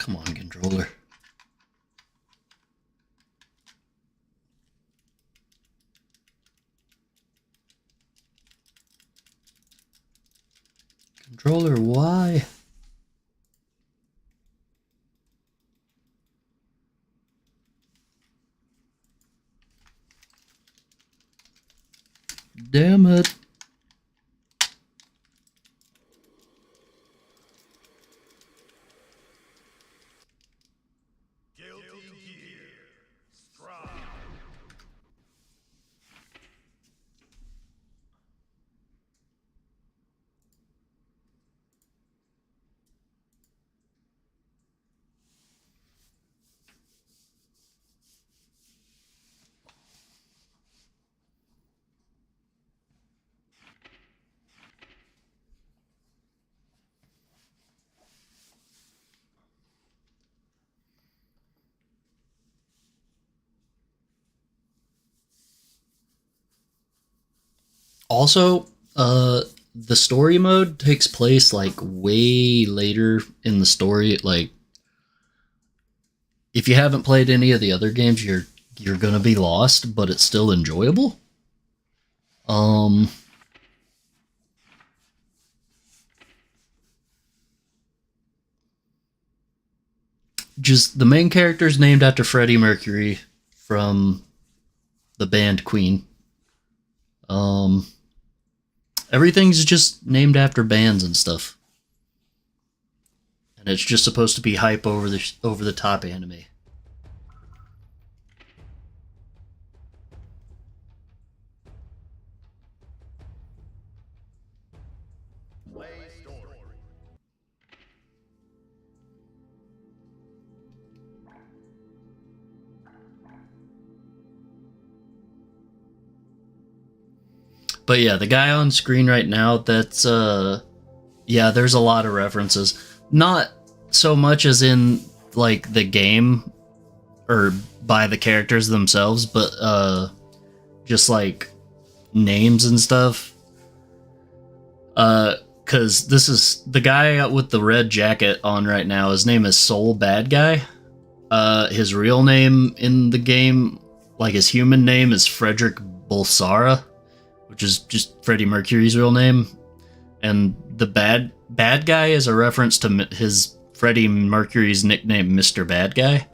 Come on, controller. Controller, why? Damn it. Also, the story mode takes place like way later in the story. Like, if you haven't played any of the other games, you're gonna be lost, but it's still enjoyable. Um, just the main character is named after Freddie Mercury from the band Queen. Um, Everything's just named after bands and stuff, and it's just supposed to be hype over the top anime. But yeah, the guy on screen right now, that's yeah, there's a lot of references. Not so much as in like the game or by the characters themselves, but just like names and stuff. Cause this is the guy with the red jacket on right now. His name is Soul Bad Guy. His real name in the game, like his human name, is Frederick Bulsara, which is just Freddie Mercury's real name. And the bad guy is a reference to his Freddie Mercury's nickname, Mr. Bad Guy.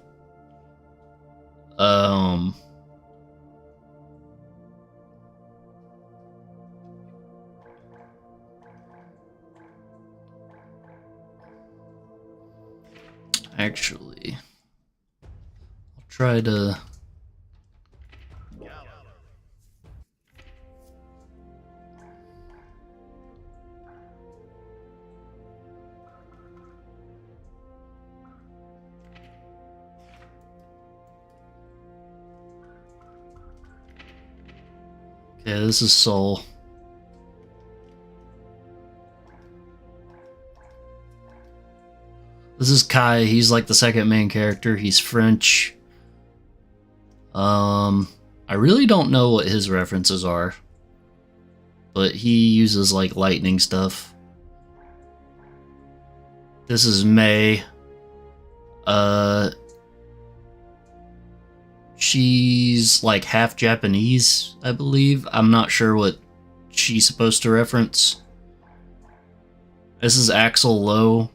Um, Actually, I'll try to. Okay, this is Soul. This is Kai. He's like the second main character. He's French. I really don't know what his references are, but he uses like lightning stuff. This is May. Uh, she's like half Japanese, I believe. I'm not sure what she's supposed to reference. This is Axel Lowe.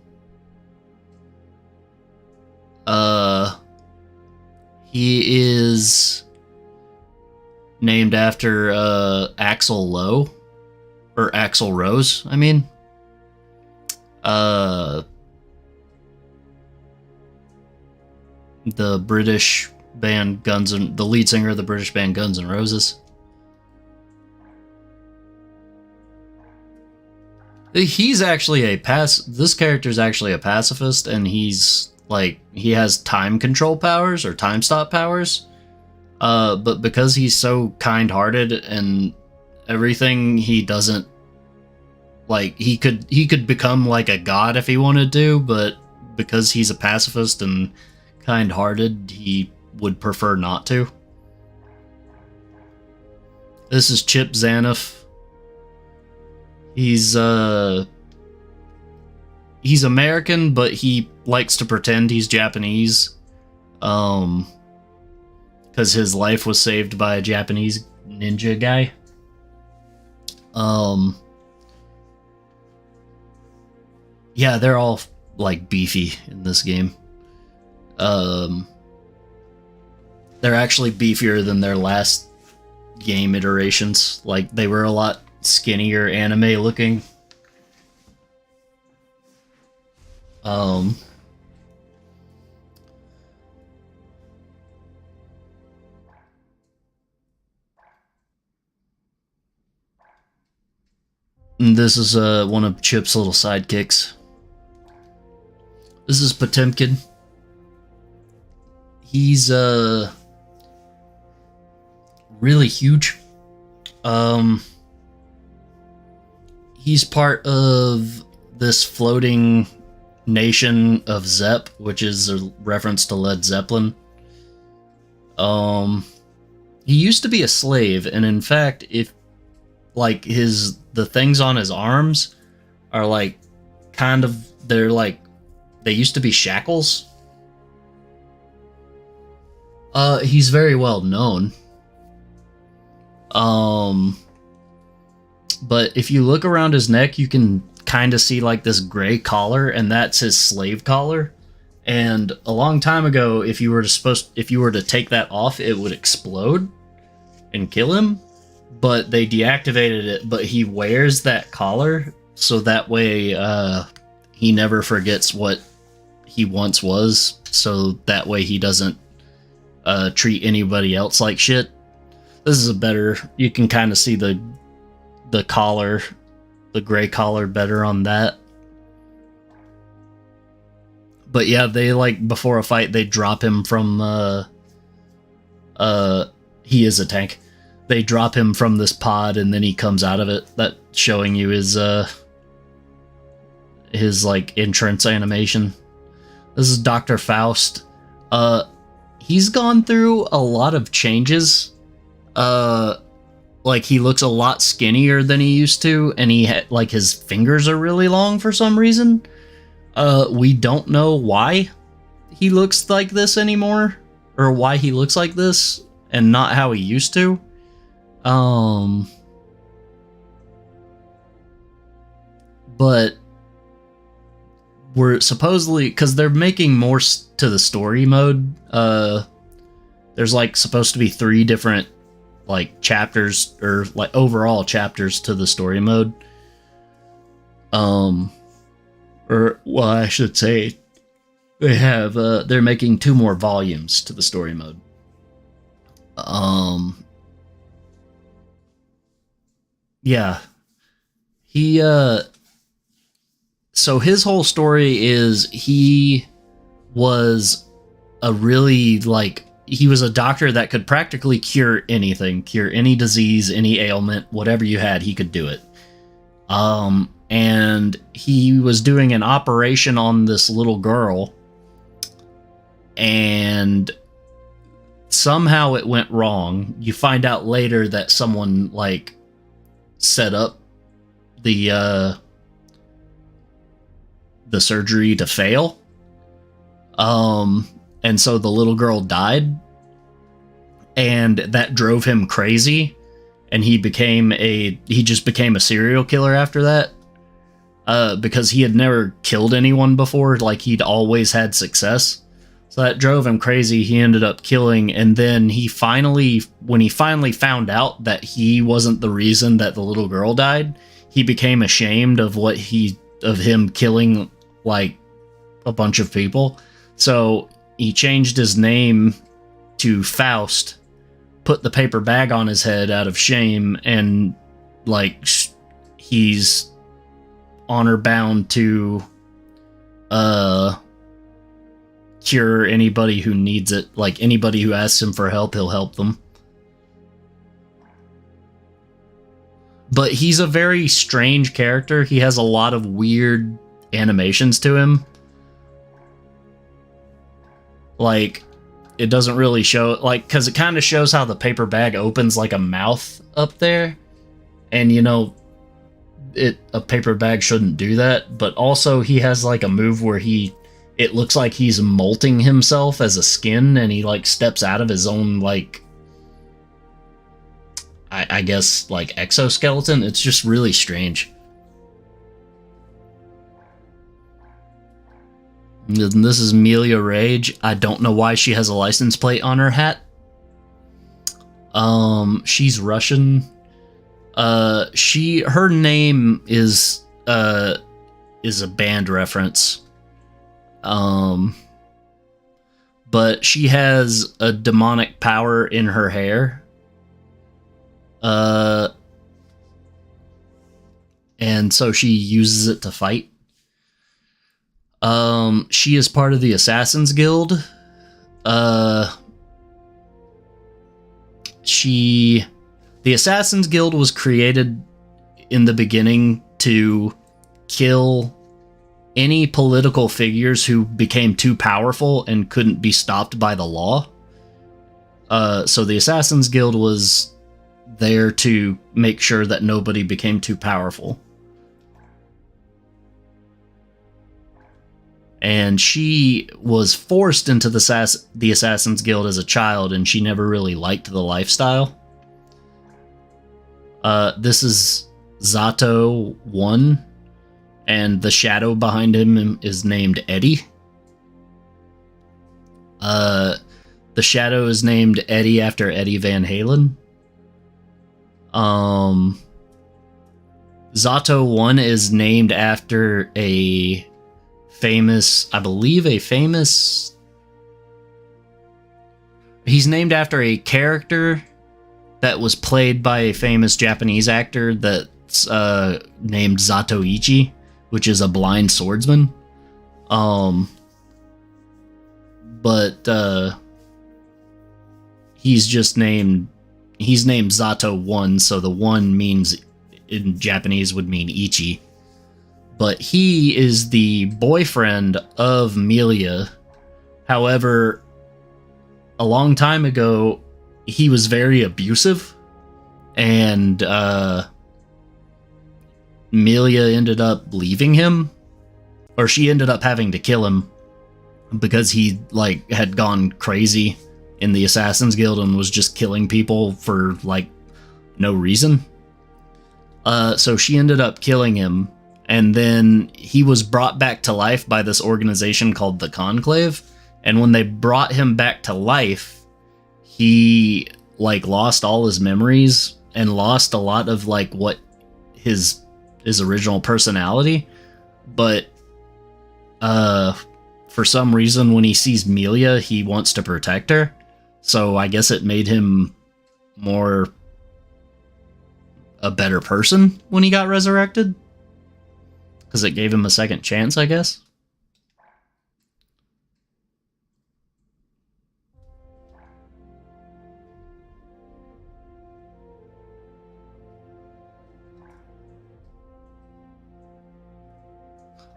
He is named after Axel Lowe, or Axel Rose, I mean. The British band the lead singer of the British band Guns N' Roses. He's actually this character's actually a pacifist, and he's like, he has time control powers or time stop powers. But because he's so kind-hearted and everything, he doesn't like, he could become like a god if he wanted to, but because he's a pacifist and kind-hearted, he would prefer not to. This is Chip Zaniff. He's he's American, but he likes to pretend he's Japanese. Because his life was saved by a Japanese ninja guy. Yeah, they're all like beefy in this game. They're actually beefier than their last game iterations. Like, they were a lot skinnier anime looking. And this is one of Chip's little sidekicks. This is Potemkin. He's really huge. He's part of this floating nation of Zepp, which is a reference to Led Zeppelin. He used to be a slave, and in fact, if like the things on his arms are like they're like, they used to be shackles. He's very well known. But if you look around his neck, you can kind of see like this gray collar, and that's his slave collar. And a long time ago, if you were to take that off, it would explode and kill him. But they deactivated it. But he wears that collar so that way he never forgets what he once was. So that way he doesn't treat anybody else like shit. This is a better. You can kind of see the collar, the gray collar better on that. But yeah, they like before a fight they drop him from he is a tank. They drop him from this pod and then he comes out of it. That showing you his like entrance animation. This is Dr. Faust. He's gone through a lot of changes. Like he looks a lot skinnier than he used to, and like his fingers are really long for some reason. We don't know why he looks like this anymore, or why he looks like this and not how he used to. But we're supposedly, because they're making more to the story mode. There's like supposed to be 3 different like chapters, or like overall chapters to the story mode. Or well, I should say they have they're making 2 more volumes to the story mode. Yeah. He so his whole story is he was a really like, he was a doctor that could practically cure anything, cure any disease, any ailment, whatever you had, he could do it. And he was doing an operation on this little girl, and somehow it went wrong. You find out later that someone like set up the surgery to fail. And so the little girl died, and that drove him crazy, and he just became a serial killer after that. Because he had never killed anyone before, like he'd always had success. So that drove him crazy. He ended up killing, and then when he finally found out that he wasn't the reason that the little girl died, he became ashamed of him killing like a bunch of people. So he changed his name to Faust, put the paper bag on his head out of shame, and like he's honor bound to cure anybody who needs it. Like anybody who asks him for help, he'll help them. But he's a very strange character. He has a lot of weird animations to him. Like, it doesn't really show, like, because it kind of shows how the paper bag opens like a mouth up there. And, you know, a paper bag shouldn't do that, but also he has like a move where it looks like he's molting himself as a skin, and he like steps out of his own like I guess like exoskeleton. It's just really strange. And this is Amelia Rage. I don't know why she has a license plate on her hat. She's Russian. Her name is a band reference. But she has a demonic power in her hair. And so she uses it to fight. She is part of the Assassin's Guild. The Assassin's Guild was created in the beginning to kill any political figures who became too powerful and couldn't be stopped by the law. So the Assassin's Guild was there to make sure that nobody became too powerful. And she was forced into the Assassin's Guild as a child, and she never really liked the lifestyle. This is Zato 1, and the shadow behind him is named Eddie. The shadow is named Eddie after Eddie Van Halen. Zato 1 is named after I believe he's named after a character that was played by a famous Japanese actor that's named Zatoichi, which is a blind swordsman. But he's named Zato 1, so the 1 means in Japanese would mean Ichi. But he is the boyfriend of Amelia. However, a long time ago, he was very abusive, and Amelia ended up leaving him, or she ended up having to kill him because he like had gone crazy in the Assassin's Guild and was just killing people for like no reason. So she ended up killing him. And then he was brought back to life by this organization called the Conclave. And when they brought him back to life, he like lost all his memories and lost a lot of like what his original personality. But for some reason, when he sees Amelia, he wants to protect her. So I guess it made him a better person when he got resurrected. Because it gave him a second chance, I guess.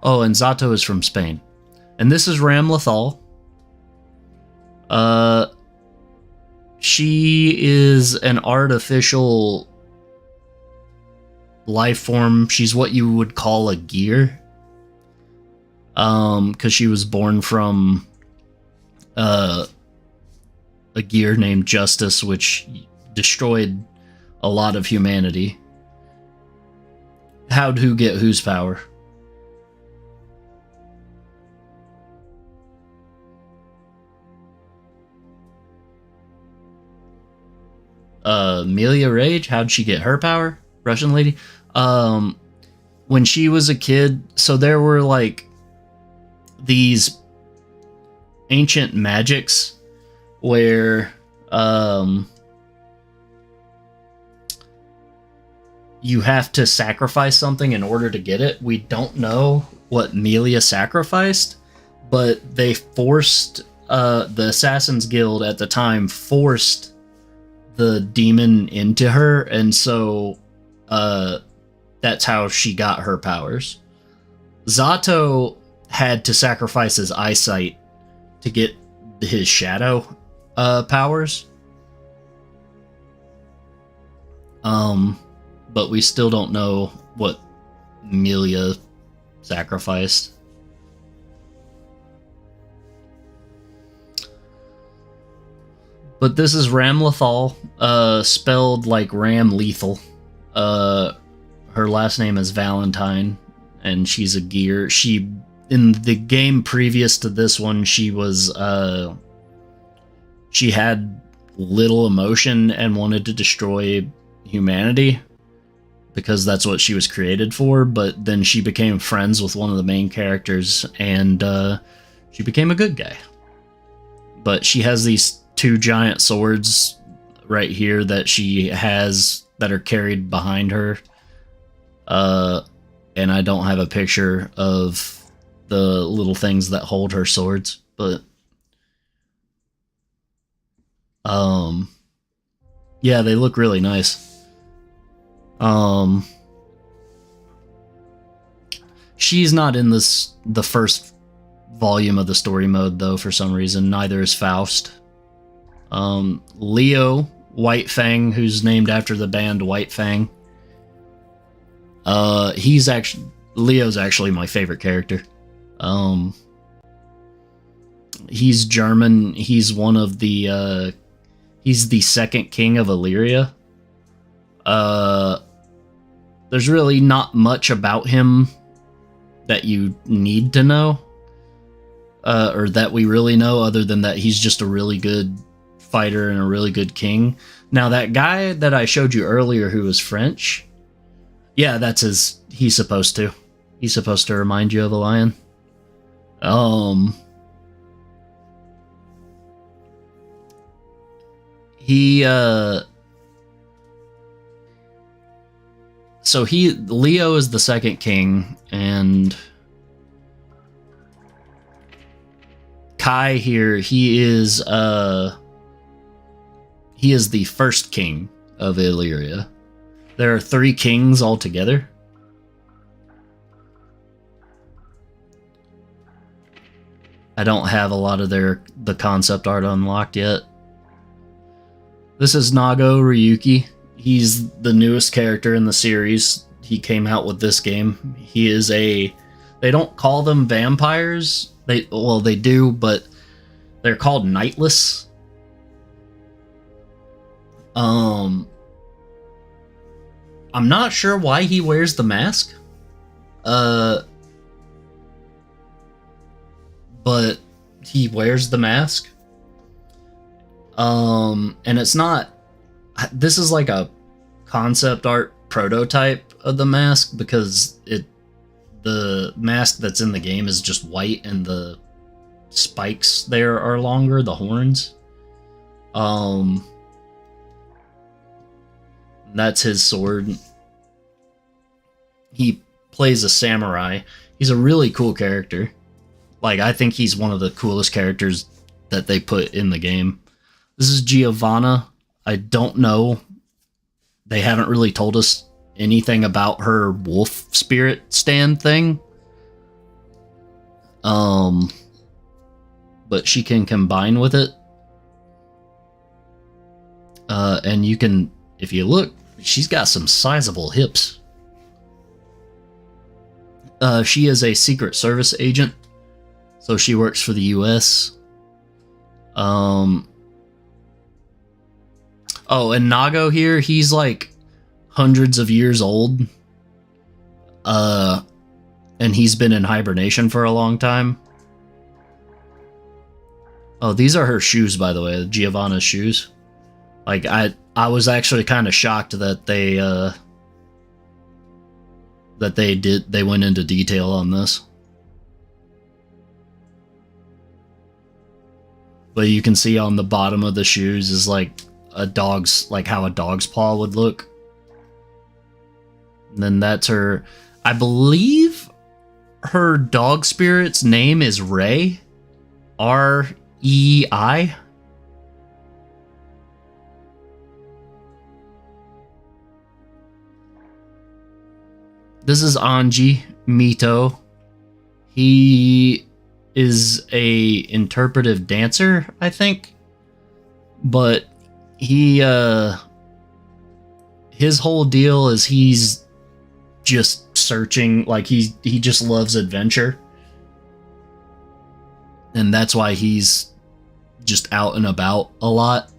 Oh, and Zato is from Spain. And this is Ramlethal. She is an artificial life form. She's what you would call a gear. Because she was born from a gear named Justice, which destroyed a lot of humanity. How'd who get whose power? Amelia Rage, how'd she get her power? Russian lady. When she was a kid, so there were like these ancient magics where you have to sacrifice something in order to get it. We don't know what Amelia sacrificed, but they forced the Assassin's Guild at the time forced the demon into her, and so that's how she got her powers. Zato had to sacrifice his eyesight to get his shadow powers. But we still don't know what Melia sacrificed. But this is Ramlethal, spelled like Ram Lethal. Her last name is Valentine, and she's a gear. She, in the game previous to this one, she was, she had little emotion and wanted to destroy humanity because that's what she was created for, but then she became friends with one of the main characters, and she became a good guy. But she has these 2 giant swords right here that she has that are carried behind her. And I don't have a picture of the little things that hold her swords, but yeah, they look really nice. She's not in the first volume of the story mode though, for some reason. Neither is Faust. Leo White Fang, who's named after the band White Fang. Leo's actually my favorite character. He's German. He's one of the he's the second king of Illyria. There's really not much about him that you need to know, or that we really know, other than that he's just a really good fighter and a really good king. Now, that guy that I showed you earlier who was French, yeah, that's his. He's supposed to remind you of a lion. Leo is the second king, and Kai here, he is the first king of Illyria. There are 3 kings altogether. I don't have a lot of the concept art unlocked yet. This is Nago Ryuki. He's the newest character in the series. He came out with this game. He is they don't call them vampires. They do, but they're called nightless. I'm not sure why he wears the mask. But he wears the mask. And it's not... This is like a concept art prototype of the mask, because the mask that's in the game is just white and the spikes there are longer, the horns. That's his sword. He plays a samurai. He's a really cool character. Like, I think he's one of the coolest characters that they put in the game. This is Giovanna. I don't know. They haven't really told us anything about her wolf spirit stand thing. But she can combine with it. And you can, if you look, she's got some sizable hips. She is a Secret Service agent, so she works for the US. Oh, and Nago here, he's like hundreds of years old. And he's been in hibernation for a long time. Oh, these are her shoes, by the way, Giovanna's shoes. Like, I was actually kind of shocked that they went into detail on this. But you can see on the bottom of the shoes is like how a dog's paw would look. And then that's her. I believe her dog spirit's name is Rei. R-E-I. This is Anji Mito. He is a interpretive dancer, I think. But he his whole deal is he's just searching, like he just loves adventure. And that's why he's just out and about a lot.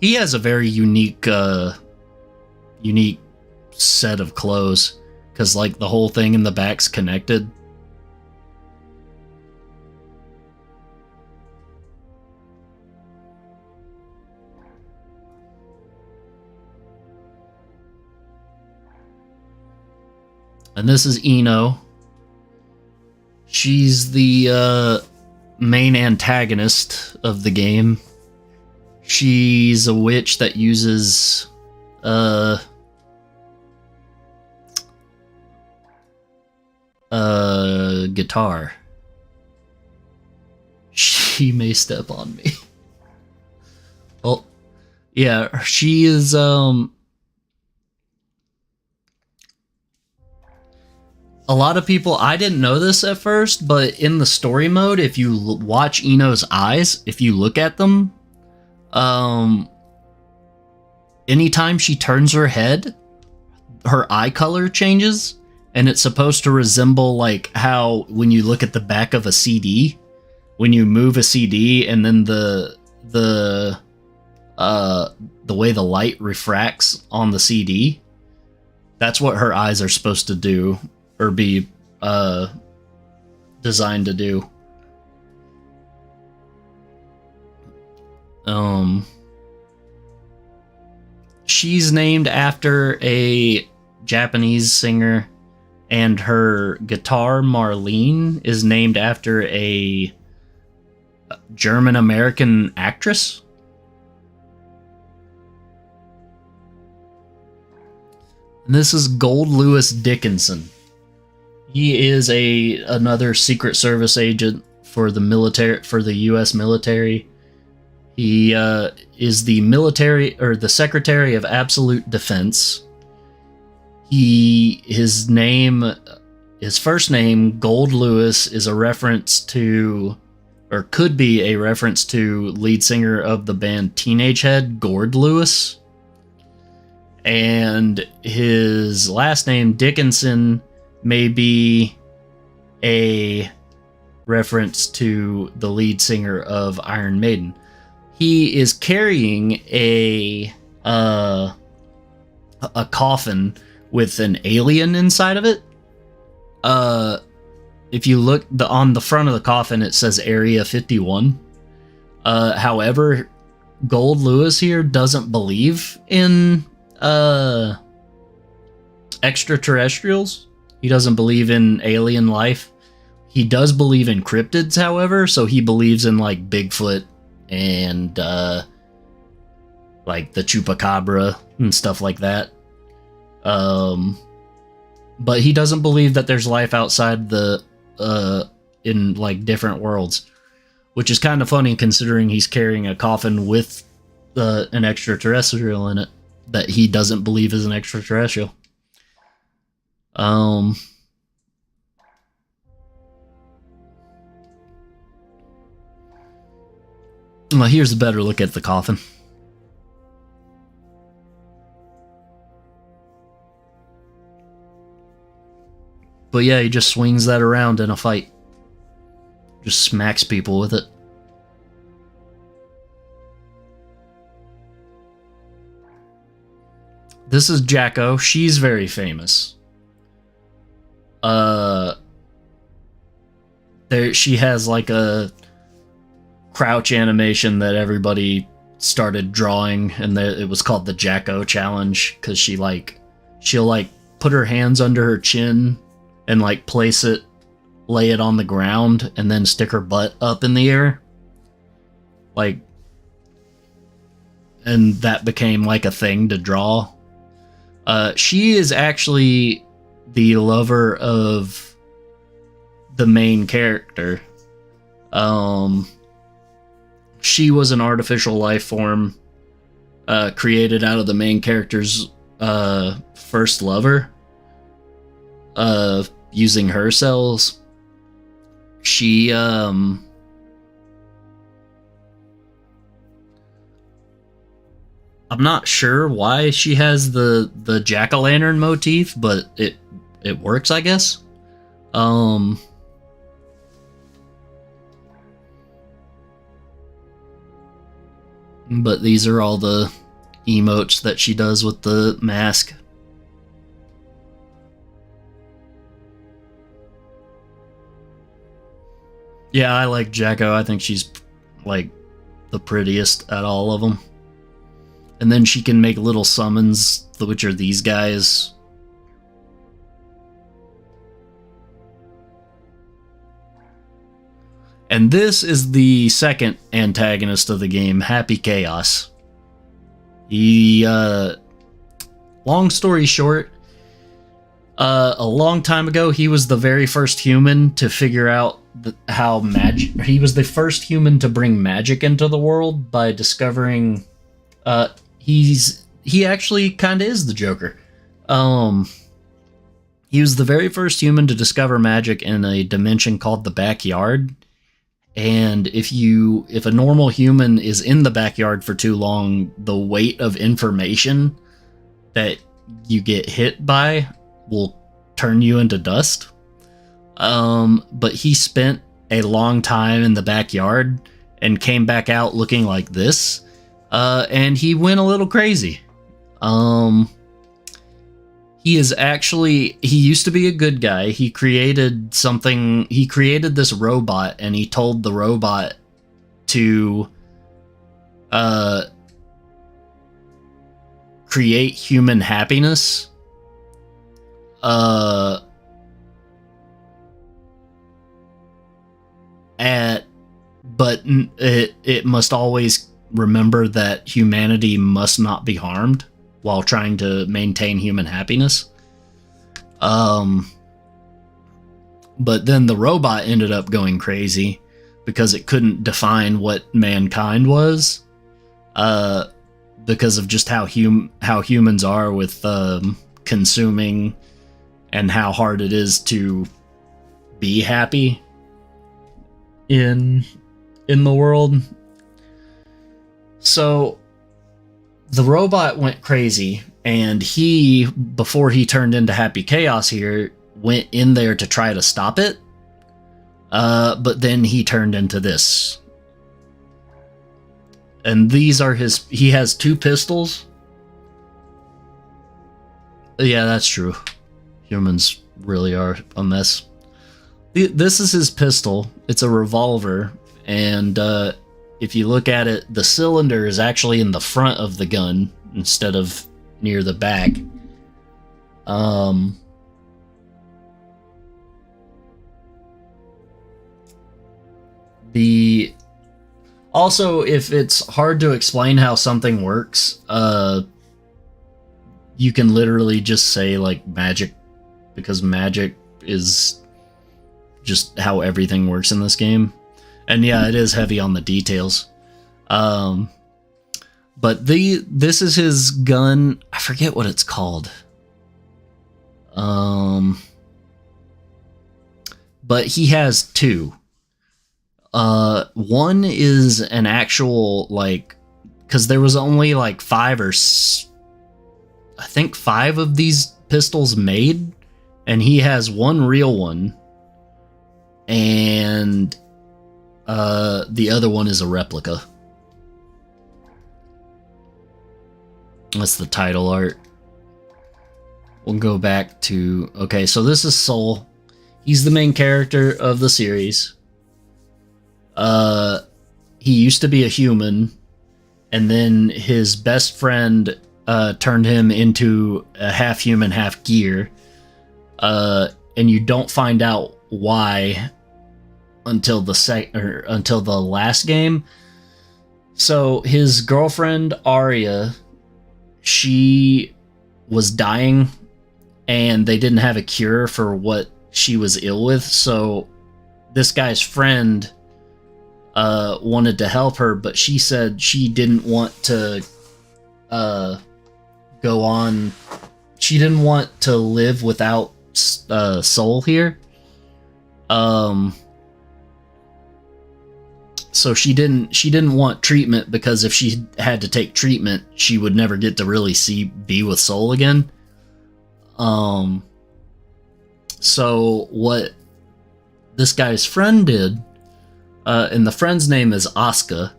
He has a very unique set of clothes, because like the whole thing in the back's connected. And this is Ino. She's the main antagonist of the game. She's a witch that uses guitar. She may step on me. Well, yeah, she is a lot of people, I didn't know this at first, but in the story mode, if you watch Ino's eyes, if you look at them, anytime she turns her head, her eye color changes, and it's supposed to resemble like how when you look at the back of a CD, when you move a CD and then the way the light refracts on the CD, that's what her eyes are supposed to do. Or be designed to do. She's named after a Japanese singer, and her guitar, Marlene, is named after a German-American actress. And this is Gold Lewis Dickinson. He is another Secret Service agent for the military, for the U.S. military. He is the military, or the Secretary of Absolute Defense. His first name, Gold Lewis, is a reference to, or could be a reference to, lead singer of the band Teenage Head, Gord Lewis. And his last name, Dickinson, may be a reference to the lead singer of Iron Maiden. He is carrying a coffin with an alien inside of it. If you look on the front of the coffin, it says Area 51. However, Gold Lewis here doesn't believe in extraterrestrials. He doesn't believe in alien life. He does believe in cryptids, however, so he believes in like Bigfoot and like the chupacabra and stuff like that. But he doesn't believe that there's life outside the in like different worlds, which is kind of funny considering he's carrying a coffin with an extraterrestrial in it that he doesn't believe is an extraterrestrial. Well, here's a better look at the coffin. But yeah, he just swings that around in a fight. Just smacks people with it. This is Jacko. She's very famous. She has like a crouch animation that everybody started drawing, and it was called the Jacko challenge, because she'll like put her hands under her chin and like lay it on the ground, and then stick her butt up in the air, like, and that became like a thing to draw. She is actually the lover of the main character. She was an artificial life form created out of the main character's first lover, using her cells. She I'm not sure why she has the jack-o'-lantern motif, but it works, I guess. But these are all the emotes that she does with the mask. Yeah, I like Jacko. I think she's like the prettiest at all of them. And then she can make little summons, which are these guys. And this is the second antagonist of the game, Happy Chaos. He, long story short, a long time ago, he was the very first human to figure out how magic. He was the first human to bring magic into the world by discovering. He actually kind of is the Joker. He was the very first human to discover magic in a dimension called the backyard. And if a normal human is in the backyard for too long, the weight of information that you get hit by will turn you into dust. But he spent a long time in the backyard and came back out looking like this. And he went a little crazy. He used to be a good guy. He created this robot, and he told the robot to create human happiness. But it must always remember that humanity must not be harmed while trying to maintain human happiness. But then the robot ended up going crazy because it couldn't define what mankind was, because of just how humans are with consuming and how hard it is to be happy in the world. So the robot went crazy, and before he turned into Happy Chaos here, went in there to try to stop it. But then he turned into this. And these are he has 2 pistols. Yeah, that's true. Humans really are a mess. This is his pistol. It's a revolver, and if you look at it, the cylinder is actually in the front of the gun instead of near the back. Also, if it's hard to explain how something works, you can literally just say like magic, because magic is just how everything works in this game. And yeah, it is heavy on the details. But this is his gun. I forget what it's called. But he has 2. One is an actual, like, because there was only like 5 of these pistols made, and he has one real one, and the other one is a replica. That's the title art. We'll go back to... Okay, so this is Soul. He's the main character of the series. He used to be a human, and then his best friend turned him into a half human, half gear. And you don't find out why until the last game. So his girlfriend Arya, she was dying, and they didn't have a cure for what she was ill with. So this guy's friend wanted to help her, but she said she didn't want to go on. She didn't want to live without Soul here. So she didn't want treatment, because if she had to take treatment, she would never get to really be with Soul again. So what this guy's friend did, and the friend's name is Asuka,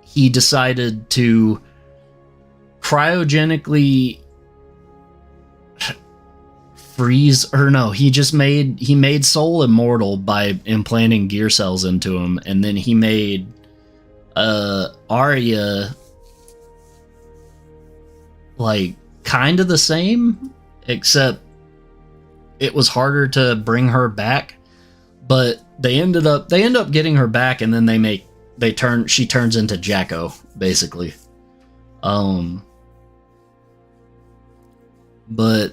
he decided to cryogenically freeze, or no, he made Soul immortal by implanting gear cells into him, and then he made Arya like kind of the same, except it was harder to bring her back. But they end up getting her back, and then she turns into Jacko, basically. But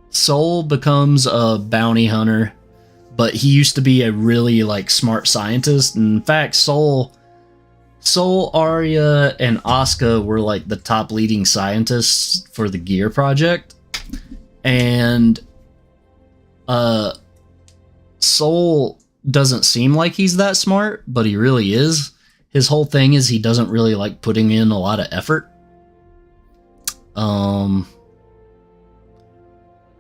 Soul becomes a bounty hunter, but he used to be a really like smart scientist. In fact, Soul, Arya, and Asuka were like the top leading scientists for the Gear project. And Soul doesn't seem like he's that smart, but he really is. His whole thing is he doesn't really like putting in a lot of effort.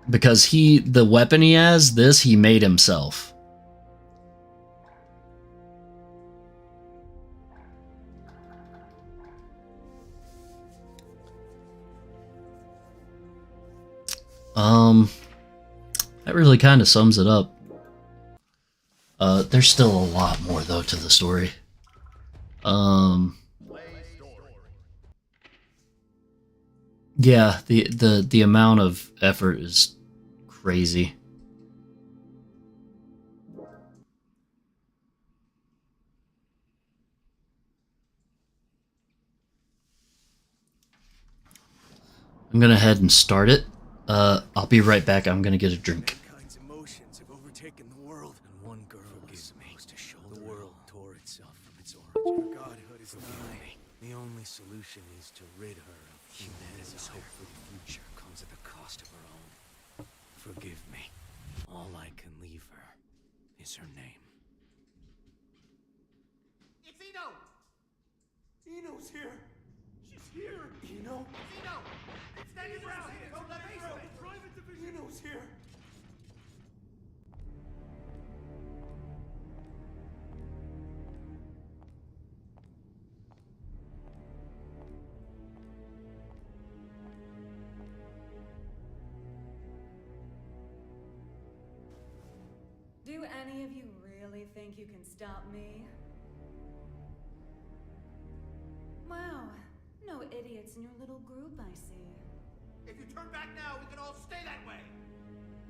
Because the weapon he has, he made himself. That really kind of sums it up. There's still a lot more though to the story. Yeah, the amount of effort is crazy. I'm gonna head and start it. I'll be right back. I'm gonna get a drink. Emotions have overtaken the world, and one girl is supposed to shoulder the world tore itself from its origin. Godhood is nigh. The only solution is to rid her of humanity's hope for the future comes at the cost of her own. Forgive me. All I can leave her is her name. It's Eno! Eno's here. She's here. Eno. It's Eno! It's Daniel Brown! Don't let her through! Private division. Eno's here. Do any of you really think you can stop me? Wow, no idiots in your little group, I see. If you turn back now, we can all stay that way!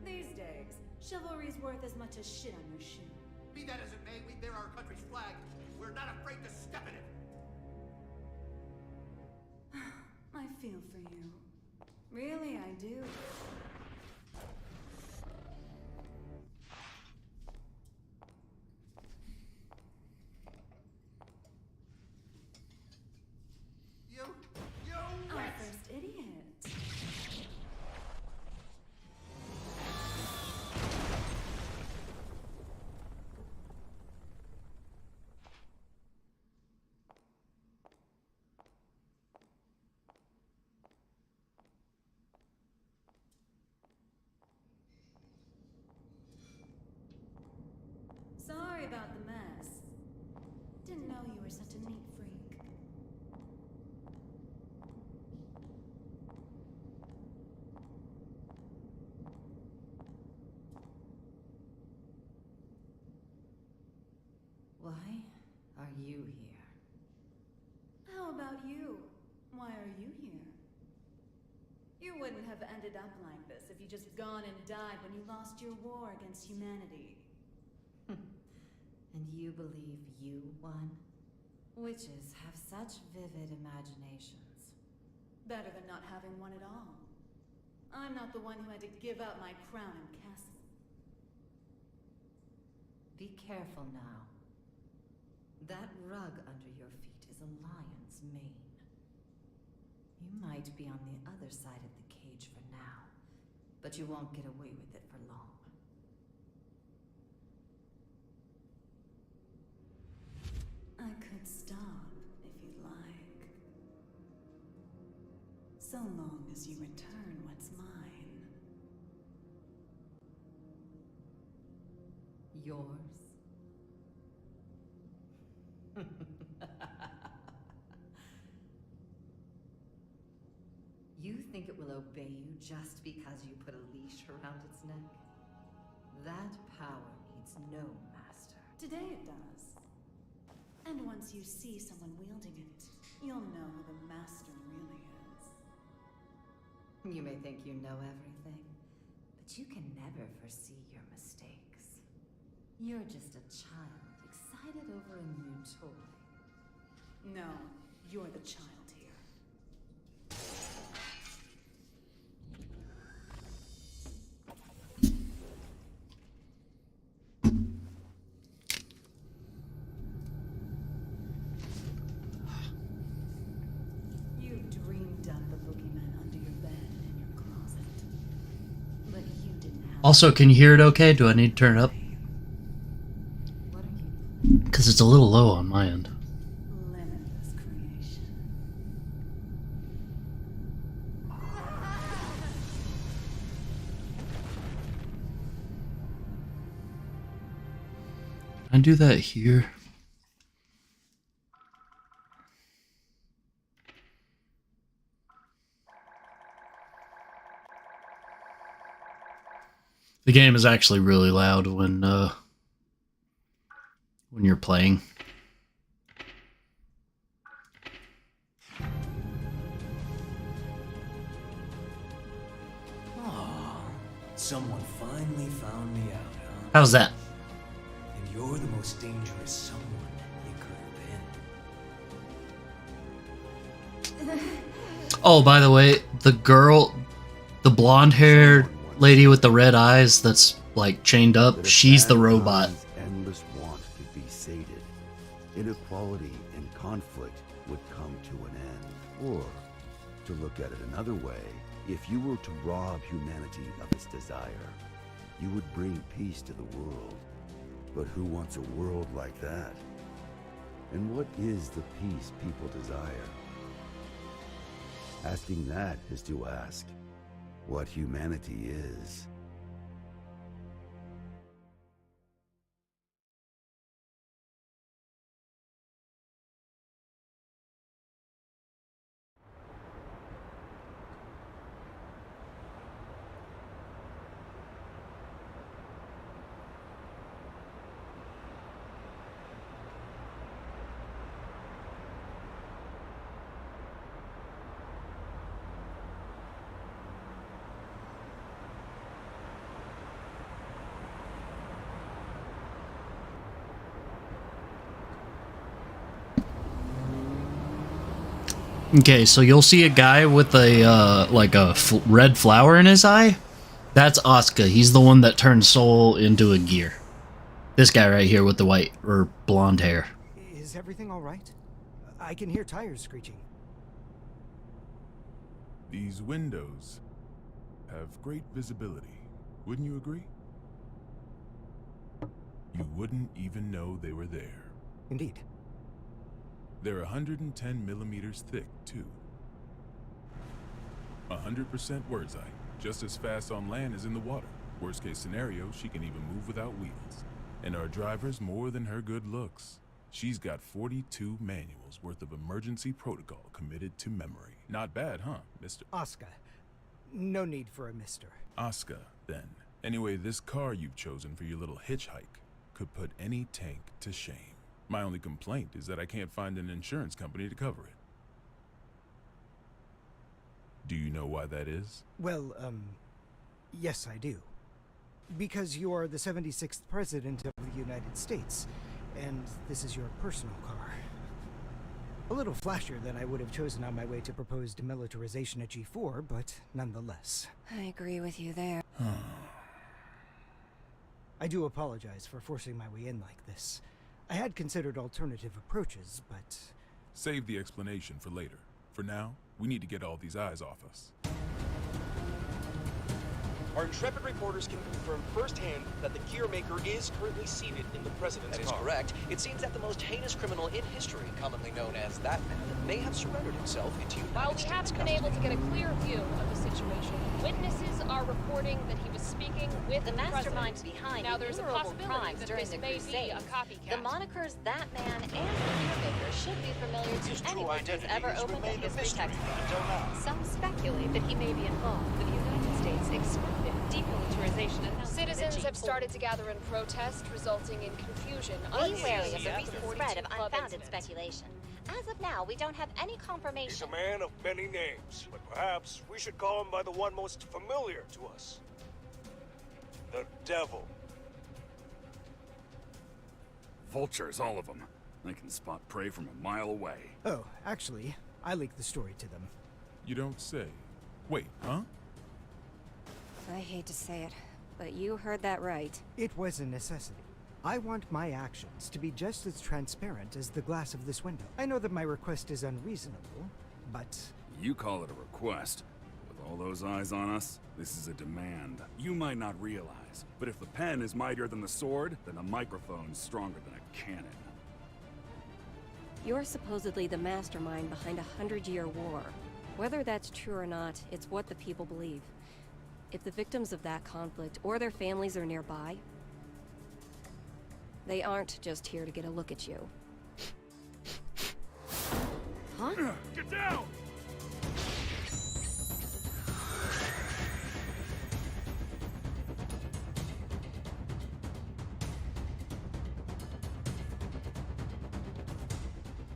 These days, chivalry's worth as much as shit on your shoe. Be that as it may, we bear our country's flag. We're not afraid to step in it. I feel for you. Really, I do. Our first idiot. Sorry about the mess. Didn't know you were such a neat freak. Why are you here? How about you? Why are you here? You wouldn't have ended up like this if you just gone and died when you lost your war against humanity. And you believe you won? Witches have such vivid imaginations. Better than not having one at all. I'm not the one who had to give up my crown and castle. Be careful now. That rug under your feet is a lion's mane. You might be on the other side of the cage for now, but you won't get away with it for long. I could stop if you'd like. So long as you return what's mine. yours? You think it will obey you just because you put a leash around its neck? That power needs no master. Today it does. And once you see someone wielding it, you'll know who the master really is. You may think you know everything, but you can never foresee your mistakes. You're just a child, excited over a new toy. No, you're the child here. You dreamed up the boogeyman under your bed and in your closet. But you didn't have Also, can you hear it okay? Do I need to turn it up? What are you? Because it's a little low on my end. limitless creation. Can I do that here? The game is actually really loud when you're playing. Oh, someone finally found me out, huh? How's that? And you're the most dangerous someone it could have been. Oh, by the way, the girl, the blonde-haired lady with the red eyes that's like chained up, that if she's the robot. mankind's endless want could be sated, inequality and conflict would come to an end. Or, to look at it another way, if you were to rob humanity of its desire, you would bring peace to the world. But who wants a world like that? And what is the peace people desire? Asking that is to ask what humanity is. Okay, so you'll see a guy with a like a red flower in his eye. That's Asuka. He's the one that turned Soul into a gear. This guy right here with the white or blonde hair. Is everything all right? I can hear tires screeching. These windows have great visibility. Wouldn't you agree? You wouldn't even know they were there. Indeed. They're 110 millimeters thick, too. 100% words eye. Just as fast on land as in the water. Worst case scenario, she can even move without wheels. And our driver's more than her good looks. She's got 42 manuals worth of emergency protocol committed to memory. Not bad, huh, Mr. Asuka. No need for a mister. Asuka, then. Anyway, this car you've chosen for your little hitchhike could put any tank to shame. My only complaint is that I can't find an insurance company to cover it. Do you know why that is? Well, yes I do. Because you are the 76th President of the United States, and this is your personal car. A little flashier than I would have chosen on my way to proposed demilitarization at G4, but nonetheless. I agree with you there. I do apologize for forcing my way in like this. I had considered alternative approaches, but... Save the explanation for later. For now, we need to get all these eyes off us. Our intrepid reporters can confirm firsthand that the gear maker is currently seated in the president's car. That is correct. It seems that the most heinous criminal in history, commonly known as that man, may have surrendered himself into United While we States haven't been custody. able to get a clear view of the situation, witnesses are reporting that he was speaking with The mastermind president. behind Now there's a innumerable possibility crimes that during this the may Crusades. be a copycat. The monikers That Man and the Gearmaker should be familiar His to true anyone who's identity ever has opened a remained a history mystery textbook. until now. Some speculate that he may be involved with the United States expanded demilitarization announcement. Citizens have started to gather in protest, resulting in confusion. Be wary of the unseen recent at the spread of 42 Club unfounded incident. speculation. As of now, we don't have any He's confirmation. a man of many names, but perhaps we should call him by the one most familiar to us. The Devil. Vultures, all of them. I can spot prey from a mile away. Oh, actually, I leaked the story to them. You don't say. Wait, huh? I hate to say it, but you heard that right. It was a necessity. I want my actions to be just as transparent as the glass of this window. I know that my request is unreasonable, but You call it a request. With all those eyes on us, this is a demand. You might not realize, but if the pen is mightier than the sword, then the microphone's stronger than a cannon. You're supposedly the mastermind behind a 100-year war. Whether that's true or not, it's what the people believe. If the victims of that conflict or their families are nearby, they aren't just here to get a look at you. Huh? Get down!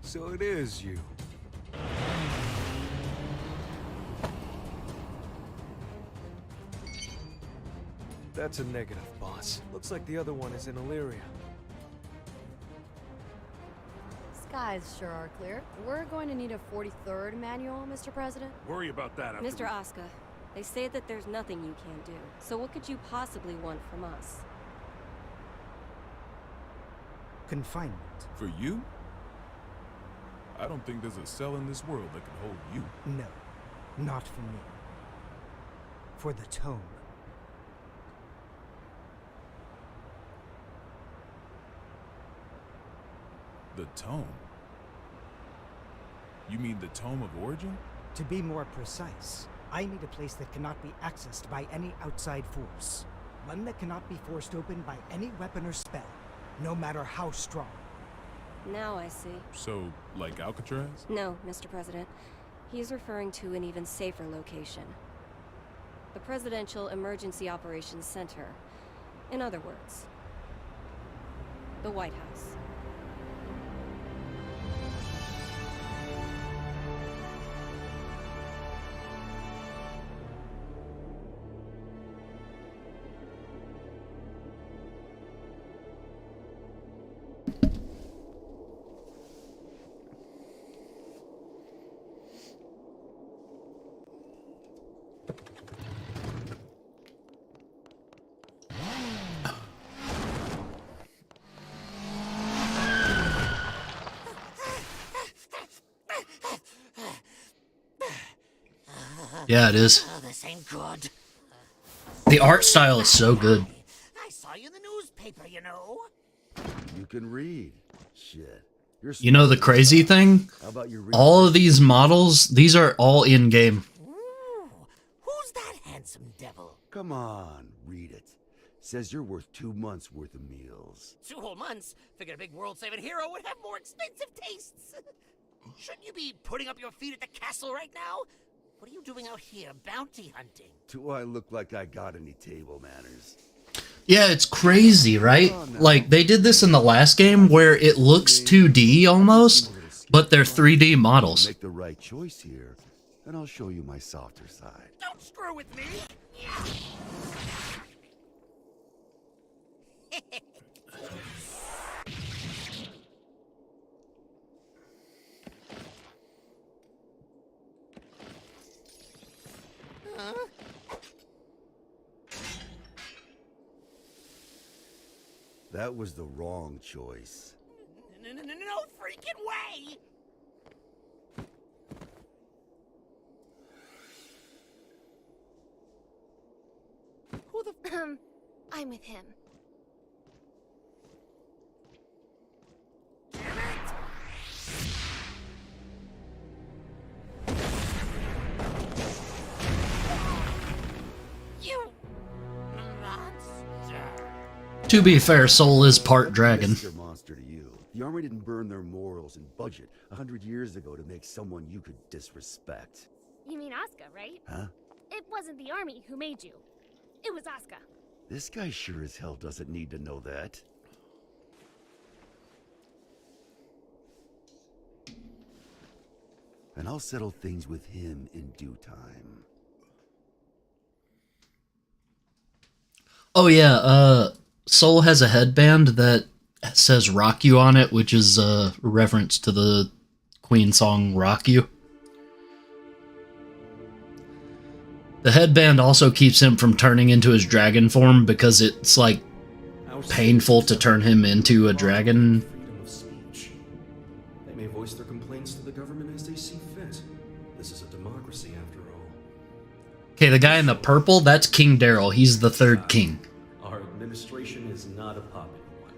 So it is you. That's a negative, boss. Looks like the other one is in Illyria. Skies sure are clear. We're going to need a 43rd manual, Mr. President. Worry about that after Mr. Asuka, they say that there's nothing you can't do. So what could you possibly want from us? confinement. For you? I don't think there's a cell in this world that can hold you. No, not for me. For the tome. The tome? You mean the tome of origin? To be more precise, I need a place that cannot be accessed by any outside force. One that cannot be forced open by any weapon or spell, no matter how strong. Now I see. So, like Alcatraz? No, Mr. President. He's referring to an even safer location. The Presidential Emergency Operations Center. In other words, the White House. Yeah, it is. Oh, this ain't good. The art style is so good. I saw you in the newspaper, you know. You can read. Shit. You're You know the crazy thing? How about you read? All of these models, these are all in-game. Ooh, who's that handsome devil? Come on, read it. Says you're worth 2 months worth of meals. 2 whole months? Figured a big world-saving hero would have more expensive tastes. Shouldn't you be putting up your feet at the castle right now? What are you doing out here, bounty hunting? Do I look like I got any table manners? Yeah, it's crazy, right? Like, they did this in the last game where it looks 2D almost, but they're 3D models. Make the right choice here, and I'll show you my softer side. Don't screw with me! Huh? That was the wrong choice. No freaking way! I'm with him. You monster. To be fair, Soul is part dragon. What's their monster to you? The army didn't burn their morals and budget 100 years ago to make someone you could disrespect. You mean Asuka, right? Huh? It wasn't the army who made you. It was Asuka. This guy sure as hell doesn't need to know that. And I'll settle things with him in due time. Oh yeah, Soul has a headband that says Rock You on it, which is a reference to the Queen song Rock You. The headband also keeps him from turning into his dragon form because it's like painful to turn him into a dragon. Freedom of speech. They may voice their complaints to the government as they see fit. This is a democracy after all. Okay, the guy in the purple, that's King Daryl. He's the third king. Our administration is not a popular one.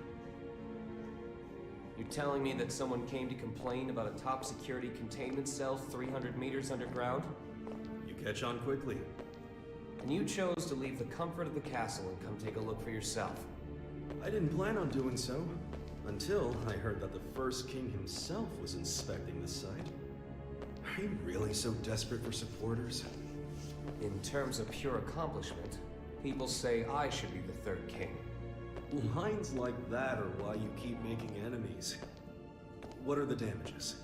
You're telling me that someone came to complain about a top security containment cell 300 meters underground? You catch on quickly. And you chose to leave the comfort of the castle and come take a look for yourself. I didn't plan on doing so, until I heard that the first king himself was inspecting the site. Are you really so desperate for supporters? In terms of pure accomplishment, people say I should be the third king. Lines like that are why you keep making enemies. What are the damages?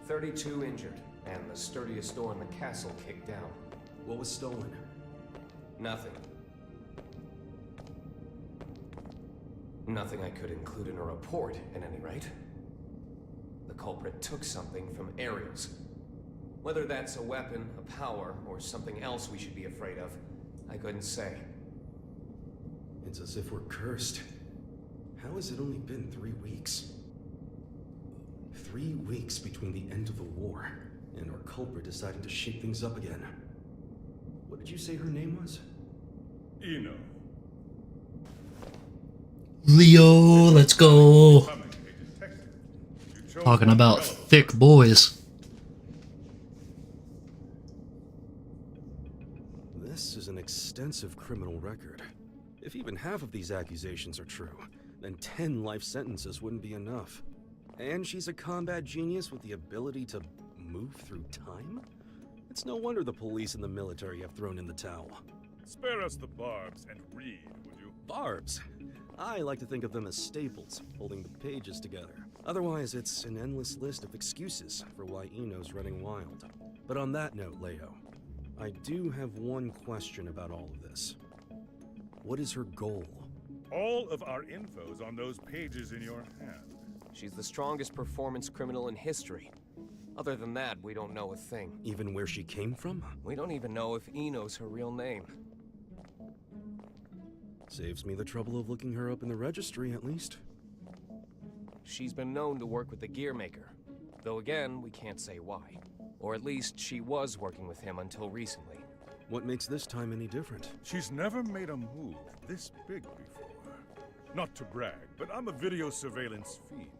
32 injured, and the sturdiest door in the castle kicked down. What was stolen? Nothing. Nothing I could include in a report, at any rate. The culprit took something from Aerials. Whether that's a weapon, a power, or something else we should be afraid of, I couldn't say. It's as if we're cursed. How has it only been 3 weeks? 3 weeks between the end of the war and our culprit deciding to shake things up again. What did you say her name was? Eno. Leo, let's go. Talking about thick boys. This is an extensive criminal record. If even half of these accusations are true, then 10 life sentences wouldn't be enough. And she's a combat genius with the ability to move through time? It's no wonder the police and the military have thrown in the towel. Spare us the barbs and read, would you? Barbs? I like to think of them as staples, holding the pages together. Otherwise, it's an endless list of excuses for why Eno's running wild. But on that note, Leo, I do have one question about all of this. What is her goal? All of our info's on those pages in your hand. She's the strongest performance criminal in history. Other than that, we don't know a thing. Even where she came from? We don't even know if Eno's her real name. Saves me the trouble of looking her up in the registry, at least. She's been known to work with the gear maker. Though again, we can't say why. Or at least she was working with him until recently. What makes this time any different? She's never made a move this big before. Not to brag, but I'm a video surveillance fiend.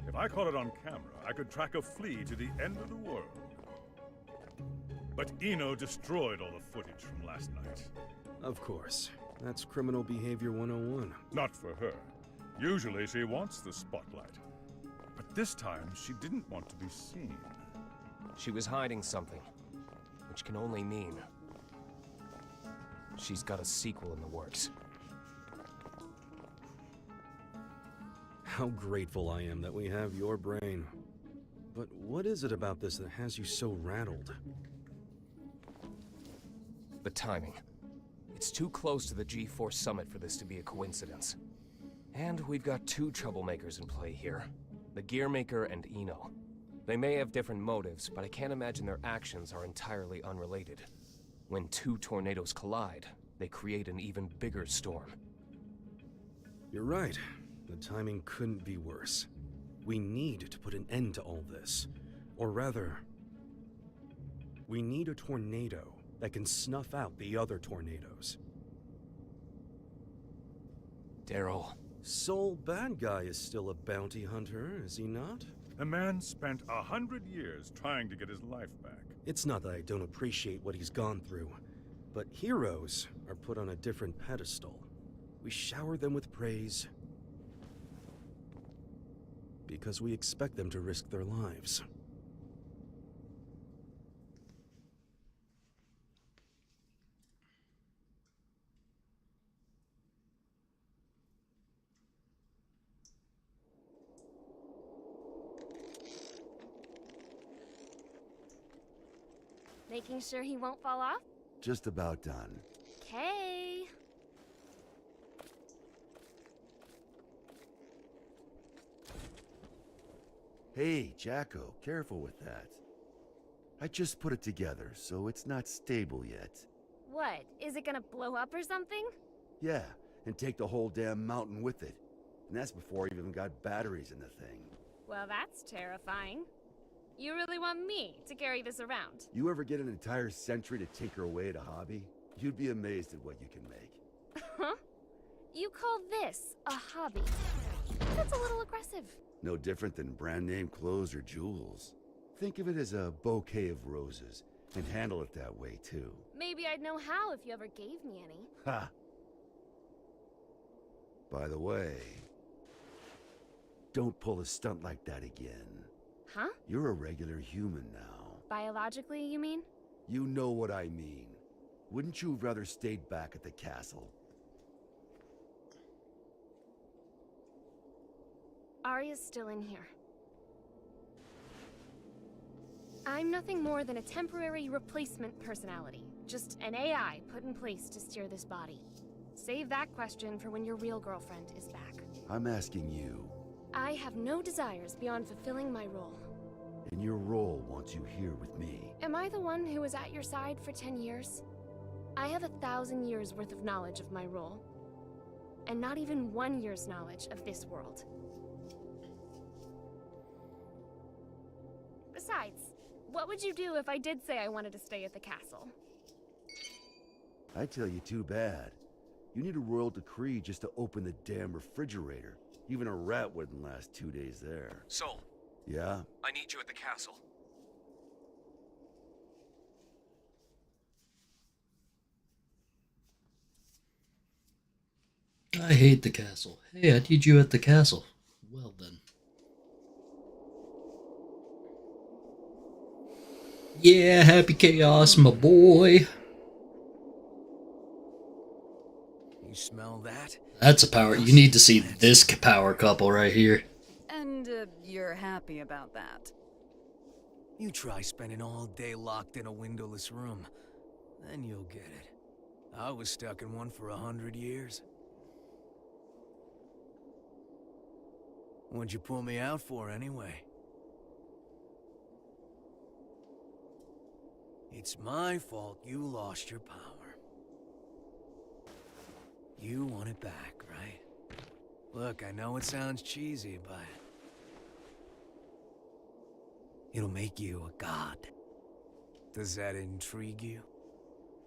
If I caught it on camera, I could track a flea to the end of the world. But Eno destroyed all the footage from last night. Of course. That's criminal behavior 101. Not for her. Usually she wants the spotlight. But this time, she didn't want to be seen. She was hiding something, which can only mean she's got a sequel in the works. How grateful I am that we have your brain. But what is it about this that has you so rattled? The timing. It's too close to the G4 summit for this to be a coincidence. And we've got two troublemakers in play here. The Gearmaker and Eno. They may have different motives, but I can't imagine their actions are entirely unrelated. When two tornadoes collide, they create an even bigger storm. You're right. The timing couldn't be worse. We need to put an end to all this. Or rather, we need a tornado that can snuff out the other tornadoes. Daryl. Soul Bad Guy is still a bounty hunter, is he not? The man spent 100 years trying to get his life back. It's not that I don't appreciate what he's gone through, but heroes are put on a different pedestal. We shower them with praise because we expect them to risk their lives. Making sure he won't fall off? Just about done. Okay. Hey, Jacko, careful with that. I just put it together, so it's not stable yet. What? Is it gonna blow up or something? Yeah, and take the whole damn mountain with it. And that's before I even got batteries in the thing. Well, that's terrifying. You really want me to carry this around? You ever get an entire century to tinker away at a hobby? You'd be amazed at what you can make. Huh? You call this a hobby? That's a little aggressive. No different than brand name clothes or jewels. Think of it as a bouquet of roses, and handle it that way too. Maybe I'd know how if you ever gave me any. Ha! By the way, don't pull a stunt like that again. Huh? You're a regular human now. Biologically, you mean? You know what I mean. Wouldn't you have rather stayed back at the castle? Arya's still in here. I'm nothing more than a temporary replacement personality. Just an AI put in place to steer this body. Save that question for when your real girlfriend is back. I'm asking you. I have no desires beyond fulfilling my role. And your role wants you here with me. Am I the one who was at your side for 10 years? I have 1,000 years worth of knowledge of my role. And not even 1 year's knowledge of this world. Besides, what would you do if I did say I wanted to stay at the castle? I tell you, too bad. You need a royal decree just to open the damn refrigerator. Even a rat wouldn't last 2 days there. Soul. Yeah? I need you at the castle. I hate the castle. Hey, I need you at the castle. Well then. Yeah, happy chaos, my boy. You smell that? That's a power. You need to see this power couple right here. And you're happy about that? You try spending all day locked in a windowless room, then you'll get it. I was stuck in one for 100 years. What'd you pull me out for, anyway? It's my fault you lost your power. You want it back, right? Look, I know it sounds cheesy, but it'll make you a god. Does that intrigue you?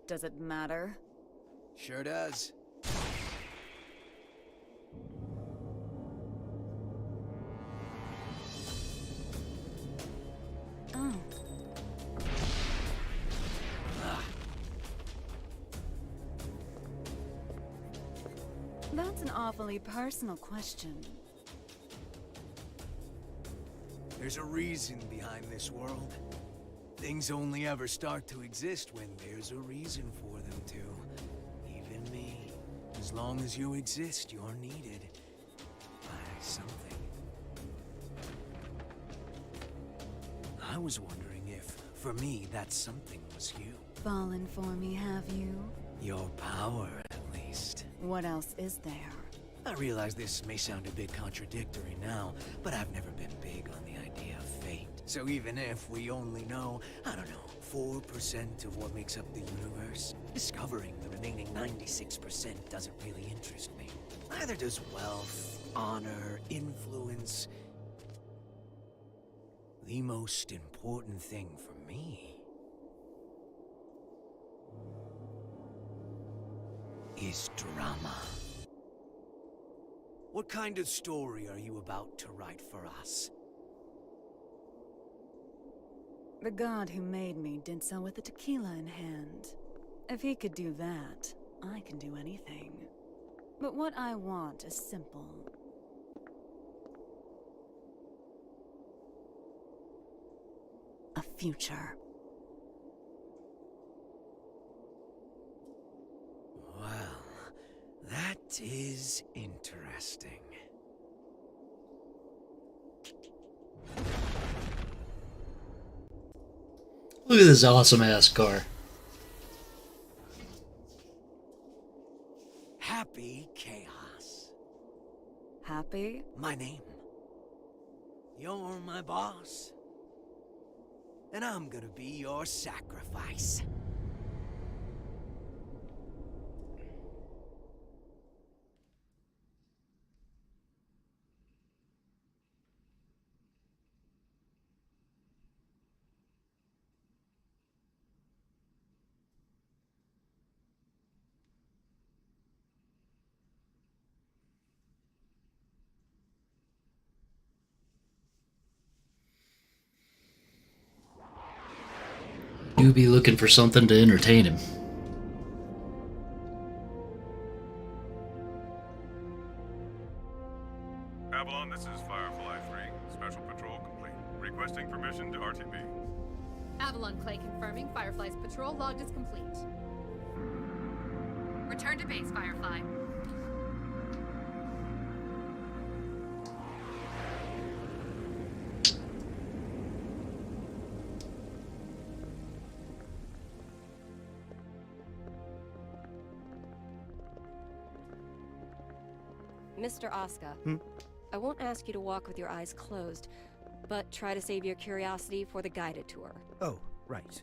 Does it matter? Sure does. Oh. That's an awfully personal question. There's a reason behind this world. Things only ever start to exist when there's a reason for them to. Even me. As long as you exist, you're needed by something. I was wondering if, for me, that something was you. Fallen for me, have you? Your power, at least. What else is there? I realize this may sound a bit contradictory now, but I've never been big on the idea of fate. So even if we only know, I don't know, 4% of what makes up the universe, discovering the remaining 96% doesn't really interest me. Neither does wealth, honor, influence. The most important thing for me is drama. What kind of story are you about to write for us? The god who made me did so with a tequila in hand. If he could do that, I can do anything. But what I want is simple. A future. Well, that is interesting. Look at this awesome ass car. Happy Chaos. Happy? My name. You're my boss. And I'm gonna be your sacrifice. You be looking for something to entertain him. Avalon, this is Firefly 3. Special patrol complete. Requesting permission to RTB. Avalon Clay confirming Firefly's patrol logged is complete. Return to base, Firefly. Mr. Asuka, I won't ask you to walk with your eyes closed, but try to save your curiosity for the guided tour. Oh, right.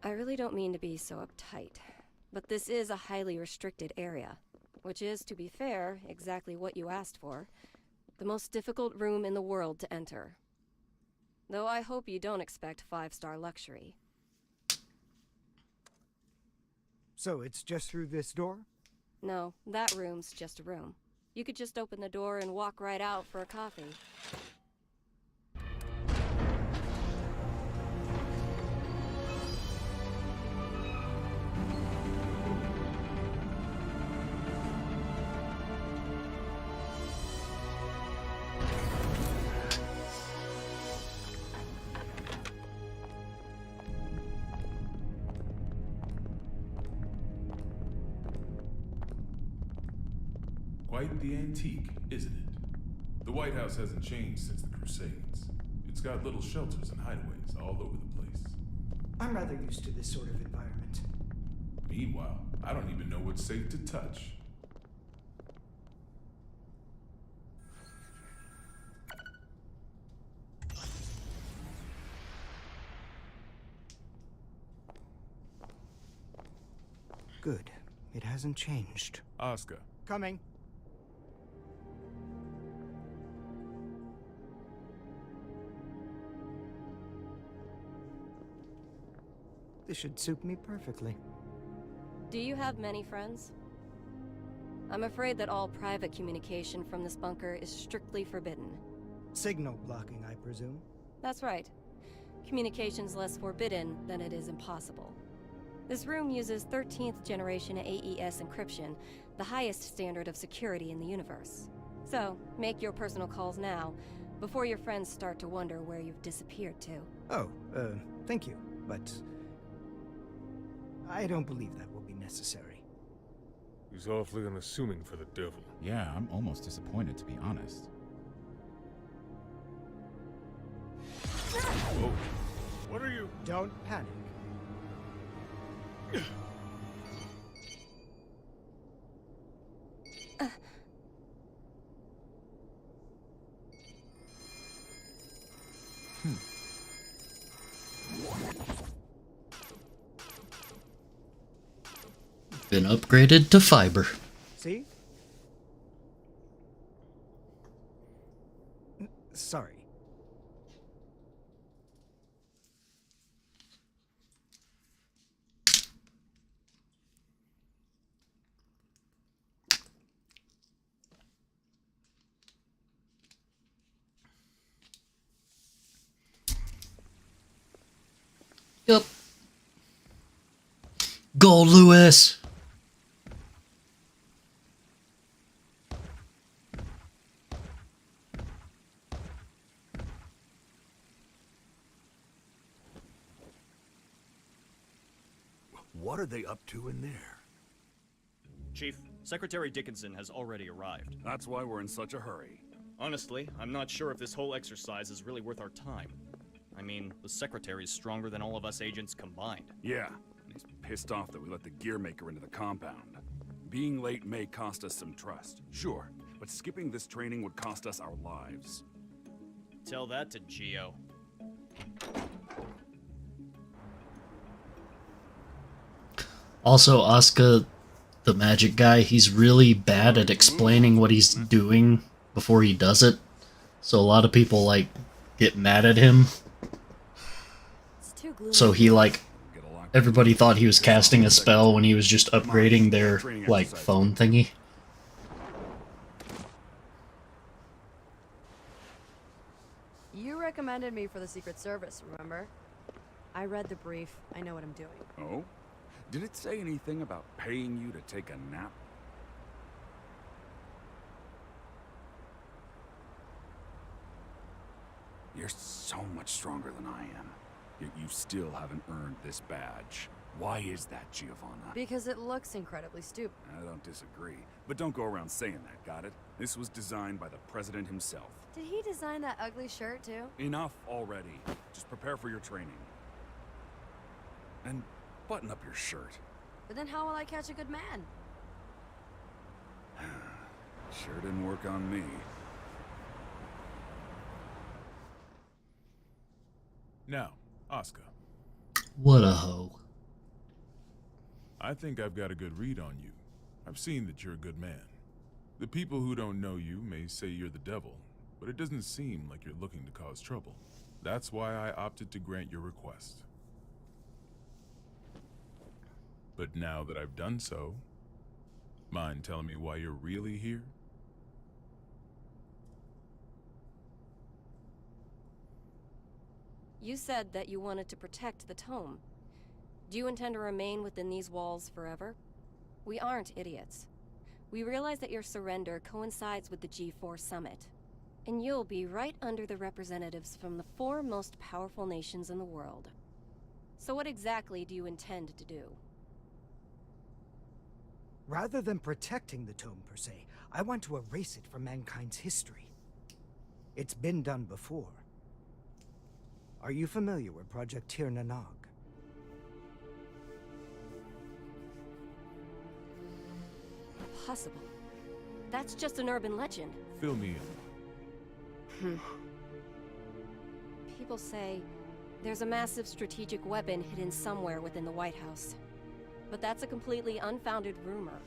I really don't mean to be so uptight, but this is a highly restricted area, which is, to be fair, exactly what you asked for. The most difficult room in the world to enter. Though I hope you don't expect 5-star luxury. So it's just through this door? No, that room's just a room. You could just open the door and walk right out for a coffee. Quite the antique, isn't it? The White House hasn't changed since the Crusades. It's got little shelters and hideaways all over the place. I'm rather used to this sort of environment. Meanwhile, I don't even know what's safe to touch. Good. It hasn't changed. Asuka. Coming. This should suit me perfectly. Do you have many friends? I'm afraid that all private communication from this bunker is strictly forbidden. Signal blocking, I presume? That's right. Communication's less forbidden than it is impossible. This room uses 13th generation AES encryption, the highest standard of security in the universe. So, make your personal calls now, before your friends start to wonder where you've disappeared to. Oh, thank you, but I don't believe that will be necessary. He's awfully unassuming for the devil. Yeah, I'm almost disappointed, to be honest. Whoa. What are you? Don't panic. Been upgraded to fiber. See? Sorry. go, Lewis! What are they up to in there? Chief, Secretary Dickinson has already arrived. That's why we're in such a hurry. Honestly, I'm not sure if this whole exercise is really worth our time. I mean, the Secretary's stronger than all of us agents combined. Yeah, and he's pissed off that we let the Gearmaker into the compound. Being late may cost us some trust, sure, but skipping this training would cost us our lives. Tell that to Geo. Also, Asuka, the magic guy, he's really bad at explaining what he's doing before he does it. So a lot of people, like, get mad at him. So he, like, everybody thought he was casting a spell when he was just upgrading their, like, phone thingy. You recommended me for the Secret Service, remember? I read the brief. I know what I'm doing. Oh? Did it say anything about paying you to take a nap? You're so much stronger than I am, yet you still haven't earned this badge. Why is that, Giovanna? Because it looks incredibly stupid. I don't disagree, but don't go around saying that, got it? This was designed by the President himself. Did he design that ugly shirt, too? Enough already. Just prepare for your training. And button up your shirt. But then how will I catch a good man? Sure didn't work on me. Now, Asuka. What a hoe. I think I've got a good read on you. I've seen that you're a good man. The people who don't know you may say you're the devil, but it doesn't seem like you're looking to cause trouble. That's why I opted to grant your request. But now that I've done so, mind telling me why you're really here? You said that you wanted to protect the tome. Do you intend to remain within these walls forever? We aren't idiots. We realize that your surrender coincides with the G4 summit, and you'll be right under the representatives from the 4 most powerful nations in the world. So what exactly do you intend to do? Rather than protecting the tome per se, I want to erase it from mankind's history. It's been done before. Are you familiar with Project Tir Nanog? Impossible. That's just an urban legend. Fill me in. People say there's a massive strategic weapon hidden somewhere within the White House. But that's a completely unfounded rumor.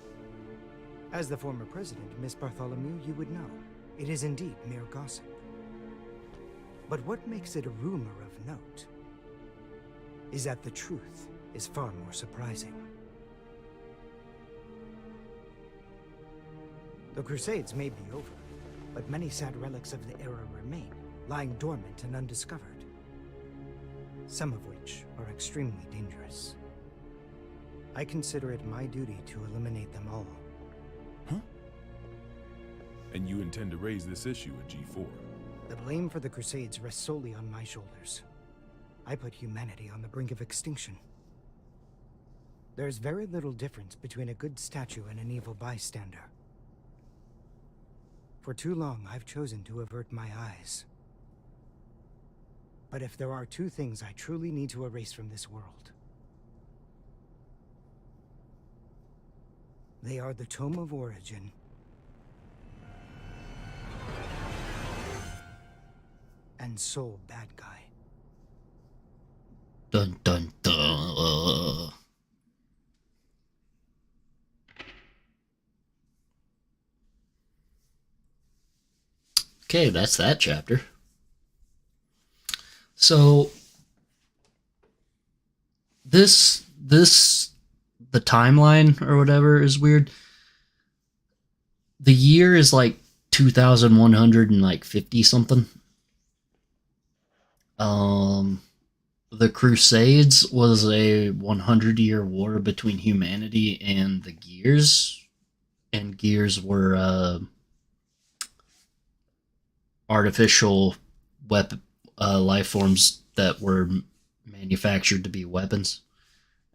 As the former president, Miss Bartholomew, you would know. It is indeed mere gossip. But what makes it a rumor of note is that the truth is far more surprising. The Crusades may be over, but many sad relics of the era remain, lying dormant and undiscovered. Some of which are extremely dangerous. I consider it my duty to eliminate them all. Huh? And you intend to raise this issue at G4? The blame for the Crusades rests solely on my shoulders. I put humanity on the brink of extinction. There's very little difference between a good statue and an evil bystander. For too long, I've chosen to avert my eyes. But if there are 2 things I truly need to erase from this world, they are the Tome of Origin and Soul Bad Guy. Dun dun dun. Okay, that's that chapter. So the timeline or whatever is weird. The year is like 2150 something. The the Crusades was a 100-year war between humanity and the Gears, and Gears were artificial life forms that were manufactured to be weapons,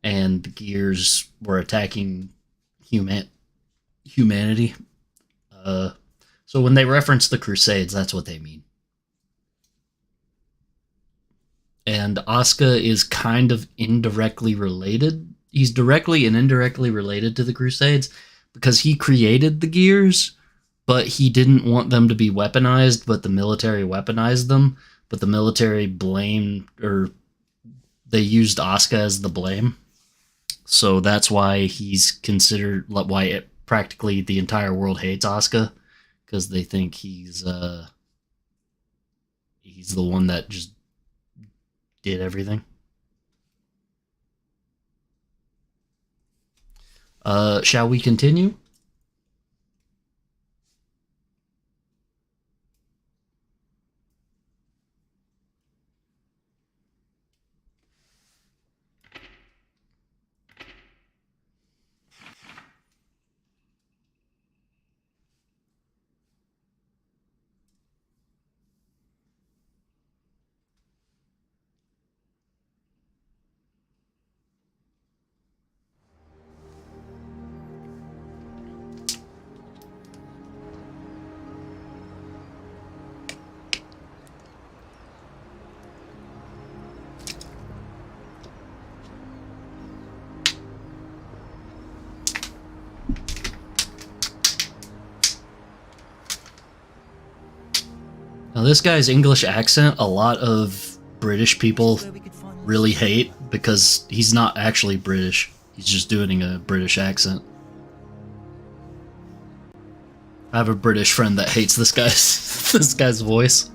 and the Gears were attacking humanity. So when they reference the Crusades, that's what they mean. And Asuka is kind of indirectly related. He's directly and indirectly related to the Crusades because he created the Gears, but he didn't want them to be weaponized, but the military weaponized them. But the military blamed, or they used Asuka as the blame. So that's why he's considered, why practically the entire world hates Asuka, because they think he's the one that just did everything. Shall we continue? Now, this guy's English accent, a lot of British people really hate because he's not actually British. He's just doing a British accent. I have a British friend that hates this guy's voice.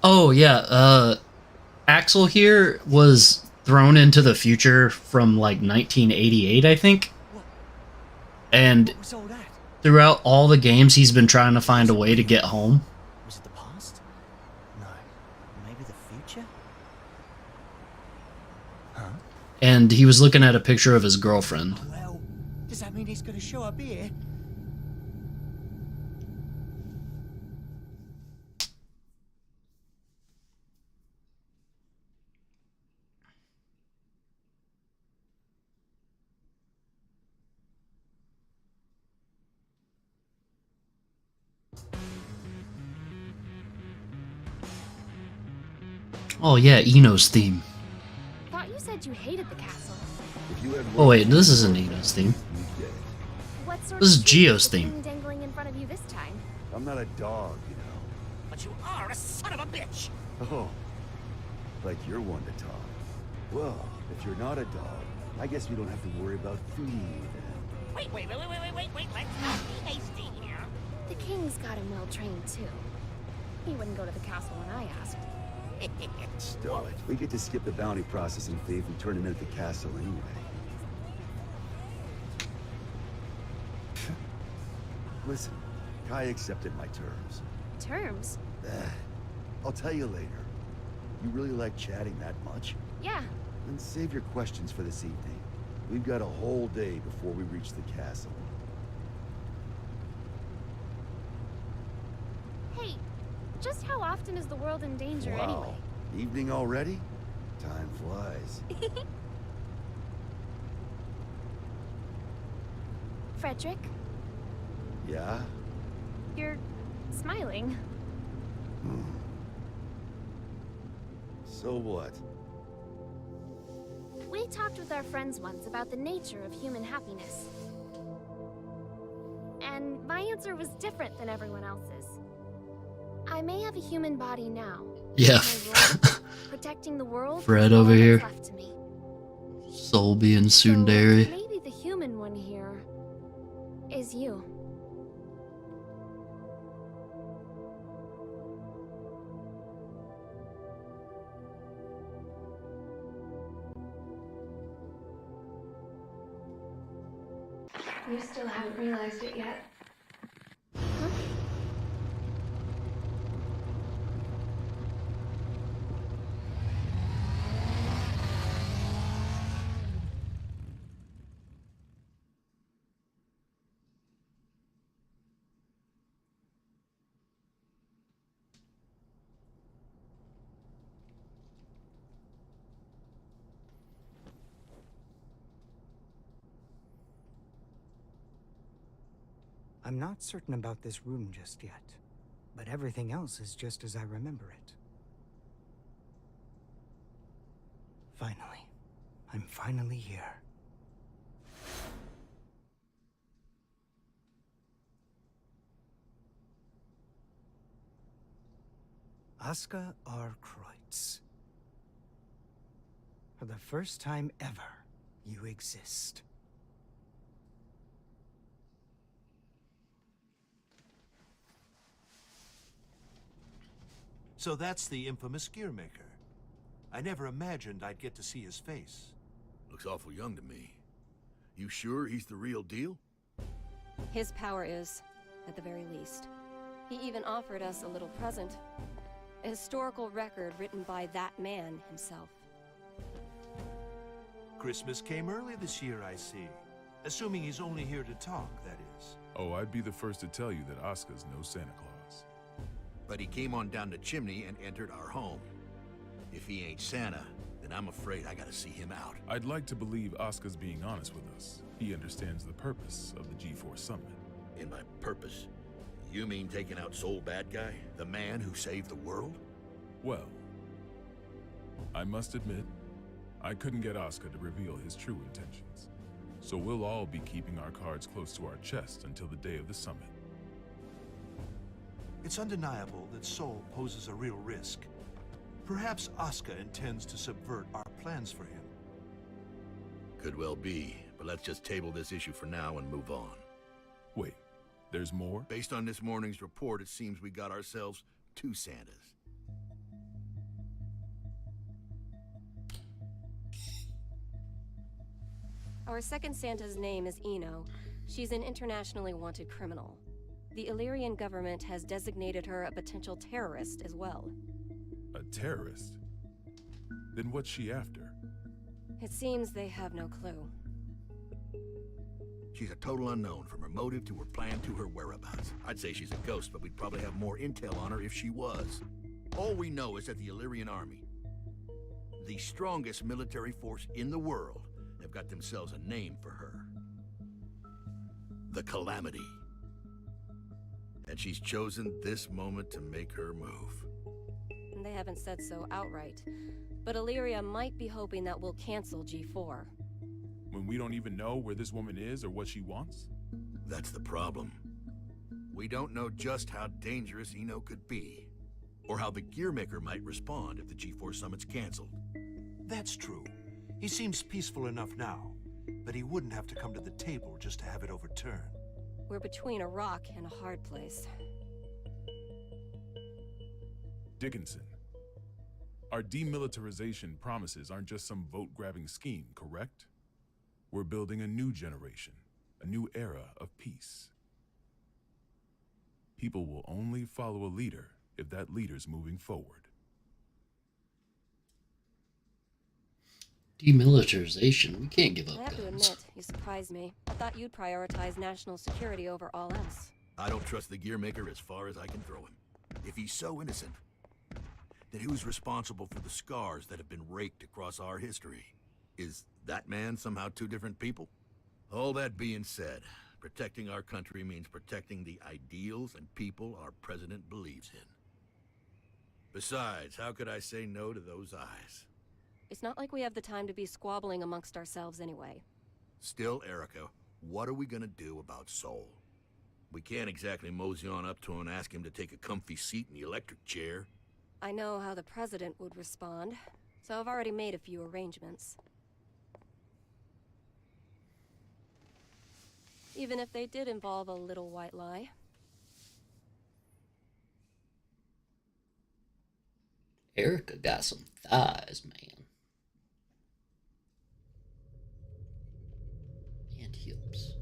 Oh yeah, Axel here was thrown into the future from like 1988, I think. And throughout all the games, he's been trying to find a way to get home. Was it the past? No. Maybe the future? Huh? And he was looking at a picture of his girlfriend. Well, does that mean he's gonna show up here? Oh yeah, Eno's theme. Thought you said you hated the castle. Oh wait, this isn't Eno's theme. What sort This is of Geo's thing theme. dangling in front of you this time? I'm not a dog, you know. But you are a son of a bitch! Oh, like you're one to talk. Well, if you're not a dog, I guess we don't have to worry about feeding you then. Wait, let's not be hasty here. The king's got him well trained too. He wouldn't go to the castle when I asked. Stow it. We get to skip the bounty processing fee if we turn him in at the castle anyway. Listen, Kai accepted my terms. Terms? I'll tell you later. You really like chatting that much? Yeah. Then save your questions for this evening. We've got a whole day before we reach the castle. Hey, just how often is the world in danger anyway? Evening already? Time flies. Frederick, Yeah? you're smiling. So what? We talked with our friends once about the nature of human happiness. And my answer was different than everyone else's. I may have a human body now. Yeah. My role, protecting the world. Fred is all over that's here. left to me. Soul being tsundere. Maybe the human one here is you. You still haven't realized it yet. I'm not certain about this room just yet, but everything else is just as I remember it. Finally. I'm finally here. Asuka R. Kreutz. For the first time ever, you exist. So that's the infamous Gearmaker. I never imagined I'd get to see his face. Looks awful young to me. You sure he's the real deal? His power is, at the very least. He even offered us a little present. A historical record written by that man himself. Christmas came early this year, I see. Assuming he's only here to talk, that is. Oh, I'd be the first to tell you that Asuka's no Santa Claus. But he came on down the chimney and entered our home. If he ain't Santa, then I'm afraid I gotta see him out. I'd like to believe Asuka's being honest with us. He understands the purpose of the G4 Summit. And by purpose, you mean taking out Soul Bad Guy? The man who saved the world? Well, I must admit, I couldn't get Asuka to reveal his true intentions. So we'll all be keeping our cards close to our chest until the day of the summit. It's undeniable that Soul poses a real risk. Perhaps Asuka intends to subvert our plans for him. Could well be, but let's just table this issue for now and move on. Wait, there's more? Based on this morning's report, it seems we got ourselves two Santas. Our second Santa's name is Eno. She's an internationally wanted criminal. The Illyrian government has designated her a potential terrorist as well. A terrorist? Then what's she after? It seems they have no clue. She's a total unknown, from her motive to her plan to her whereabouts. I'd say she's a ghost, but we'd probably have more intel on her if she was. All we know is that the Illyrian army, the strongest military force in the world, have got themselves a name for her. The Calamity. And she's chosen this moment to make her move. And they haven't said so outright. But Illyria might be hoping that we'll cancel G4. When we don't even know where this woman is or what she wants? That's the problem. We don't know just how dangerous Eno could be, or how the Gearmaker might respond if the G4 Summit's canceled. That's true. He seems peaceful enough now, but he wouldn't have to come to the table just to have it overturned. We're between a rock and a hard place. Dickinson, our demilitarization promises aren't just some vote-grabbing scheme, correct? We're building a new generation, a new era of peace. People will only follow a leader if that leader's moving forward. Demilitarization? We can't give up I have to guns. admit, you surprised me. I thought you'd prioritize national security over all else. I don't trust the Gearmaker as far as I can throw him. If he's so innocent, then who's responsible for the scars that have been raked across our history? Is that man somehow two different people? All that being said, protecting our country means protecting the ideals and people our president believes in. Besides, how could I say no to those eyes? It's not like we have the time to be squabbling amongst ourselves anyway. Still, Erica, what are we gonna do about Soul? We can't exactly mosey on up to him and ask him to take a comfy seat in the electric chair. I know how the president would respond, so I've already made a few arrangements. Even if they did involve a little white lie. Erica got some thighs, man. And hips.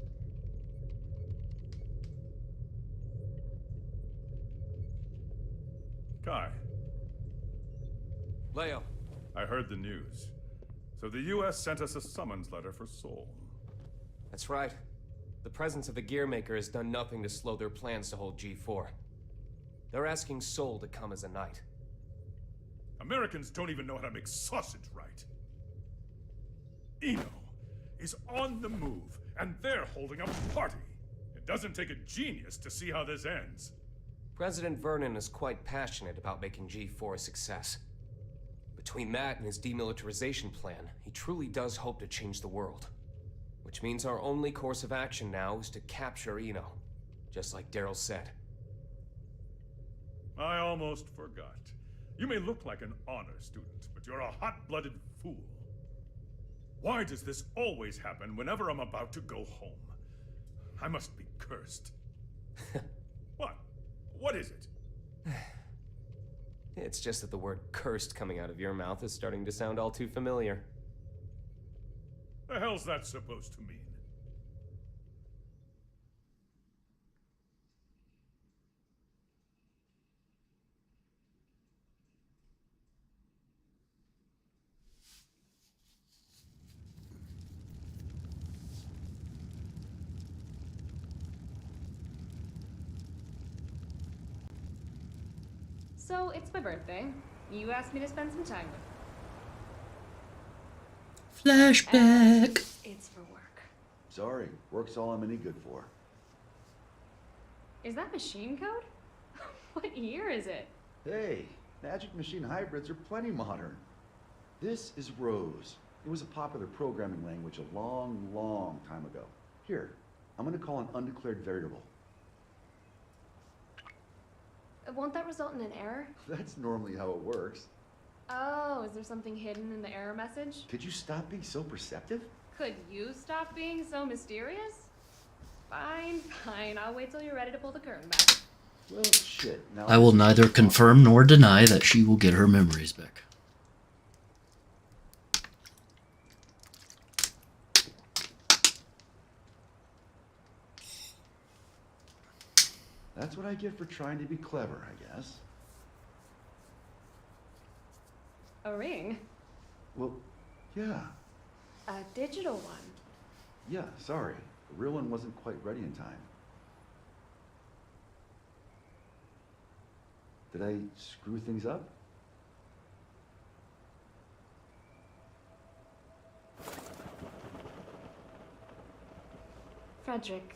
Kai. Leo. I heard the news. So the US sent us a summons letter for Sol. That's right. The presence of the Gearmaker has done nothing to slow their plans to hold G4. They're asking Sol to come as a knight. Americans don't even know how to make sausage right. Eno is on the move, and they're holding a party. It doesn't take a genius to see how this ends. President Vernon is quite passionate about making G4 a success. Between that and his demilitarization plan, he truly does hope to change the world. Which means our only course of action now is to capture Eno, just like Daryl said. I almost forgot. You may look like an honor student, but you're a hot-blooded fool. Why does this always happen whenever I'm about to go home? I must be cursed. What? What is it? It's just that the word cursed coming out of your mouth is starting to sound all too familiar. The hell's that supposed to mean? So, it's my birthday. You asked me to spend some time with you. Flashback! It's for work. Sorry, work's all I'm any good for. Is that machine code? What year is it? Hey, Magic Machine hybrids are plenty modern. This is Rose. It was a popular programming language a long, long time ago. Here, I'm gonna call an undeclared variable. Won't that result in an error? That's normally how it works. Oh, is there something hidden in the error message? Could you stop being so perceptive? Could you stop being so mysterious? Fine, fine. I'll wait till you're ready to pull the curtain back. Well, shit. Now I will neither confirm nor deny that she will get her memories back. That's what I get for trying to be clever, I guess. A ring? Well, yeah. A digital one? Yeah, sorry. The real one wasn't quite ready in time. Did I screw things up? Frederick,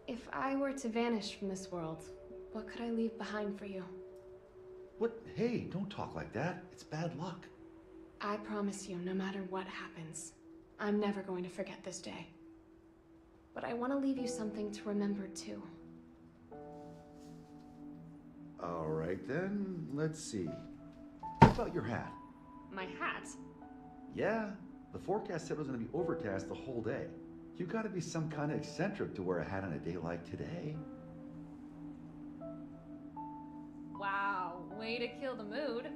if I were to vanish from this world, what could I leave behind for you? What? Hey, don't talk like that. It's bad luck. I promise you, no matter what happens, I'm never going to forget this day. But I want to leave you something to remember too. All right then, let's see. How about your hat? My hat? Yeah, the forecast said it was going to be overcast the whole day. You gotta be some kind of eccentric to wear a hat on a day like today. Wow, way to kill the mood.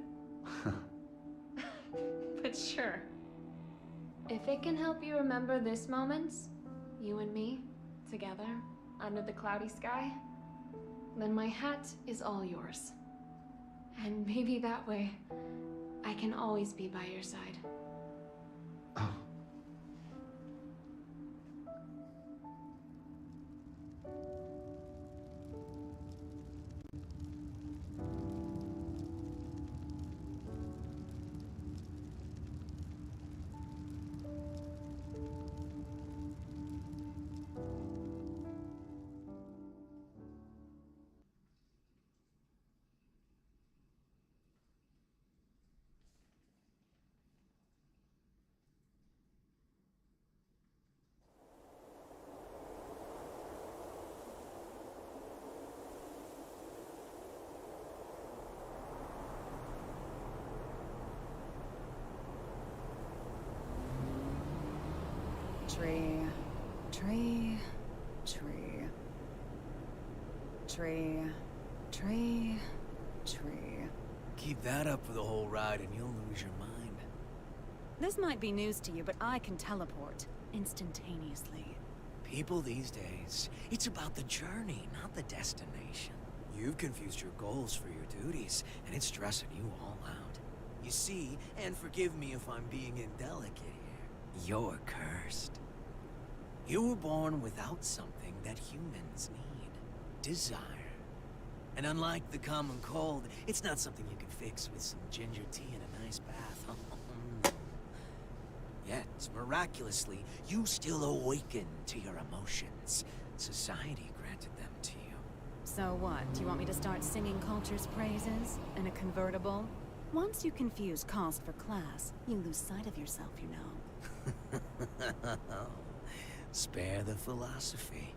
But sure. If it can help you remember this moment, you and me, together, under the cloudy sky, then my hat is all yours. And maybe that way, I can always be by your side. Oh. Tree, tree, tree. Tree, tree, tree. Keep that up for the whole ride and you'll lose your mind. This might be news to you, but I can teleport instantaneously. People these days, it's about the journey, not the destination. You've confused your goals for your duties, and it's stressing you all out. You see, and forgive me if I'm being indelicate here, you're cursed. You were born without something that humans need. Desire. And unlike the common cold, it's not something you can fix with some ginger tea and a nice bath. Yet, miraculously, you still awaken to your emotions. Society granted them to you. So what? Do you want me to start singing culture's praises? In a convertible? Once you confuse cost for class, you lose sight of yourself, you know. Spare the philosophy.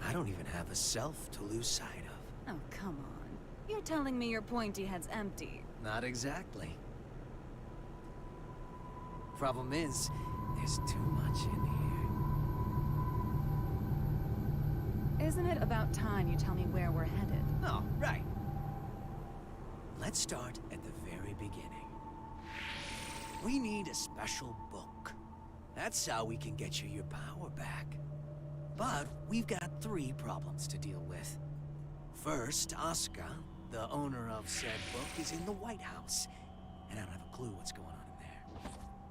I don't even have a self to lose sight of. Oh, come on. You're telling me your pointy head's empty. Not exactly. Problem is, there's too much in here. Isn't it about time you tell me where we're headed? Oh, right. Let's start at the very beginning. We need a special book. That's how we can get you your power back. But we've got 3 problems to deal with. First, Asuka, the owner of said book, is in the White House, and I don't have a clue what's going on in there.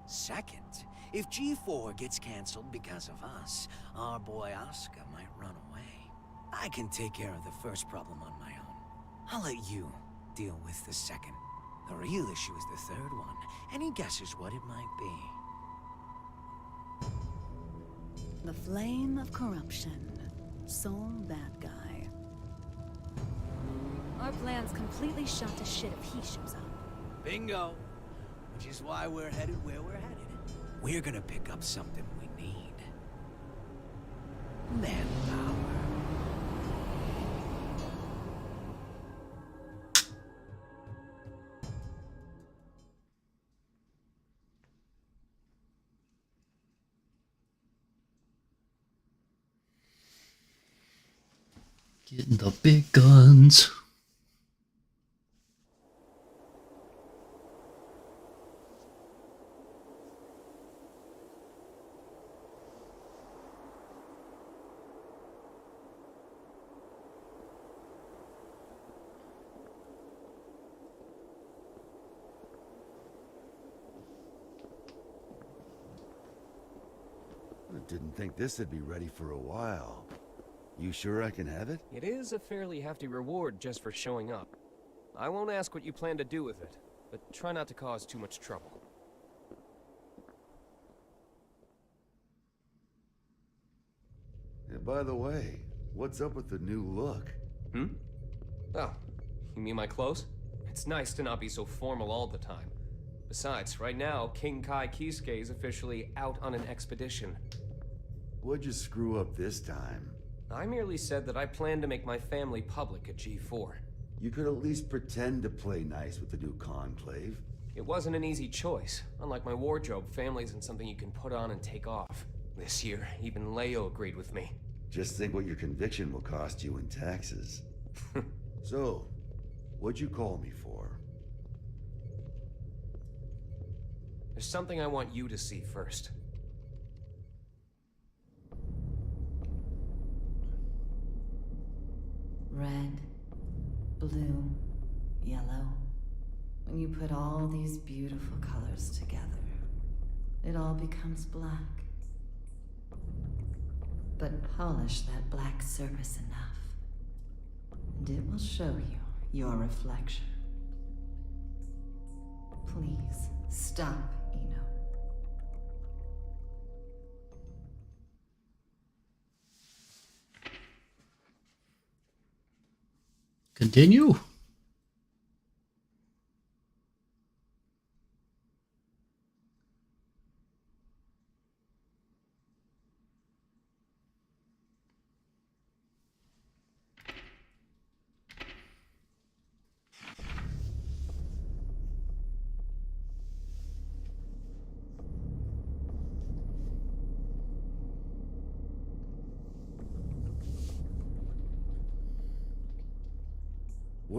Second, if G4 gets canceled because of us, our boy Asuka might run away. I can take care of the first problem on my own. I'll let you deal with the second. The real issue is the third one. Any guesses what it might be? The flame of corruption. Sole bad guy. Our plan's completely shot to shit if he shows up. Bingo! Which is why we're headed where we're headed. We're gonna pick up something we need. Manpower. Getting the big guns. I didn't think this would be ready for a while. You sure I can have it? It is a fairly hefty reward just for showing up. I won't ask what you plan to do with it, but try not to cause too much trouble. Yeah, by the way, what's up with the new look? Hmm? Oh, you mean my clothes? It's nice to not be so formal all the time. Besides, right now, King Kai Kisuke is officially out on an expedition. What'd you screw up this time? I merely said that I plan to make my family public at G4. You could at least pretend to play nice with the new conclave. It wasn't an easy choice. Unlike my wardrobe, family isn't something you can put on and take off. This year, even Leo agreed with me. Just think what your conviction will cost you in taxes. So, what'd you call me for? There's something I want you to see first. Red, blue, yellow. When you put all these beautiful colors together, it all becomes black. But polish that black surface enough, and it will show you your reflection. Please, stop, Eno. Continue.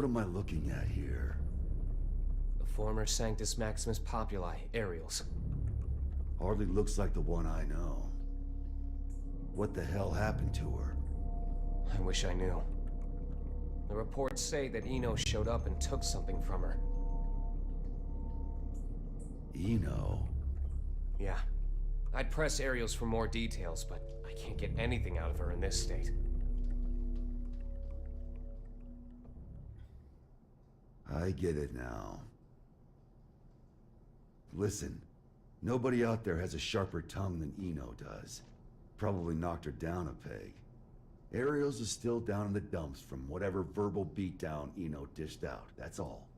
What am I looking at here? The former Sanctus Maximus Populi, Aerials. Hardly looks like the one I know. What the hell happened to her? I wish I knew. The reports say that Eno showed up and took something from her. Eno? Yeah. I'd press Aerials for more details, but I can't get anything out of her in this state. I get it now. Listen, nobody out there has a sharper tongue than Eno does. Probably knocked her down a peg. Ariels is still down in the dumps from whatever verbal beatdown Eno dished out, that's all.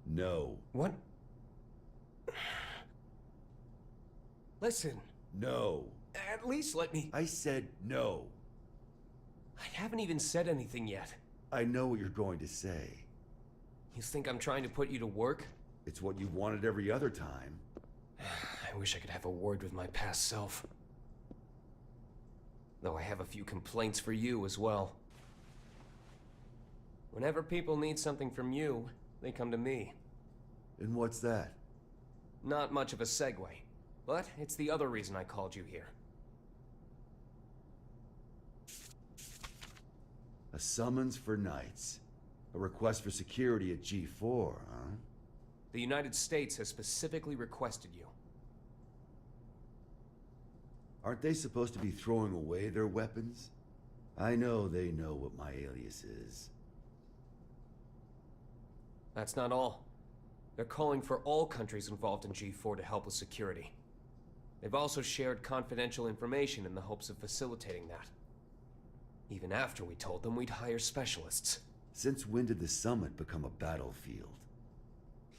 No. What? Listen. No. At least let me... I said no. I haven't even said anything yet. I know what you're going to say. You think I'm trying to put you to work? It's what you've wanted every other time. I wish I could have a word with my past self. Though I have a few complaints for you as well. Whenever people need something from you, they come to me. And what's that? Not much of a segue, but it's the other reason I called you here. A summons for knights. A request for security at G4, huh? The United States has specifically requested you. Aren't they supposed to be throwing away their weapons? I know they know what my alias is. That's not all. They're calling for all countries involved in G4 to help with security. They've also shared confidential information in the hopes of facilitating that. Even after we told them we'd hire specialists. Since when did the summit become a battlefield?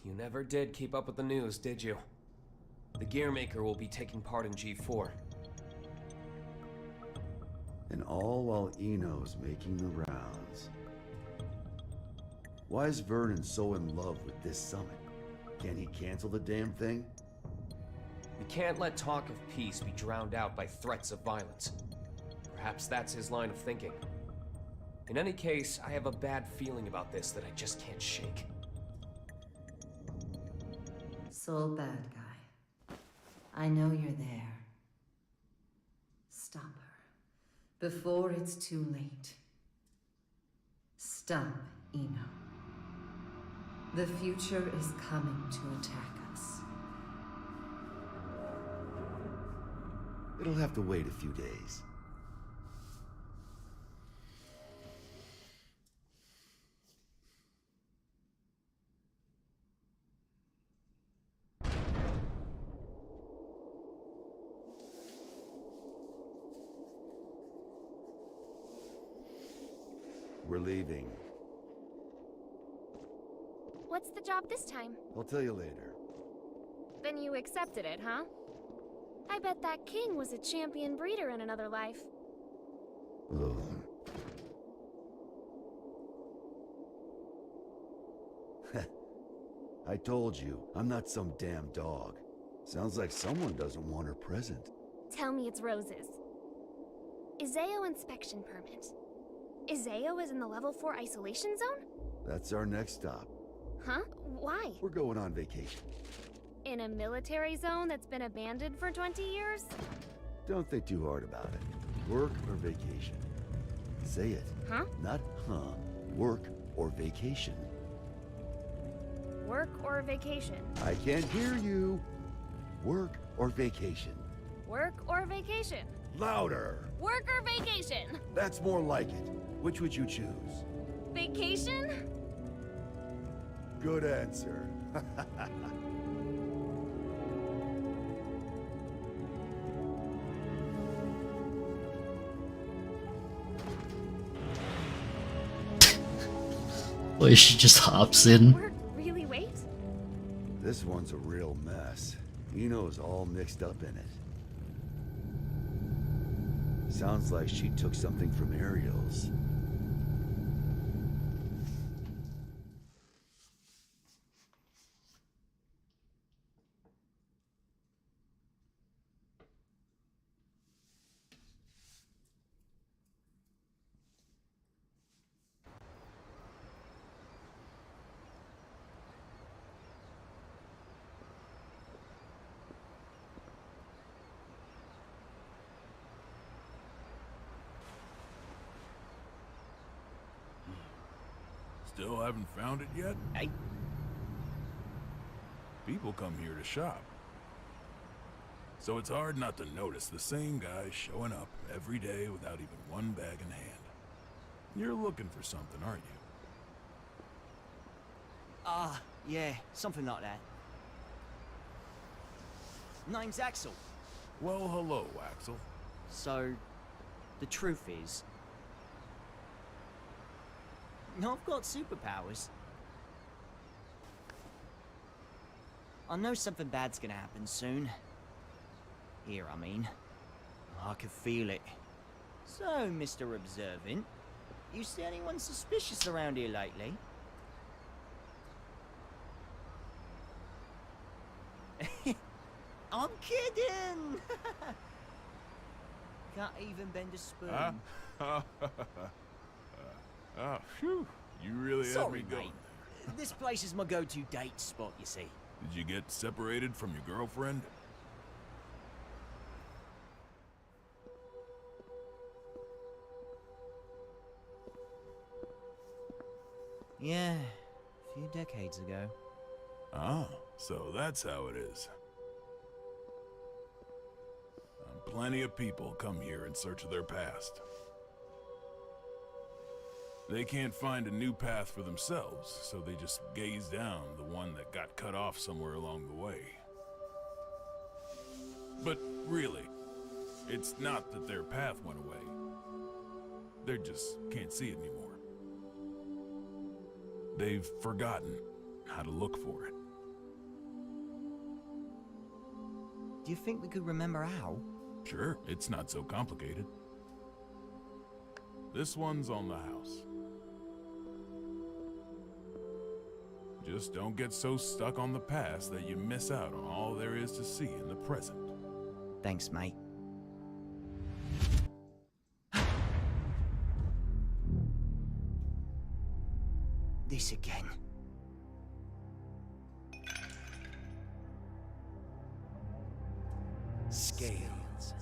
You never did keep up with the news, did you? The Gearmaker will be taking part in G4. And all while Eno's making the rounds. Why is Vernon so in love with this summit? Can he cancel the damn thing? We can't let talk of peace be drowned out by threats of violence. Perhaps that's his line of thinking. In any case, I have a bad feeling about this that I just can't shake. Soul bad guy. I know you're there. Stop her. Before it's too late. Stop, Eno. The future is coming to attack us. It'll have to wait a few days. We're leaving. What's the job this time? I'll tell you later. Then you accepted it, huh? I bet that king was a champion breeder in another life. Ugh. I told you, I'm not some damn dog. Sounds like someone doesn't want her present. Tell me it's roses. Iseo inspection permit. Iseo is in the level 4 isolation zone? That's our next stop. Huh? Why? We're going on vacation. In a military zone that's been abandoned for 20 years? Don't think too hard about it. Work or vacation? Say it. Huh? Not huh. Work or vacation. Work or vacation? I can't hear you. Work or vacation? Work or vacation? Louder! Work or vacation? That's more like it. Which would you choose? Vacation? Good answer. Wait, she just hops in. Work really wait? This one's a real mess. Eno's all mixed up in it. Sounds like she took something from Ariel's. Still haven't found it yet? Hey? People come here to shop. So it's hard not to notice the same guy showing up every day without even one bag in hand. You're looking for something, aren't you? Yeah, something like that. Name's Axel. Well, hello, Axel. So, the truth is, I've got superpowers. I know something bad's gonna happen soon. Here, I mean. I can feel it. So, Mr. Observant, you see anyone suspicious around here lately? I'm kidding! Can't even bend a spoon. Oh, phew. You really had me going. This place is my go-to date spot, you see. Did you get separated from your girlfriend? Yeah, a few decades ago. Ah, so that's how it is. Plenty of people come here in search of their past. They can't find a new path for themselves, so they just gaze down the one that got cut off somewhere along the way. But really, it's not that their path went away. They just can't see it anymore. They've forgotten how to look for it. Do you think we could remember how? Sure, it's not so complicated. This one's on the house. Just don't get so stuck on the past that you miss out on all there is to see in the present. Thanks, mate. This again. Scales.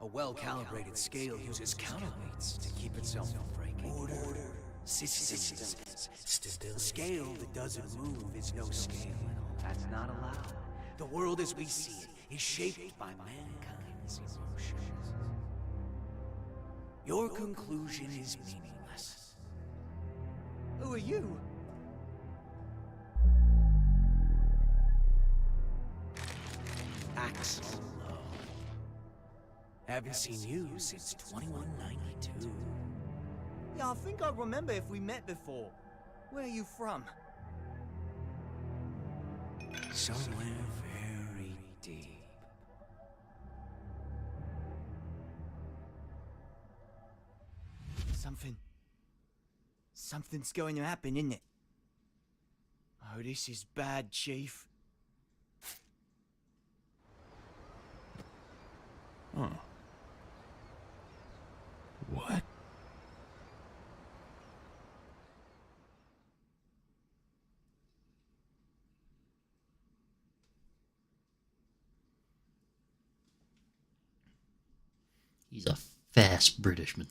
A well-calibrated scale uses counterweights to keep itself from breaking. Order, systems, stability. A scale that doesn't move is no scale. That's not allowed. The world as we see it is shaped by mankind's emotions. Your conclusion is meaningless. Who are you? Axel. Haven't seen you since 2192. Yeah, I think I remember if we met before. Where are you from? Somewhere very deep. Something's going to happen, isn't it? Oh, this is bad, Chief. Huh. What? He's a fast Britishman.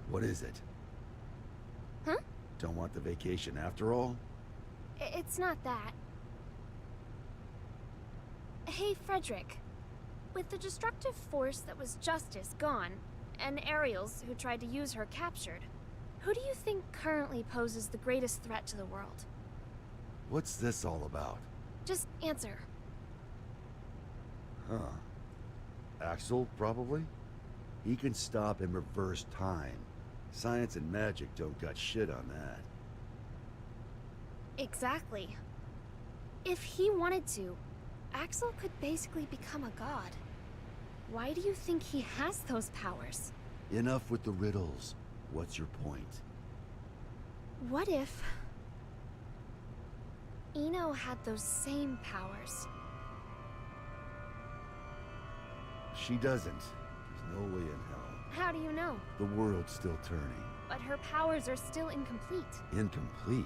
What is it? Huh? Don't want the vacation after all? It's not that. Hey, Frederick. With the destructive force that was Justice gone, and Ariels who tried to use her captured, who do you think currently poses the greatest threat to the world? What's this all about? Just answer. Huh. Axel, probably? He can stop and reverse time. Science and magic don't got shit on that. Exactly. If he wanted to, Axel could basically become a god. Why do you think he has those powers? Enough with the riddles. What's your point? What if Eno had those same powers? She doesn't. There's no way in hell. How do you know? The world's still turning. But her powers are still incomplete. Incomplete?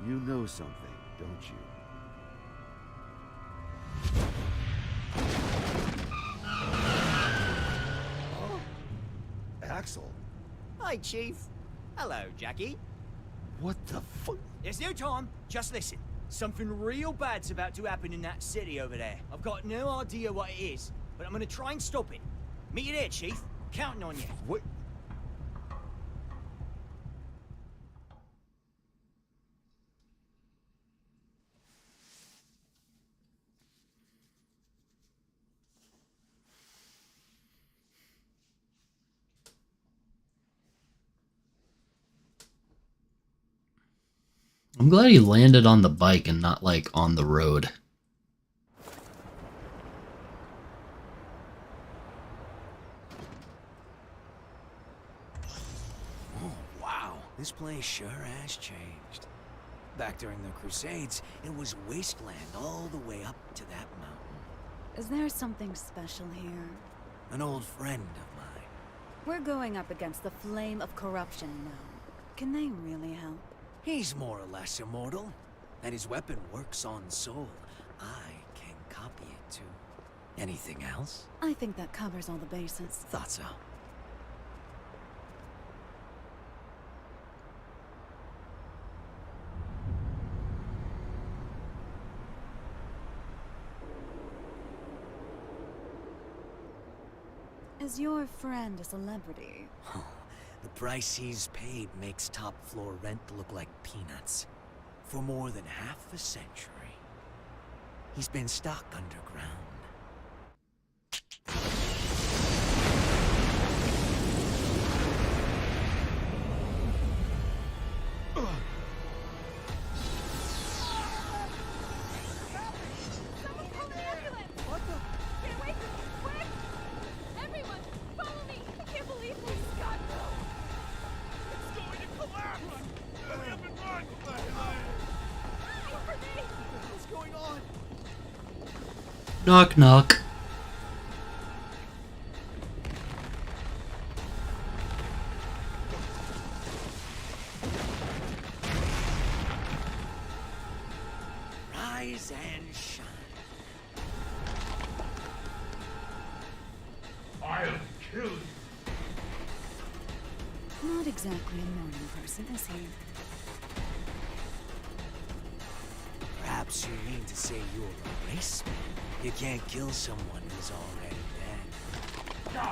You know something, don't you? Oh, Axel. Hi, Chief. Hello, Jackie. What the fuck? There's no time. Just listen. Something real bad's about to happen in that city over there. I've got no idea what it is, but I'm gonna try and stop it. Meet you there, Chief. Counting on you. What? I'm glad he landed on the bike and not, like, on the road. Oh, wow. This place sure has changed. Back during the Crusades, it was wasteland all the way up to that mountain. Is there something special here? An old friend of mine. We're going up against the flame of corruption now. Can they really help? He's more or less immortal, and his weapon works on soul. I can copy it too. Anything else? I think that covers all the bases. Thought so. Is your friend a celebrity? The price he's paid makes top floor rent look like peanuts. For more than half a century, he's been stuck underground. Knock, knock. Rise and shine. I'll kill you. Not exactly a morning person, is he? Perhaps you mean to say you're a race man. You can't kill someone who's already dead.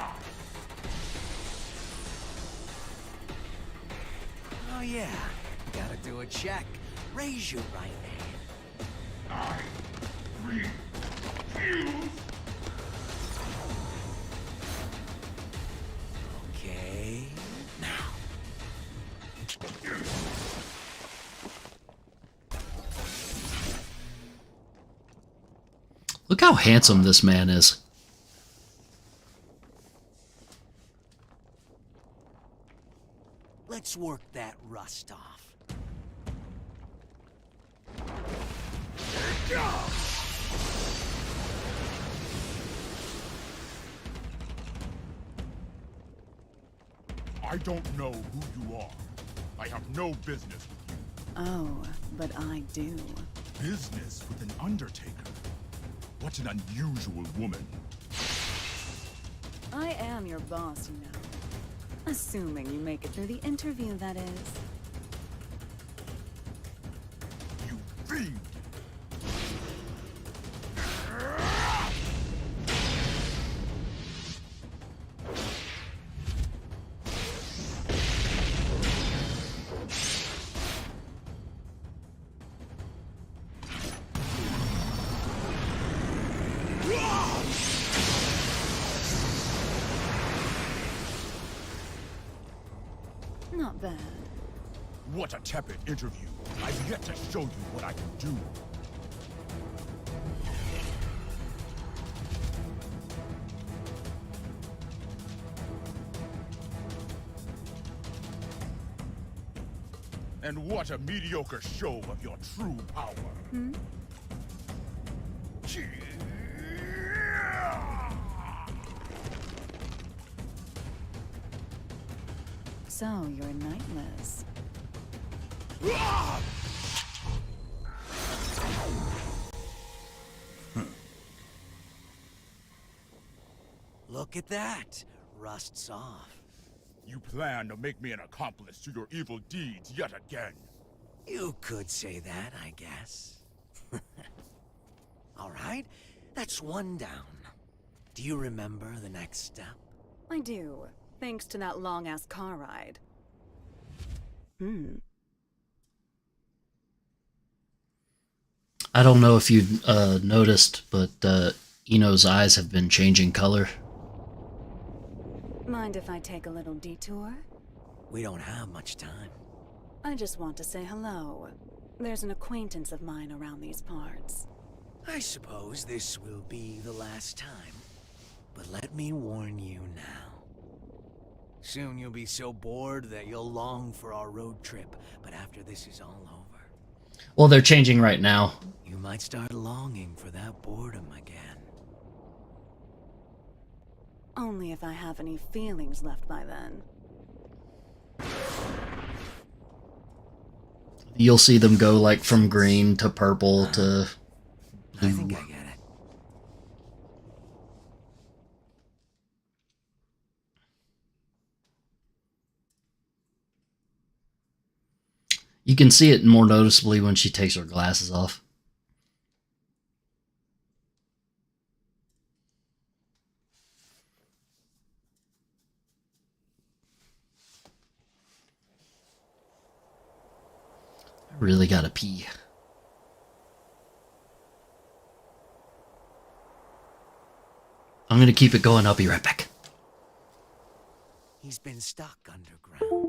Oh yeah, gotta do a check. Raise your right hand. I refuse. Okay, now. Look how handsome this man is. Let's work that rust off. I don't know who you are. I have no business with you. Oh, but I do. Business with an undertaker? What an unusual woman. I am your boss, you know. Assuming you make it through the interview, that is. You fiend! Not bad. What a tepid interview. I've yet to show you what I can do. And what a mediocre show of your true power. Hmm? So, you're knightless. Look at that. Rust's off. You plan to make me an accomplice to your evil deeds yet again. You could say that, I guess. All right, that's one down. Do you remember the next step? I do, thanks to that long-ass car ride. I don't know if you noticed, but Eno's eyes have been changing color. Mind if I take a little detour? We don't have much time. I just want to say hello. There's an acquaintance of mine around these parts. I suppose this will be the last time. But let me warn you now. Soon you'll be so bored that you'll long for our road trip, but after this is all over, Well, they're changing right now. you might start longing for that boredom again. Only if I have any feelings left by then. You'll see them go like from green to purple to blue. I think I get it. You can see it more noticeably when she takes her glasses off. I really gotta pee. I'm gonna keep it going. I'll be right back. He's been stuck underground.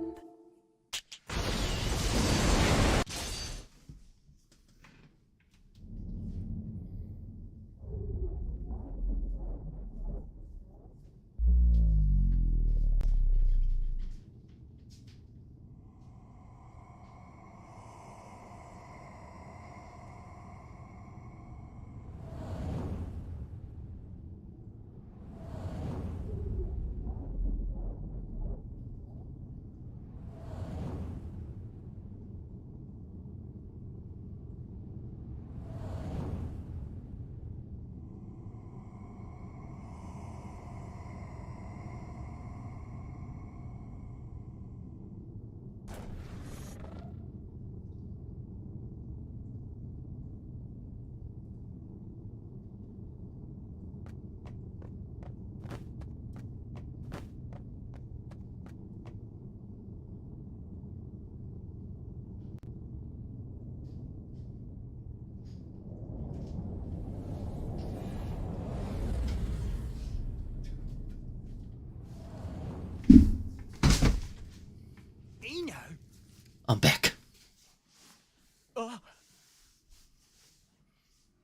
I'm back.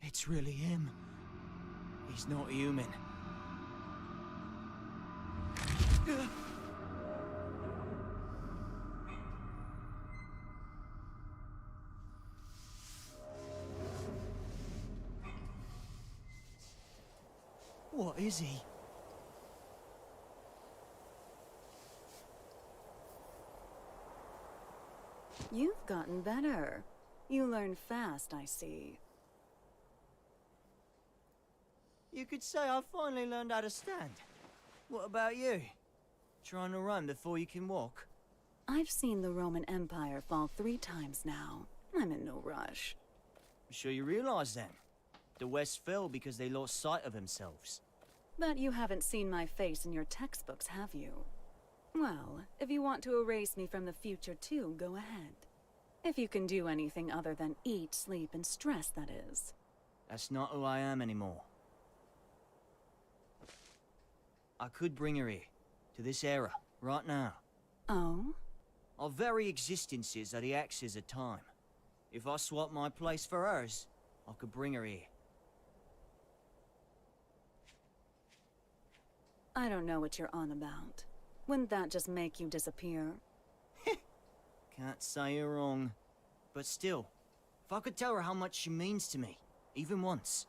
It's really him. He's not human. What is he? You've gotten better. You learn fast, I see. You could say I finally learned how to stand. What about you? Trying to run before you can walk? I've seen the Roman Empire fall 3 times now. I'm in no rush. I'm sure you realize then. The West fell because they lost sight of themselves. But you haven't seen my face in your textbooks, have you? Well, if you want to erase me from the future too, go ahead. If you can do anything other than eat, sleep, and stress, that is. That's not who I am anymore. I could bring her here, to this era, right now. Oh? Our very existences are the axes of time. If I swap my place for hers, I could bring her here. I don't know what you're on about. Wouldn't that just make you disappear? Can't say you're wrong. But still, if I could tell her how much she means to me, even once.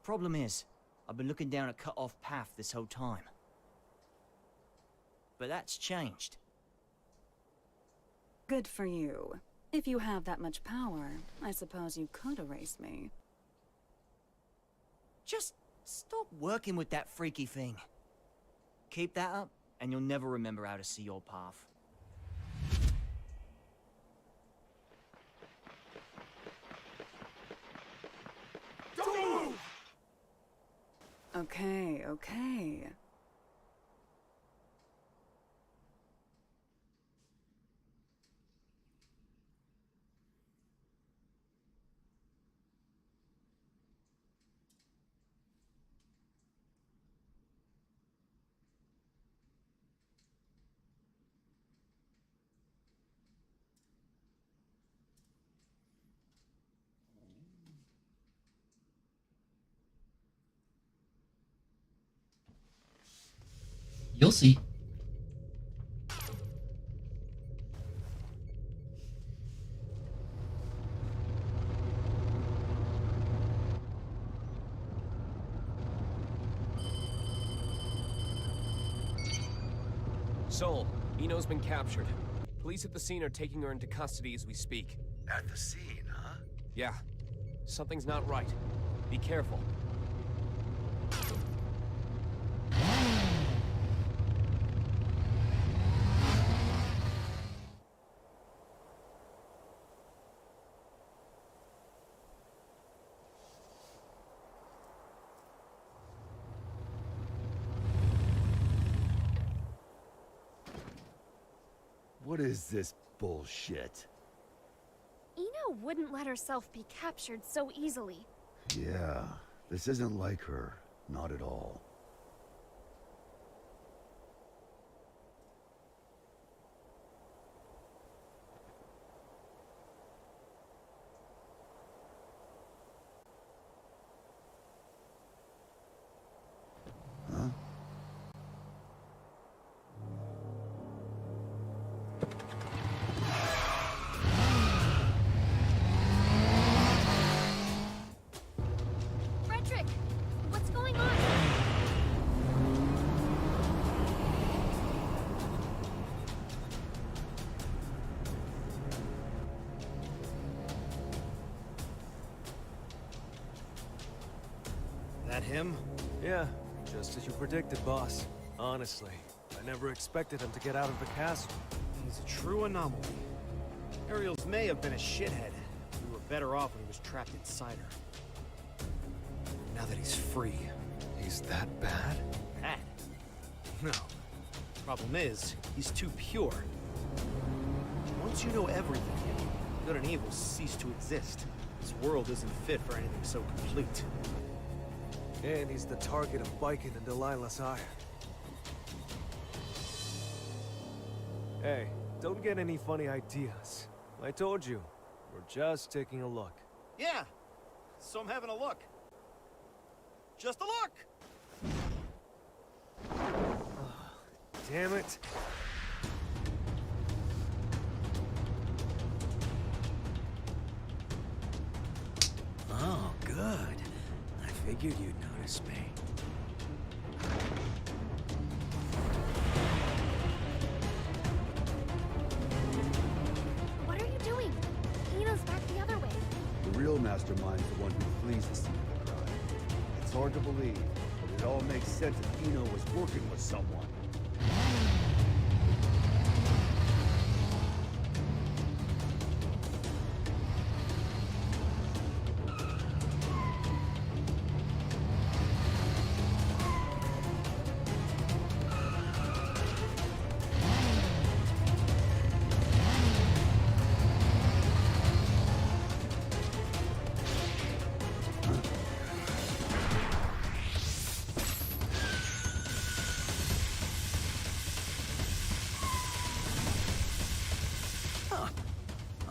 Problem is, I've been looking down a cut-off path this whole time. But that's changed. Good for you. If you have that much power, I suppose you could erase me. Just stop working with that freaky thing. Keep that up, and you'll never remember how to see your path. Don't move! Okay, okay. You'll see. Soul, Eno's been captured. Police at the scene are taking her into custody as we speak. At the scene, huh? Yeah. Something's not right. Be careful. What is this bullshit? Eno wouldn't let herself be captured so easily. Yeah, this isn't like her. Not at all. Huh? Frederick! What's going on? That him? Yeah, just as you predicted, boss. Honestly, I never expected him to get out of the castle. He's a true anomaly. Ariel's may have been a shithead. We were better off when he was trapped inside her. Now that he's free. He's that bad? Bad? No. Problem is, he's too pure. Once you know everything, good and evil cease to exist. This world isn't fit for anything so complete. And he's the target of Biken and Delilah's ire. Hey, don't get any funny ideas. I told you, we're just taking a look. Yeah, so I'm having a look. Just a look! Damn it. Oh, good. I figured you'd notice me. What are you doing? Eno's back the other way. The real mastermind's the one who flees the scene of the crime. It's hard to believe, but it all makes sense if Eno was working with someone.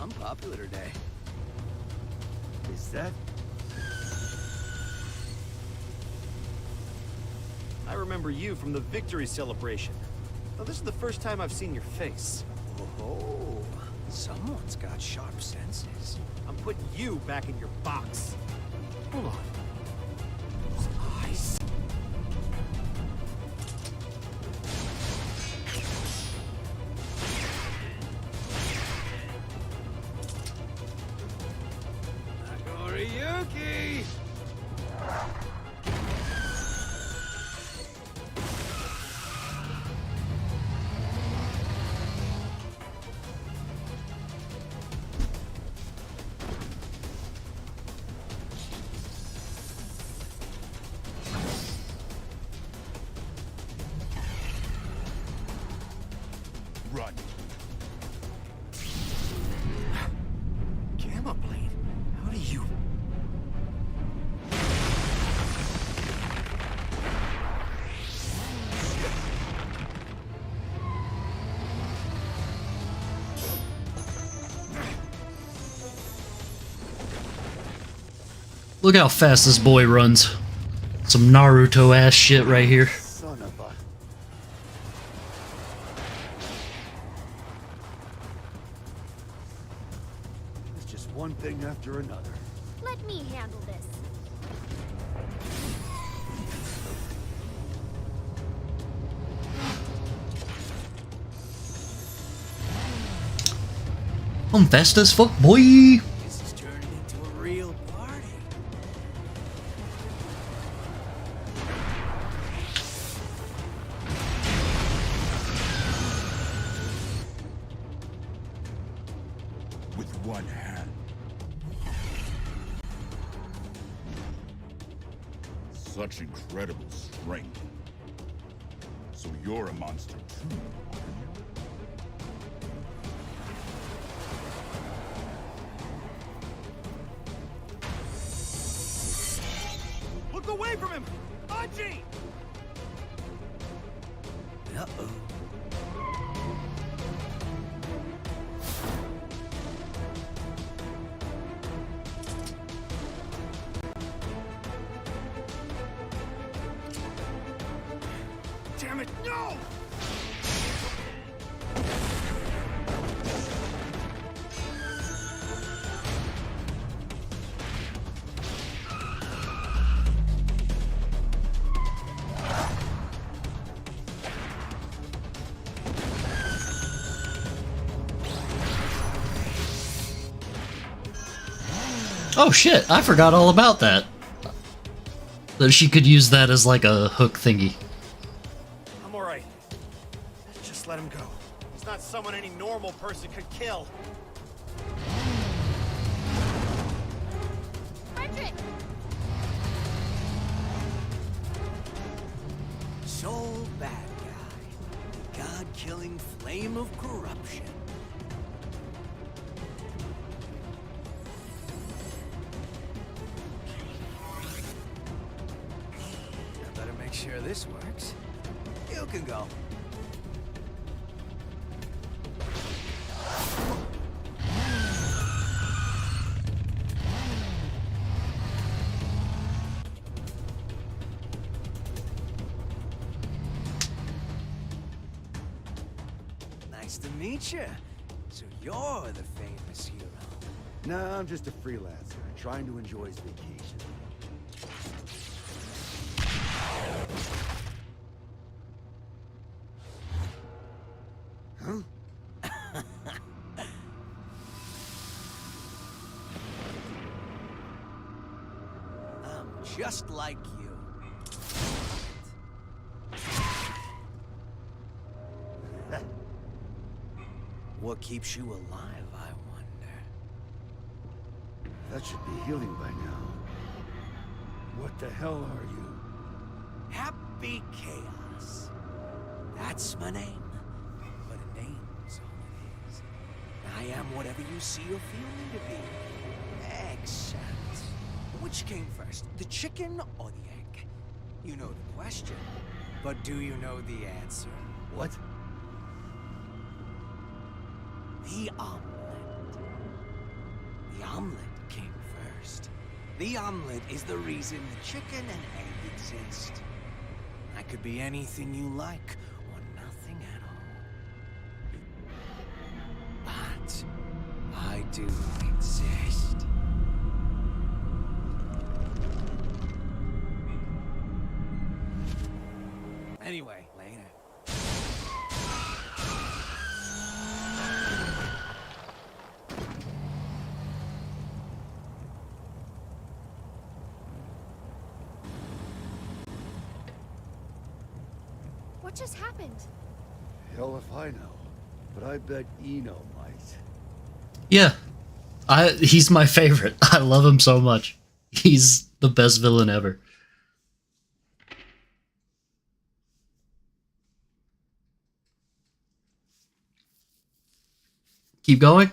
Unpopular today. Is that? I remember you from the victory celebration. Now, this is the first time I've seen your face. Oh, someone's got sharp senses. I'm putting you back in your box. Hold on. Those eyes. run. Gamma blade? How do you... Look how fast this boy runs. Some Naruto ass shit right here. Son of a... It's just one thing after another. Let me handle this. I'm fast as fuck, boy. This is turning into a real party. With one hand. Such incredible strength. So you're a monster too, are you? Look away from him! Archie! Uh-oh. Damn it, no! Oh shit, I forgot all about that. That she could use that as like a hook thingy. I'm alright. Just let him go. He's not someone any normal person could kill. Frederick! So bad guy. The god-killing flame of corruption. I better make sure this works. You can go. Nice to meet you. So you're the famous hero. Nah, I'm just a freelancer trying to enjoy his vacation. Huh? I'm just like you. What keeps you alive, I wonder? That should be healing by now. What the hell are you? Happy Chaos. That's my name. But a name's all it is. I am whatever you see or feel me to be. Except, which came first, the chicken or the egg? You know the question, but do you know the answer? What? The omelet. The omelet came first. The omelet is the reason the chicken and egg exist. I could be anything you like, or nothing at all. But I do exist. Anyway, later. What just happened? Hell if I know. But I bet Eno might. Yeah. He's my favorite. I love him so much. He's the best villain ever. Keep going.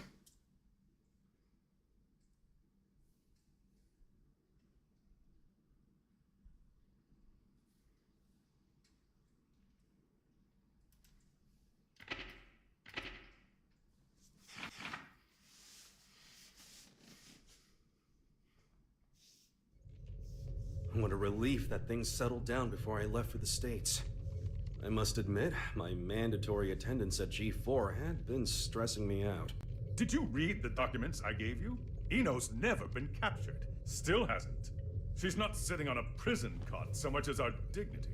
What a relief that things settled down before I left for the States. I must admit, my mandatory attendance at G4 had been stressing me out. Did you read the documents I gave you? Eno's never been captured. Still hasn't. She's not sitting on a prison cot so much as our dignity.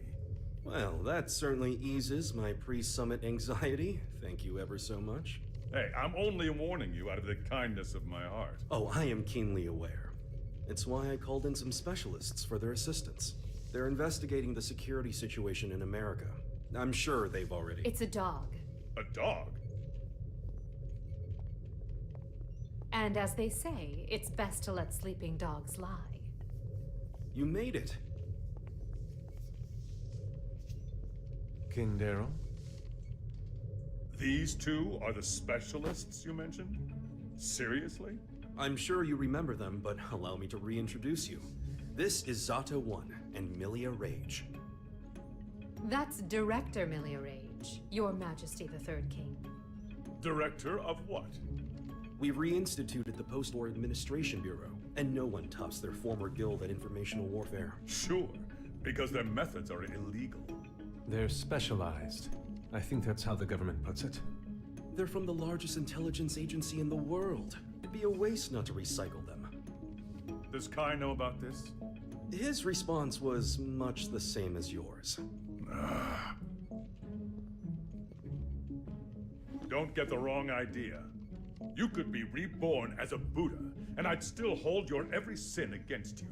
Well, that certainly eases my pre-summit anxiety. Thank you ever so much. Hey, I'm only warning you out of the kindness of my heart. Oh, I am keenly aware. It's why I called in some specialists for their assistance. They're investigating the security situation in America. I'm sure they've already... It's a dog. A dog? And as they say, it's best to let sleeping dogs lie. You made it. King Daryl? These two are the specialists you mentioned? Seriously? I'm sure you remember them, but allow me to reintroduce you. This is Zato 1 and Milia Rage. That's Director Milia Rage, Your Majesty the Third King. Director of what? We reinstituted the Post-War Administration Bureau, and no one tops their former guild at informational warfare. Sure, because their methods are illegal. They're specialized. I think that's how the government puts it. They're from the largest intelligence agency in the world. It'd be a waste not to recycle them. Does Kai know about this? His response was much the same as yours. Don't get the wrong idea. You could be reborn as a Buddha, and I'd still hold your every sin against you.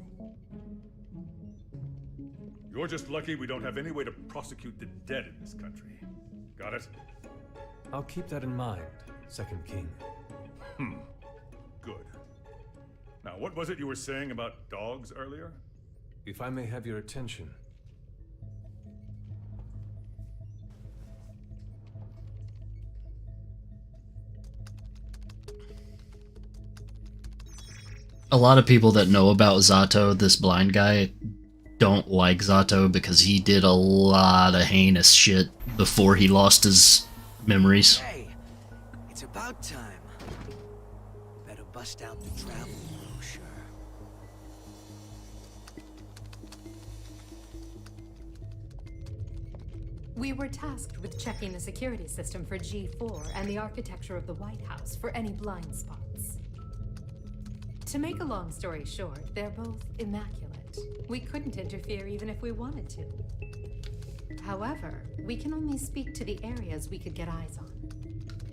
You're just lucky we don't have any way to prosecute the dead in this country. Got it? I'll keep that in mind, Second King. Good. Now, what was it you were saying about dogs earlier? If I may have your attention. A lot of people that know about Zato, this blind guy, don't like Zato because he did a lot of heinous shit before he lost his memories. Hey, it's about time. Better bust out the travel brochure. We were tasked with checking the security system for G4 and the architecture of the White House for any blind spots. To make a long story short, they're both immaculate. We couldn't interfere even if we wanted to. However, we can only speak to the areas we could get eyes on.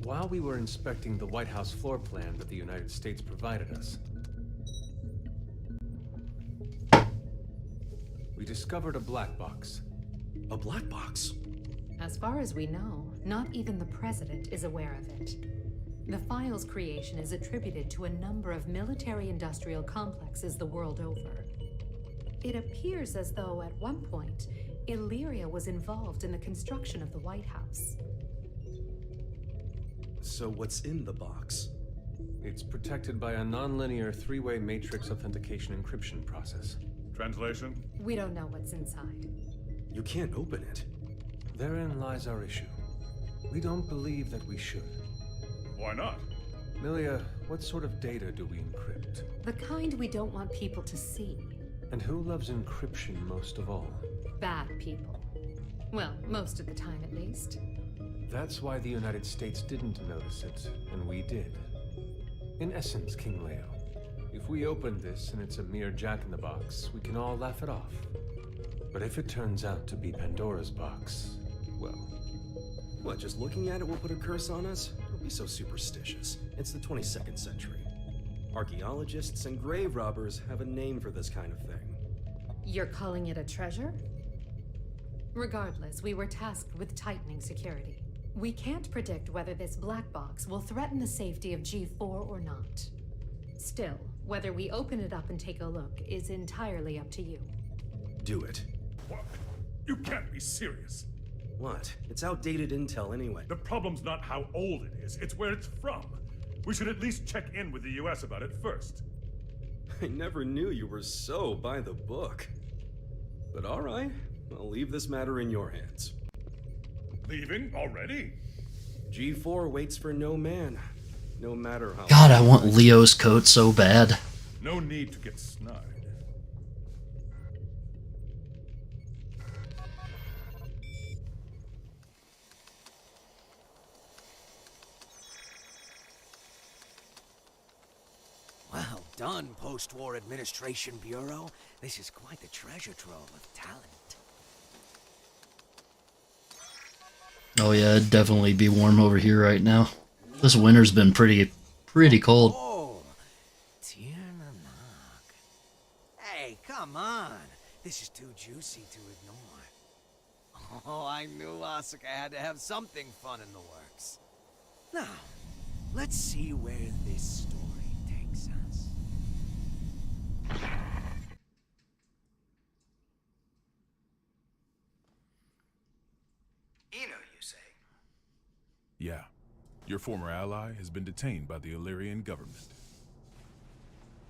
While we were inspecting the White House floor plan that the United States provided us, we discovered a black box. A black box? As far as we know, not even the president is aware of it. The file's creation is attributed to a number of military-industrial complexes the world over. It appears as though, at one point, Illyria was involved in the construction of the White House. So what's in the box? It's protected by a non-linear three-way matrix authentication encryption process. Translation? We don't know what's inside. You can't open it. Therein lies our issue. We don't believe that we should. Why not? Milia, what sort of data do we encrypt? The kind we don't want people to see. And who loves encryption most of all? Bad people. Well, most of the time at least. That's why the United States didn't notice it, and we did. In essence, King Leo, if we open this and it's a mere jack-in-the-box, we can all laugh it off. But if it turns out to be Pandora's box, well... What, just looking at it will put a curse on us? Don't be so superstitious. It's the 22nd century. Archaeologists and grave robbers have a name for this kind of thing. You're calling it a treasure? Regardless, we were tasked with tightening security. We can't predict whether this black box will threaten the safety of G4 or not. Still, whether we open it up and take a look is entirely up to you. Do it. What? You can't be serious. What? It's outdated intel anyway. The problem's not how old it is, it's where it's from. We should at least check in with the US about it first. I never knew you were so by the book. But all right, I'll leave this matter in your hands. Leaving already? G4 waits for no man, no matter how... God, I want Leo's coat so bad. No need to get snide. Well done, Post-War Administration Bureau. This is quite the treasure trove of talent. Oh yeah, it'd definitely be warm over here right now. This winter's been pretty cold. Oh, Tiernanak. Hey, come on. This is too juicy to ignore. Oh, I knew Asuka had to have something fun in the works. Now, let's see where this story takes us. Eno, you say? Yeah. Your former ally has been detained by the Illyrian government.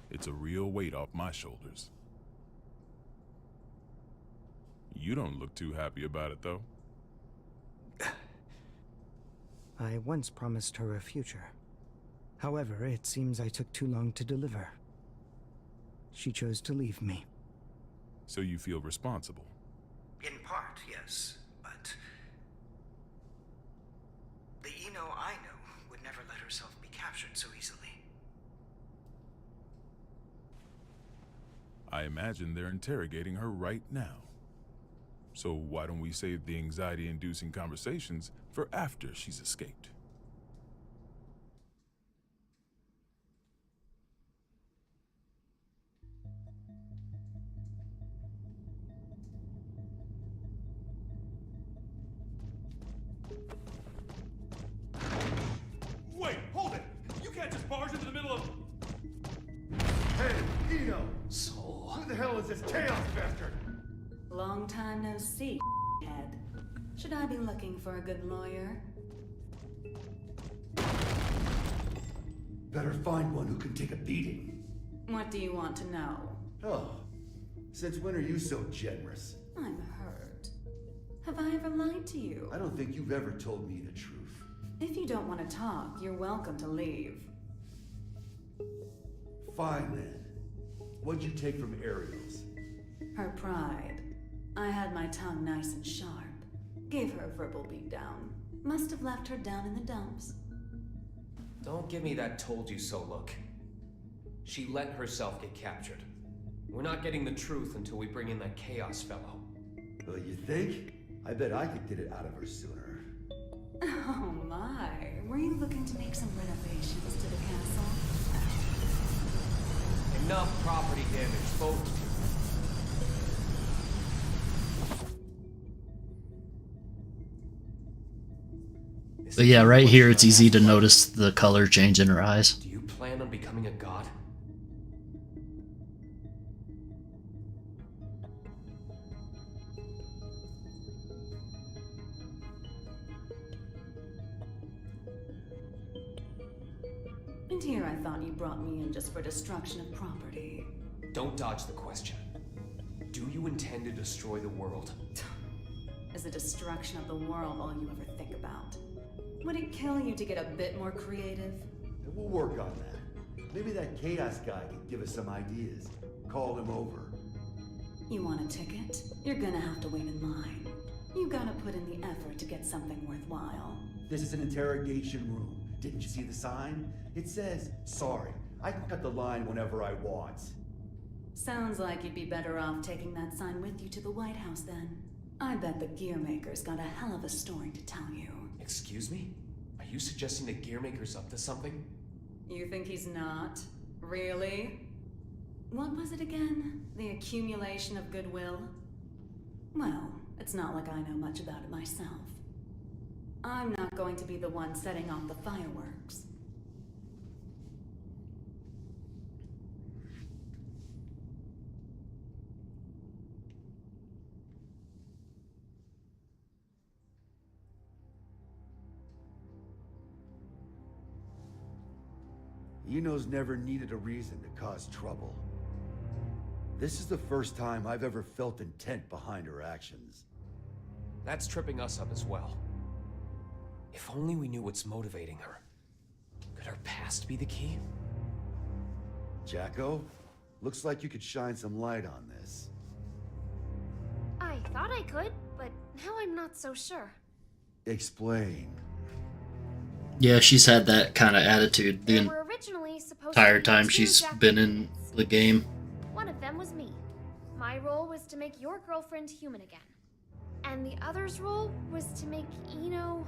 It's a real weight off my shoulders. You don't look too happy about it, though. I once promised her a future. However, it seems I took too long to deliver. She chose to leave me. So you feel responsible? In part, yes, but... the Eno I know would never let herself be captured so easily. I imagine they're interrogating her right now. So why don't we save the anxiety-inducing conversations for after she's escaped? Wait, hold it! You can't just barge into the middle of... Hey, Eno! Soul. Who the hell is this chaos bastard? Long time no see, head. Should I be looking for a good lawyer? Better find one who can take a beating. What do you want to know? Oh, since when are you so generous? I'm hurt. Have I ever lied to you? I don't think you've ever told me the truth. If you don't want to talk, you're welcome to leave. Fine then. What'd you take from Ariel's? Her pride. I had my tongue nice and sharp. Gave her a verbal beatdown. Must have left her down in the dumps. Don't give me that told you so look. She let herself get captured. We're not getting the truth until we bring in that Chaos fellow. Well, you think? I bet I could get it out of her sooner. Oh my. Were you looking to make some renovations to the castle? Enough property damage, folks. But yeah, right here it's easy to notice the color change in her eyes. Do you plan on becoming a god? And here I thought you brought me in just for destruction of property. Don't dodge the question. Do you intend to destroy the world? Is the destruction of the world all you ever think about? Would it kill you to get a bit more creative? We'll work on that. Maybe that Chaos guy can give us some ideas. Call him over. You want a ticket? You're gonna have to wait in line. You gotta put in the effort to get something worthwhile. This is an interrogation room. Didn't you see the sign? It says, sorry, I can cut the line whenever I want. Sounds like you'd be better off taking that sign with you to the White House then. I bet the Gearmaker's got a hell of a story to tell you. Excuse me? Are you suggesting the Gearmaker's up to something? You think he's not? Really? What was it again? The accumulation of goodwill? Well, it's not like I know much about it myself. I'm not going to be the one setting off the fireworks. Eno's never needed a reason to cause trouble. This is the first time I've ever felt intent behind her actions. That's tripping us up as well. If only we knew what's motivating her. Could her past be the key? Jacko, looks like you could shine some light on this. I thought I could, but now I'm not so sure. Explain. Yeah, she's had that kind of attitude the There were originally supposed entire to be time 2 she's Jacko been in kids. the game. One of them was me. My role was to make your girlfriend human again. And the other's role was to make Eno...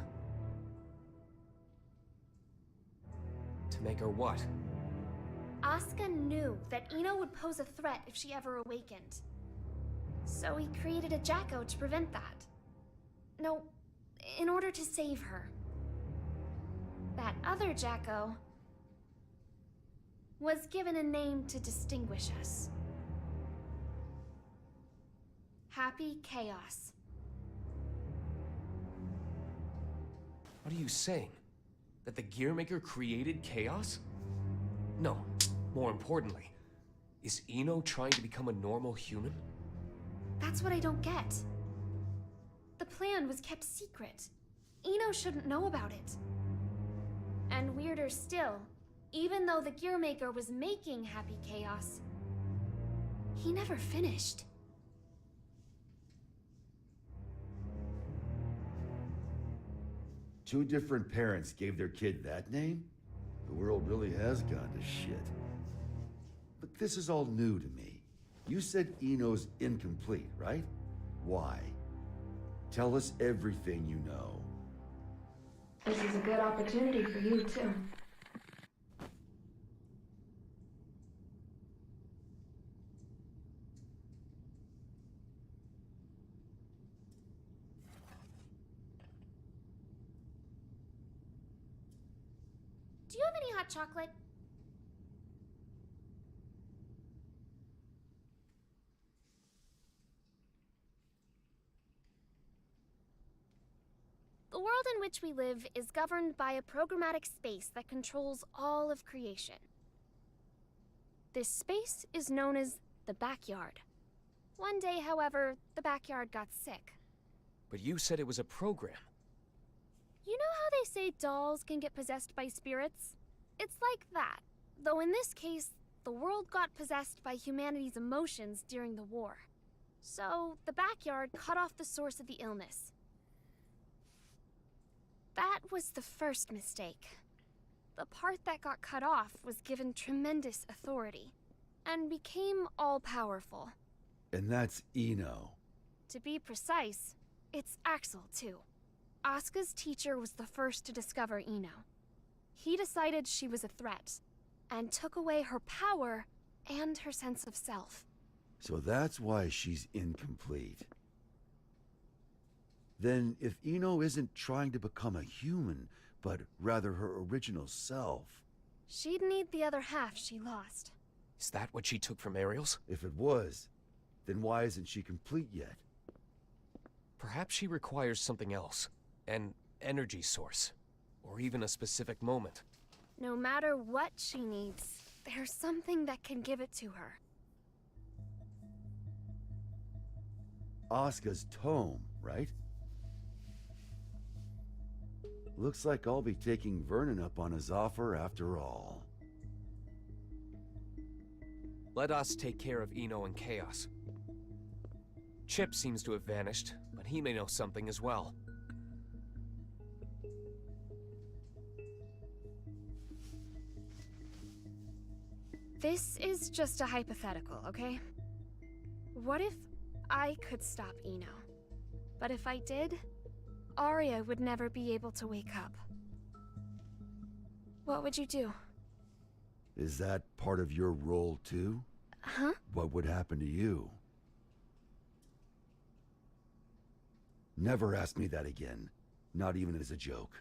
To make her what? Asuka knew that Eno would pose a threat if she ever awakened. So he created a Jacko to prevent that. No, in order to save her. That other Jacko was given a name to distinguish us. Happy Chaos. What are you saying? That the Gearmaker created chaos? No, more importantly, is Eno trying to become a normal human? That's what I don't get. The plan was kept secret. Eno shouldn't know about it. And weirder still, even though the Gearmaker was making Happy Chaos, he never finished. Two different parents gave their kid that name? The world really has gone to shit. But this is all new to me. You said Eno's incomplete, right? Why? Tell us everything you know. This is a good opportunity for you, too. Do you have any hot chocolate? The world in which we live is governed by a programmatic space that controls all of creation. This space is known as the backyard. One day, however, the backyard got sick. But you said it was a program. You know how they say dolls can get possessed by spirits? It's like that, though in this case, the world got possessed by humanity's emotions during the war. So, the backyard cut off the source of the illness. That was the first mistake. The part that got cut off was given tremendous authority, and became all-powerful. And that's Eno. To be precise, it's Axel, too. Asuka's teacher was the first to discover Eno. He decided she was a threat, and took away her power and her sense of self. So that's why she's incomplete. Then, if Eno isn't trying to become a human, but rather her original self... She'd need the other half she lost. Is that what she took from Ariel's? If it was, then why isn't she complete yet? Perhaps she requires something else. An energy source. Or even a specific moment. No matter what she needs, there's something that can give it to her. Asuka's tome, right? Looks like I'll be taking Vernon up on his offer after all. Let us take care of Eno and Chaos. Chip seems to have vanished, but he may know something as well. This is just a hypothetical, okay? What if I could stop Eno? But if I did, Arya would never be able to wake up. What would you do? Is that part of your role too? Huh? What would happen to you? Never ask me that again. Not even as a joke.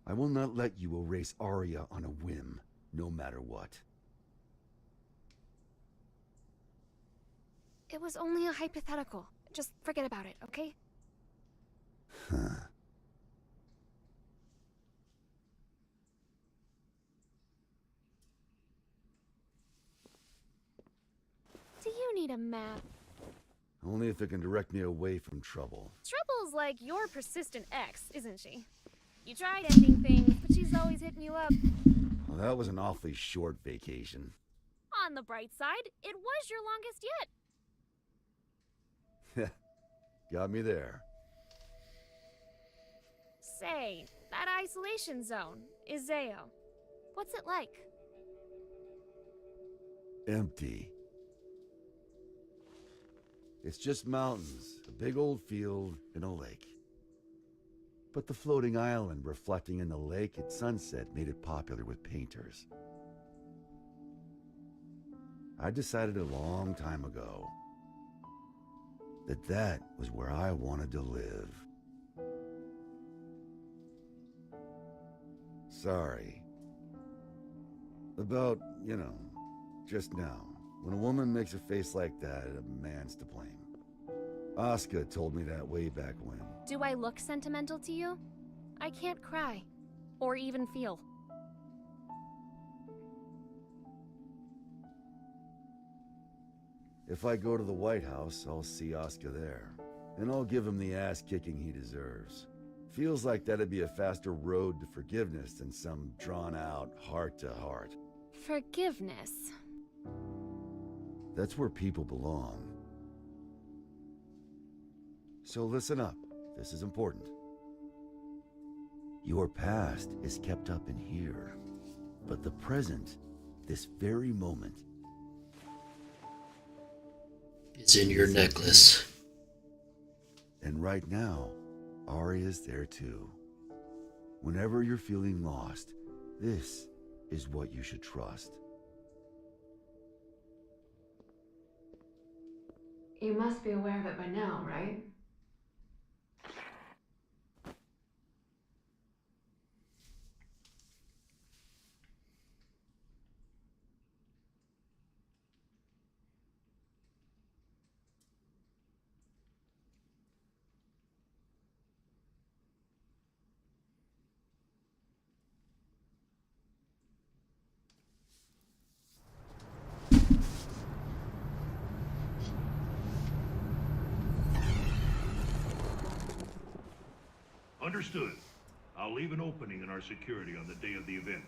I will not let you erase Arya on a whim, no matter what. It was only a hypothetical. Just forget about it, okay? Huh. need a map. Only if it can direct me away from trouble. Trouble's like your persistent ex, isn't she? You tried ending things, but she's always hitting you up. Well, that was an awfully short vacation. On the bright side, it was your longest yet. Got me there. Say, that isolation zone, Izeo. What's it like? Empty. It's just mountains, a big old field, and a lake. But the floating island reflecting in the lake at sunset made it popular with painters. I decided a long time ago that was where I wanted to live. Sorry. About, just now. When a woman makes a face like that, a man's to blame. Asuka told me that way back when. Do I look sentimental to you? I can't cry. Or even feel. If I go to the White House, I'll see Asuka there. And I'll give him the ass-kicking he deserves. Feels like that'd be a faster road to forgiveness than some drawn-out heart-to-heart. Forgiveness. That's where people belong. So listen up. This is important. Your past is kept up in here. But the present, this very moment, it's in your necklace. And right now, Arya's there too. Whenever you're feeling lost, this is what you should trust. You must be aware of it by now, right? Understood. I'll leave an opening in our security on the day of the event.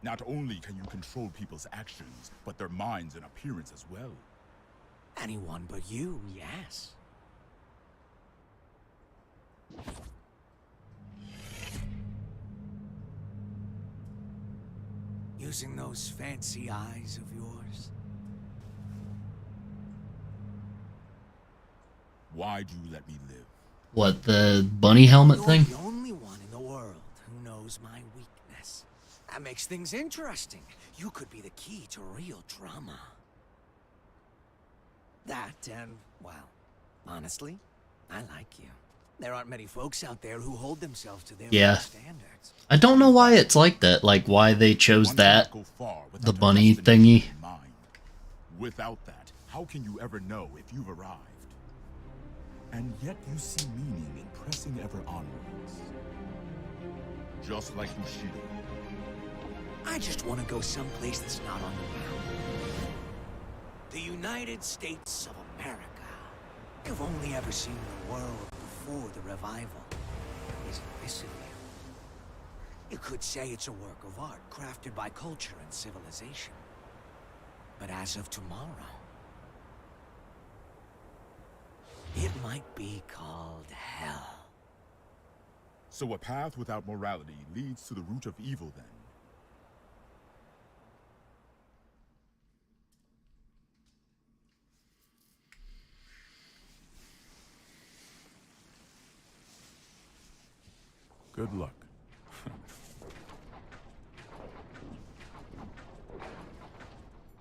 Not only can you control people's actions, but their minds and appearance as well. Anyone but you, yes. Using those fancy eyes of yours. Why do you let me live? What, the bunny helmet thing? You're the only one in the world who knows my weakness. That makes things interesting. You could be the key to real drama. That and, well, honestly, I like you. There aren't many folks out there who hold themselves to their Yeah. own standards. I don't know why it's like that, like why they chose that, the bunny thingy. Without that, how can you ever know if you've arrived? And yet you see meaning in pressing ever onwards. Just like Bushido. I just want to go someplace that's not on the map. The United States of America. You've only ever seen the world before the revival. Isn't this of you? You could say it's a work of art crafted by culture and civilization. But as of tomorrow, it might be called hell. So a path without morality leads to the root of evil then. Good luck.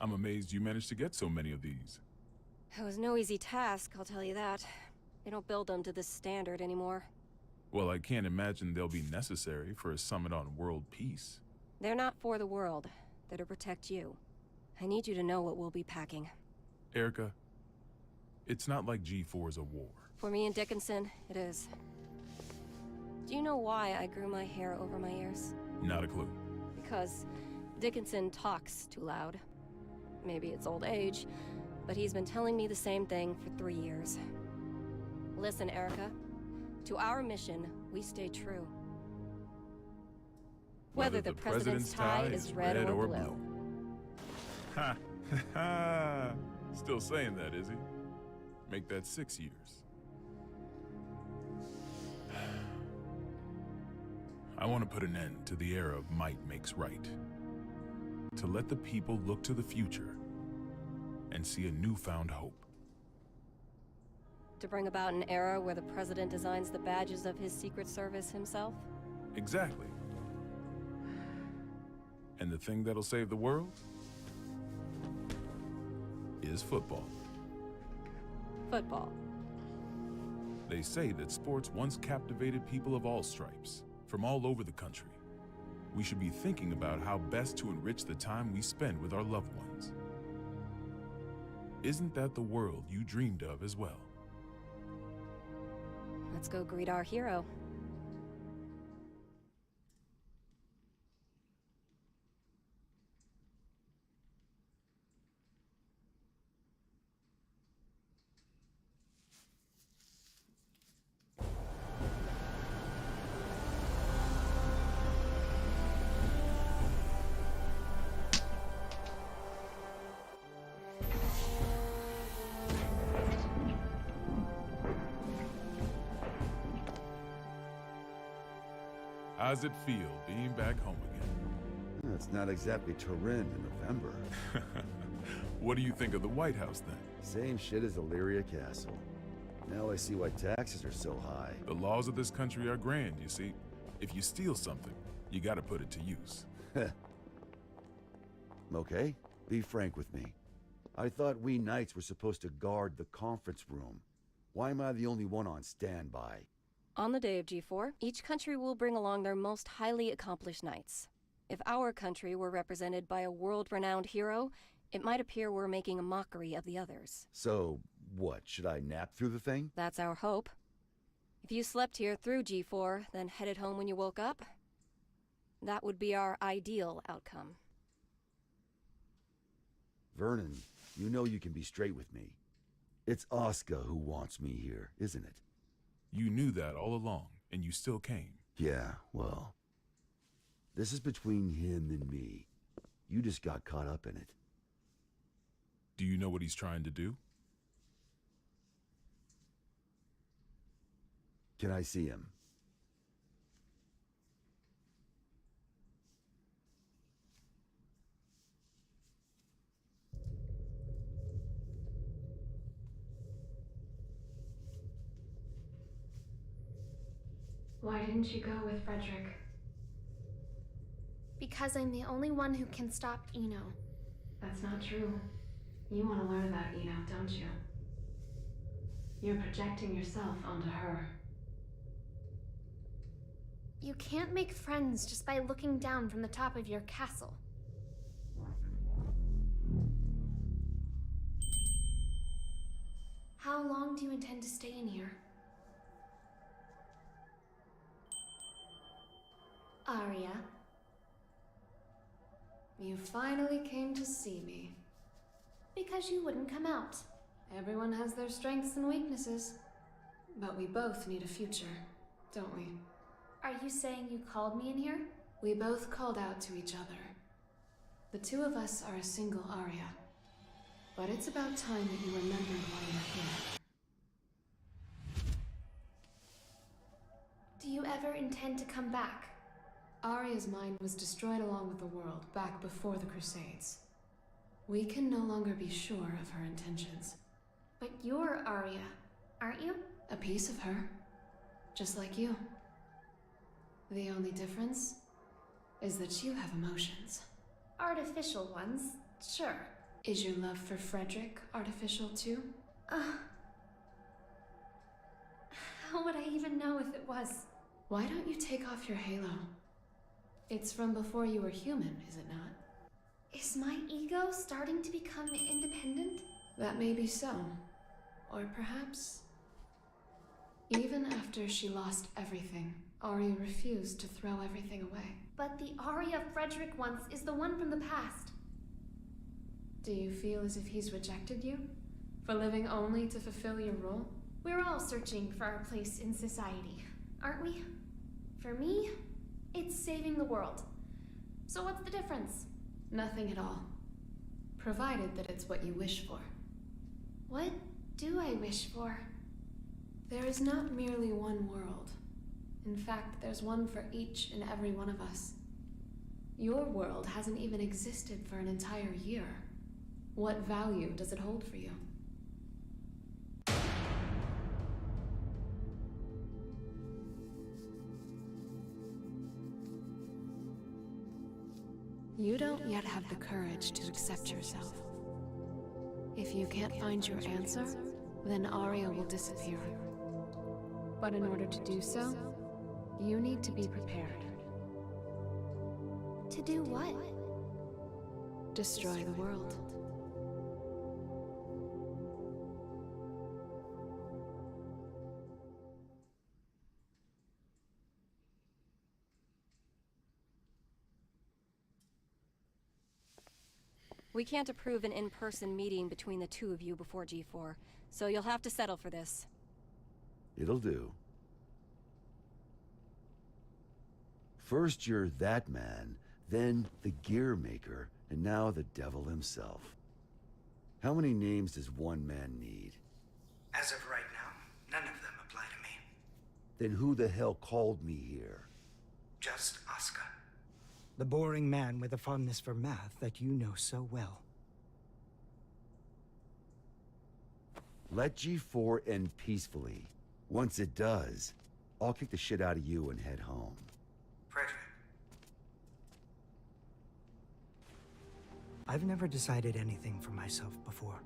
I'm amazed you managed to get so many of these. It was no easy task, I'll tell you that. They don't build them to this standard anymore. Well, I can't imagine they'll be necessary for a summit on world peace. They're not for the world. They're to protect you. I need you to know what we'll be packing. Erica, it's not like G4 is a war. For me and Dickinson, it is. Do you know why I grew my hair over my ears? Not a clue. Because Dickinson talks too loud. Maybe it's old age, but he's been telling me the same thing for 3 years. Listen, Erica. To our mission, we stay true. Whether the president's tie is red or blue. Ha! Ha! Still saying that, is he? Make that 6 years. I want to put an end to the era of might makes right. To let the people look to the future and see a newfound hope. To bring about an era where the president designs the badges of his Secret Service himself? Exactly. And the thing that'll save the world is football. Football. They say that sports once captivated people of all stripes, from all over the country. We should be thinking about how best to enrich the time we spend with our loved ones. Isn't that the world you dreamed of as well? Let's go greet our hero. How's it feel being back home again? It's not exactly Turin in November. What do you think of the White House then? Same shit as Illyria Castle. Now I see why taxes are so high. The laws of this country are grand, you see. If you steal something, you gotta put it to use. Okay, be frank with me. I thought we knights were supposed to guard the conference room. Why am I the only one on standby? On the day of G4, each country will bring along their most highly accomplished knights. If our country were represented by a world-renowned hero, it might appear we're making a mockery of the others. So, what, should I nap through the thing? That's our hope. If you slept here through G4, then headed home when you woke up, that would be our ideal outcome. Vernon, you know you can be straight with me. It's Oscar who wants me here, isn't it? You knew that all along, and you still came. Yeah, well, this is between him and me. You just got caught up in it. Do you know what he's trying to do? Can I see him? Why didn't you go with Frederick? Because I'm the only one who can stop Eno. That's not true. You want to learn about Eno, don't you? You're projecting yourself onto her. You can't make friends just by looking down from the top of your castle. How long do you intend to stay in here? Arya. You finally came to see me. Because you wouldn't come out. Everyone has their strengths and weaknesses. But we both need a future, don't we? Are you saying you called me in here? We both called out to each other. The two of us are a single Arya. But it's about time that you remembered why you're here. Do you ever intend to come back? Arya's mind was destroyed along with the world back before the Crusades. We can no longer be sure of her intentions. But you're Arya, aren't you? A piece of her. Just like you. The only difference is that you have emotions. Artificial ones, sure. Is your love for Frederick artificial too? How would I even know if it was? Why don't you take off your halo? It's from before you were human, is it not? Is my ego starting to become independent? That may be so. Or perhaps... Even after she lost everything, Arya refused to throw everything away. But the Arya Frederick once is the one from the past. Do you feel as if he's rejected you? For living only to fulfill your role? We're all searching for our place in society, aren't we? For me, it's saving the world. So what's the difference? Nothing at all. Provided that it's what you wish for. What do I wish for? There is not merely one world. In fact, there's one for each and every one of us. Your world hasn't even existed for an entire year. What value does it hold for you? You don't yet have the courage to accept yourself. If you can't find your answer, then Arya will disappear. But in order to do so, you need to be prepared. To do what? Destroy the world. We can't approve an in-person meeting between the two of you before G4, so you'll have to settle for this. It'll do. First you're that man, then the gear maker, and now the devil himself. How many names does one man need? As of right now, none of them apply to me. Then who the hell called me here? Just Asuka. The boring man with a fondness for math that you know so well. Let G4 end peacefully. Once it does, I'll kick the shit out of you and head home. Frederick. I've never decided anything for myself before.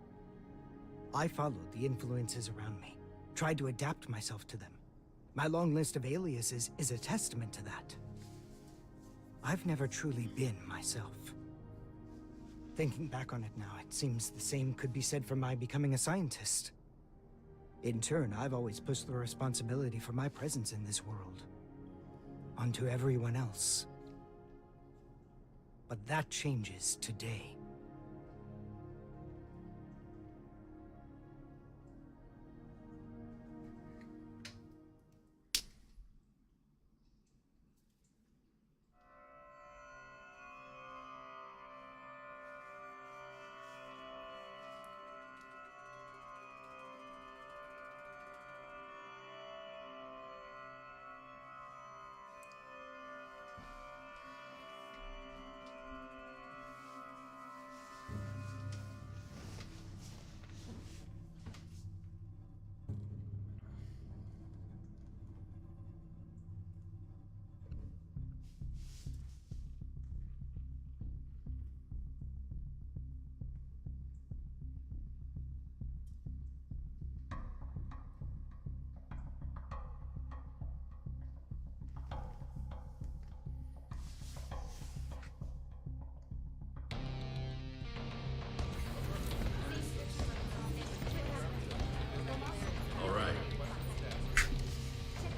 I followed the influences around me, tried to adapt myself to them. My long list of aliases is a testament to that. I've never truly been myself. Thinking back on it now, it seems the same could be said for my becoming a scientist. In turn, I've always pushed the responsibility for my presence in this world onto everyone else. But that changes today.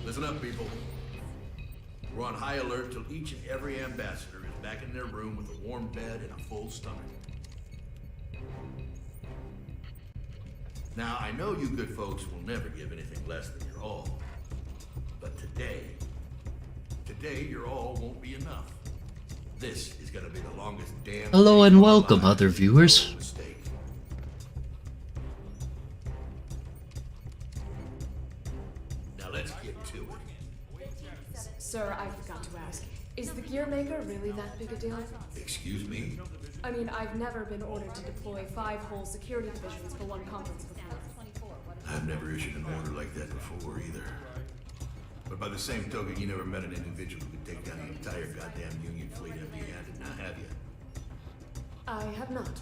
Listen up, people. We're on high alert till each and every ambassador is back in their room with a warm bed and a full stomach. Now, I know you good folks will never give anything less than your all. But today your all won't be enough. This is gonna be the longest damn Hello day and of our welcome, lives. other viewers. No mistake. Now let's get to it. Sir, I forgot to ask. Is the gear maker really that big a deal? Excuse me? I mean, I've never been ordered to deploy 5 whole security divisions for one conference before. I've never issued an order like that before either. But by the same token, you never met an individual who could take down the entire goddamn Union fleet empty-handed, now have you? I have not.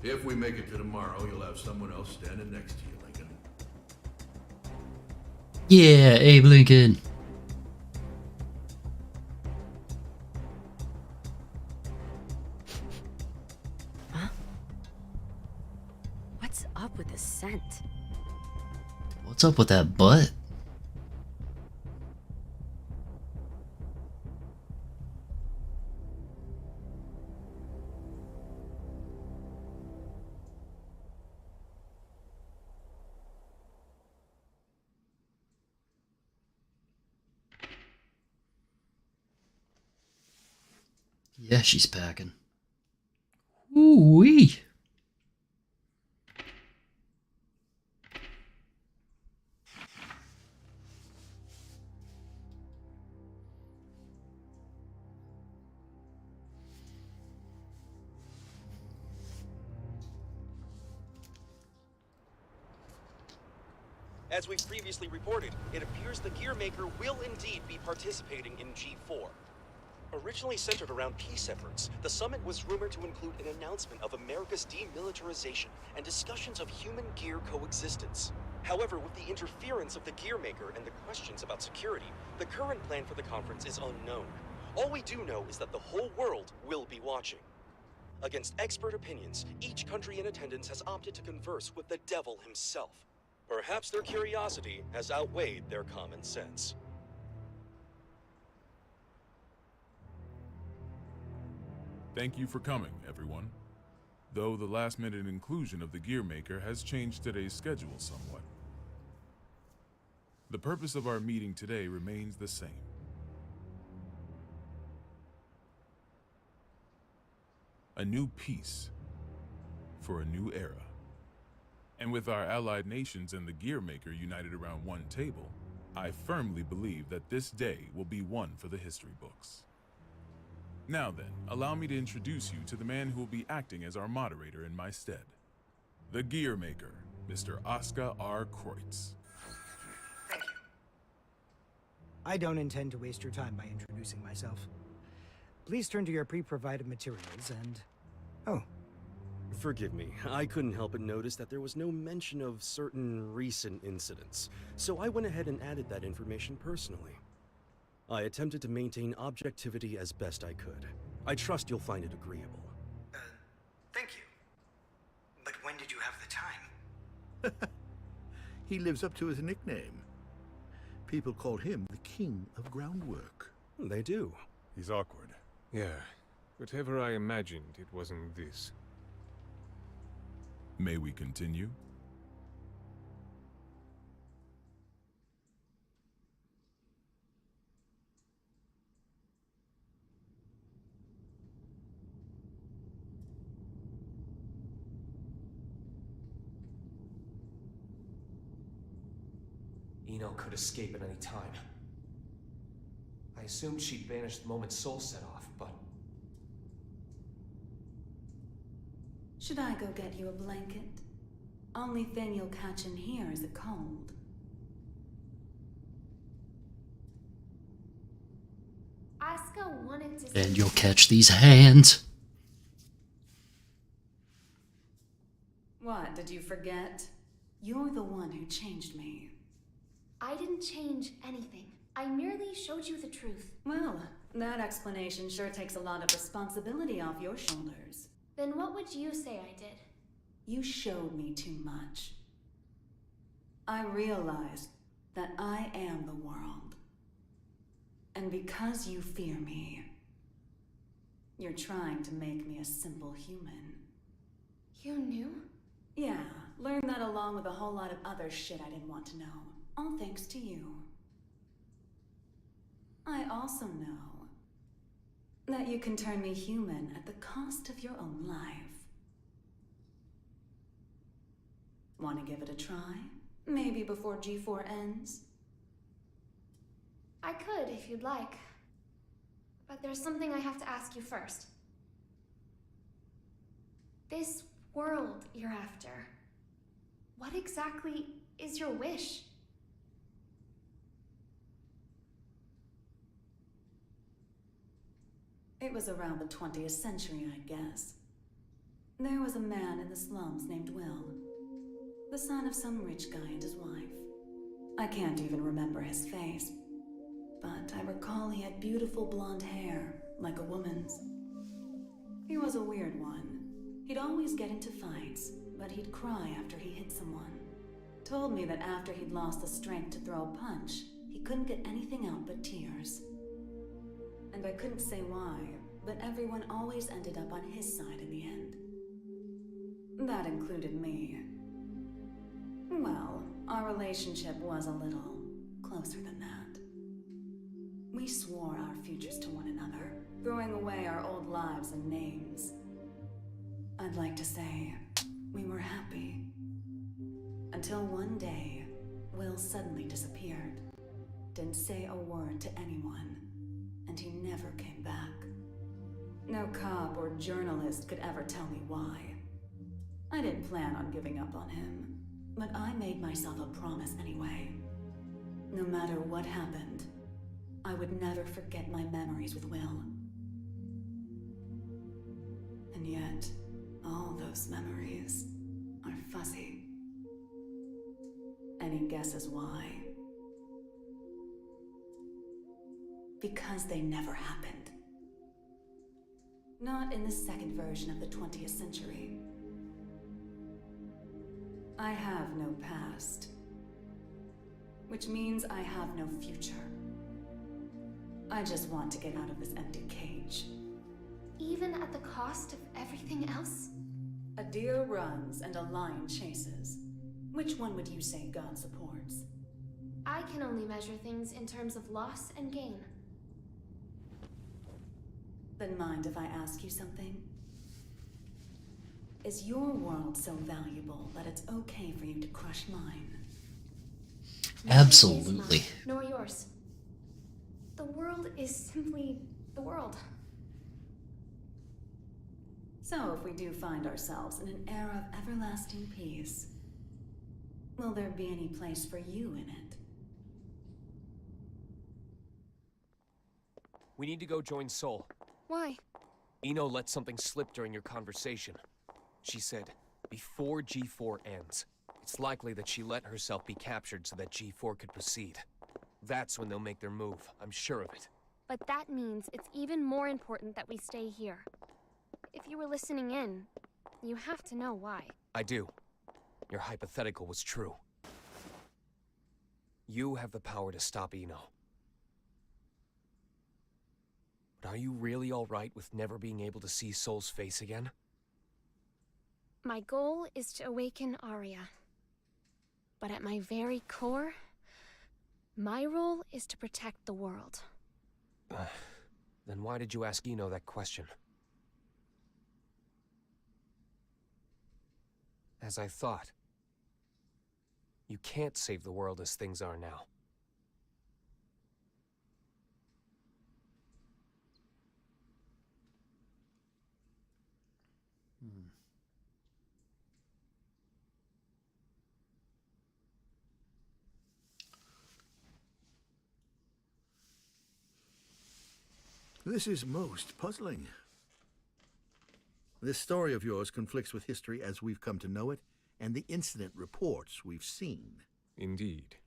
If we make it to tomorrow, you'll have someone else standing next to you, Lincoln. Yeah, Abe Lincoln. What's up with the scent? What's up with that butt? Yeah, she's packing. Ooh-wee. As we've previously reported, it appears the Gearmaker will indeed be participating in G4. Originally centered around peace efforts, the summit was rumored to include an announcement of America's demilitarization and discussions of human-gear coexistence. However, with the interference of the Gearmaker and the questions about security, the current plan for the conference is unknown. All we do know is that the whole world will be watching. Against expert opinions, each country in attendance has opted to converse with the devil himself. Perhaps their curiosity has outweighed their common sense. Thank you for coming, everyone. Though the last-minute inclusion of the Gearmaker has changed today's schedule somewhat. The purpose of our meeting today remains the same. A new peace for a new era. And with our allied nations and the Gearmaker united around one table, I firmly believe that this day will be one for the history books. Now then, allow me to introduce you to the man who will be acting as our moderator in my stead. The Gearmaker, Mr. Oscar R. Kreutz. Thank you. I don't intend to waste your time by introducing myself. Please turn to your pre-provided materials and... Oh. Forgive me, I couldn't help but notice that there was no mention of certain recent incidents, so I went ahead and added that information personally. I attempted to maintain objectivity as best I could. I trust you'll find it agreeable. Thank you. But when did you have the time? He lives up to his nickname. People call him the King of Groundwork. They do. He's awkward. Yeah. Whatever I imagined, it wasn't this. May we continue? Eno could escape at any time. I assumed she'd vanished the moment Soul set off, but... Should I go get you a blanket? Only thing you'll catch in here is a cold. Asuka wanted to... And you'll catch these hands. What, did you forget? You're the one who changed me. I didn't change anything. I merely showed you the truth. Well, that explanation sure takes a lot of responsibility off your shoulders. Then what would you say I did? You showed me too much. I realized that I am the world. And because you fear me, you're trying to make me a simple human. You knew? Yeah, learned that along with a whole lot of other shit I didn't want to know. All thanks to you. I also know that you can turn me human at the cost of your own life. Want to give it a try? Maybe before G4 ends? I could, if you'd like. But there's something I have to ask you first. This world you're after, what exactly is your wish? It was around the 20th century, I guess. There was a man in the slums named Will, the son of some rich guy and his wife. I can't even remember his face, but I recall he had beautiful blonde hair, like a woman's. He was a weird one. He'd always get into fights, but he'd cry after he hit someone. Told me that after he'd lost the strength to throw a punch, he couldn't get anything out but tears. And I couldn't say why, but everyone always ended up on his side in the end. That included me. Well, our relationship was a little closer than that. We swore our futures to one another, throwing away our old lives and names. I'd like to say we were happy. Until one day, Will suddenly disappeared. Didn't say a word to anyone, and he never came back. No cop or journalist could ever tell me why. I didn't plan on giving up on him, but I made myself a promise anyway. No matter what happened, I would never forget my memories with Will. And yet, all those memories are fuzzy. Any guesses why? Because they never happened. Not in the second version of the 20th century. I have no past. Which means I have no future. I just want to get out of this empty cage. Even at the cost of everything else? A deer runs and a lion chases. Which one would you say God supports? I can only measure things in terms of loss and gain. Then mind if I ask you something? Is your world so valuable that it's okay for you to crush mine? Absolutely. Nor yours. The world is simply the world. So if we do find ourselves in an era of everlasting peace, will there be any place for you in it? We need to go join Sol. Why? Eno let something slip during your conversation. She said, before G4 ends, it's likely that she let herself be captured so that G4 could proceed. That's when they'll make their move, I'm sure of it. But that means it's even more important that we stay here. If you were listening in, you have to know why. I do. Your hypothetical was true. You have the power to stop Eno. But are you really alright with never being able to see Sol's face again? My goal is to awaken Arya. But at my very core, my role is to protect the world. Then why did you ask Eno that question? As I thought, you can't save the world as things are now. This is most puzzling. This story of yours conflicts with history as we've come to know it, and the incident reports we've seen. Indeed.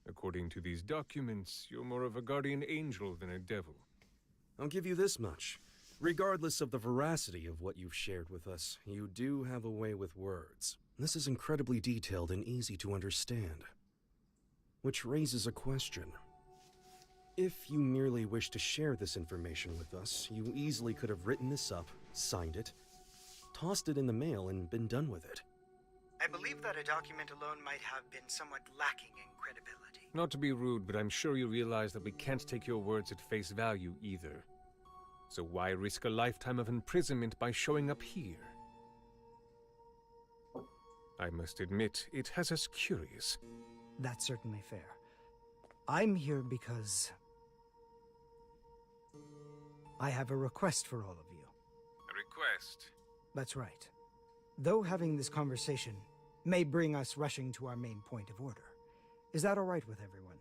According to these documents, you're more of a guardian angel than a devil. I'll give you this much. Regardless of the veracity of what you've shared with us, you do have a way with words. This is incredibly detailed and easy to understand. Which raises a question. If you merely wish to share this information with us, you easily could have written this up, signed it, tossed it in the mail, and been done with it. I believe that a document alone might have been somewhat lacking in credibility. Not to be rude, but I'm sure you realize that we can't take your words at face value either. So why risk a lifetime of imprisonment by showing up here? I must admit, it has us curious. That's certainly fair. I'm here because I have a request for all of you. A request? That's right. Though having this conversation may bring us rushing to our main point of order, is that all right with everyone?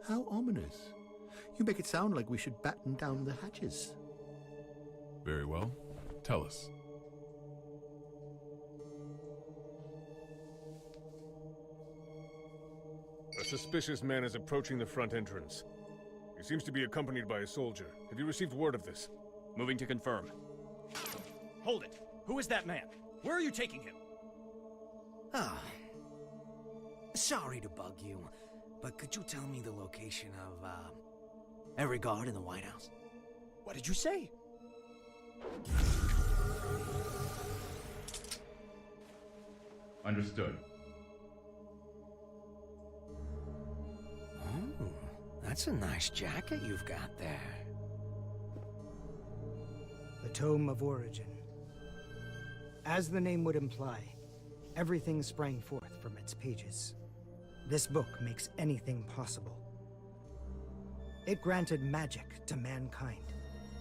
How ominous. You make it sound like we should batten down the hatches. Very well. Tell us. A suspicious man is approaching the front entrance. He seems to be accompanied by a soldier. Have you received word of this? Moving to confirm. Hold it! Who is that man? Where are you taking him? Ah. Sorry to bug you, but could you tell me the location of, every guard in the White House? What did you say? Understood. Oh, that's That's a nice jacket you've got there. The Tome of Origin. As the name would imply, everything sprang forth from its pages. This book makes anything possible. It granted magic to mankind,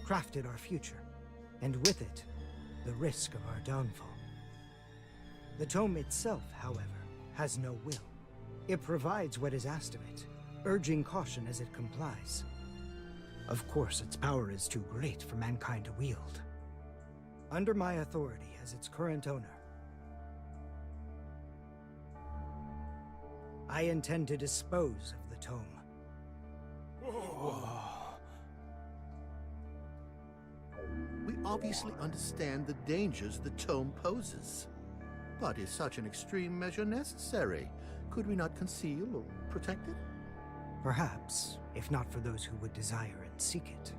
crafted our future, and with it, the risk of our downfall. The tome itself, however, has no will. It provides what is asked of it, urging caution as it complies. Of course, its power is too great for mankind to wield. Under my authority as its current owner, I intend to dispose of the tome. We obviously understand the dangers the tome poses. But is such an extreme measure necessary? Could we not conceal or protect it? Perhaps, if not for those who would desire and seek it.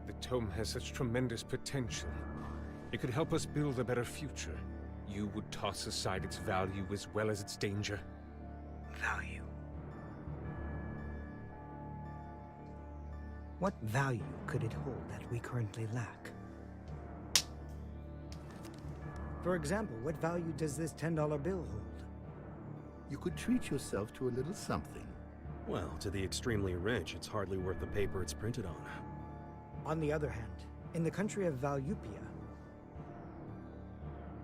The tome has such tremendous potential. It could help us build a better future. You would toss aside its value as well as its danger. Value. What value could it hold that we currently lack? For example, what value does this $10 bill hold? You could treat yourself to a little something. Well, to the extremely rich, it's hardly worth the paper it's printed on. On the other hand, in the country of Valyupia,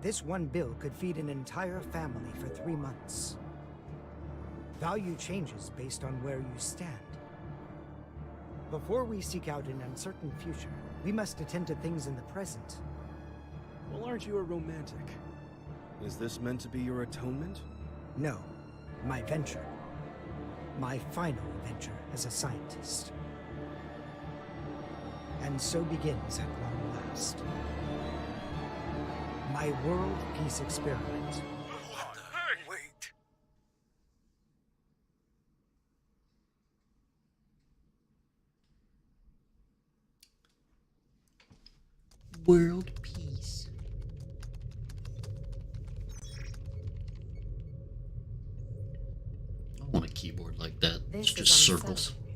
this one bill could feed an entire family for 3 months. Value changes based on where you stand. Before we seek out an uncertain future, we must attend to things in the present. Well, aren't you a romantic? Is this meant to be your atonement? No, my venture. My final venture as a scientist. And so begins at long last. My world peace experiment. Wait. World peace. I want a keyboard like that. It's This just is circles. unsettling.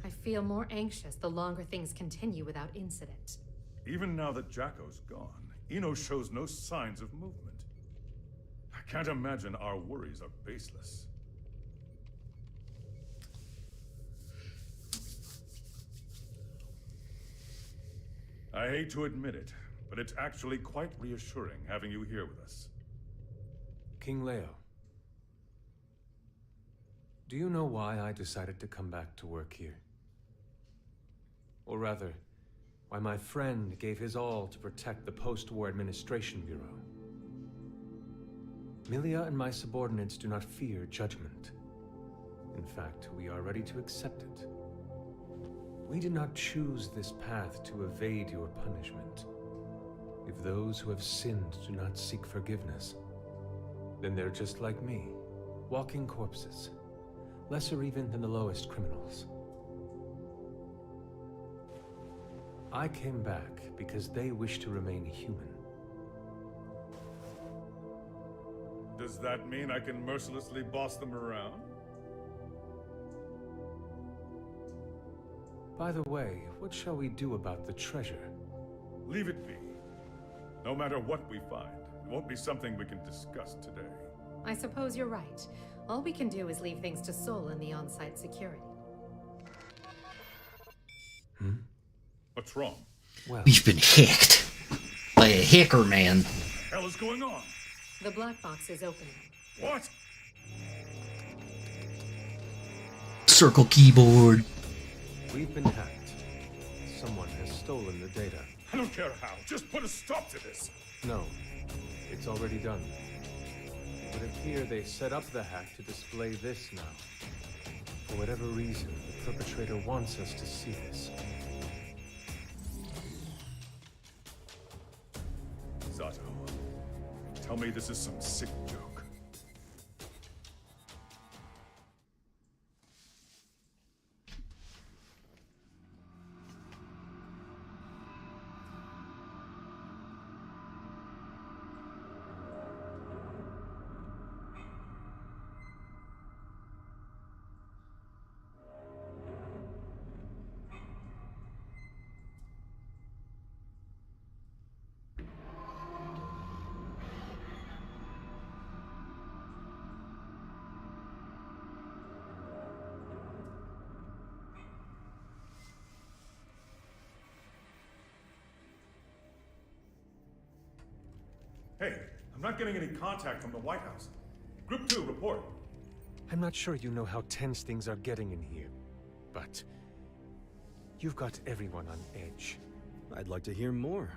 I feel more anxious the longer things continue without incident. Even now that Jacko's gone, Eno shows no signs of movement. I can't imagine our worries are baseless. I hate to admit it, but it's actually quite reassuring having you here with us. King Leo. Do you know why I decided to come back to work here? Or rather, why my friend gave his all to protect the Post-War Administration Bureau? Milia and my subordinates do not fear judgment. In fact, we are ready to accept it. We did not choose this path to evade your punishment. If those who have sinned do not seek forgiveness, then they're just like me, walking corpses, lesser even than the lowest criminals. I came back because they wish to remain human. Does that mean I can mercilessly boss them around? By the way, what shall we do about the treasure? Leave it be. No matter what we find, it won't be something we can discuss today. I suppose you're right. All we can do is leave things to Sol and the on-site security. What's wrong? Well, We've been hacked by a hacker man. What the hell is going on? The black box is opening. What? Circle keyboard. we've been hacked. Someone has stolen the data. I don't care how. Just put a stop to this. No, it's already done. It would appear they set up the hack to display this now. For whatever reason, the perpetrator wants us to see this. Sato, tell me this is some sick joke. Hey, I'm not getting any contact from the White House. Group 2, report. I'm not sure you know how tense things are getting in here, but you've got everyone on edge. I'd like to hear more.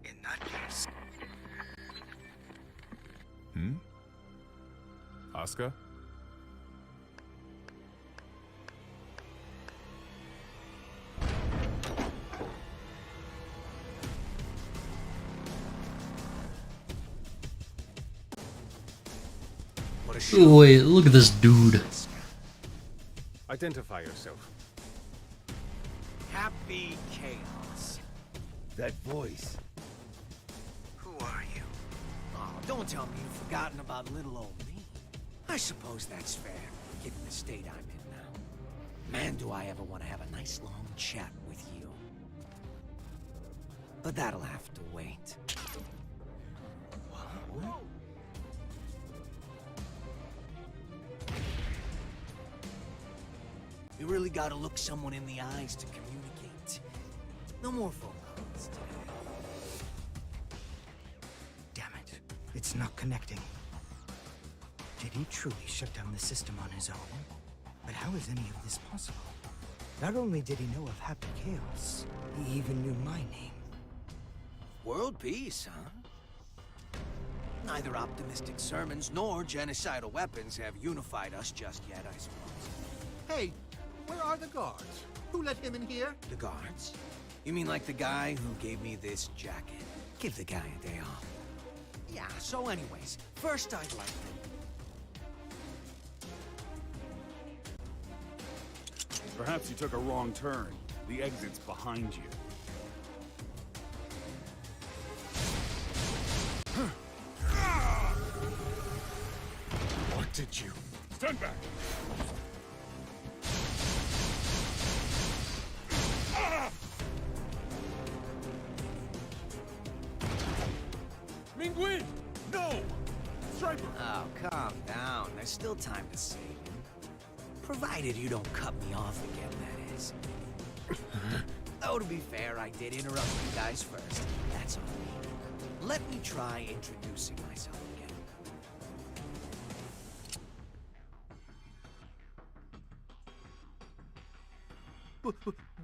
In that case... Oscar? Oh, wait, look at this dude. Identify yourself. Happy Chaos. That voice. Who are you? Oh, don't tell me you've forgotten about little old me. I suppose that's fair, given the state I'm in now. Man, do I ever want to have a nice long chat with you. But that'll have to wait. What? You really gotta look someone in the eyes to communicate. No more phone calls today. Damn it. It's not connecting. Did he truly shut down the system on his own? But how is any of this possible? Not only did he know of Happy Chaos, he even knew my name. World peace, huh? Neither optimistic sermons nor genocidal weapons have unified us just yet, I suppose. Hey, where are the guards? Who let him in here? The guards? You mean like the guy who gave me this jacket? Give the guy a day off. Yeah, so anyways, first I'd like to... Perhaps you took a wrong turn. The exit's behind you. What did you... Stand back! Mingwin! No! Striper! Oh, calm down. There's still time to save him. Provided you don't cut me off again, that is. Though to be fair, I did interrupt you guys first. That's on me. Let me try introducing myself again.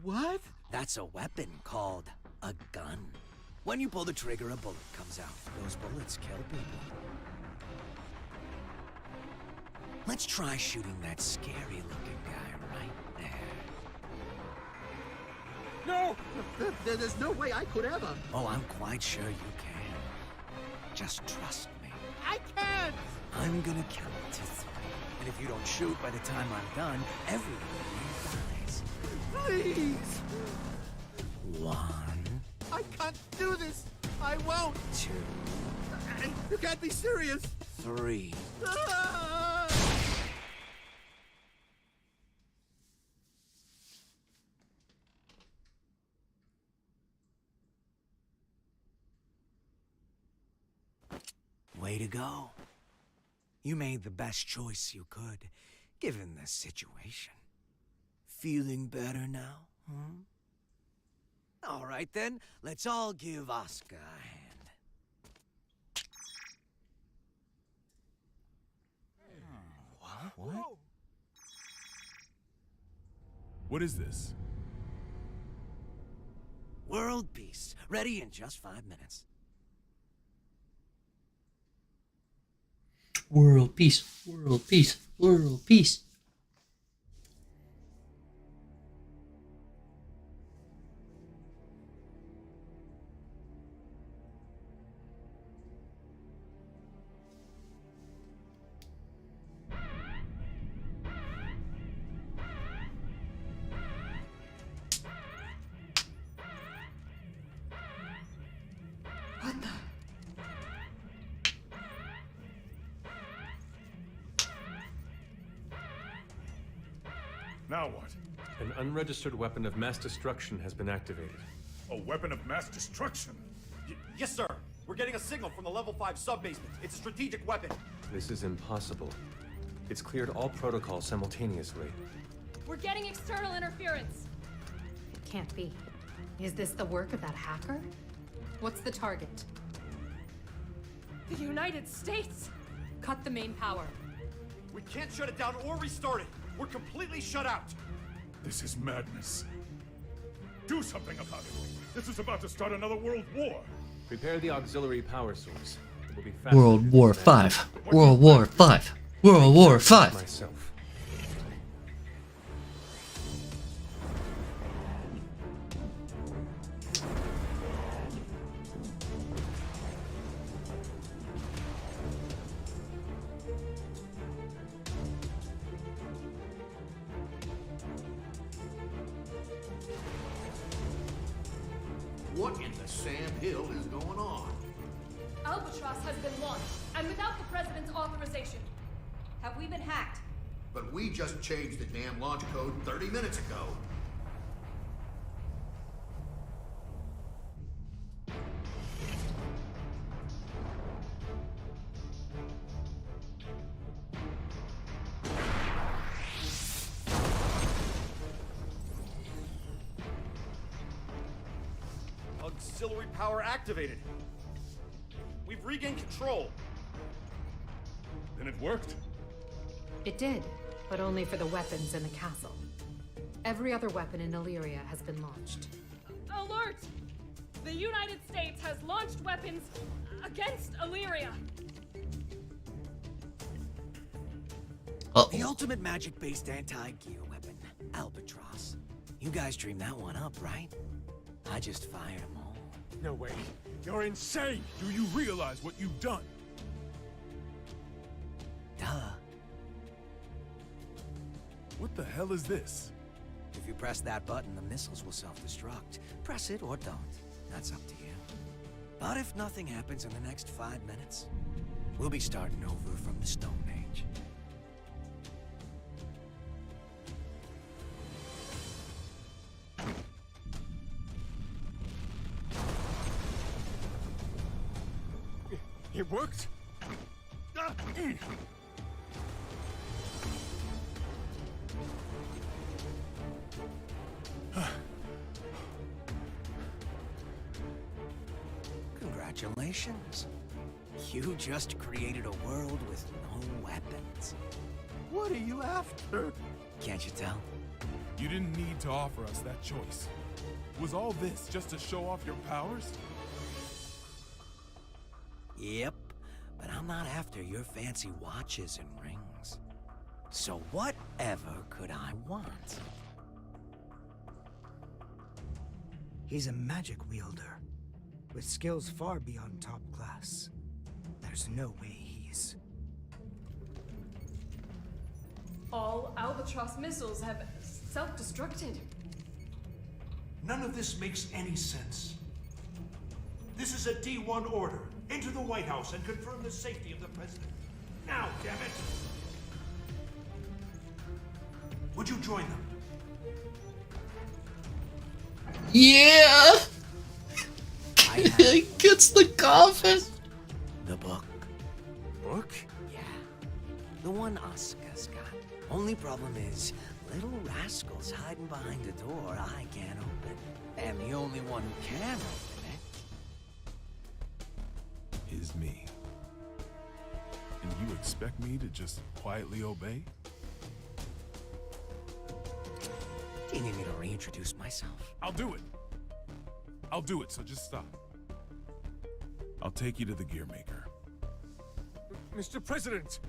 What? That's a weapon called a gun. When you pull the trigger, a bullet comes out. Those bullets kill people. Let's try shooting that scary-looking guy right there. No! There's no way I could ever. Oh, I'm quite sure you can. Just trust me. I can't! I'm gonna count to 3. And if you don't shoot by the time I'm done, everyone dies. Please! 1. I can't do this! I won't! 2. You can't be serious! 3. Ah! Way to go. You made the best choice you could, given the situation. Feeling better now, huh? All right then, let's all give Oscar a hand. What? What is this? World peace, ready in just 5 minutes. World peace, world peace, world peace. What the? Now what? An unregistered weapon of mass destruction has been activated. A weapon of mass destruction? Yes, sir. We're getting a signal from the level 5 sub-basement. It's a strategic weapon. This is impossible. It's cleared all protocols simultaneously. We're getting external interference. It can't be. Is this the work of that hacker? What's the target? The United States! Cut the main power. We can't shut it down or restart it. We're completely shut out. This is madness. Do something about it. This is about to start another world war. Prepare the auxiliary power source. It will be faster World than War this Five. World War Five. World War Five. Myself. What in the Sam Hill is going on? Albatross has been launched, and without the President's authorization. Have we been hacked? But we just changed the damn launch code 30 minutes ago. Auxiliary power activated. We've regained control. Then it worked? It did, but only for the weapons in the castle. Every other weapon in Illyria has been launched. Alert! The United States has launched weapons against Illyria. The ultimate magic-based anti-gear weapon, Albatross. You guys dreamed that one up, right? I just fired them all. No way. You're insane! Do you realize what you've done? Duh. What the hell is this? If you press that button, the missiles will self-destruct. Press it or don't. That's up to you. But if nothing happens in the next 5 minutes, we'll be starting over from the Stone Age. It worked? Congratulations. You just created a world with no weapons. What are you after? Can't you tell? You didn't need to offer us that choice. Was all this just to show off your powers? Yep, but I'm not after your fancy watches and rings. So whatever could I want? He's a magic wielder, with skills far beyond top class. There's no way he's... All Albatross missiles have self-destructed. None of this makes any sense. This is a D1 order. Enter the White House and confirm the safety of the president. Now, damn it! Would you join them? Yeah! He gets the coffin! The book. Book? Yeah. The one Asuka's got. Only problem is, little rascal's hiding behind a door I can't open. And the only one who can open it is me. And you expect me to just quietly obey? Do you need me to reintroduce myself? I'll do it. I'll do it, so just stop. I'll take you to the gear maker. Mr. President!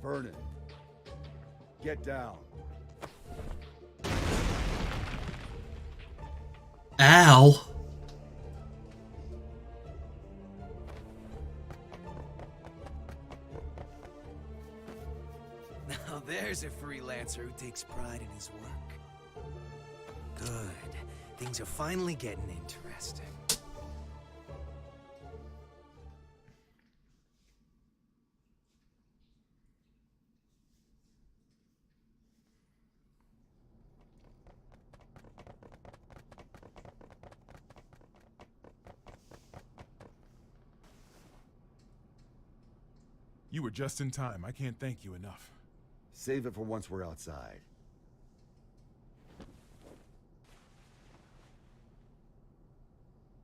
Vernon, get down. Ow. Now there's a freelancer who takes pride in his work. Good. Things are finally getting interesting. You were just in time. I can't thank you enough. Save it for once we're outside.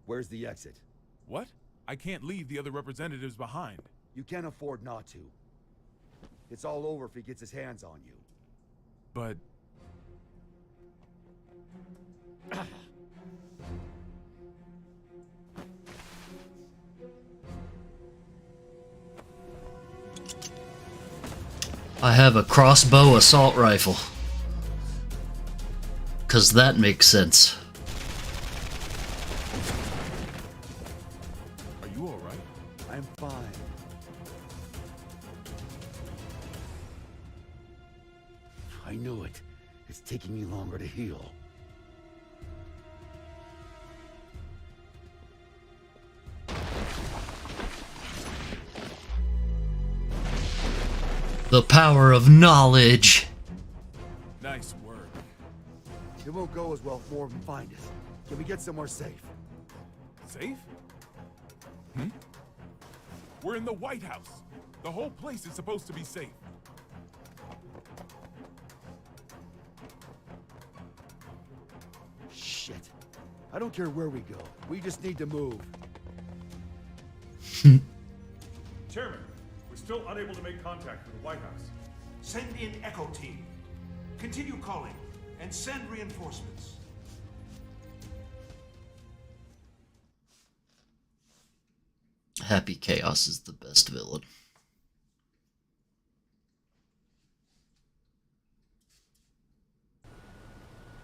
Where's the exit? What? I can't leave the other representatives behind. You can't afford not to. It's all over if he gets his hands on you. But... I have a crossbow assault rifle. 'Cause that makes sense. Are you alright? I'm fine. I knew it. It's taking me longer to heal. The power of knowledge. Nice work. It won't go as well if more of them find us. Can we get somewhere safe? Safe? Hmm? We're in the White House. The whole place is supposed to be safe. Shit. I don't care where we go. We just need to move. Chairman, we're still unable to make contact with the White House. Send in Echo Team. Continue calling and send reinforcements. Happy Chaos is the best villain.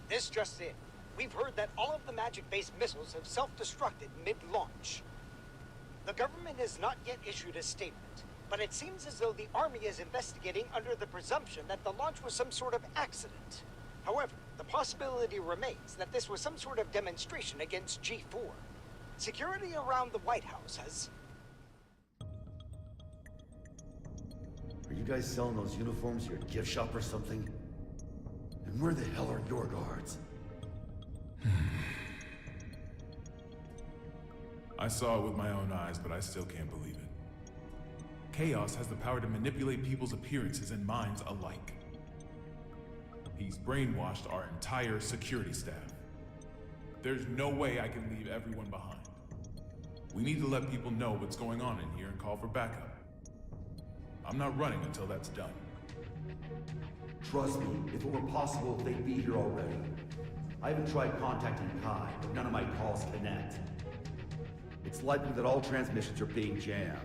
This just in. We've heard that all of the magic-based missiles have self-destructed mid-launch. The government has not yet issued a statement, but it seems as though the Army is investigating under the presumption that the launch was some sort of accident. However, the possibility remains that this was some sort of demonstration against G4. Security around the White House has... Are you guys selling those uniforms at your gift shop or something? And where the hell are your guards? I saw it with my own eyes, but I still can't believe it. Chaos has the power to manipulate people's appearances and minds alike. He's brainwashed our entire security staff. There's no way I can leave everyone behind. We need to let people know what's going on in here and call for backup. I'm not running until that's done. Trust me, if it were possible, they'd be here already. I haven't tried contacting Kai, but none of my calls connect. It's likely that all transmissions are being jammed.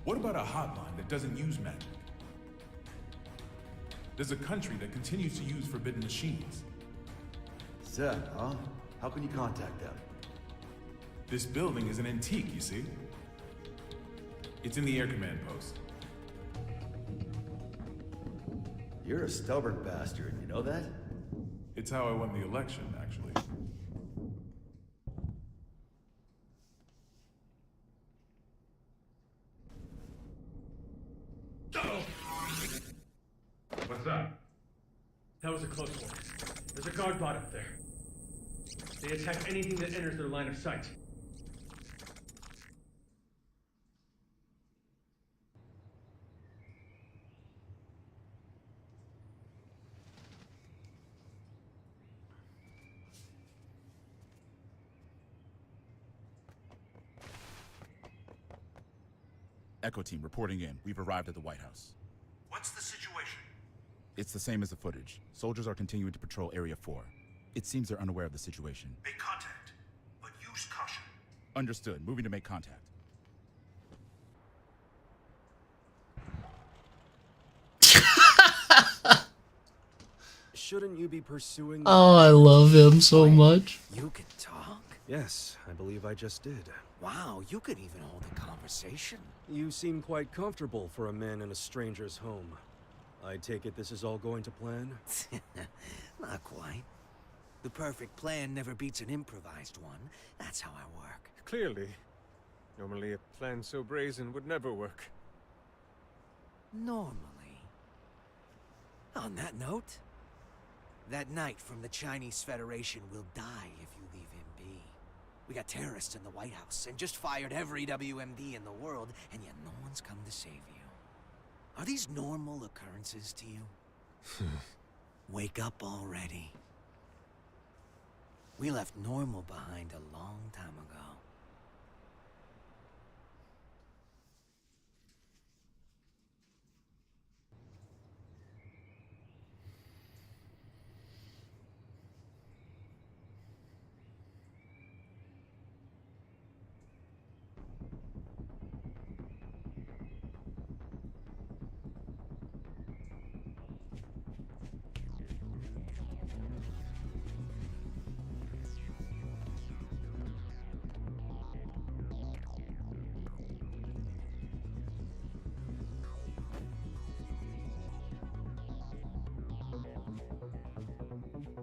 What about a hotline that doesn't use magic? There's a country that continues to use forbidden machines. Zed, huh? How can you contact them? This building is an antique, you see? It's in the air command post. You're a stubborn bastard, you know that? It's how I won the election, actually. What's that? That was a close one. There's a guard bot up there. They attack anything that enters their line of sight. Echo Team reporting in. We've arrived at the White House. What's the situation? It's the same as the footage. Soldiers are continuing to patrol Area 4. It seems they're unaware of the situation. Make contact, but use caution. Understood. Moving to make contact. Shouldn't you be pursuing... Oh, I love him so much. You can talk? Yes, I believe I just did. Wow, you could even hold a conversation. You seem quite comfortable for a man in a stranger's home. I take it this is all going to plan? Not quite. The perfect plan never beats an improvised one. That's how I work. Clearly. Normally a plan so brazen would never work. Normally. On that note, that knight from the Chinese Federation will die if you leave him be. We got terrorists in the White House and just fired every WMD in the world, and yet no one's come to save you. Are these normal occurrences to you? Wake up already. We left normal behind a long time ago.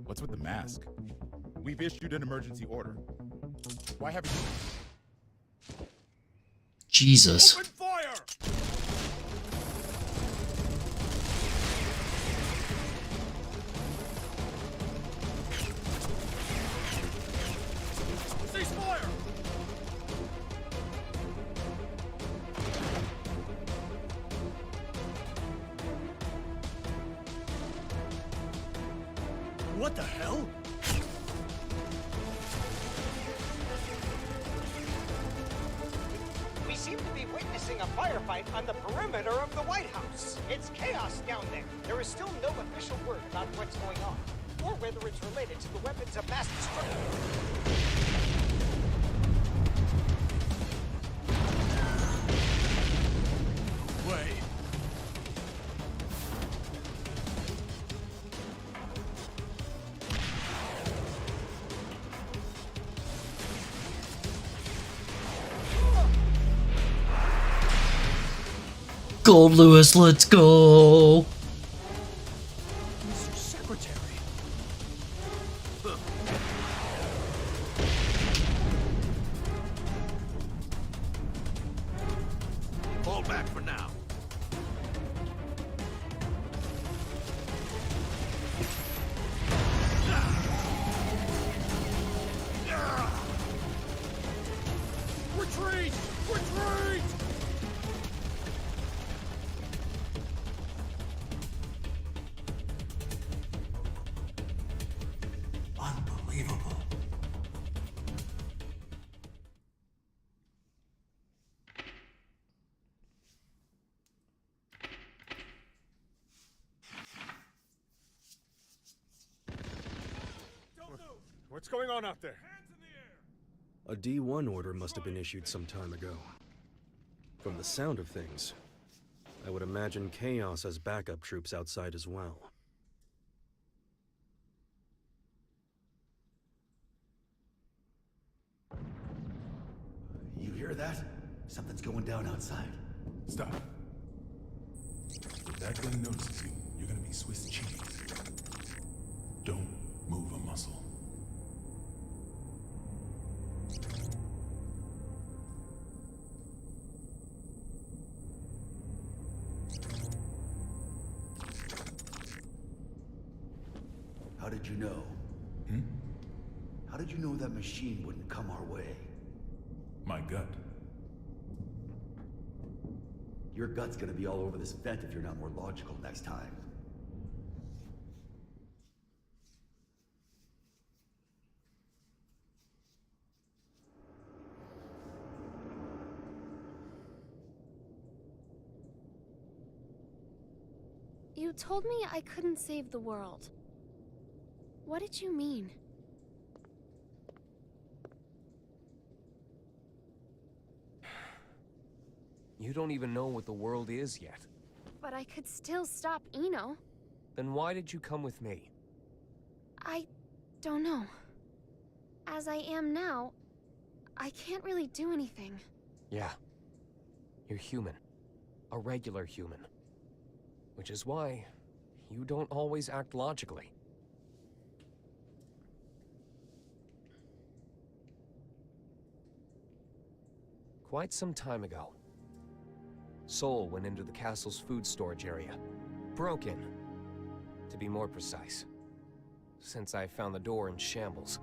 What's with the mask? We've issued an emergency order. Why haven't you... Jesus. Open fire! Cease fire! What the hell? We seem to be witnessing a firefight on the perimeter of the White House. It's chaos down there. There is still no official word about what's going on, or whether it's related to the weapons of mass destruction. Wait. Gold Lewis, let's go. Mr. Secretary. Fall back for now. Retreat! Retreat! Unbelievable. What's going on out there? A D1 order must have been issued some time ago. From the sound of things, I would imagine Chaos has backup troops outside as well. You hear that? Something's going down outside. Stop. If that thing notices you, you're gonna be Swiss cheese. Don't move a muscle. How did you know? How did you know that machine wouldn't come our way? My gut. Your gut's gonna be all over this vent if you're not more logical next time. You told me I couldn't save the world. What did you mean? You don't even know what the world is yet. But I could still stop Eno. Then why did you come with me? I don't know. As I am now, I can't really do anything. Yeah. You're human. A regular human. Which is why you don't always act logically. Quite some time ago, Sol went into the castle's food storage area. Broke in, to be more precise. Since I found the door in shambles.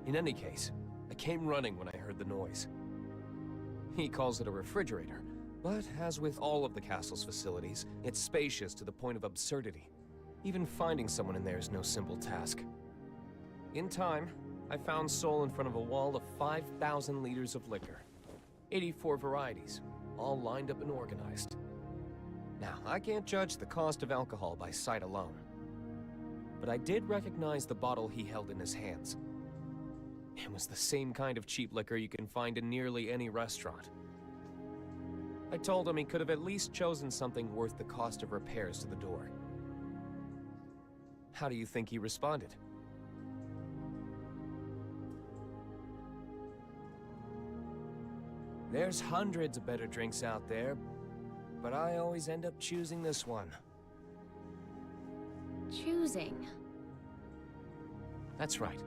In any case, I came running when I heard the noise. He calls it a refrigerator, but as with all of the castle's facilities, it's spacious to the point of absurdity. Even finding someone in there is no simple task. In time, I found Sol in front of a wall of 5,000 liters of liquor. 84 varieties, all lined up and organized. Now, I can't judge the cost of alcohol by sight alone, but I did recognize the bottle he held in his hands. It was the same kind of cheap liquor you can find in nearly any restaurant. I told him he could have at least chosen something worth the cost of repairs to the door. How do you think he responded? There's hundreds of better drinks out there, but I always end up choosing this one. Choosing? That's right.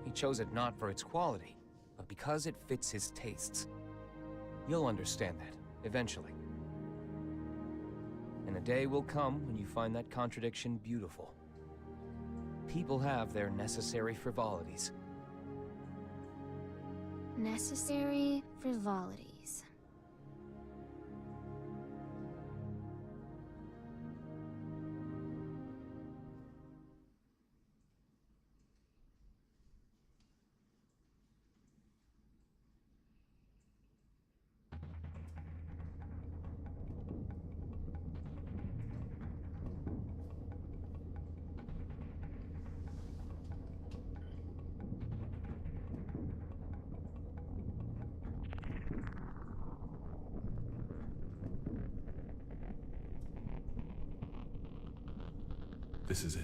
He chose it not for its quality, but because it fits his tastes. You'll understand that, eventually. And a day will come when you find that contradiction beautiful. People have their necessary frivolities. Necessary frivolities. This is it.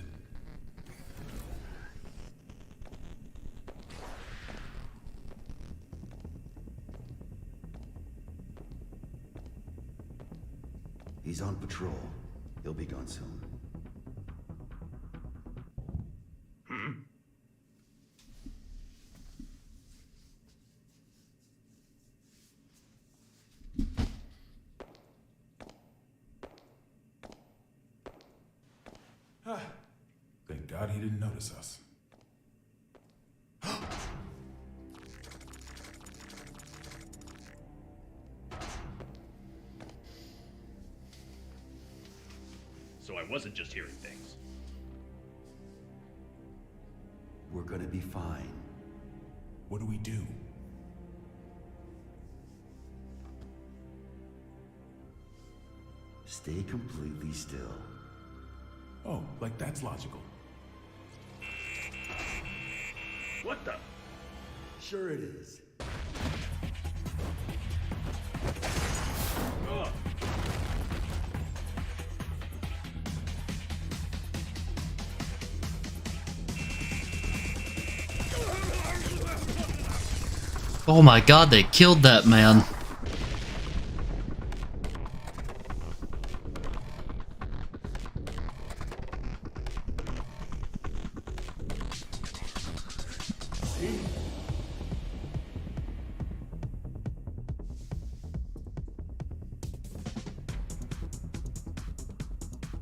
He's on patrol. He'll be gone soon. Thank God he didn't notice us. So I wasn't just hearing things. We're gonna be fine. What do we do? Stay completely still. Oh, like that's logical. What the? Sure it is. Ugh. Oh my god, they killed that man.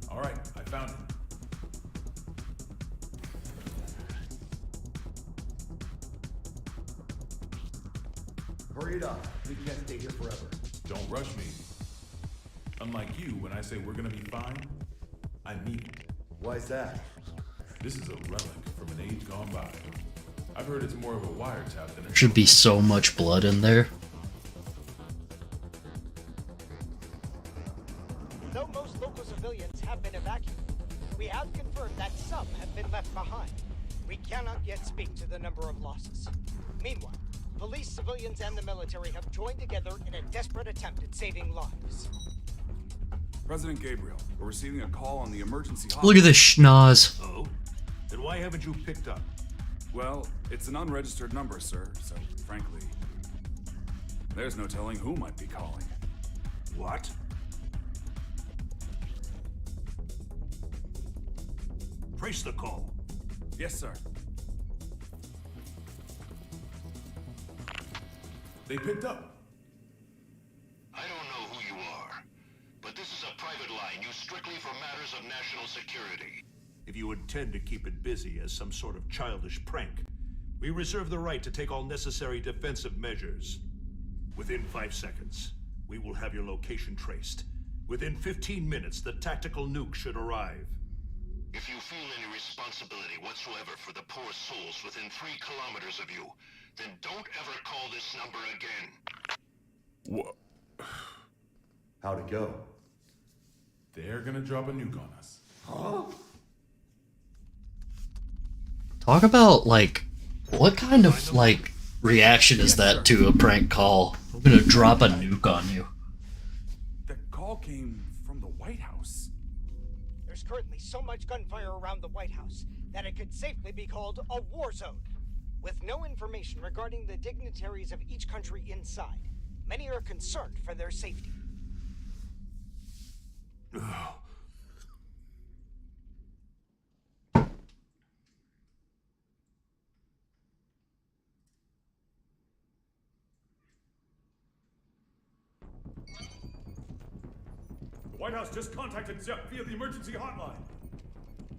All right, I found it. Hurry it up. We can't stay here forever. Don't rush me. Unlike you, when I say we're gonna be fine, I mean it. Why's that? This is a relic from an age gone by. I've heard it's more of a wiretap than a... Should be so much blood in there. Though most local civilians have been evacuated, we have confirmed that some have been left behind. We cannot yet speak to the number of losses. Meanwhile, police, civilians, and the military have joined together in a desperate attempt at saving lives. President Gabriel, we're receiving a call on the emergency hotline. Look at this schnoz. Oh? Then why haven't you picked up? Well, it's an unregistered number, sir, so frankly, there's no telling who might be calling. What? Trace the call. Yes, sir. They picked up. I don't know who you are, but this is a private line used strictly for matters of national security. If you intend to keep it busy as some sort of childish prank, We reserve the right to take all necessary defensive measures. Within 5 seconds, we will have your location traced. Within 15 minutes, the tactical nuke should arrive. If you feel any responsibility whatsoever for the poor souls within 3 kilometers of you, then don't ever call this number again. What? How'd it go? They're gonna drop a nuke on us. Huh? Talk about, like, what kind of, like, reaction is that to a prank call? I'm gonna drop a nuke on you. The call came from the White House. There's currently so much gunfire around the White House that it could safely be called a war zone. With no information regarding the dignitaries of each country inside, many are concerned for their safety. The White House just contacted Zepp via the emergency hotline.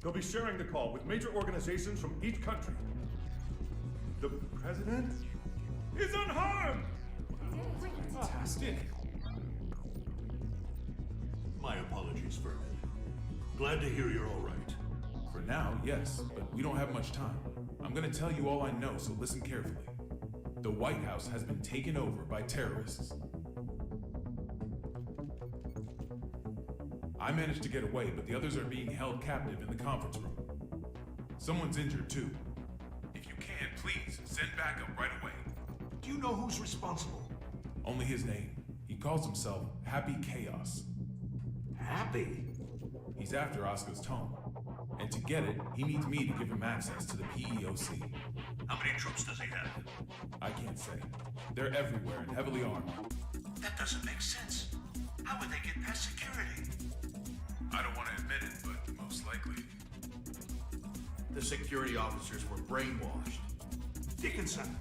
They'll be sharing the call with major organizations from each country. The president is unharmed! Fantastic. My apologies, Furman. Glad to hear you're all right. For now, yes, but we don't have much time. I'm gonna tell you all I know, so listen carefully. The White House has been taken over by terrorists. I managed to get away, but the others are being held captive in the conference room. Someone's injured too. If you can, please, send backup right away. Do you know who's responsible? Only his name. He calls himself Happy Chaos. Happy? He's after Oscar's tome. And to get it, he needs me to give him access to the PEOC. How many troops does he have? I can't say. They're everywhere and heavily armed. That doesn't make sense. How would they get past security? I don't want to admit it, but most likely. The security officers were brainwashed. Dickinson!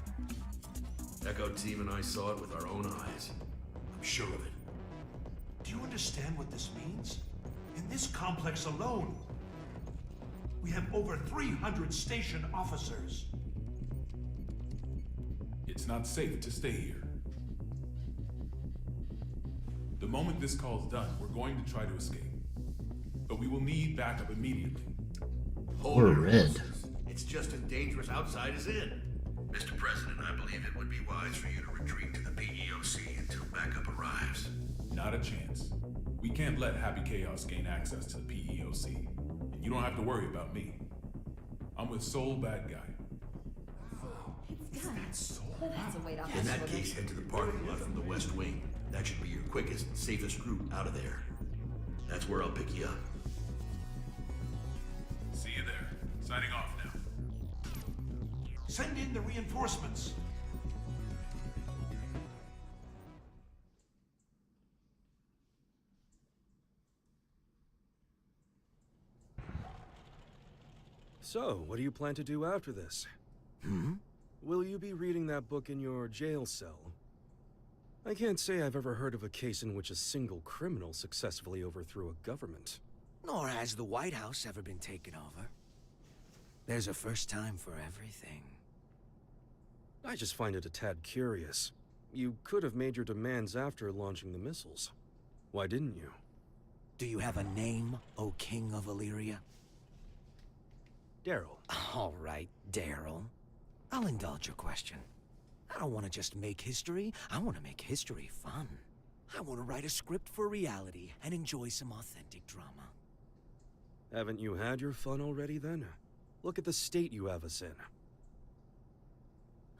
Echo team and I saw it with our own eyes. I'm sure of it. Do you understand what this means? In this complex alone, we have over 300 station officers. It's not safe to stay here. The moment this call's done, we're going to try to escape. But we will need backup immediately. We're red. It's just as dangerous outside as in. Mr. President, I believe it would be wise for you to retreat to the PEOC until backup arrives. Not a chance. We can't let Happy Chaos gain access to the PEOC. And you don't have to worry about me. I'm with Soul Bad Guy. It's done. Well, that's a weight off In my that shoulders. case, head to the parking lot from the West Wing. That should be your quickest, safest route out of there. That's where I'll pick you up. See you there. Signing off now. Send in the reinforcements. So, what do you plan to do after this? Will you be reading that book in your jail cell? I can't say I've ever heard of a case in which a single criminal successfully overthrew a government. Nor has the White House ever been taken over. There's a first time for everything. I just find it a tad curious. You could have made your demands after launching the missiles. Why didn't you? Do you have a name, O King of Illyria? Daryl. All right, Daryl. I'll indulge your question. I don't want to just make history. I want to make history fun. I want to write a script for reality and enjoy some authentic drama. Haven't you had your fun already then? Look at the state you have us in.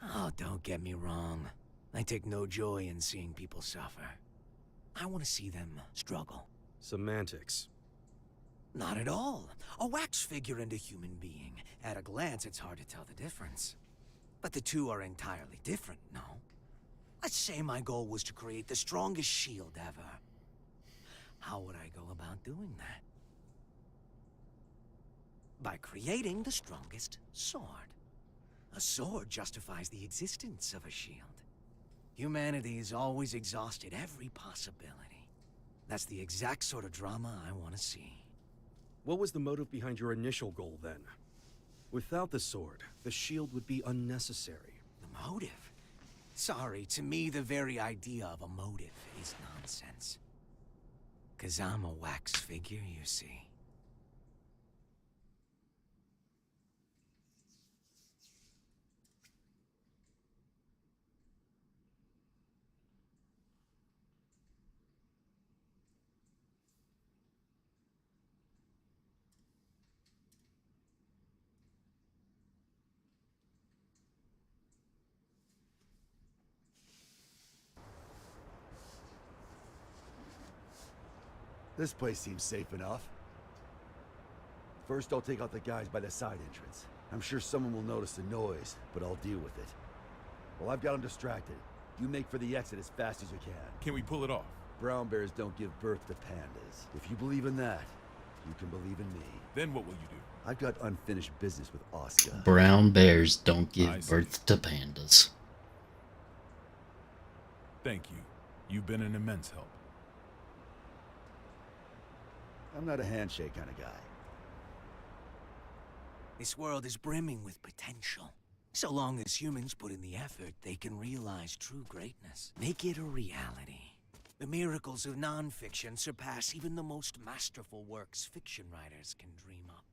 Oh, don't get me wrong. I take no joy in seeing people suffer. I want to see them struggle. Semantics. Not at all. A wax figure and a human being. At a glance, it's hard to tell the difference. But the two are entirely different, no? Let's say my goal was to create the strongest shield ever. How would I go about doing that? By creating the strongest sword. A sword justifies the existence of a shield. Humanity has always exhausted every possibility. That's the exact sort of drama I want to see. What was the motive behind your initial goal then? Without the sword, the shield would be unnecessary. The motive? Sorry, to me the very idea of a motive is nonsense. 'Cause I'm a wax figure, you see. This place seems safe enough. First, I'll take out the guys by the side entrance. I'm sure someone will notice the noise, but I'll deal with it. While I've got them distracted, you make for the exit as fast as you can. Can we pull it off? Brown bears don't give birth to pandas. If you believe in that, you can believe in me. Then what will you do? I've got unfinished business with Oscar. Brown bears don't give birth to pandas. Thank you. You've been an immense help. I'm not a handshake kind of guy. This world is brimming with potential. So long as humans put in the effort, they can realize true greatness. Make it a reality. The miracles of non-fiction surpass even the most masterful works fiction writers can dream up.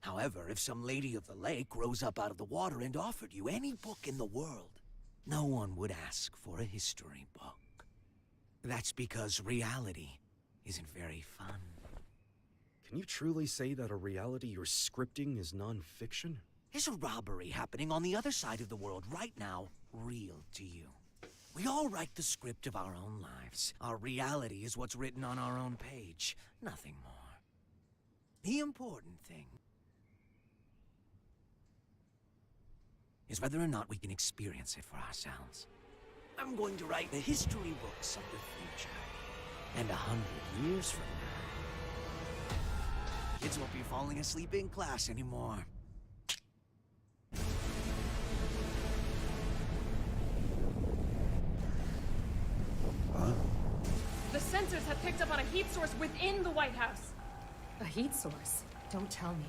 However, if some lady of the lake rose up out of the water and offered you any book in the world, no one would ask for a history book. That's because reality isn't very fun. Can you truly say that a reality you're scripting is non-fiction? Is a robbery happening on the other side of the world right now real to you? We all write the script of our own lives. Our reality is what's written on our own page, nothing more. The important thing is whether or not we can experience it for ourselves. I'm going to write the history books of the future. And 100 years from now, kids won't be falling asleep in class anymore. Huh? The sensors have picked up on a heat source within the White House. A heat source? Don't tell me.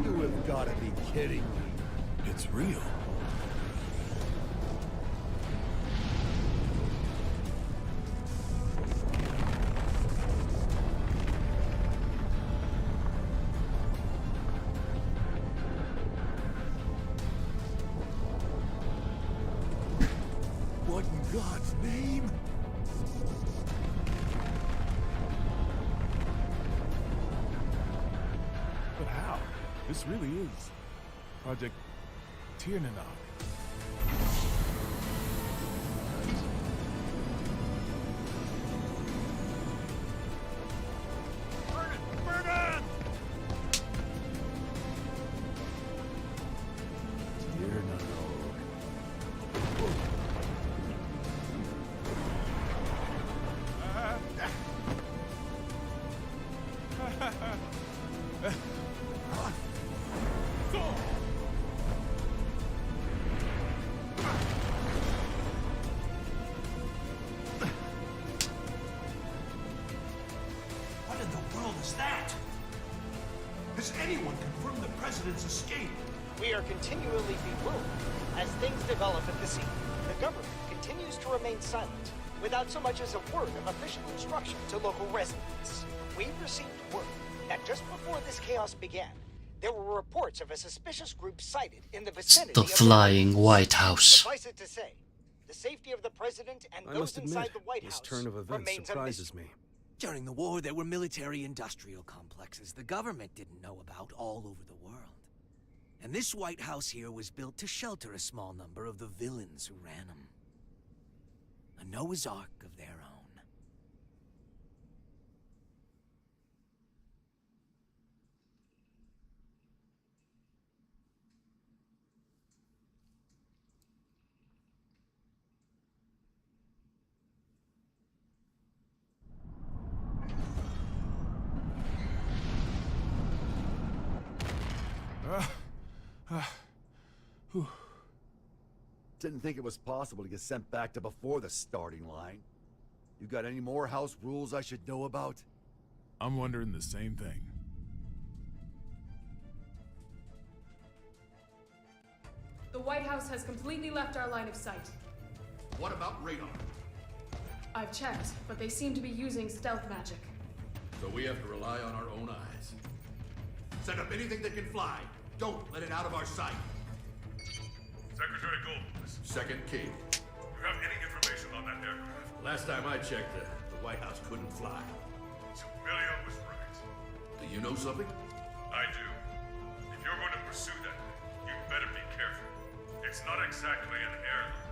You have got to be kidding me. It's real. What in God's name? But how? This really is Project Tiernanog. What in the world is that? Has anyone confirmed the president's escape? We are continually bewildered as things develop at the scene. The government continues to remain silent, without so much as a word of official instruction to local residents. We've received word that just before this chaos began, there were reports of a suspicious group sighted in the vicinity The of flying White House. Suffice it to say, the safety of the president and I those must inside admit, the White this House turn of events remains a surprises mystery. me. During the war, there were military-industrial complexes the government didn't know about all over the world. And this White House here was built to shelter a small number of the villains who ran them. A Noah's Ark of their own. Didn't think it was possible to get sent back to before the starting line. You got any more house rules I should know about? I'm wondering the same thing. The White House has completely left our line of sight. What about radar? I've checked, but they seem to be using stealth magic. So we have to rely on our own eyes. Send up anything that can fly. Don't let it out of our sight. Secretary Goldfuss. Second key. You have any information on that aircraft? Last time I checked, the White House couldn't fly. Amelia was right. Do you know something? I do. If you're going to pursue that thing, you better be careful. It's not exactly an airline.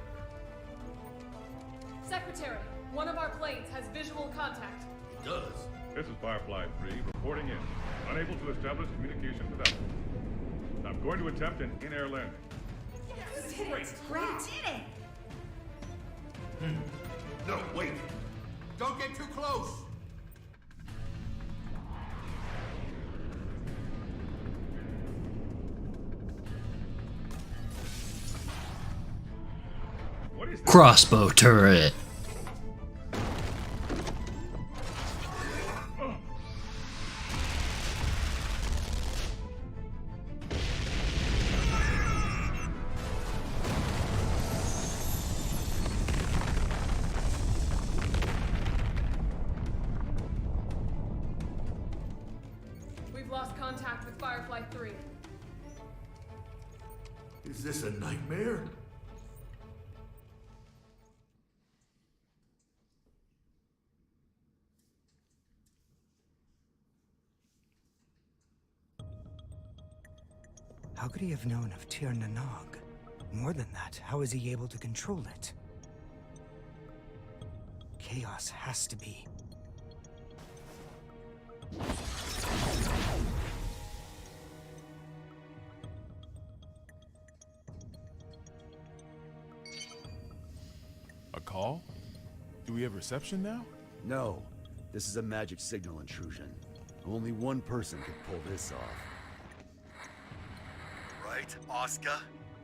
Secretary, one of our planes has visual contact. It does. This is Firefly 3 reporting in. Unable to establish communication with Apple. I'm going to attempt an in-air landing. Yes, great. Great. No, wait. Don't get too close. Crossbow turret. We've lost contact with Firefly 3. Is this a nightmare? How could he have known of Tir Nanog? More than that, how is he able to control it? Chaos has to be. A call? Do we have reception now? No. This is a magic signal intrusion. Only one person could pull this off. Right, Oscar?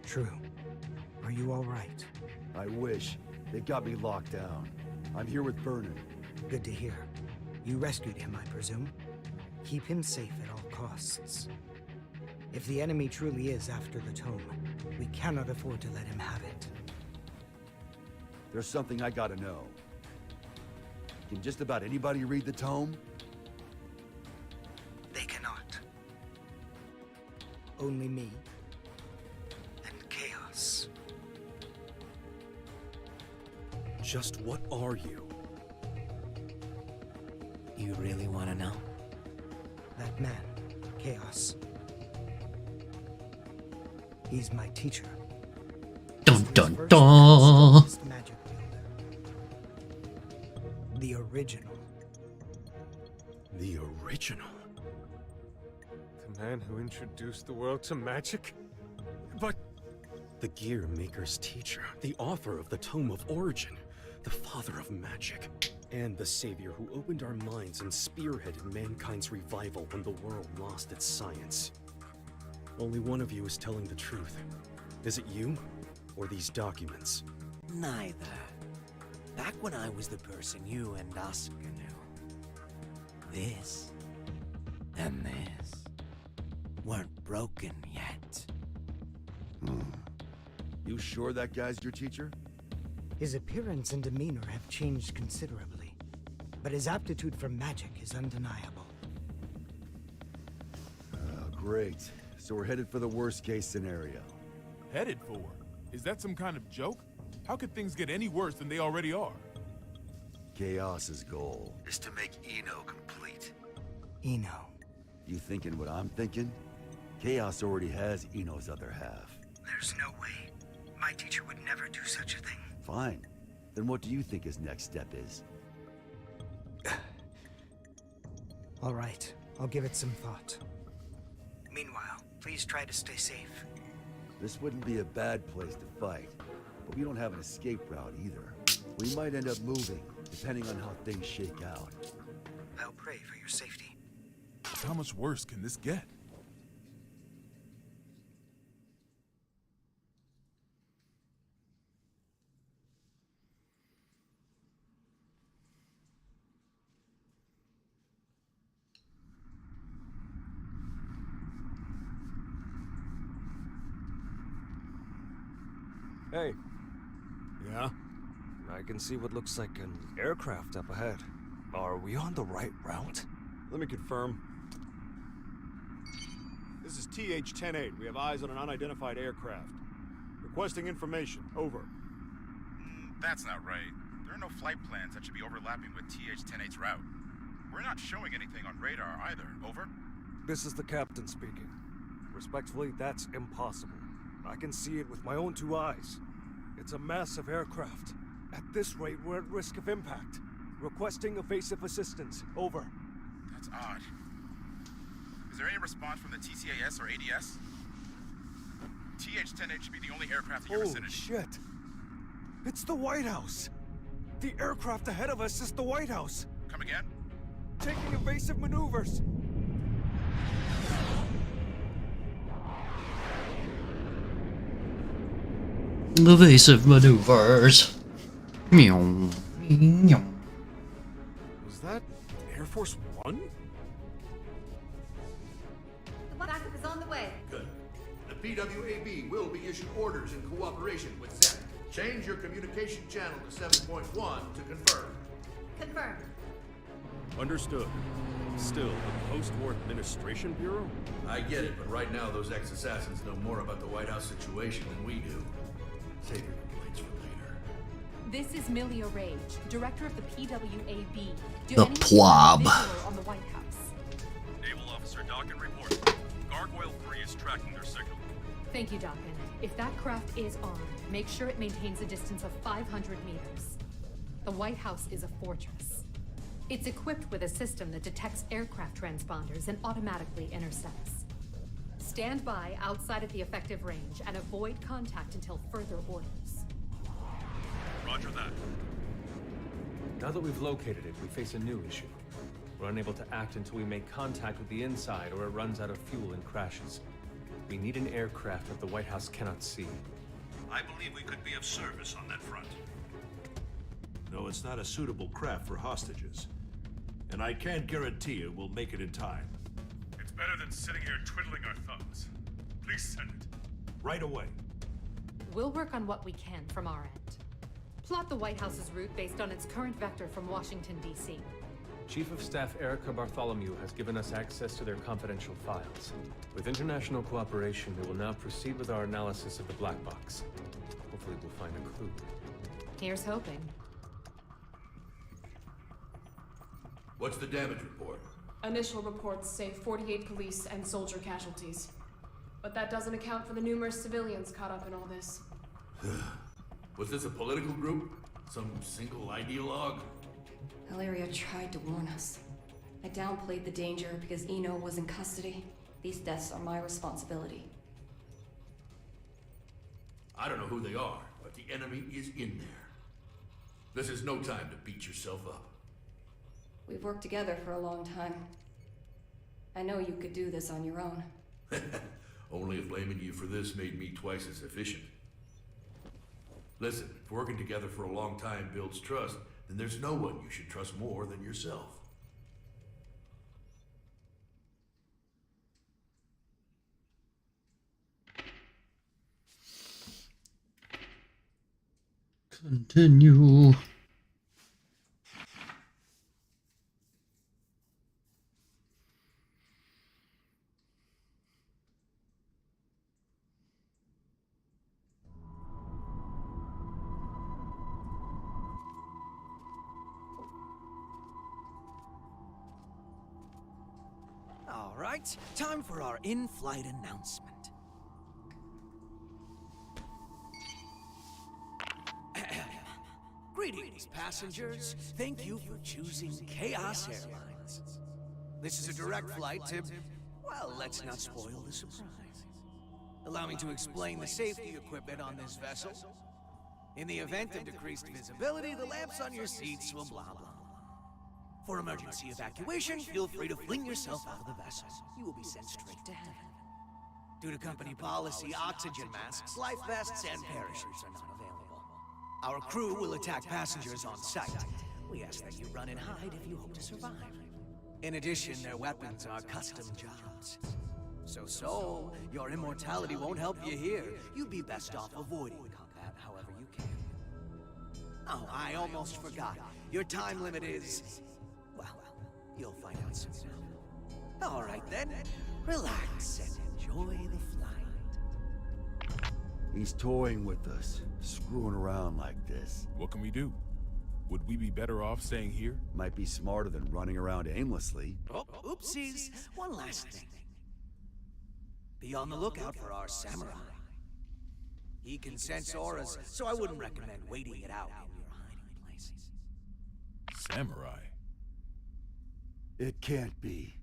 True. Are you all right? I wish. They got me locked down. I'm here with Vernon. Good to hear. You rescued him, I presume? Keep him safe at all costs. If the enemy truly is after the tome, we cannot afford to let him have it. There's something I gotta know. Can just about anybody read the tome? They cannot. Only me. And Chaos. Just what are you? You really want to know? That man, Chaos. He's my teacher. Dun dun dun. Magic wielder. The original. The original? The man who introduced the world to magic? But... The Gear Maker's teacher, the author of the Tome of Origin, the father of magic, and the savior who opened our minds and spearheaded mankind's revival when the world lost its science. Only one of you is telling the truth. Is it you, or these documents? Neither. Back when I was the person you and Oscar knew, this and this weren't broken yet. You sure that guy's your teacher? His appearance and demeanor have changed considerably, but his aptitude for magic is undeniable. Great. So we're headed for the worst case scenario. Headed for? Is that some kind of joke? How could things get any worse than they already are? Chaos's goal is to make Eno complete. Eno. You thinking what I'm thinking? Chaos already has Eno's other half. There's no way. My teacher would never do such a thing. Fine. Then what do you think his next step is? All right. I'll give it some thought. Meanwhile, please try to stay safe. This wouldn't be a bad place to fight, but we don't have an escape route either. We might end up moving, depending on how things shake out. I'll pray for your safety. How much worse can this get? Hey. Yeah? I can see what looks like an aircraft up ahead. Are we on the right route? Let me confirm. This is TH-108. We have eyes on an unidentified aircraft. Requesting information. Over. That's not right. There are no flight plans that should be overlapping with TH-108's route. We're not showing anything on radar either. Over. This is the captain speaking. Respectfully, that's impossible. I can see it with my own 2 eyes. It's a massive aircraft. At this rate, we're at risk of impact. Requesting evasive assistance. Over. That's odd. Is there any response from the TCAS or ADS? TH-108 should be the only aircraft in your vicinity. Shit! It's the White House! The aircraft ahead of us is the White House! Come again? Taking evasive maneuvers! Evasive maneuvers. Meow. Meow. Was that Air Force One? The backup is on the way. Good. The PWAB will be issued orders in cooperation with ZEP. Change your communication channel to 7.1 to confirm. Confirmed. Understood. Still, the Post-War Administration Bureau? I get it, but right now those ex-assassins know more about the White House situation than we do. Save your complaints for later. This is Milia Rage, director of the PWAB. The PWAB. On the White House. Naval Officer Dockin report. Gargoyle 3 is tracking their signal. Thank you, Dockin. If that craft is armed, make sure it maintains a distance of 500 meters. The White House is a fortress. It's equipped with a system that detects aircraft transponders and automatically intercepts. Stand by outside of the effective range and avoid contact until further orders. Roger that. Now that we've located it, we face a new issue. We're unable to act until we make contact with the inside or it runs out of fuel and crashes. We need an aircraft that the White House cannot see. I believe we could be of service on that front. No, it's not a suitable craft for hostages. And I can't guarantee it will make it in time. It's better than sitting here twiddling our thumbs. Please send it. Right away. We'll work on what we can from our end. Plot the White House's route based on its current vector from Washington, D.C. Chief of Staff Erica Bartholomew has given us access to their confidential files. With international cooperation, we will now proceed with our analysis of the black box. Hopefully we'll find a clue. Here's hoping. What's the damage report? Initial reports say 48 police and soldier casualties. But that doesn't account for the numerous civilians caught up in all this. Was this a political group? Some single ideologue? Hilaria tried to warn us. I downplayed the danger because Eno was in custody. These deaths are my responsibility. I don't know who they are, but the enemy is in there. This is no time to beat yourself up. We've worked together for a long time. I know you could do this on your own. Only if blaming you for this made me twice as efficient. Listen, if working together for a long time builds trust, then there's no one you should trust more than yourself. Continue. All right, time for our in-flight announcement. Greetings, passengers. Thank you for choosing Chaos Airlines. This is a direct flight to, well, let's not spoil the surprise. Allow me to explain the safety equipment on this vessel. In the event of decreased visibility, the lamps on your seats will blah blah. For emergency evacuation, feel free to fling yourself out of the vessel. You will be sent straight to heaven. Due to company policy, oxygen masks, life vests, and parachutes are not available. Our crew will attack passengers on sight. We ask that you run and hide if you hope to survive. In addition, their weapons are custom jobs. So, your immortality won't help you here. You'd be best off avoiding combat, however. Oh, I almost forgot. Your time limit is... well, you'll find out soon. All right then, relax and enjoy the flight. He's toying with us, screwing around like this. What can we do? Would we be better off staying here? Might be smarter than running around aimlessly. Oh, oopsies. One last thing. Be on the lookout for our samurai. He can sense auras, so I wouldn't recommend waiting it out in your hiding places. Samurai? It can't be.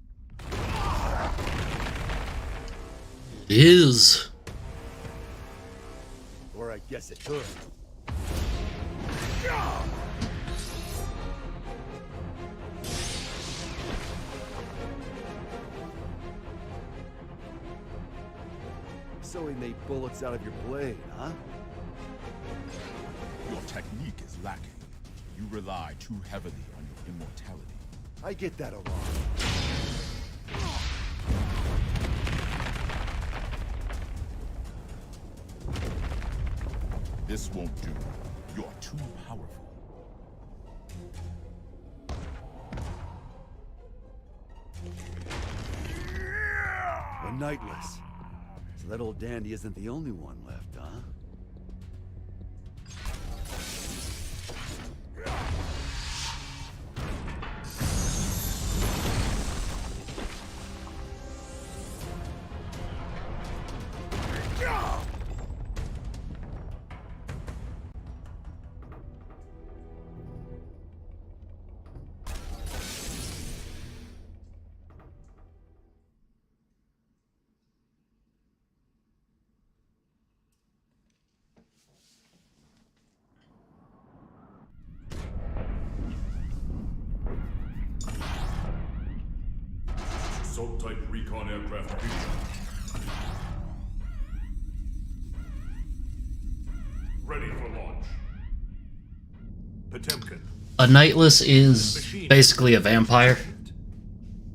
It is. Or I guess it could. So he made bullets out of your blade, huh? Your technique is lacking. You rely too heavily on your immortality. I get that a lot. This won't do. You're too powerful. The Nightless. So that old dandy isn't the only one left, huh? Assault-type recon aircraft beacon. Ready for launch. Potemkin. A Nightless is basically a vampire,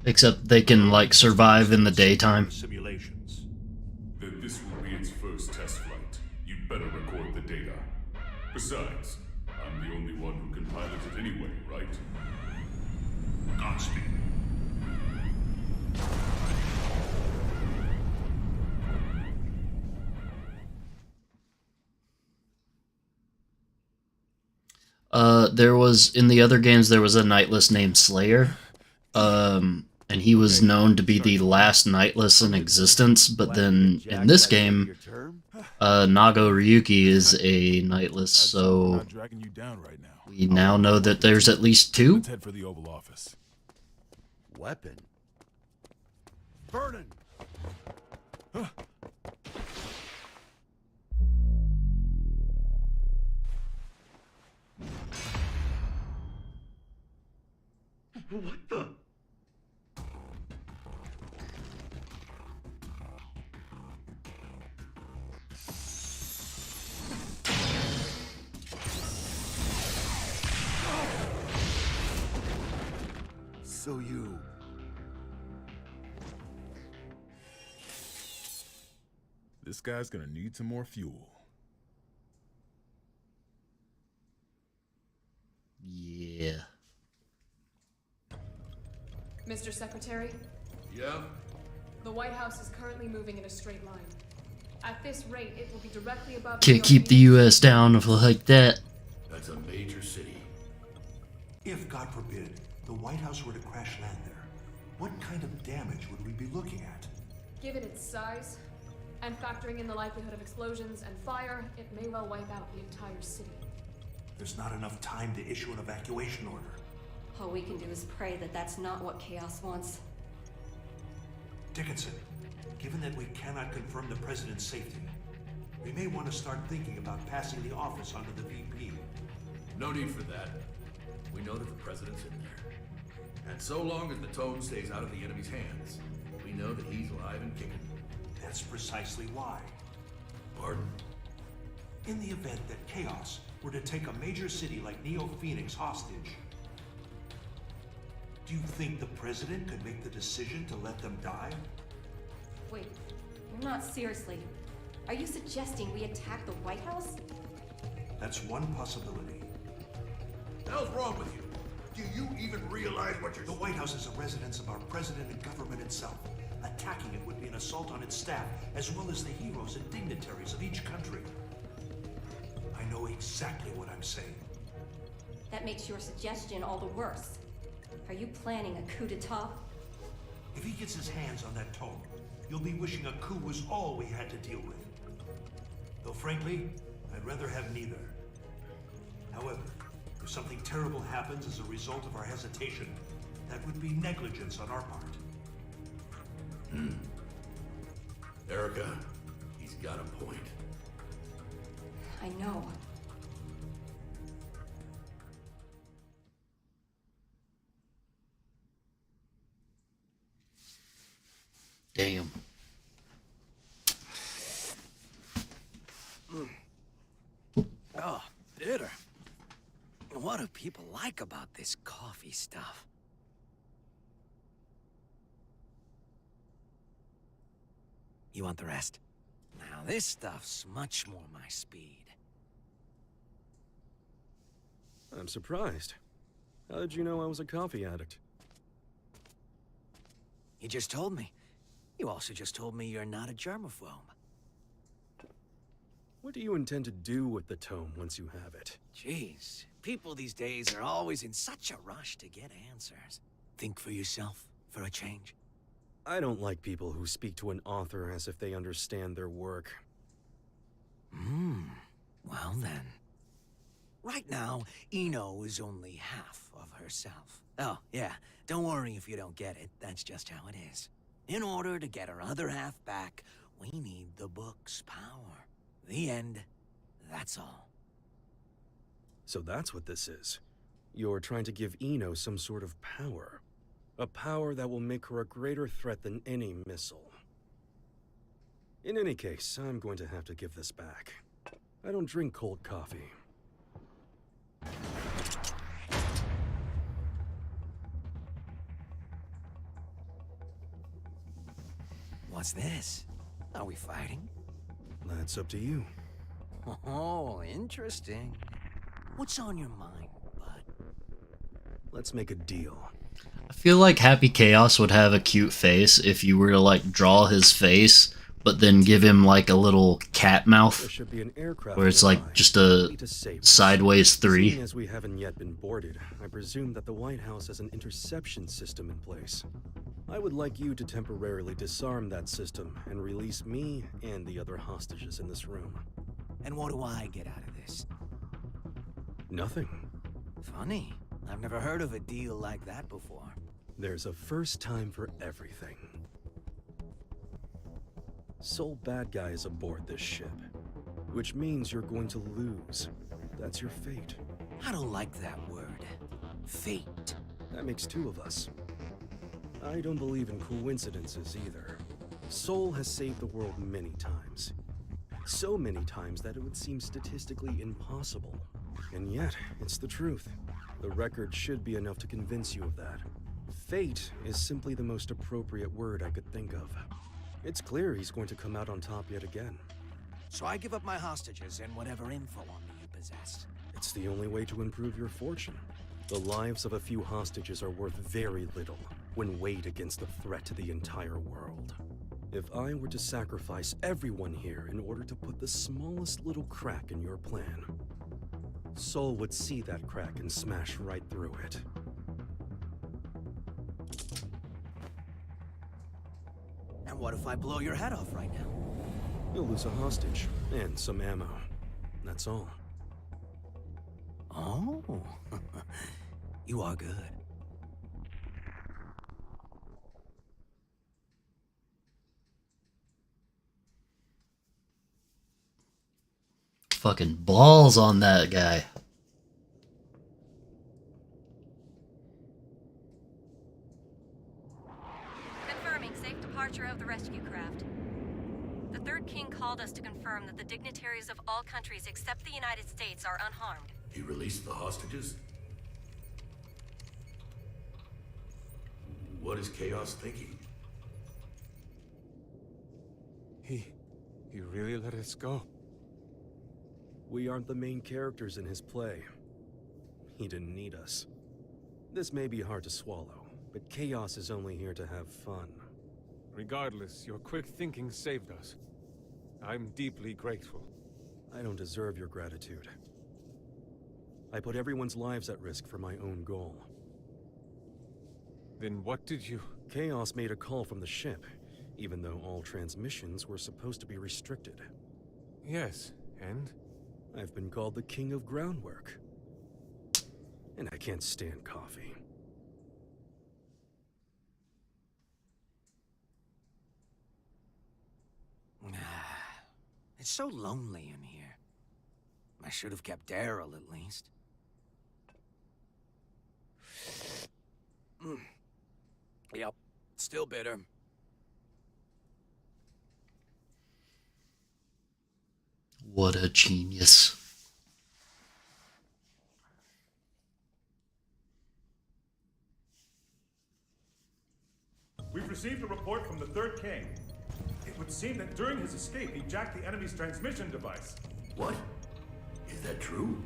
except they can like survive in the daytime. Simulations. Then this will be its first test flight. You'd better record the data. Besides, I'm the only one who can pilot it anyway, right? Godspeed. There was, in the other games, there was a Nightless named Slayer, and he was known to be the last Nightless in existence, but then in this game, Nago Ryuki is a Nightless, so we now know that there's at least two? Let's head for the Oval Office. Weapon? Vernon! What the? So you... This guy's gonna need some more fuel. Yeah. Mr. Secretary? Yeah? The White House is currently moving in a straight line. At this rate, it will be directly above... Can't keep the US down like that. That's a major city. If, God forbid, the White House were to crash land there, what kind of damage would we be looking at? Given its size, and factoring in the likelihood of explosions and fire, it may well wipe out the entire city. There's not enough time to issue an evacuation order. All we can do is pray that that's not what Chaos wants. Dickinson, given that we cannot confirm the President's safety, we may want to start thinking about passing the office onto the VP. No need for that. We know that the President's in there. And so long as the tone stays out of the enemy's hands, we know that he's alive and kicking. That's precisely why. Pardon? In the event that Chaos were to take a major city like Neo-Phoenix hostage, do you think the President could make the decision to let them die? Wait, you're not seriously. Are you suggesting we attack the White House? That's one possibility. The hell's wrong with you? Do you even realize what you're... The White House is a residence of our president and government itself. Attacking it would be an assault on its staff, as well as the heroes and dignitaries of each country. I know exactly what I'm saying. That makes your suggestion all the worse. Are you planning a coup d'etat? If he gets his hands on that tome, you'll be wishing a coup was all we had to deal with. Though frankly, I'd rather have neither. However, if something terrible happens as a result of our hesitation, that would be negligence on our part. Erica, he's got a point. I know. Damn. Oh, bitter. What do people like about this coffee stuff? You want the rest? Now this stuff's much more my speed. I'm surprised. How did you know I was a coffee addict? You just told me. You also just told me you're not a germaphobe. What do you intend to do with the tome once you have it? Jeez, people these days are always in such a rush to get answers. Think for yourself, for a change. I don't like people who speak to an author as if they understand their work. Well then. Right now, Eno is only half of herself. Oh, yeah, don't worry if you don't get it. That's just how it is. In order to get her other half back, we need the book's power. The end. That's all. So that's what this is. You're trying to give Eno some sort of power. A power that will make her a greater threat than any missile. In any case, I'm going to have to give this back. I don't drink cold coffee. What's this? Are we fighting? That's up to you. Oh, interesting. What's on your mind, bud? Let's make a deal. I feel like Happy Chaos would have a cute face if you were to like draw his face, but then give him like a little cat mouth, There should be an aircraft where it's like nearby. just a To save us. sideways Seeing 3. as we haven't yet been boarded, I presume that the White House has an interception system in place. I would like you to temporarily disarm that system and release me and the other hostages in this room. And what do I get out of this? Nothing. Funny. I've never heard of a deal like that before. There's a first time for everything. Sole bad guy is aboard this ship, which means you're going to lose. That's your fate. I don't like that word. Fate. That makes 2 of us. I don't believe in coincidences either. Sol has saved the world many times. So many times that it would seem statistically impossible. And yet, it's the truth. The record should be enough to convince you of that. Fate is simply the most appropriate word I could think of. It's clear he's going to come out on top yet again. So I give up my hostages and whatever info on me you possess. It's the only way to improve your fortune. The lives of a few hostages are worth very little when weighed against the threat to the entire world. If I were to sacrifice everyone here in order to put the smallest little crack in your plan, Sol would see that crack and smash right through it. And what if I blow your head off right now? You'll lose a hostage and some ammo. That's all. Oh, you are good. Fucking balls on that guy. Confirming safe departure of the rescue craft. The Third King called us to confirm that the dignitaries of all countries except the United States are unharmed. He released the hostages? What is Chaos thinking? He really let us go? We aren't the main characters in his play. he didn't need us. This may be hard to swallow, but Chaos is only here to have fun. Regardless, your quick thinking saved us. I'm deeply grateful. I don't deserve your gratitude. I put everyone's lives at risk for my own goal. Then what did you... Chaos made a call from the ship, even though all transmissions were supposed to be restricted. Yes, and? I've been called the King of Groundwork. And I can't stand coffee. It's so lonely in here. I should have kept Daryl at least. Yep, still bitter. What a genius. We've received a report from the Third King. It would seem that during his escape, he jacked the enemy's transmission device. What? Is that true?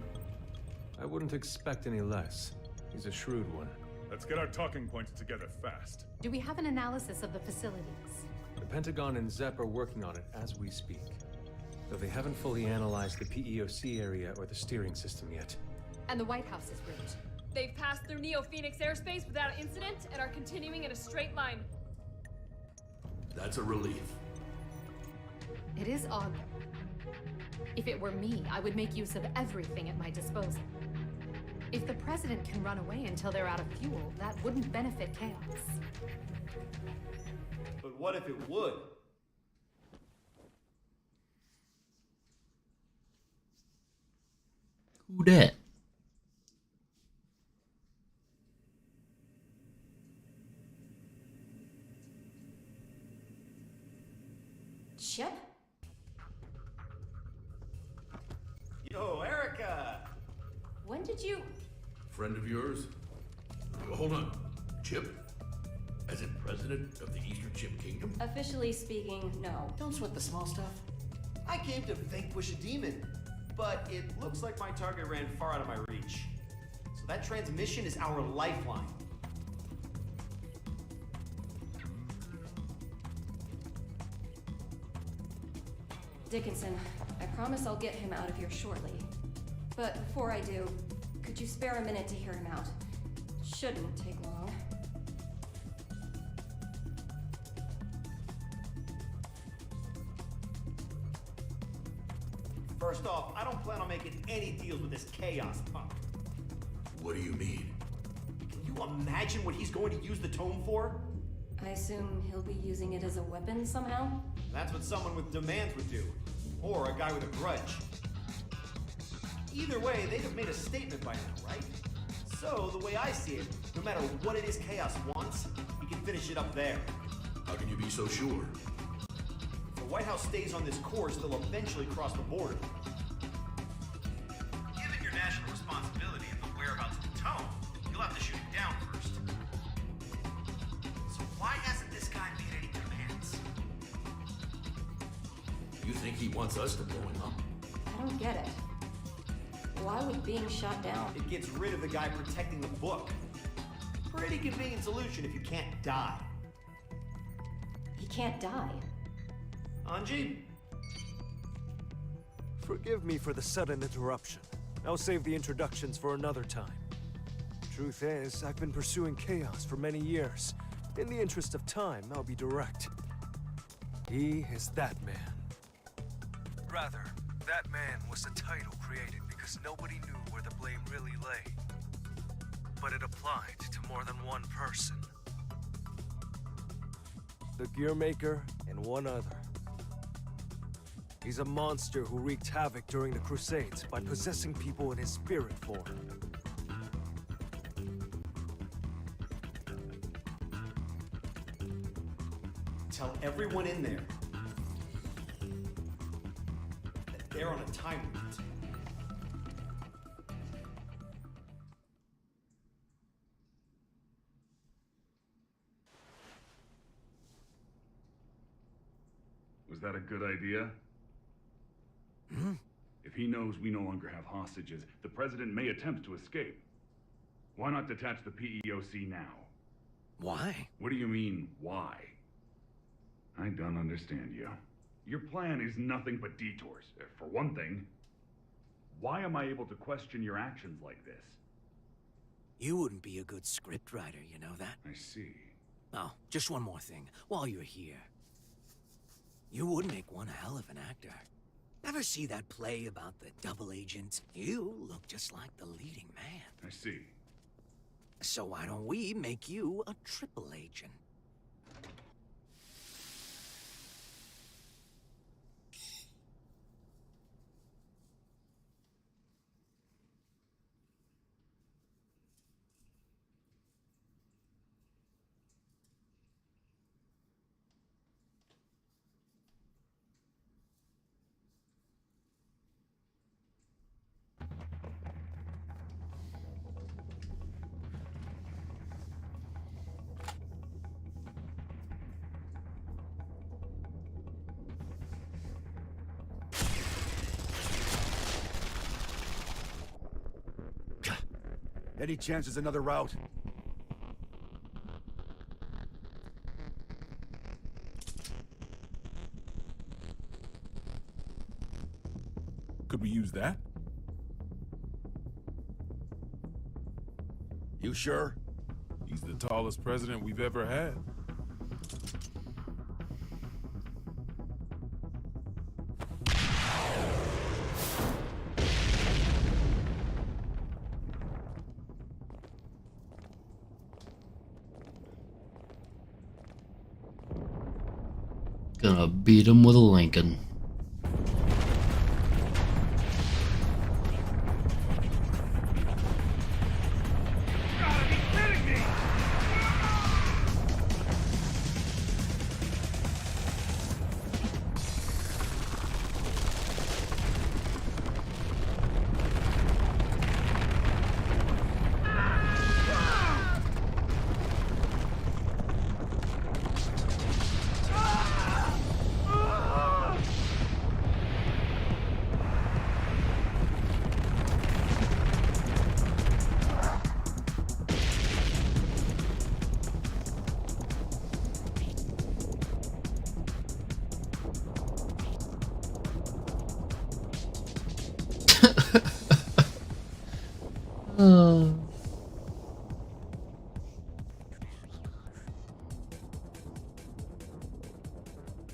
I wouldn't expect any less. He's a shrewd one. Let's get our talking points together fast. Do we have an analysis of the facilities? The Pentagon and ZEP are working on it as we speak. Though they haven't fully analyzed the PEOC area or the steering system yet. And the White House's route? They've passed through Neo-Phoenix airspace without incident and are continuing in a straight line. That's a relief. It is odd, though. If it were me, I would make use of everything at my disposal. If the President can run away until they're out of fuel, that wouldn't benefit Chaos. But what if it would? Who dat? Chip? Yo, Erica! When did you... Friend of yours? Hold on. Chip? As in president of the Eastern Chip Kingdom? Officially speaking, no. Don't sweat the small stuff. I came to vanquish a demon, but it looks like my target ran far out of my reach. So that transmission is our lifeline. Dickinson, I promise I'll get him out of here shortly. But before I do, could you spare a minute to hear him out? Shouldn't take long. First off, I don't plan on making any deals with this Chaos punk. What do you mean? Can you imagine what he's going to use the tome for? I assume he'll be using it as a weapon somehow? That's what someone with demands would do. Or a guy with a grudge. Either way, they'd have made a statement by now, right? So, the way I see it, no matter what it is Chaos wants, he can finish it up there. How can you be so sure? If the White House stays on this course, they'll eventually cross the border. Given your national responsibility and the whereabouts of the tome, you'll have to shoot it down first. So why hasn't this guy made any demands? You think he wants us to blow him up? I don't get it. Why would being shot down? It gets rid of the guy protecting the book. Pretty convenient solution if you can't die. He can't die. Anji? Forgive me for the sudden interruption. I'll save the introductions for another time. Truth is, I've been pursuing Chaos for many years. In the interest of time, I'll be direct. He is that man. Rather, that man was a title created because nobody knew where the blame really lay. But it applied to more than one person. The Gearmaker and one other. He's a monster who wreaked havoc during the Crusades by possessing people in his spirit form. Tell everyone in there that they're on a time limit. Was that a good idea? If he knows we no longer have hostages, the president may attempt to escape. Why not detach the PEOC now? Why? What do you mean, why? I don't understand you. Your plan is nothing but detours. For one thing, why am I able to question your actions like this? You wouldn't be a good scriptwriter, you know that? I see. Oh, just one more thing, while you're here. You would make one hell of an actor. Ever see that play about the double agent? You look just like the leading man. I see. So why don't we make you a triple agent? Any chance there's another route? Could we use that? You sure? He's the tallest president we've ever had. Gonna beat him with a Lincoln.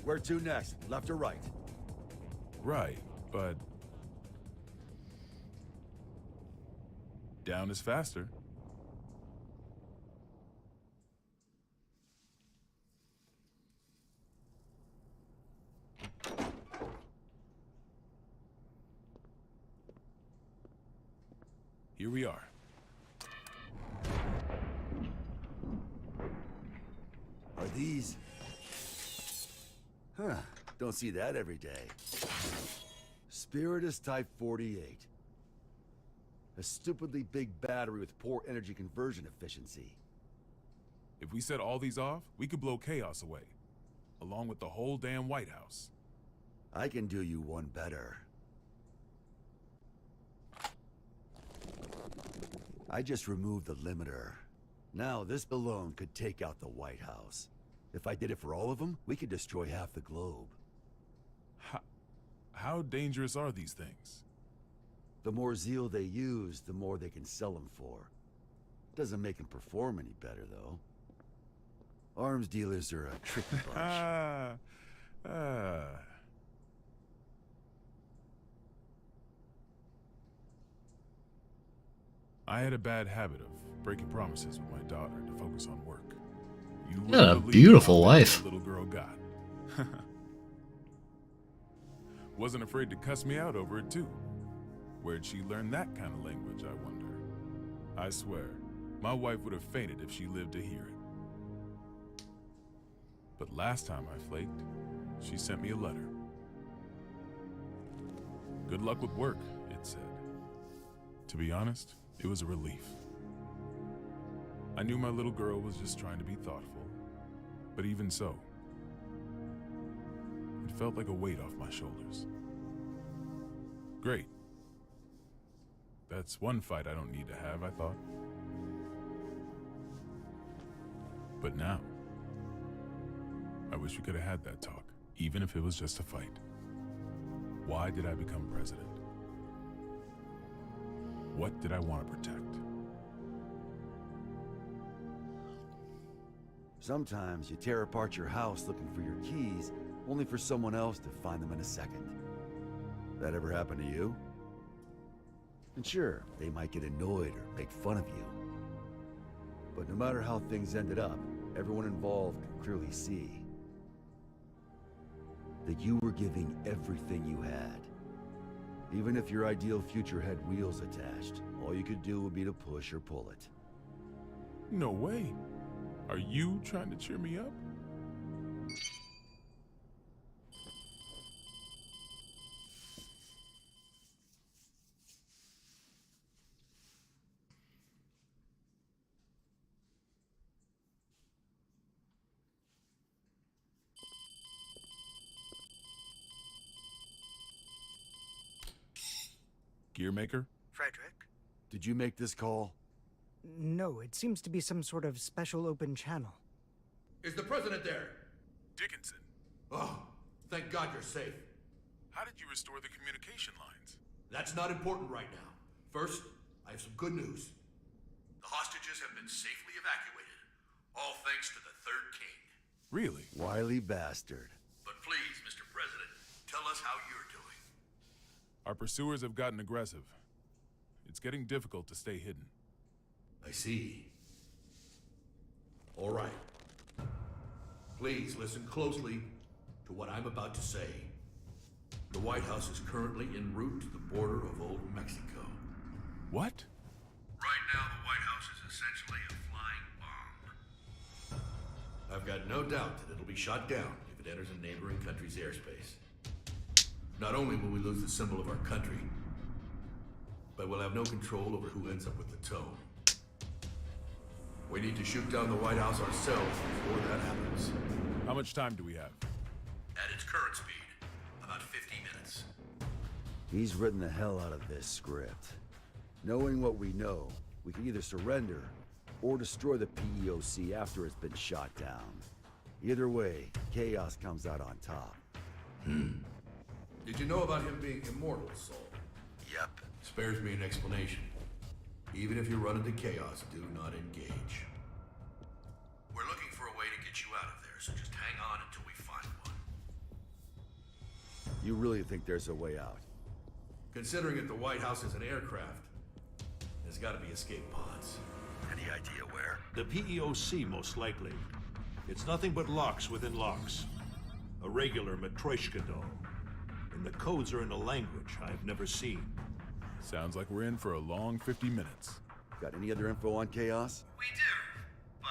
Where to next? Left or right? Right, but down is faster. Here we are. Are these... Huh, don't see that every day. Spiritus Type 48. A stupidly big battery with poor energy conversion efficiency. If we set all these off, we could blow chaos away, along with the whole damn White House. I can do you one better. I just removed the limiter. Now this alone could take out the White House. If I did it for all of them, we could destroy half the globe. How dangerous are these things? The more zeal they use, the more they can sell them for. Doesn't make them perform any better, though. Arms dealers are a tricky bunch. I had a bad habit of breaking promises with my daughter to focus on work. You got a beautiful wife. That little girl got. Wasn't afraid to cuss me out over it too. Where'd she learn that kind of language, I wonder? I swear, my wife would have fainted if she lived to hear it. But last time I flaked, she sent me a letter. Good luck with work, it said. To be honest, it was a relief. I knew my little girl was just trying to be thoughtful, but even so, it felt like a weight off my shoulders. Great. That's one fight I don't need to have, I thought. But now, I wish we could have had that talk, even if it was just a fight. Why did I become president? What did I want to protect? Sometimes you tear apart your house looking for your keys, only for someone else to find them in a second. That ever happen to you? And sure, they might get annoyed or make fun of you. But no matter how things ended up, everyone involved can clearly see that you were giving everything you had. Even if your ideal future had wheels attached, all you could do would be to push or pull it. No way. Are you trying to cheer me up? Gearmaker? Frederick? Did you make this call? No, it seems to be some sort of special open channel. Is the president there? Dickinson. Oh, thank God you're safe. How did you restore the communication lines? That's not important right now. First, I have some good news. The hostages have been safely evacuated, all thanks to the Third King. Really? Wily bastard. But please, Mr. President, tell us how you're doing. Our pursuers have gotten aggressive. It's getting difficult to stay hidden. I see. All right. Please listen closely to what I'm about to say. The White House is currently en route to the border of Old Mexico. What? Right now, the White House is essentially a flying bomb. I've got no doubt that it'll be shot down if it enters a neighboring country's airspace. Not only will we lose the symbol of our country, but we'll have no control over who ends up with the tone. We need to shoot down the White House ourselves before that happens. How much time do we have? At its current speed, about 50 minutes. He's written the hell out of this script. Knowing what we know, we can either surrender or destroy the PEOC after it's been shot down. Either way, Chaos comes out on top. Did you know about him being immortal, Saul? Yep. Spares me an explanation. Even if you run into Chaos, do not engage. We're looking for a way to get you out of there, so just hang on until we find one. You really think there's a way out? Considering that the White House is an aircraft, there's gotta be escape pods. Any idea where? The PEOC, most likely. It's nothing but locks within locks. A regular Matryoshka doll. And the codes are in a language I've never seen. Sounds like we're in for a long 50 minutes. Got any other info on Chaos? We do, but...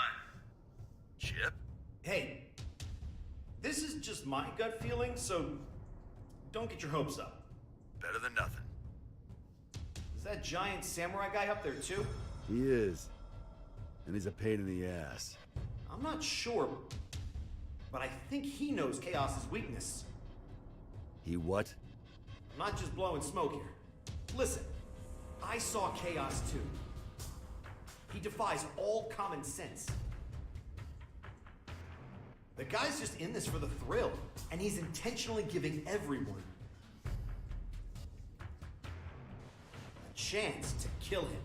Chip? Hey, this is just my gut feeling, so don't get your hopes up. Better than nothing. Is that giant samurai guy up there too? He is. And he's a pain in the ass. I'm not sure, but I think he knows Chaos's weakness. He what? I'm not just blowing smoke here. Listen, I saw Chaos too. He defies all common sense. The guy's just in this for the thrill, and he's intentionally giving everyone a chance to kill him.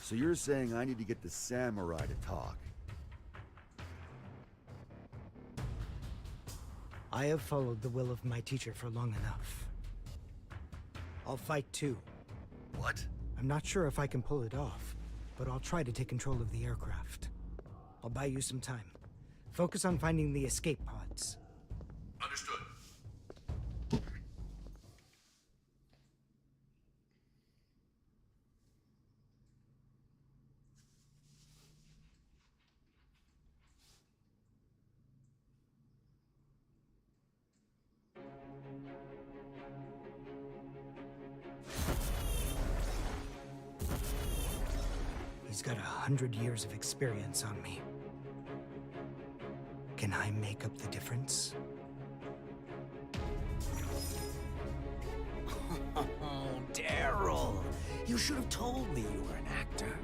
So you're saying I need to get the samurai to talk? I have followed the will of my teacher for long enough. I'll fight too. What? I'm not sure if I can pull it off, but I'll try to take control of the aircraft. I'll buy you some time. Focus on finding the escape pods. Understood. He's got 100 years of experience on me. Can I make up the difference? Oh, Daryl! You should have told me you were an actor.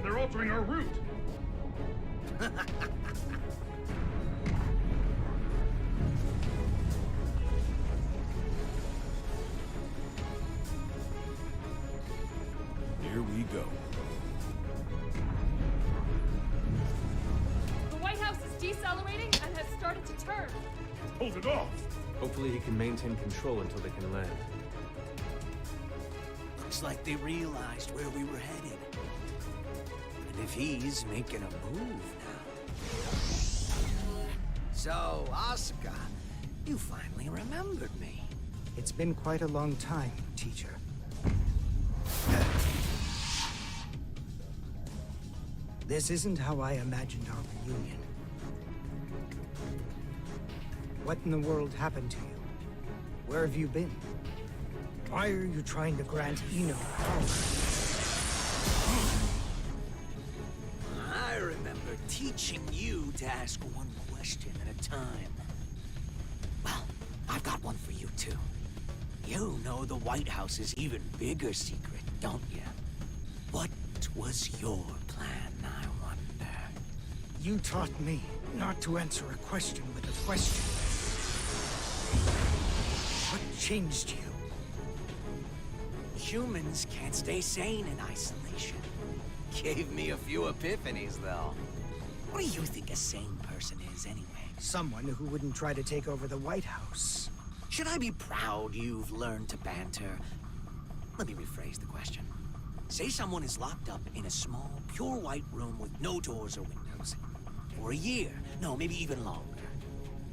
They're altering our route. Here we go. The White House is decelerating and has started to turn. Hold it off! Hopefully he can maintain control until they can land. Looks like they realized where we were headed. And if he's making a move now... So, Asuka, you finally remembered me. It's been quite a long time, teacher. This isn't how I imagined our reunion. What in the world happened to you? Where have you been? Why are you trying to grant Eno power? I remember teaching you to ask one question at a time. Well, I've got one for you too. You know the White House's even bigger secret, don't you? What was your plan, I wonder? You taught me not to answer a question with a question. What changed you? Humans can't stay sane in isolation. Gave me a few epiphanies, though. What do you think a sane person is, anyway? Someone who wouldn't try to take over the White House. Should I be proud you've learned to banter? Let me rephrase the question. Say someone is locked up in a small, pure white room with no doors or windows. For a year, no, maybe even longer.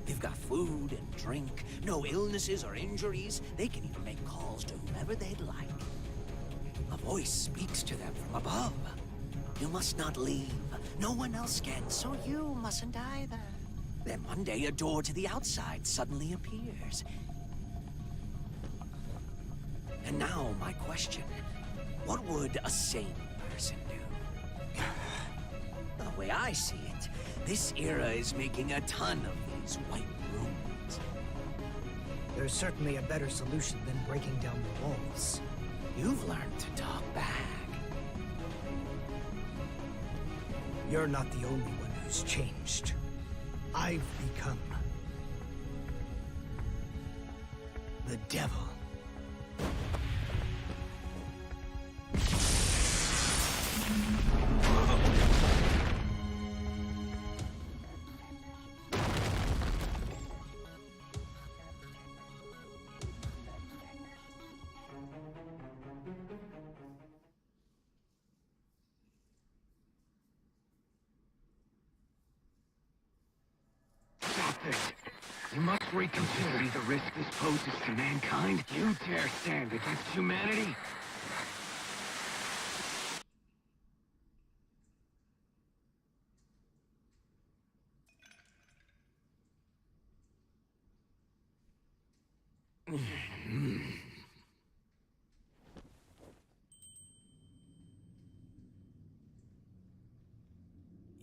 They've got food and drink, no illnesses or injuries. They can even make calls to whomever they'd like. A voice speaks to them from above. You must not leave. No one else can, so you mustn't either. Then one day a door to the outside suddenly appears. And now my question, what would a sane person do? The way I see it, this era is making a ton of these white rooms. There's certainly a better solution than breaking down the walls. You've learned to talk back. You're not the only one who's changed. I've become... the devil. You must reconsider the risk this poses to mankind. You dare stand against humanity?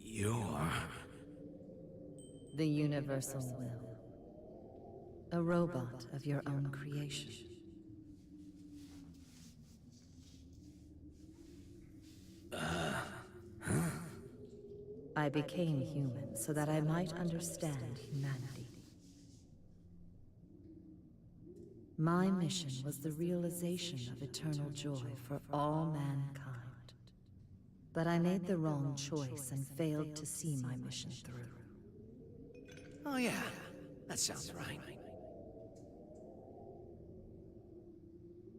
You're... the universal will. A robot of your own creation. I became human so that I might understand humanity. My mission was the realization of eternal joy for all mankind. But I made the wrong choice and failed to see my mission through. Oh yeah, that sounds right.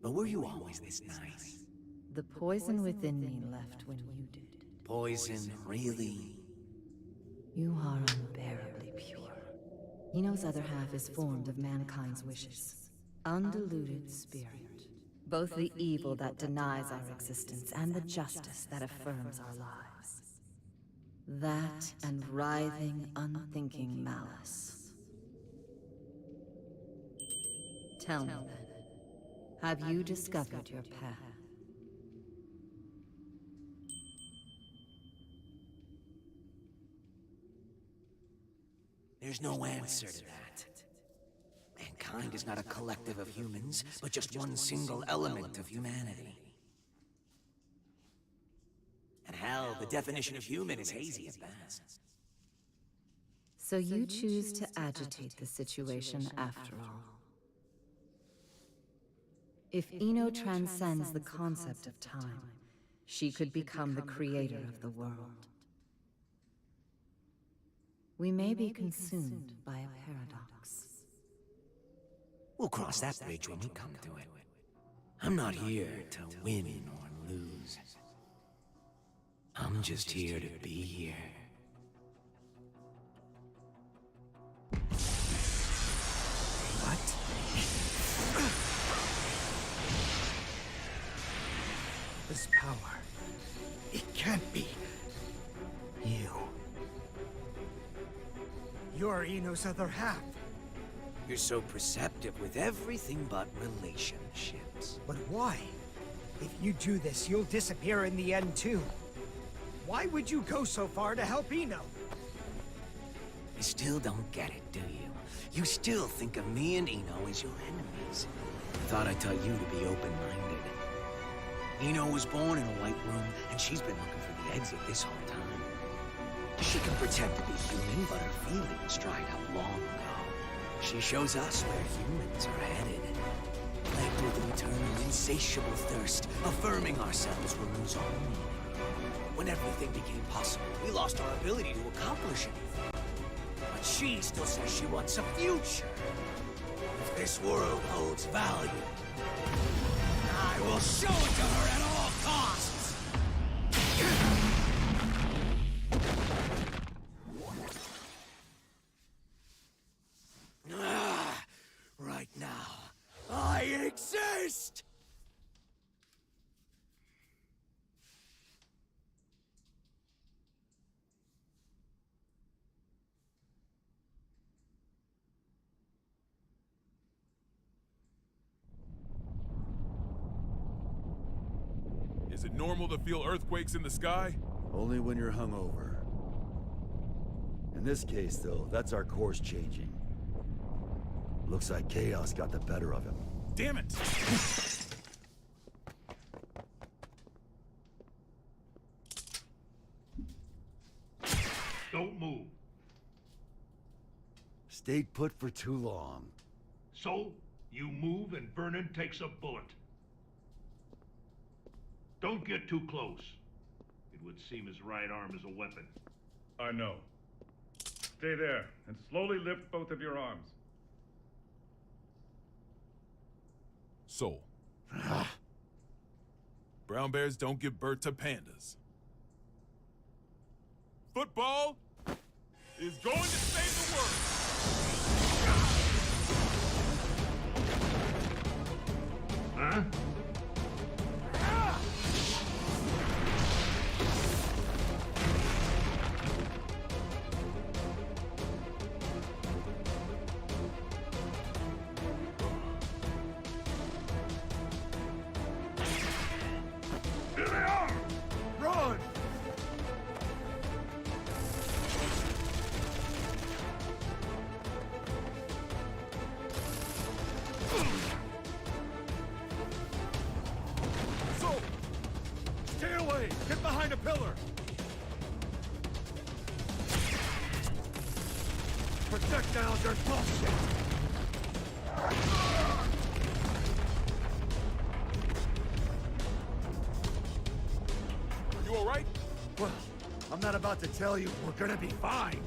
But were you always this nice? The poison within me left when you did. Poison, really? You are unbearably pure. Eno's other half is formed of mankind's wishes. Undiluted spirit. Both the evil that denies our existence and the justice that affirms our lives. That and writhing, unthinking malice. Tell me then, have you discovered your path? There's no answer to that. Mankind is not a collective of humans, but just one single element of humanity. the definition of human is hazy at best. So you choose to agitate the situation after all. If Ino transcends the concept of time, she could become the creator of the world. We may be consumed by a paradox. We'll cross that bridge when we come to it. I'm not here to win or lose. I'm just here to be here. What? This power, it can't be you. You're Ino's other half. You're so perceptive with everything but relationships. But why? If you do this, you'll disappear in the end too. Why would you go so far to help Ino? You still don't get it, do you? You still think of me and Ino as your enemies. Thought I taught you to be open-minded. Ino was born in a white room, and she's been looking for the exit this whole time. She can pretend to be human, but her feelings dried up long ago. She shows us where humans are headed. Plagued with eternal, insatiable thirst, affirming ourselves will lose all meaning. When everything became possible, we lost our ability to accomplish anything. But she still says she wants a future. If this world holds value, I will show it to her at all costs! Right now, I exist! Is it normal to feel earthquakes in the sky? Only when you're hungover. In this case, though, that's our course changing. Looks like chaos got the better of him. Damn it! Don't move. Stayed put for too long. So, you move and Vernon takes a bullet. Don't get too close. It would seem his right arm is a weapon. I know. Stay there and slowly lift both of your arms. Soul. Brown bears don't give birth to pandas. Football is going to save the world. Huh? Here they are! Run! So, stay away! Get behind a pillar! Projectiles are bullshit! You alright? Well, I'm not about to tell you we're gonna be fine.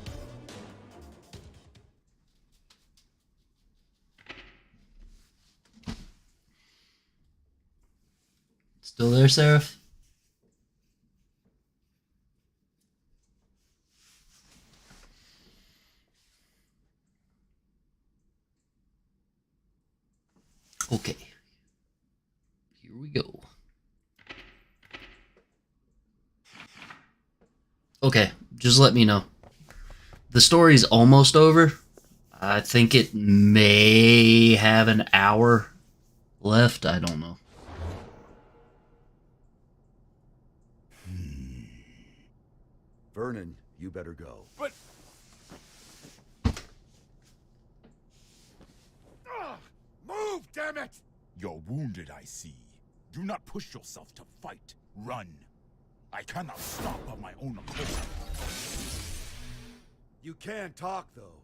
Still there, Seraph? Okay. Here we go. Okay, just let me know. The story's almost over. I think it may have an hour left. I don't know. Vernon, you better go. But Move, damn it! You're wounded, I see. Do not push yourself to fight. Run. I cannot stop of my own accord. You can talk, though.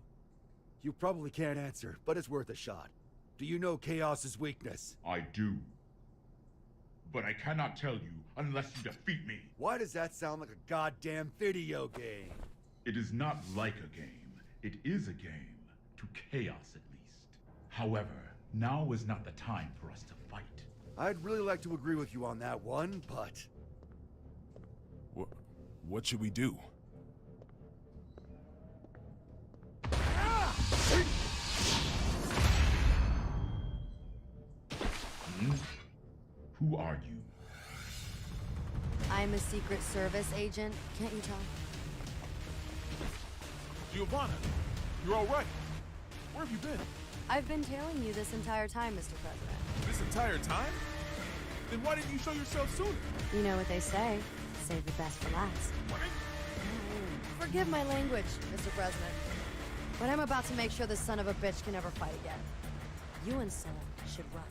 You probably can't answer, but it's worth a shot. Do you know Chaos's weakness? I do. But I cannot tell you unless you defeat me. Why does that sound like a goddamn video game? It is not like a game. It is a game. To Chaos, at least. However, now is not the time for us to fight. I'd really like to agree with you on that one, but... What should we do? Who are you? I'm a Secret Service agent. Can't you tell? Giovanna, you're all right. Where have you been? I've been tailing you this entire time, Mr. President. This entire time? Then why didn't you show yourself sooner? You know what they say. Save the best for last. What? Forgive my language, Mr. President. But I'm about to make sure this son of a bitch can never fight again. You and Soul should run.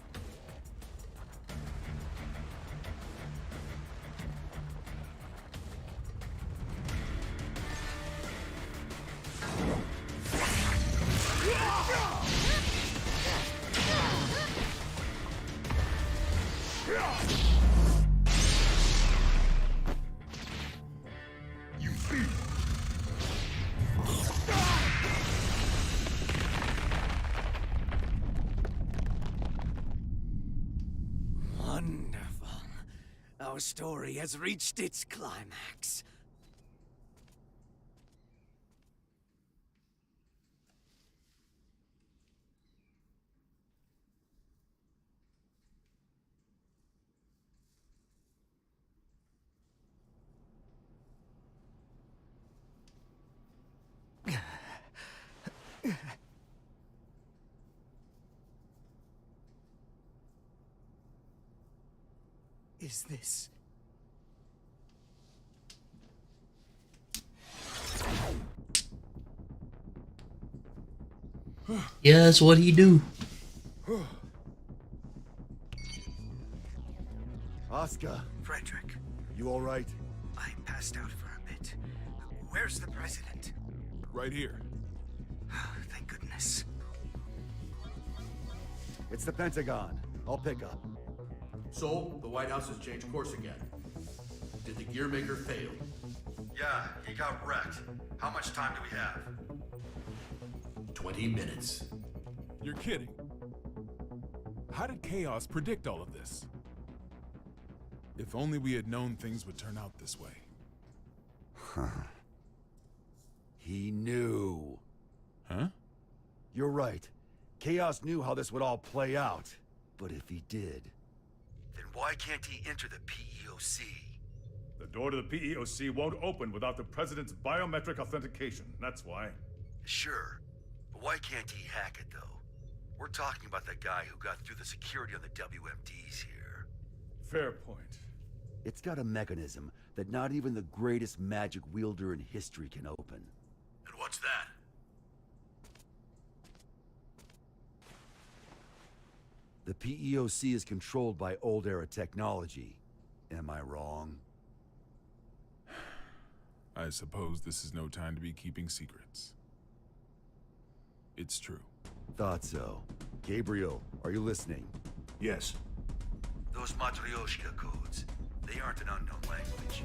You see? Wonderful. Our story has reached its climax. Is this... Yeah, that's what he do. Oscar. Frederick, You all right? I passed out for a bit. Where's the president? Right here. Thank goodness. It's the Pentagon. I'll pick up. So, the White House has changed course again. Did the gear maker fail? Yeah, he got wrecked. How much time do we have? 20 minutes. You're kidding. How did Chaos predict all of this? If only we had known things would turn out this way. Huh. He knew. Huh? You're right. Chaos knew how this would all play out. But if he did, then why can't he enter the PEOC? The door to the PEOC won't open without the President's biometric authentication. That's why. Sure. But why can't he hack it, though? We're talking about the guy who got through the security on the WMDs here. Fair point. It's got a mechanism that not even the greatest magic wielder in history can open. And what's that? The PEOC is controlled by old-era technology. Am I wrong? I suppose this is no time to be keeping secrets. It's true. Thought so. Gabriel, are you listening? Yes. Those Matryoshka codes, they aren't an unknown language.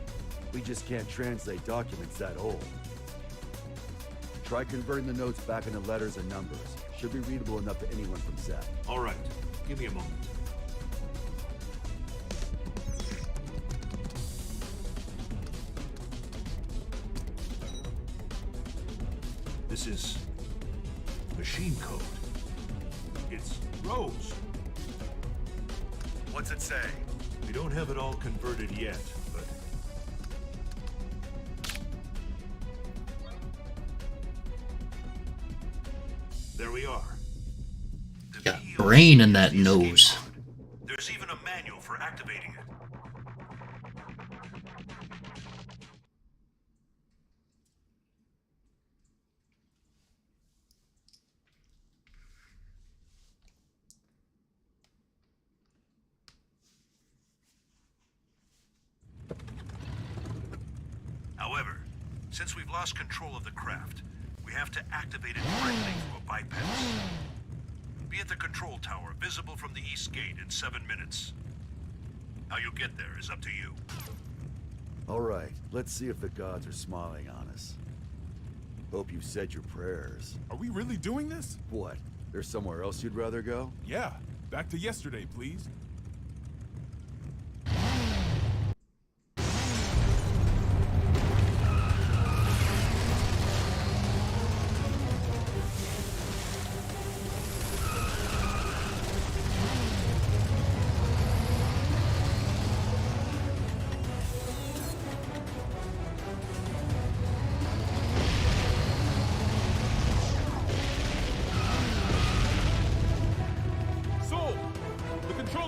We just can't translate documents that old. Try converting the notes back into letters and numbers. Should be readable enough to anyone from Zep. All right. Give me a moment. This is machine code. It's Rose. What's it say? We don't have it all converted yet, but... there we are. Got brain in that nose. There's even a manual for activating it. However, since we've lost control of the craft, we have to activate it directly through a bypass. Be at the control tower, visible from the east gate in 7 minutes. How you get there is up to you. All right, let's see if the gods are smiling on us. Hope you've said your prayers. Are we really doing this? What? There's somewhere else you'd rather go? Yeah. Back to yesterday, please.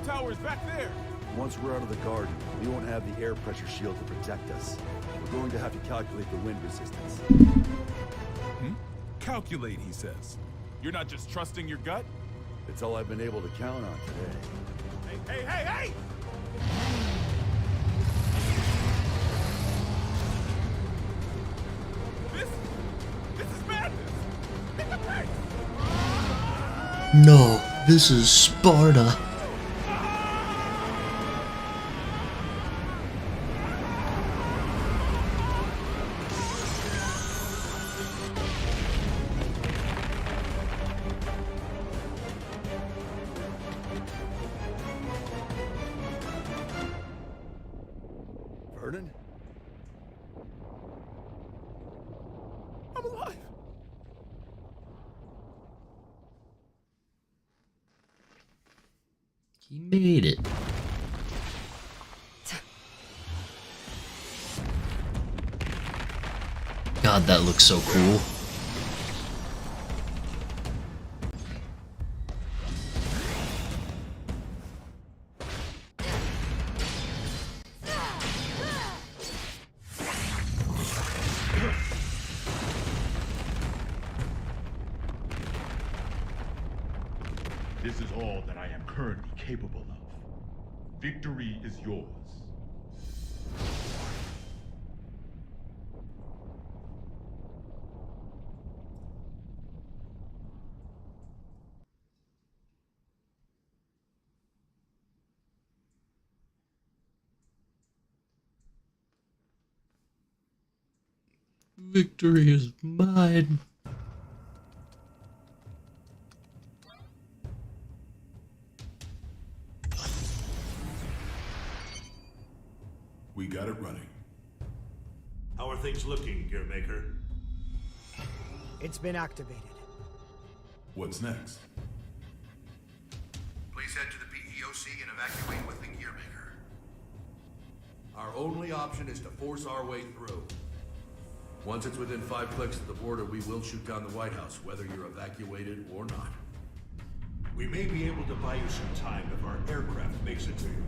Tower's back there. Once we're out of the garden, we won't have the air pressure shield to protect us. We're going to have to calculate the wind resistance. Calculate, he says. You're not just trusting your gut? It's all I've been able to count on today. Hey, hey, hey, hey! This is madness! Get the pace! No, this is Sparta. Vernon? I'm alive! He made it. God, that looks so cool. This is all that I am currently capable of. Victory is yours. Victory is mine. We got it running. How are things looking, Gearmaker? It's been activated. What's next? Please head to the PEOC and evacuate with the Gearmaker. Our only option is to force our way through. Once it's within 5 clicks of the border, we will shoot down the White House, whether you're evacuated or not. We may be able to buy you some time if our aircraft makes it to you.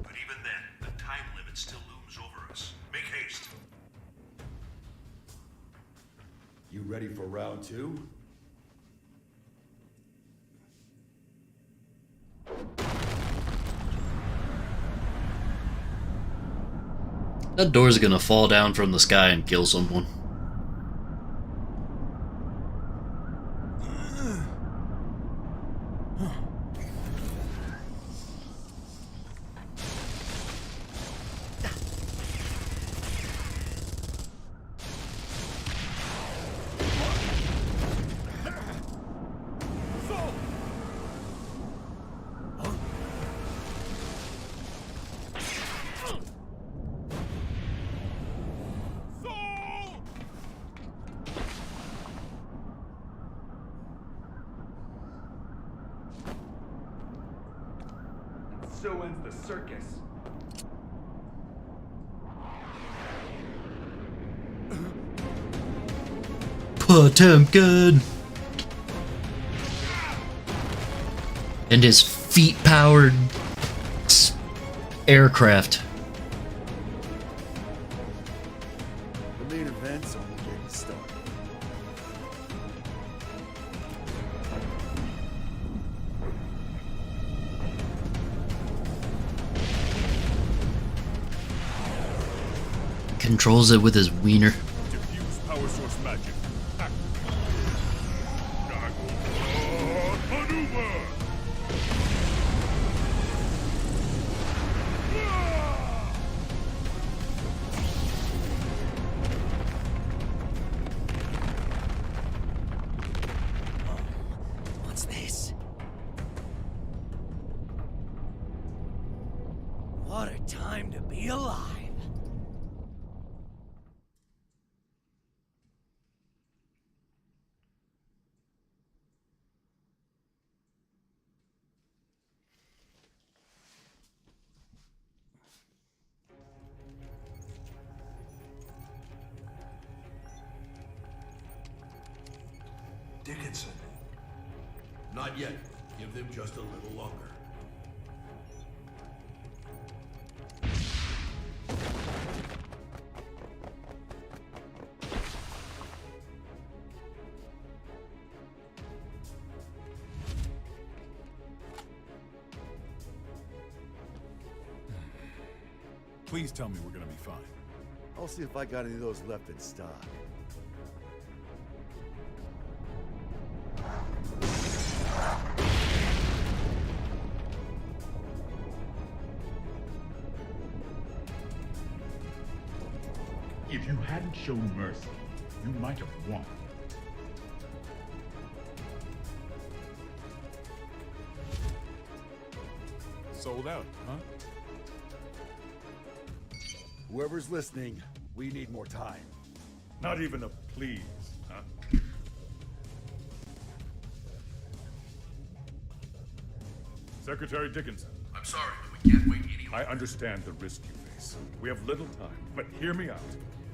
But even then, the time limit still looms over us. Make haste. You ready for round 2? That door's gonna fall down from the sky and kill someone. So ends the circus. Potemkin! And his feet-powered aircraft. The main event's only getting started. controls it with his wiener. Diffuse power source magic. Activate. Maneuver! What's this? What a time to be alive. Dickinson. Not yet. Give them just a little longer. Please tell me we're gonna be fine. I'll see if I got any of those left in stock. If you hadn't shown mercy, you might have won. Sold out, huh? Whoever's listening, we need more time. Not even a please, huh? Secretary Dickinson. I'm sorry, but we can't wait any longer. I understand the risk you face. We have little time, but hear me out.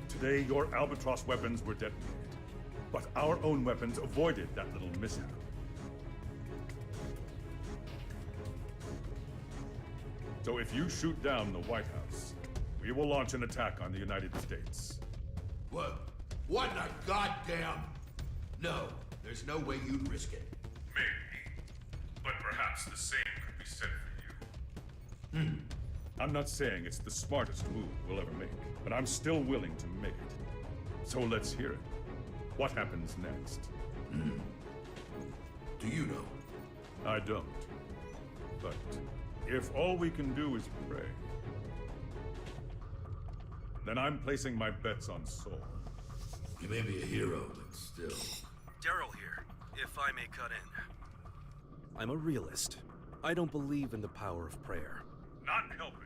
Today, your Albatross weapons were detonated, but our own weapons avoided that little mishap. So if you shoot down the White House, we will launch an attack on the United States. What? What in the goddamn? No, there's no way you'd risk it. Maybe, but perhaps the same could be said for you. I'm not saying it's the smartest move we'll ever make, but I'm still willing to make it. So let's hear it. What happens next? Do you know? I don't. But if all we can do is pray, then I'm placing my bets on Soul. You may be a hero, but still. Daryl here, if I may cut in. I'm a realist. I don't believe in the power of prayer. Not helping.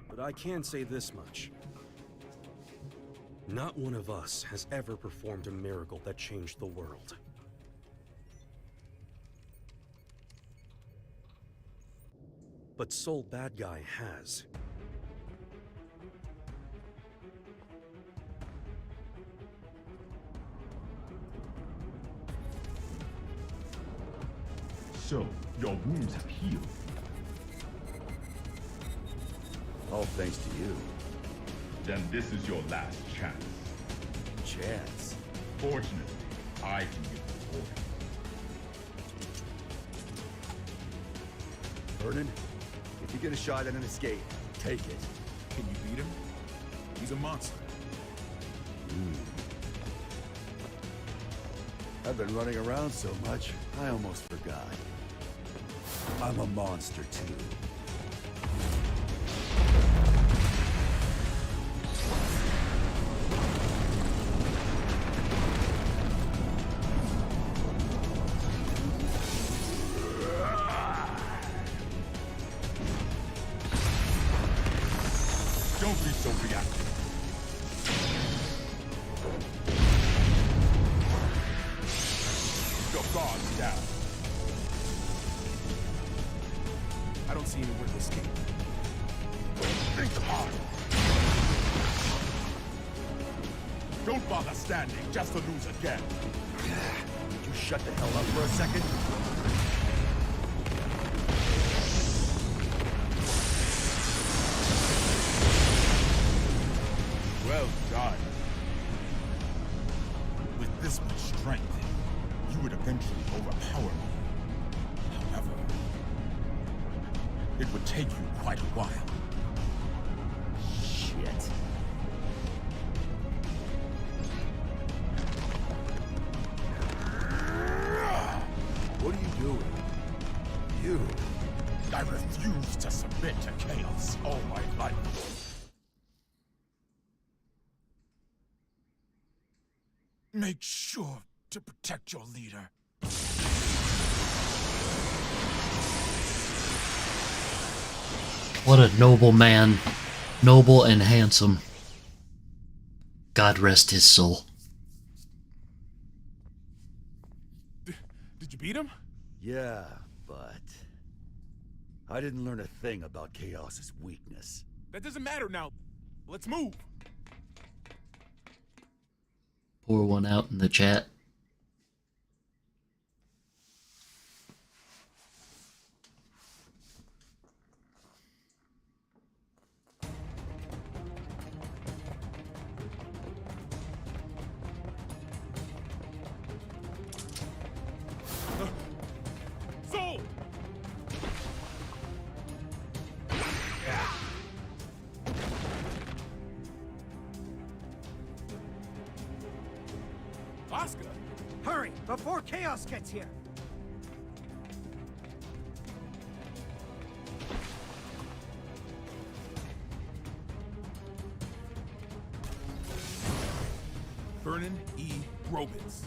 But I can say this much. Not one of us has ever performed a miracle that changed the world. But Soul Bad Guy has. So, your wounds have healed. All thanks to you. Then this is your last chance. Chance? Fortunately, I can give the order. Vernon, if you get a shot at an escape, take it. Can you beat him? He's a monster. I've been running around so much, I almost forgot. I'm a monster too. Don't be so reactive. Your guard's down. I don't see anywhere to escape. Think hard. Don't bother standing just to lose again. Would you shut the hell up for a second? Well done. With this much strength, you would eventually overpower me. However, it would take you quite a while. Shit. submit to chaos all my life. Make sure to protect your leader. What a noble man. Noble and handsome. God rest his soul. Did you beat him? Yeah, but I didn't learn a thing about Chaos's weakness. That doesn't matter now. Let's move. Pour one out in the chat. Soul! Oscar! Hurry, before Chaos gets here! Vernon E. Robbins.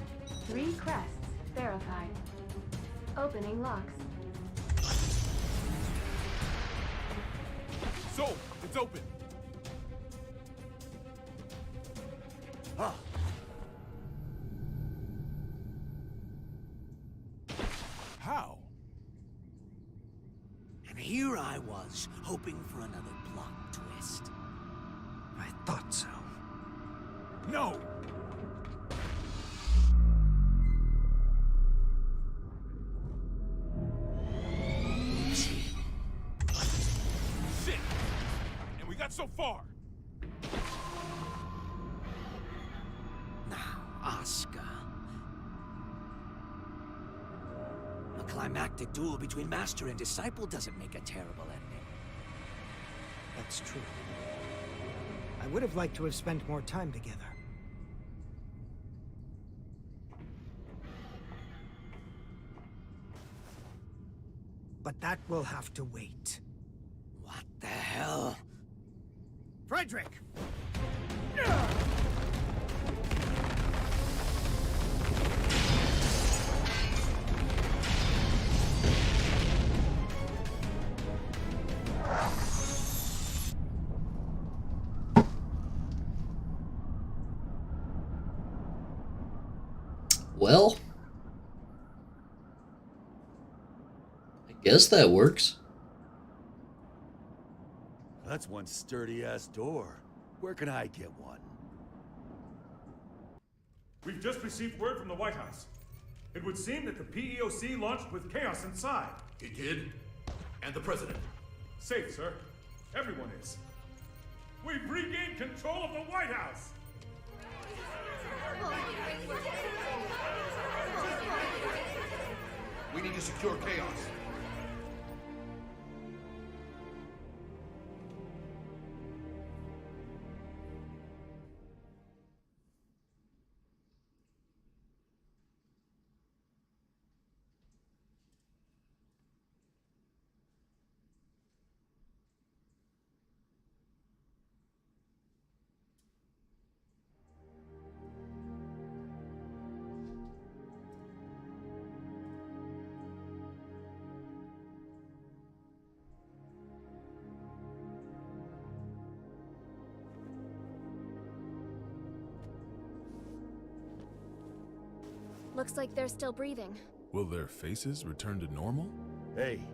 3 crests verified. Opening locks. Soul, it's open. Ah. How? And here I was, hoping for another plot twist. I thought so. No! Shit! And we got so far! Now, Oscar. A climactic duel between master and disciple doesn't make a terrible ending. That's true. I would have liked to have spent more time together. But that will have to wait. What the hell? Frederick! Well, I guess that works. That's one sturdy-ass door. Where can I get one? We've just received word from the White House. It would seem that the PEOC launched with chaos inside. It did? And the president? Safe, sir. Everyone is. We've regained control of the White House! We need to secure chaos. Looks like they're still breathing. Will their faces return to normal? Hey,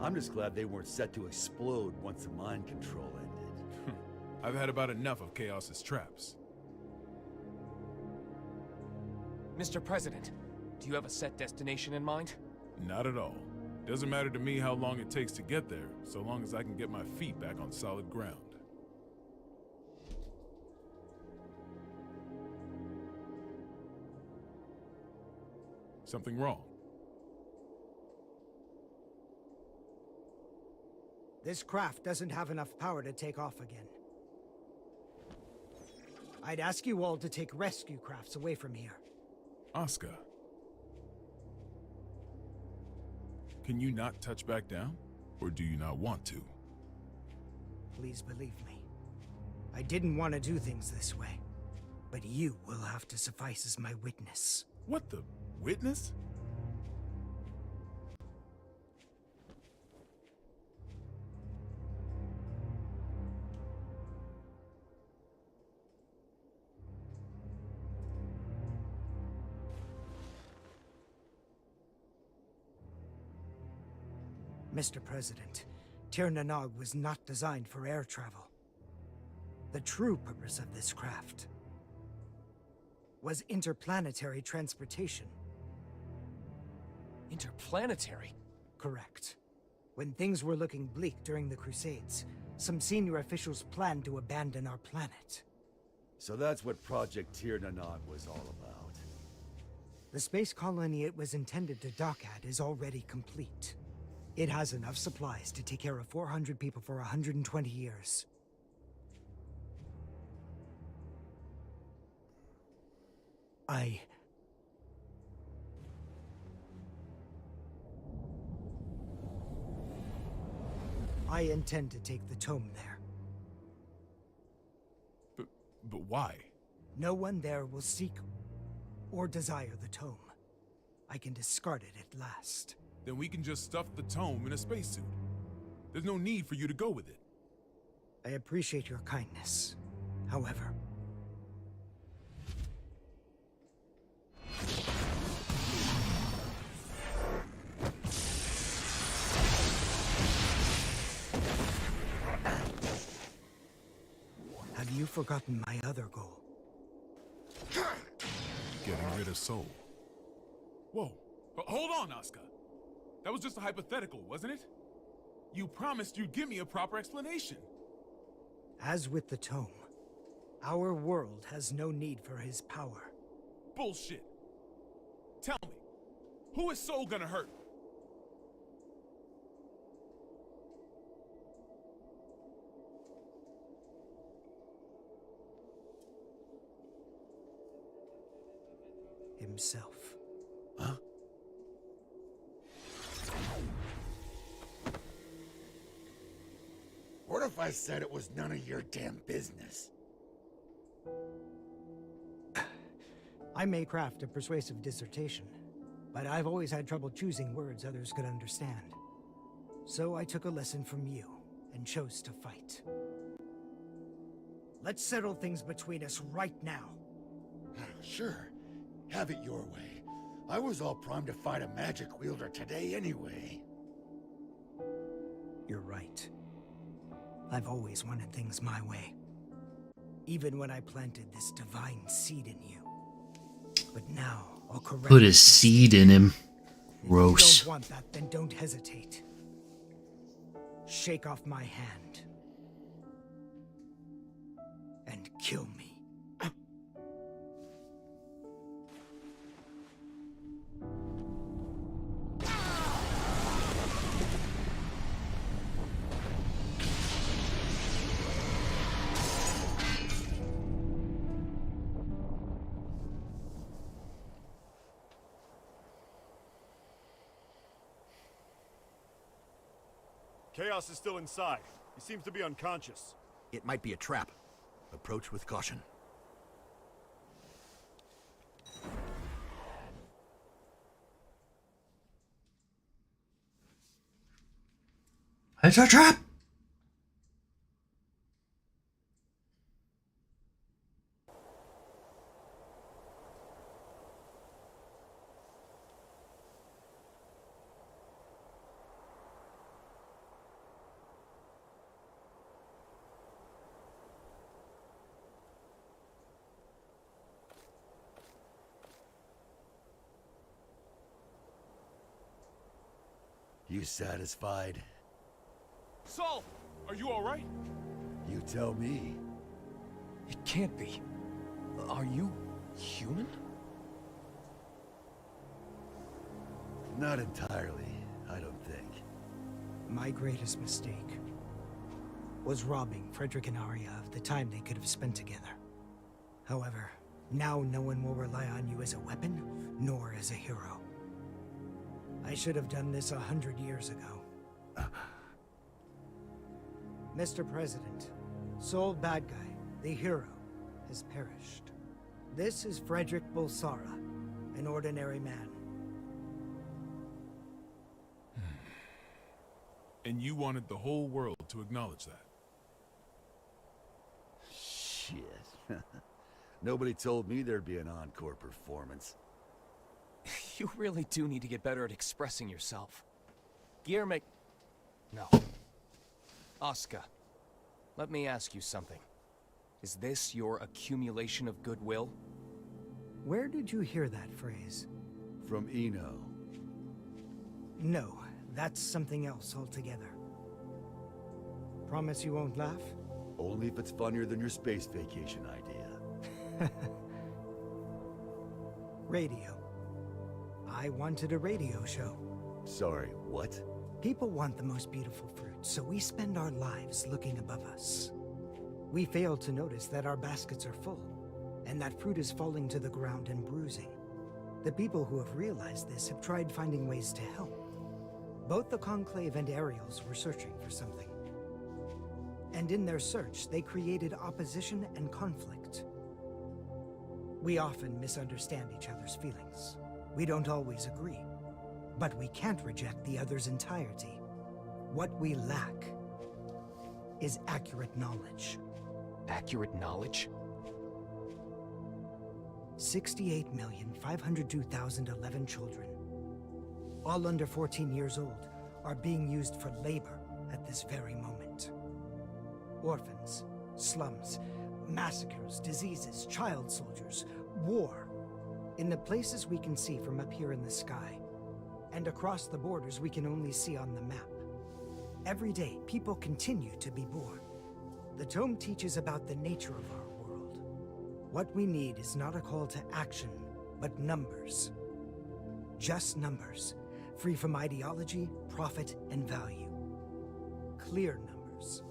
I'm just glad they weren't set to explode once the mind control ended. I've had about enough of Chaos's traps. Mr. President, do you have a set destination in mind? Not at all. Doesn't matter to me how long it takes to get there, so long as I can get my feet back on solid ground. Something wrong? This craft doesn't have enough power to take off again. I'd ask you all to take rescue crafts away from here. Oscar. Can you not touch back down? Or do you not want to? please believe me. I didn't want to do things this way, but you will have to suffice as my witness. What the? Witness? Mr. President, Tir Nanog was not designed for air travel. The true purpose of this craft was interplanetary transportation. Interplanetary? Correct. When things were looking bleak during the Crusades, some senior officials planned to abandon our planet. So that's what Project Tir Nanog was all about. The space colony it was intended to dock at is already complete. It has enough supplies to take care of 400 people for 120 years. I intend to take the tome there. But why? No one there will seek or desire the tome. I can discard it at last. Then we can just stuff the tome in a spacesuit. There's no need for you to go with it. I appreciate your kindness. However, have you forgotten my other goal? Getting rid of Soul. Whoa. Hold on, Asuka. That was just a hypothetical, wasn't it? You promised you'd give me a proper explanation. As with the tome, our world has no need for his power. Bullshit. Tell me, who is Soul gonna hurt? Himself. Huh? What if I said it was none of your damn business? I may craft a persuasive dissertation, but I've always had trouble choosing words others could understand. So I took a lesson from you and chose to fight. Let's settle things between us right now. Sure. Have it your way. I was all primed to fight a magic wielder today anyway. You're right. I've always wanted things my way. Even when I planted this divine seed in you. But now, I'll correct Put a seed in him. Gross. If you don't want that, then don't hesitate. Shake off my hand. And kill me. Chaos is still inside. He seems to be unconscious. It might be a trap. Approach with caution. It's a trap! You satisfied? Saul, are you alright? You tell me. It can't be. Are you human? Not entirely, I don't think. My greatest mistake was robbing Frederick and Arya of the time they could have spent together. However, now no one will rely on you as a weapon, nor as a hero. I should have done this 100 years ago. Mr. President, sole bad guy, the hero, has perished. This is Frederick Bulsara, an ordinary man. And you wanted the whole world to acknowledge that. Shit. Nobody told me there'd be an encore performance. You really do need to get better at expressing yourself. Guillermo... No. Oscar, let me ask you something. Is this your accumulation of goodwill? Where did you hear that phrase? From Eno. No, that's something else altogether. Promise you won't laugh? Only if it's funnier than your space vacation idea. Radio. I wanted a radio show. Sorry, what? People want the most beautiful fruit, so we spend our lives looking above us. We fail to notice that our baskets are full, and that fruit is falling to the ground and bruising. The people who have realized this have tried finding ways to help. Both the Conclave and Ariels were searching for something. And in their search, they created opposition and conflict. We often misunderstand each other's feelings. We don't always agree. But we can't reject the other's entirety. What we lack is accurate knowledge. Accurate knowledge? 68,502,011 children, all under 14 years old, are being used for labor at this very moment. Orphans, slums, massacres, diseases, child soldiers, war. In the places we can see from up here in the sky, and across the borders we can only see on the map. Every day, people continue to be born. The tome teaches about the nature of our world. What we need is not a call to action, but numbers. Just numbers, free from ideology, profit, and value. Clear numbers.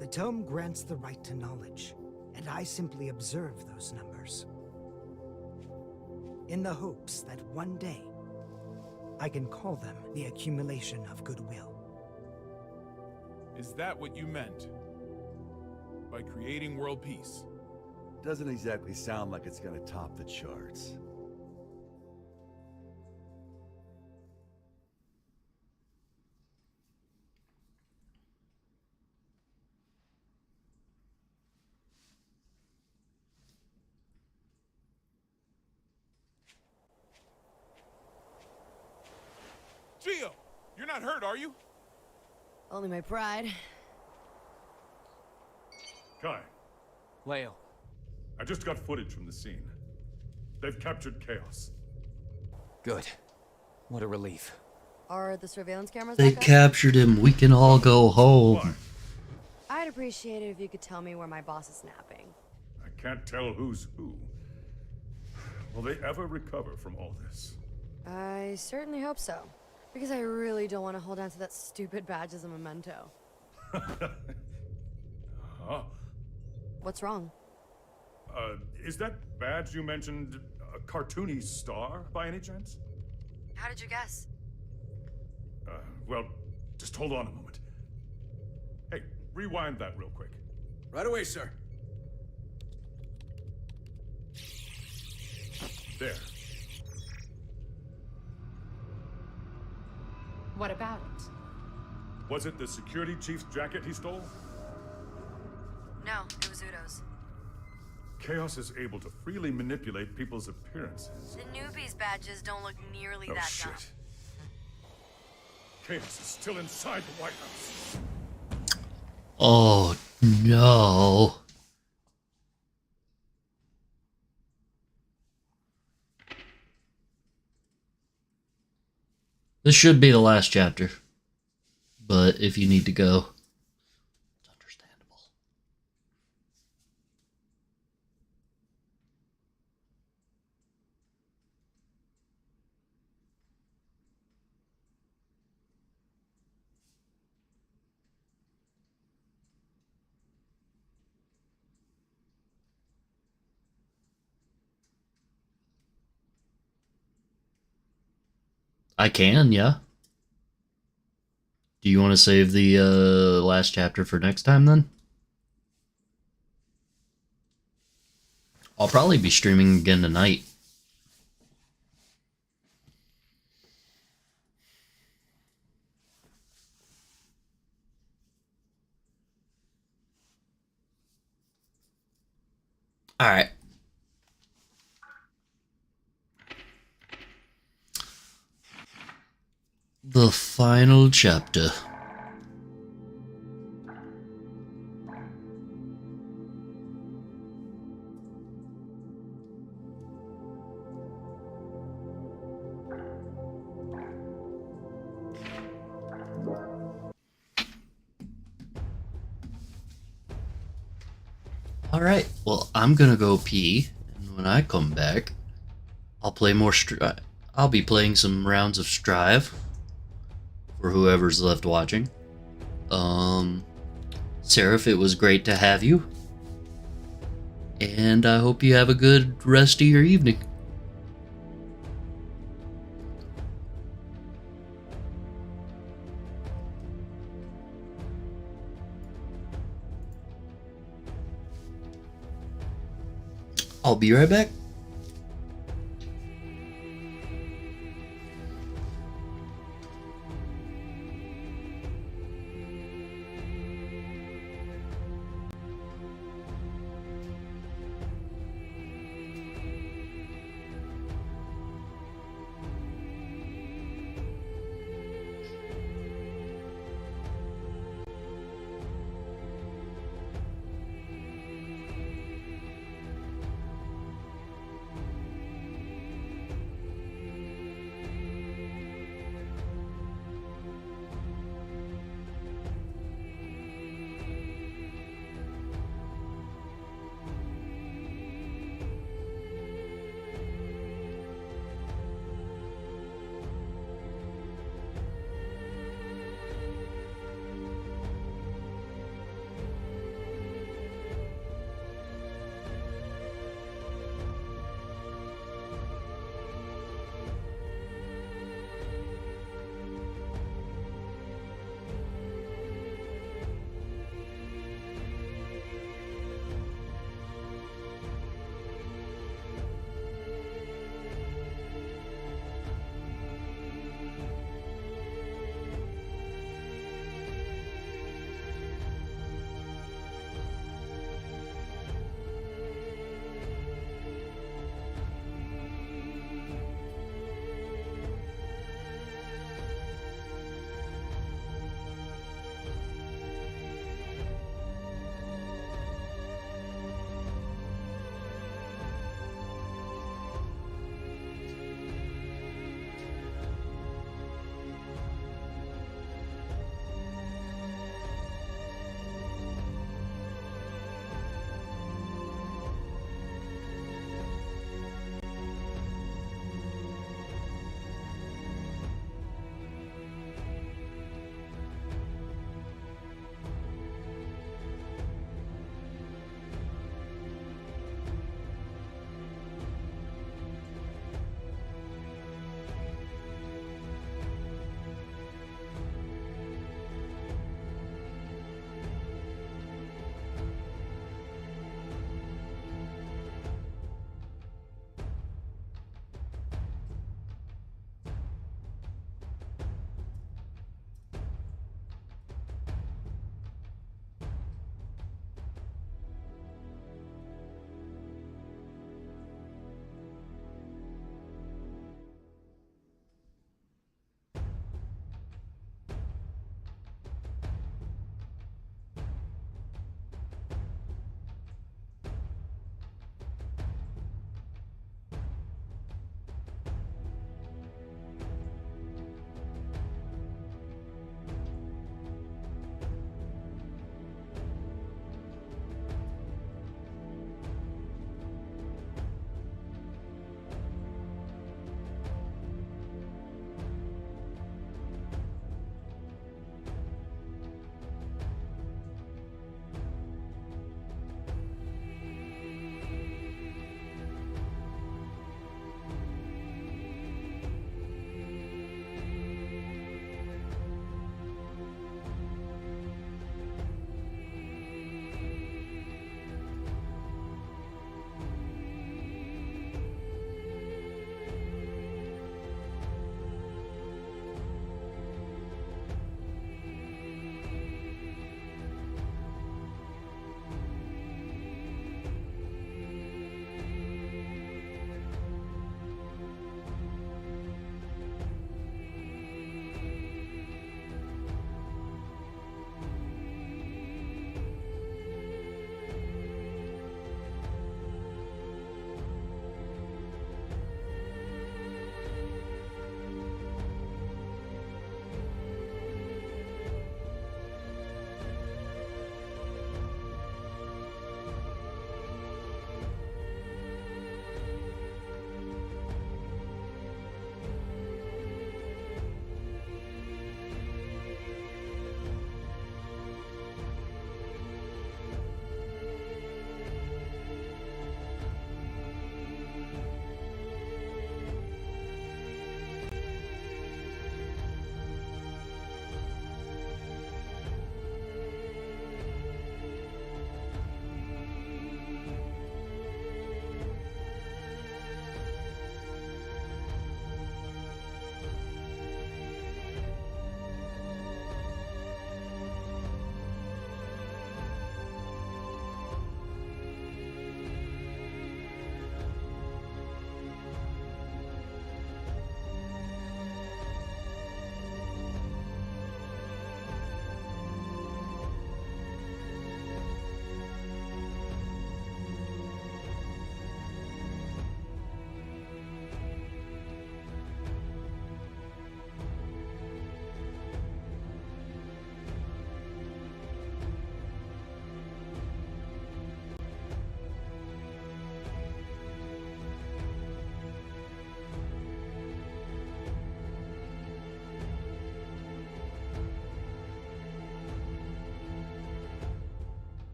The tome grants the right to knowledge, and I simply observe those numbers. In the hopes that one day, I can call them the accumulation of goodwill. Is that what you meant? By creating world peace? Doesn't exactly sound like it's gonna top the charts. Gio! You're not hurt, are you? Only my pride. Kai, Leo. I just got footage from the scene. They've captured Chaos. Good. What a relief. Are the surveillance cameras They back up? captured him. We can all go home. I'd appreciate it if you could tell me where my boss is napping. I can't tell who's who. Will they ever recover from all this? I certainly hope so. Because I really don't want to hold on to that stupid badge as a memento. Huh? What's wrong? Is that badge you mentioned a cartoony star by any chance? How did you guess? Well, just hold on a moment. Hey, rewind that real quick. Right away, sir. There. What about it? Was it the security chief's jacket he stole? No, it was Udo's. Chaos is able to freely manipulate people's appearances. The newbies badges don't look nearly Oh, that shit. dumb. Chaos is still inside the White House. Oh no. This should be the last chapter. But if you need to go, it's understandable. I can, yeah. Do you want to save the last chapter for next time then? I'll probably be streaming again tonight. Alright. The final chapter. Alright, well, I'm gonna go pee, and when I come back, I'll play more I'll be playing some rounds of Strive for whoever's left watching. Seraph, it was great to have you, and I hope you have a good rest of your evening. I'll be right back.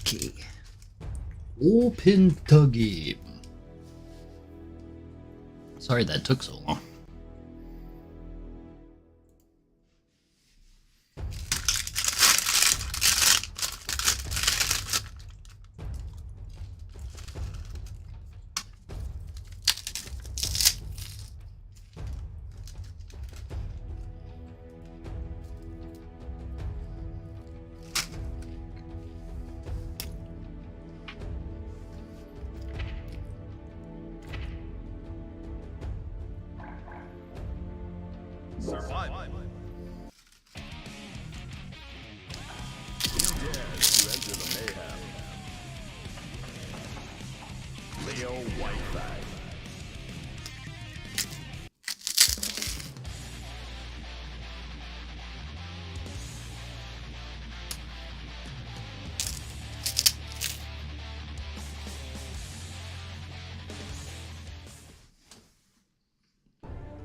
Okay. Open the game. Sorry that took so long. Survival. Who dares to enter the mayhem? Leo Whitefang.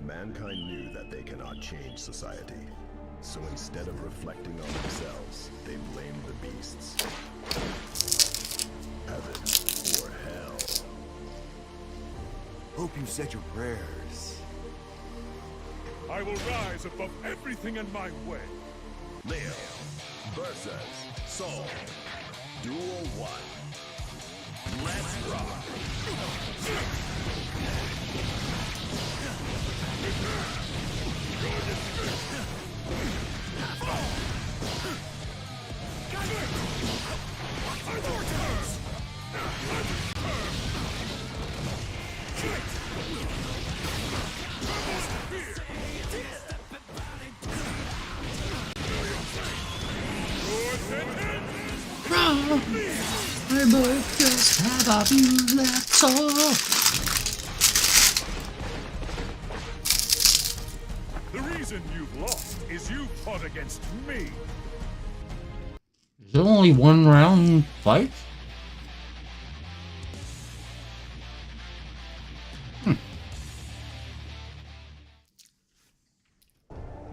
Mankind knew that they cannot change society. So instead of reflecting on themselves, they blamed the beasts. Heaven or hell. Hope you said your prayers. I will rise above everything in my way. Leo versus Soul. Duel 1. Let's rock. I might just have a few left off. The reason you've lost is you fought against me. Is it only one round fight?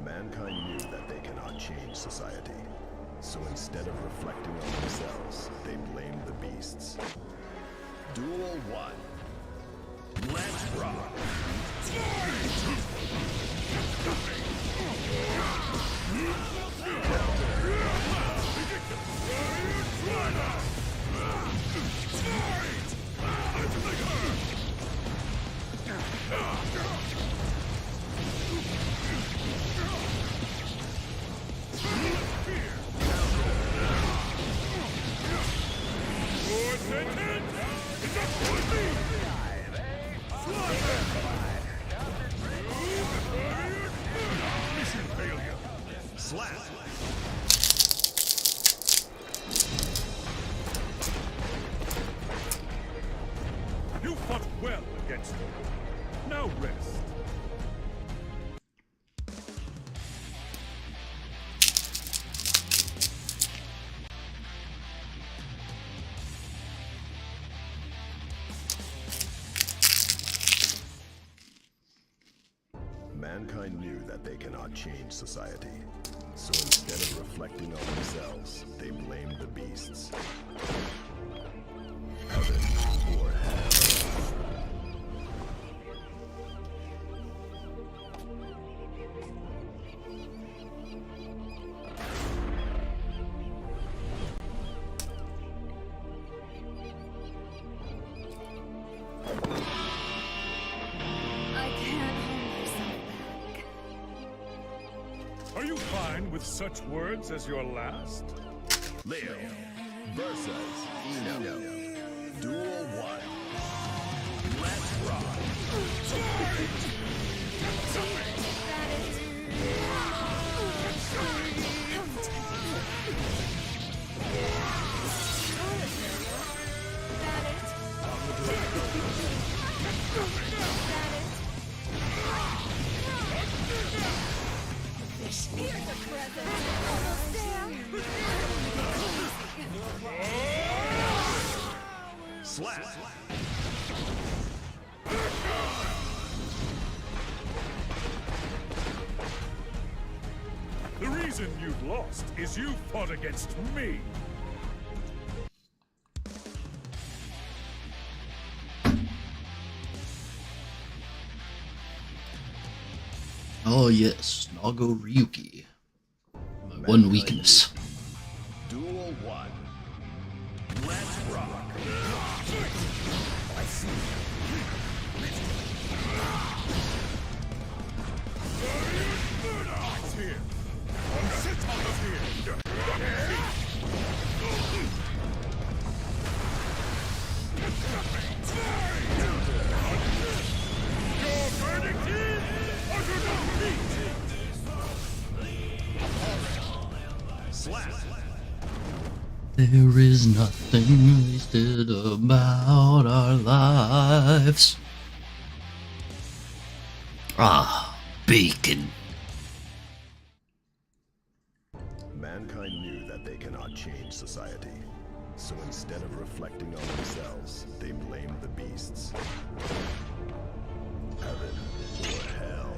Mankind knew that they cannot change society. So instead of reflecting on themselves, they blamed the beasts. Duel 1. Let's rock. Mission failure. Slap. You fought well against me. Now rest. Mankind knew that they cannot change society. So instead of reflecting on themselves, they blamed the beasts. Heaven or hell. I can't hold myself back. Are you fine with such words as your last? Leo versus Eno. Duel 1. Let's rock. Here's a present. Almost there. Slap. The reason you've lost is you fought against me. Oh yes, Nago Ryuki. My one weakness. Duel 1. Let's rock. I see. It's here. Sit on the here. Your verdict is utter defeat. Slap. There is nothing wasted about our lives. Ah, bacon. Mankind knew that they cannot change society. So instead of reflecting on themselves, they blamed the beasts. Heaven or hell.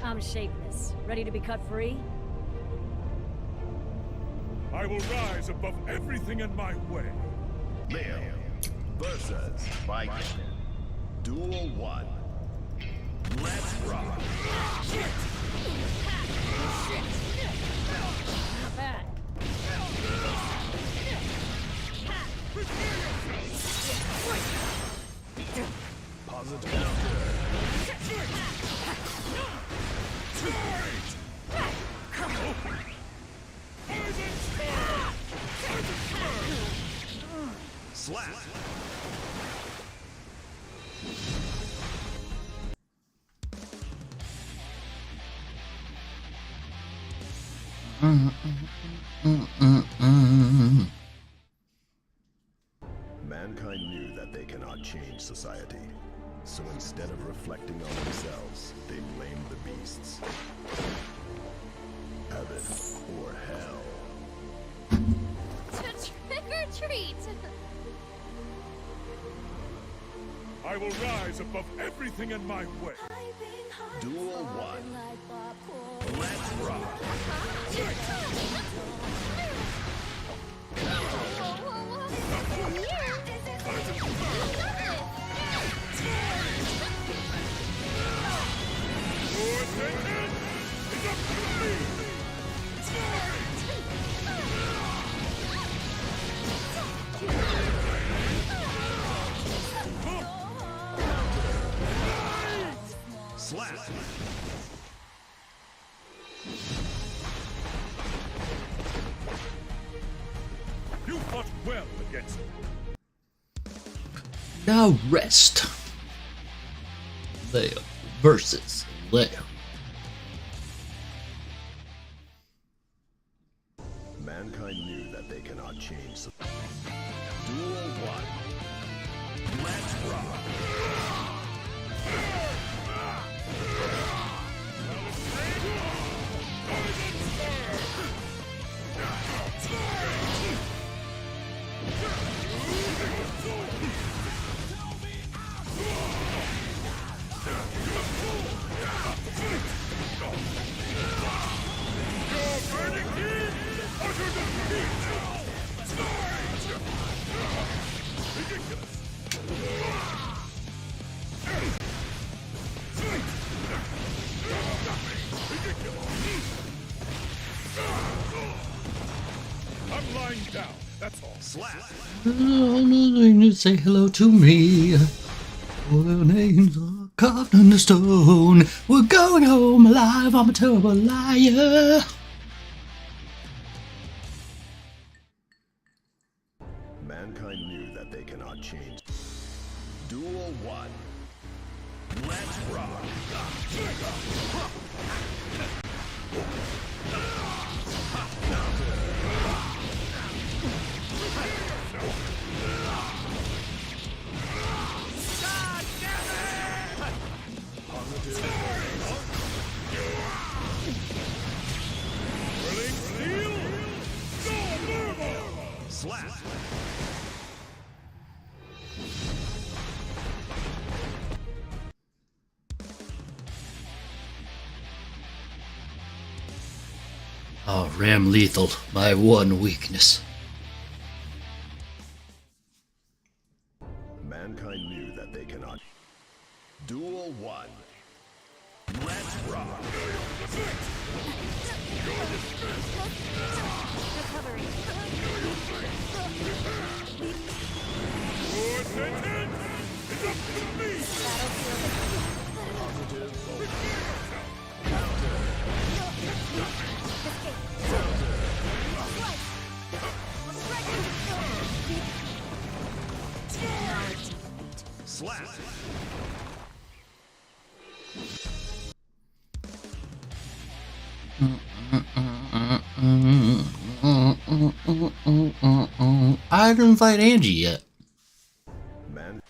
I'm shapeless. Ready to be cut free? I will rise above everything in my way. Leo versus Viking. Duel 1. Let's rock. Not bad. Positive. Slap. Mankind knew that they cannot change society. So instead of reflecting on themselves, they blamed the beasts. Heaven or hell. Trick or treat! I will rise above everything in my way. Duel 1. Let's rock. Slap. You fought well against me. Now rest. Leo versus Leo. Mankind knew that they cannot change. Duel 1. Let's rock. I'm lying down, that's all. Slap. Only to say hello to me. All their names are carved in the stone. We're going home alive. I'm a terrible liar. Mankind knew that they cannot change. Duel 1. Let's rock. Slap. Oh, Ram Lethal, my one weakness. Mankind knew that they cannot. Duel 1. Let's rock. Recovering. Slap. I didn't invite Angie yet. Man.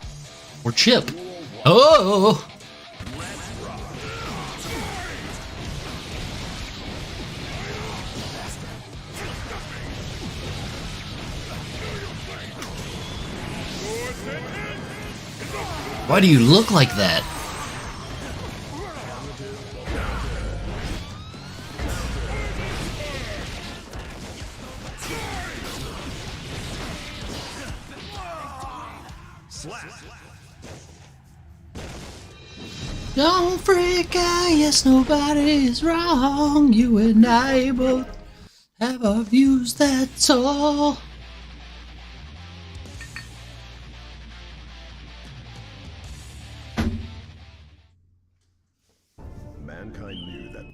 Or Chip. Oh! Why do you look like that? Don't freak out, yes, nobody is wrong. You and I both have our views, that's all. Mankind knew that.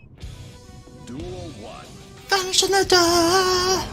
Duel 1. Vanish in the dark.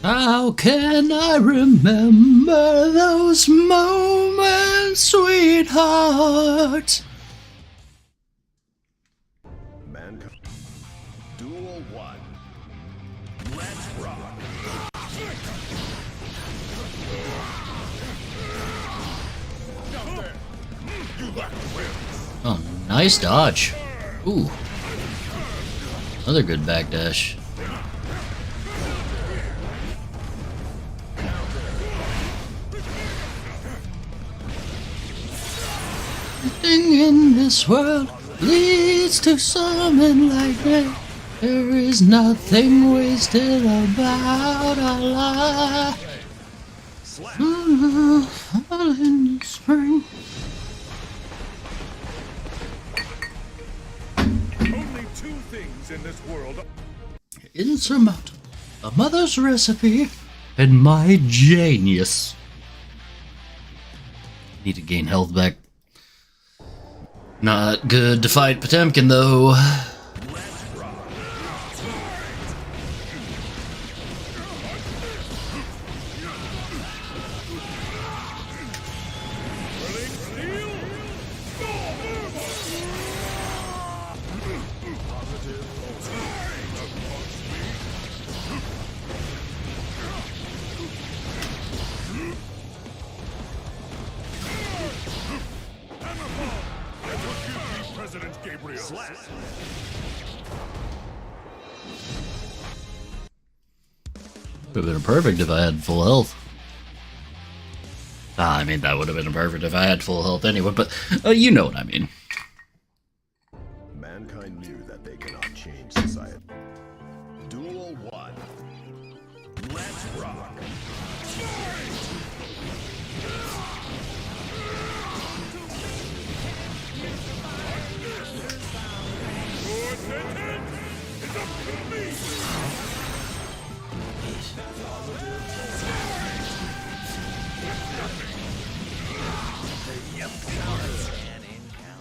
How can I remember those moments, sweetheart? Mankind. Duel 1. Let's rock. Oh, nice dodge. Ooh. Another good backdash. Everything in this world leads to something like that. There is nothing wasted about our life. Fall in the spring. Only two things in this world. Insurmountable. A mother's recipe and my genius. Need to gain health back. Not good to fight Potemkin though. Would have been perfect if I had full health. I mean, that would have been perfect if I had full health anyway, but you know what I mean. Mankind knew that they cannot change society. Duel 1. Let's rock.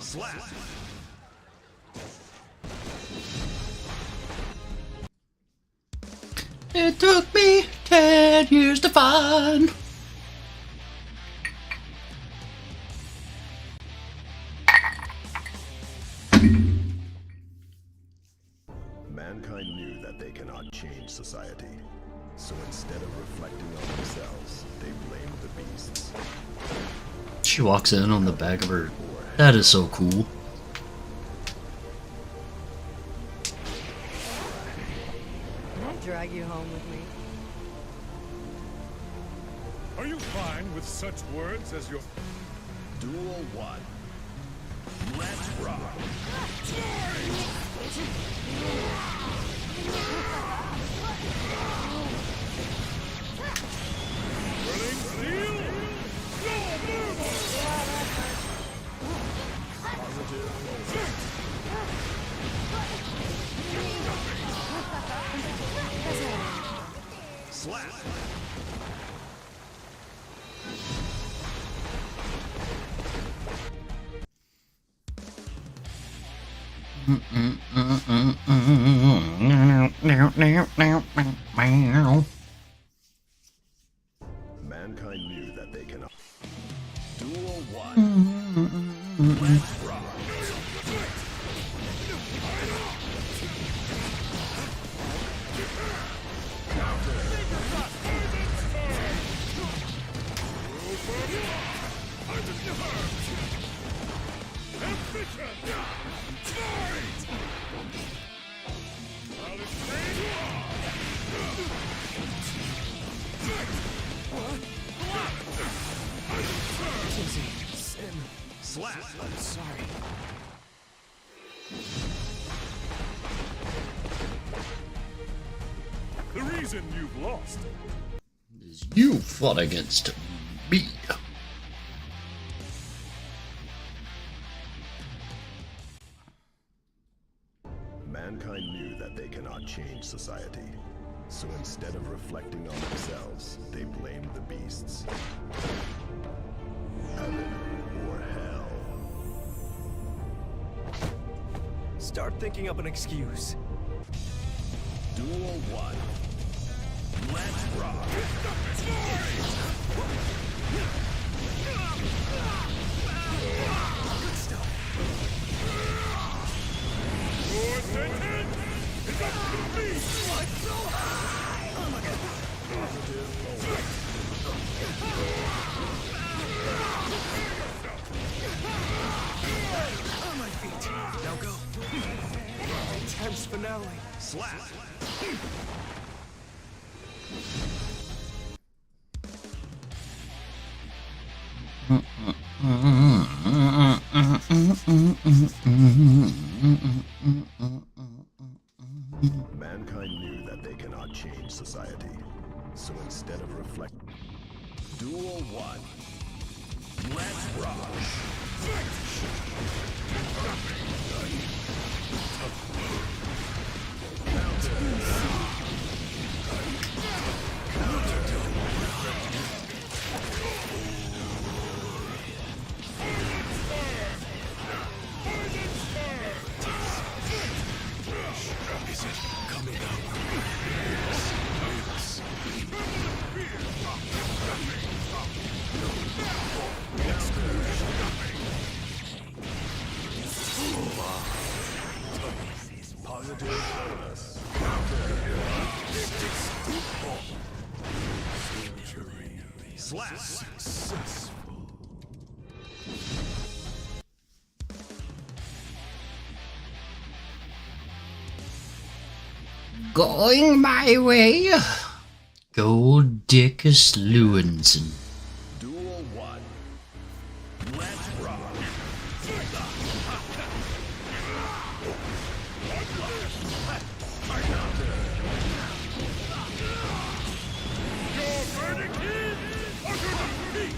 Slap. It took me 10 years to find. Mankind knew that they cannot change society. So instead of reflecting on themselves, they blamed the beasts. She walks in on the back of her. That is so cool. Can I drag you home with me? Are you fine with such words as your... Duel 1. Let's rock. Slap. Mankind knew that they cannot. Duel 1. Let's rock. Slap. I'm sorry. The reason you've lost is you fought against me. Mankind knew that they cannot change society. So instead of reflecting on themselves, they blamed the beasts. Heaven or hell. Start thinking up an excuse. Duel 1. Let's rock. Good stuff. your sentence is up to me! What's so high? Oh my god. On my feet. Now go. Intense finale. Slap. Mankind knew that they cannot change society. So instead of reflect... Duel 1. Let's rock! Is it coming out? Positive bonus. Slap. Successful. Going my way. Guiltiest Lewinson. Duel 1. Let's rock! Your verdict is utter defeat!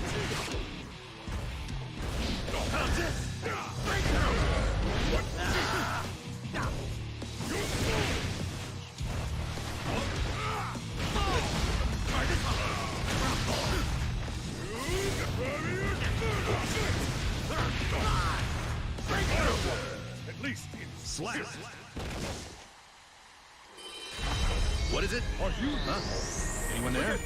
What is it? Are you? Huh? Anyone there?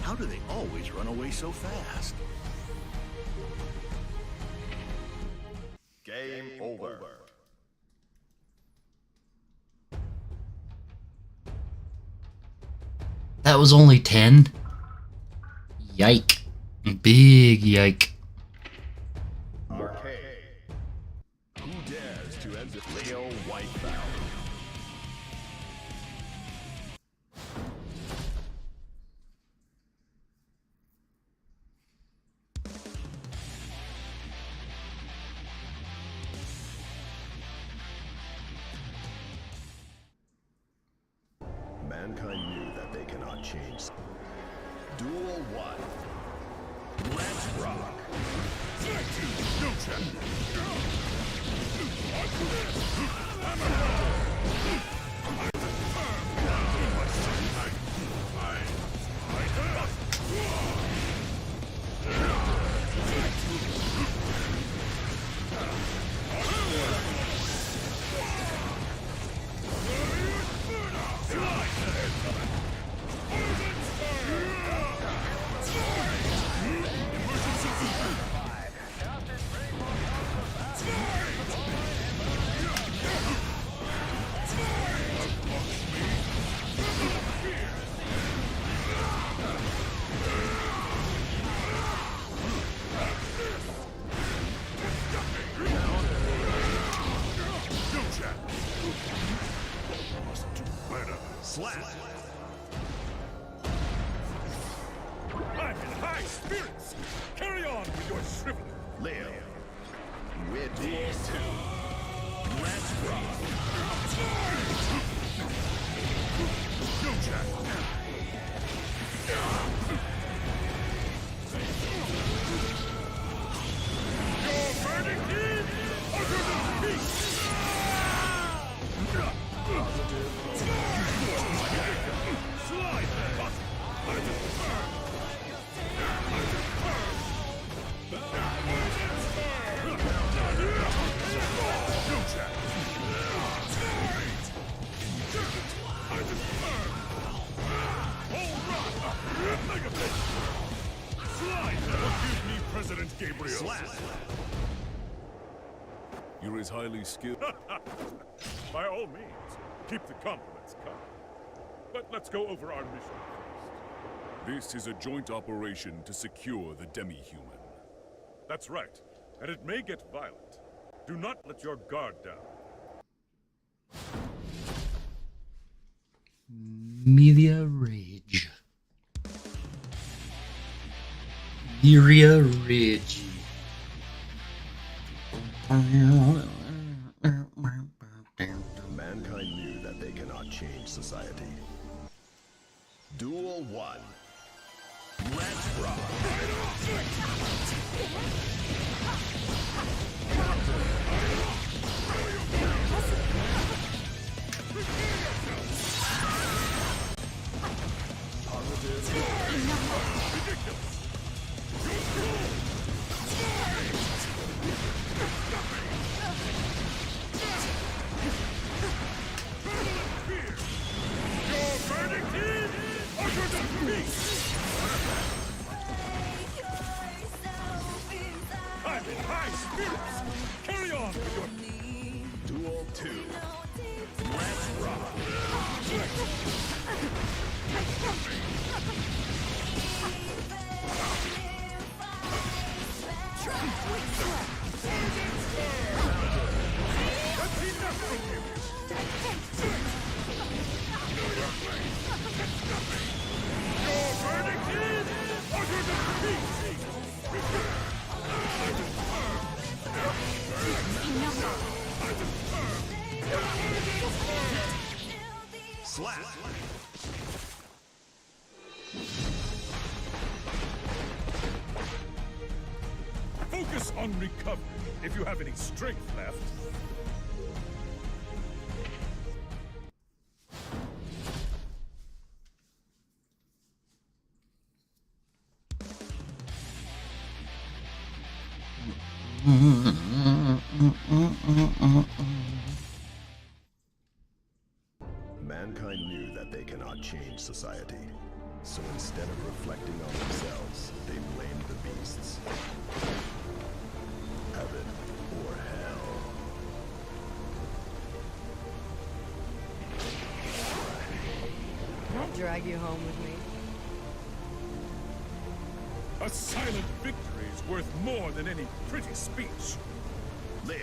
How do they always run away so fast? Game over. That was only 10? Yike. Big yike. Arcade. Who dares to end the Leo Whitefowl? Mankind knew that they cannot change. Duel 1. Let's rock. Slap! I'm in high spirits! Carry on with your shriveling! Leo. With these two. Let's rock. Go, Jack! Your verdict is utter defeat! Slide! Forgive me, President Gabriel. Slap. You're as highly skilled. By all means, keep the compliments coming. But let's go over our mission first. This is a joint operation to secure the demi-human. That's right, and it may get violent. Do not let your guard down. Media Rage. Media Rage. Mankind knew that they cannot change society. Duel 1. Let's rock. I'm in high spirits! Carry on with your... Duel 2. Let's rock. That's enough from you! Your verdict is utter defeat! Slap. Focus on recovery, if you have any strength left. drag you home with me. A silent victory is worth more than any pretty speech. Leo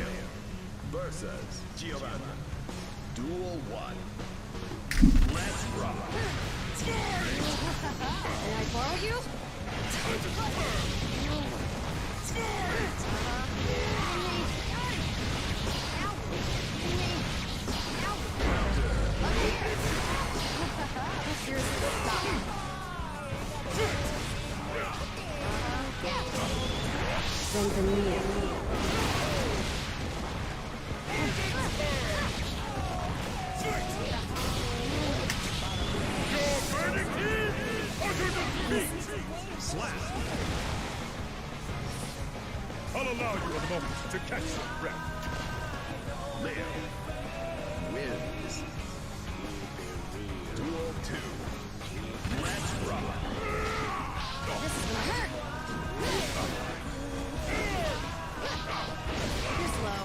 versus Giovanna. Duel 1. Let's rock. Can I borrow you? I'll allow you a moment to catch your breath. Leo wins. Duel 2. Let's rock. This is gonna hurt. You're slow.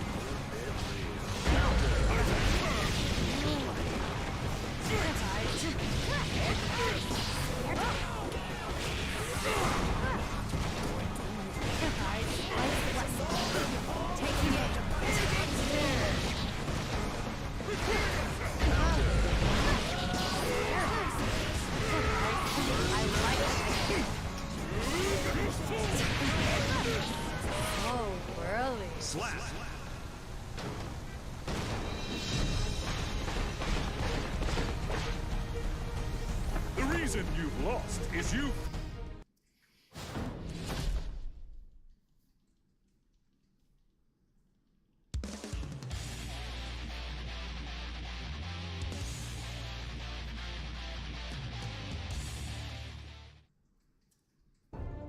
Oh, really? Slap. The reason you've lost is you...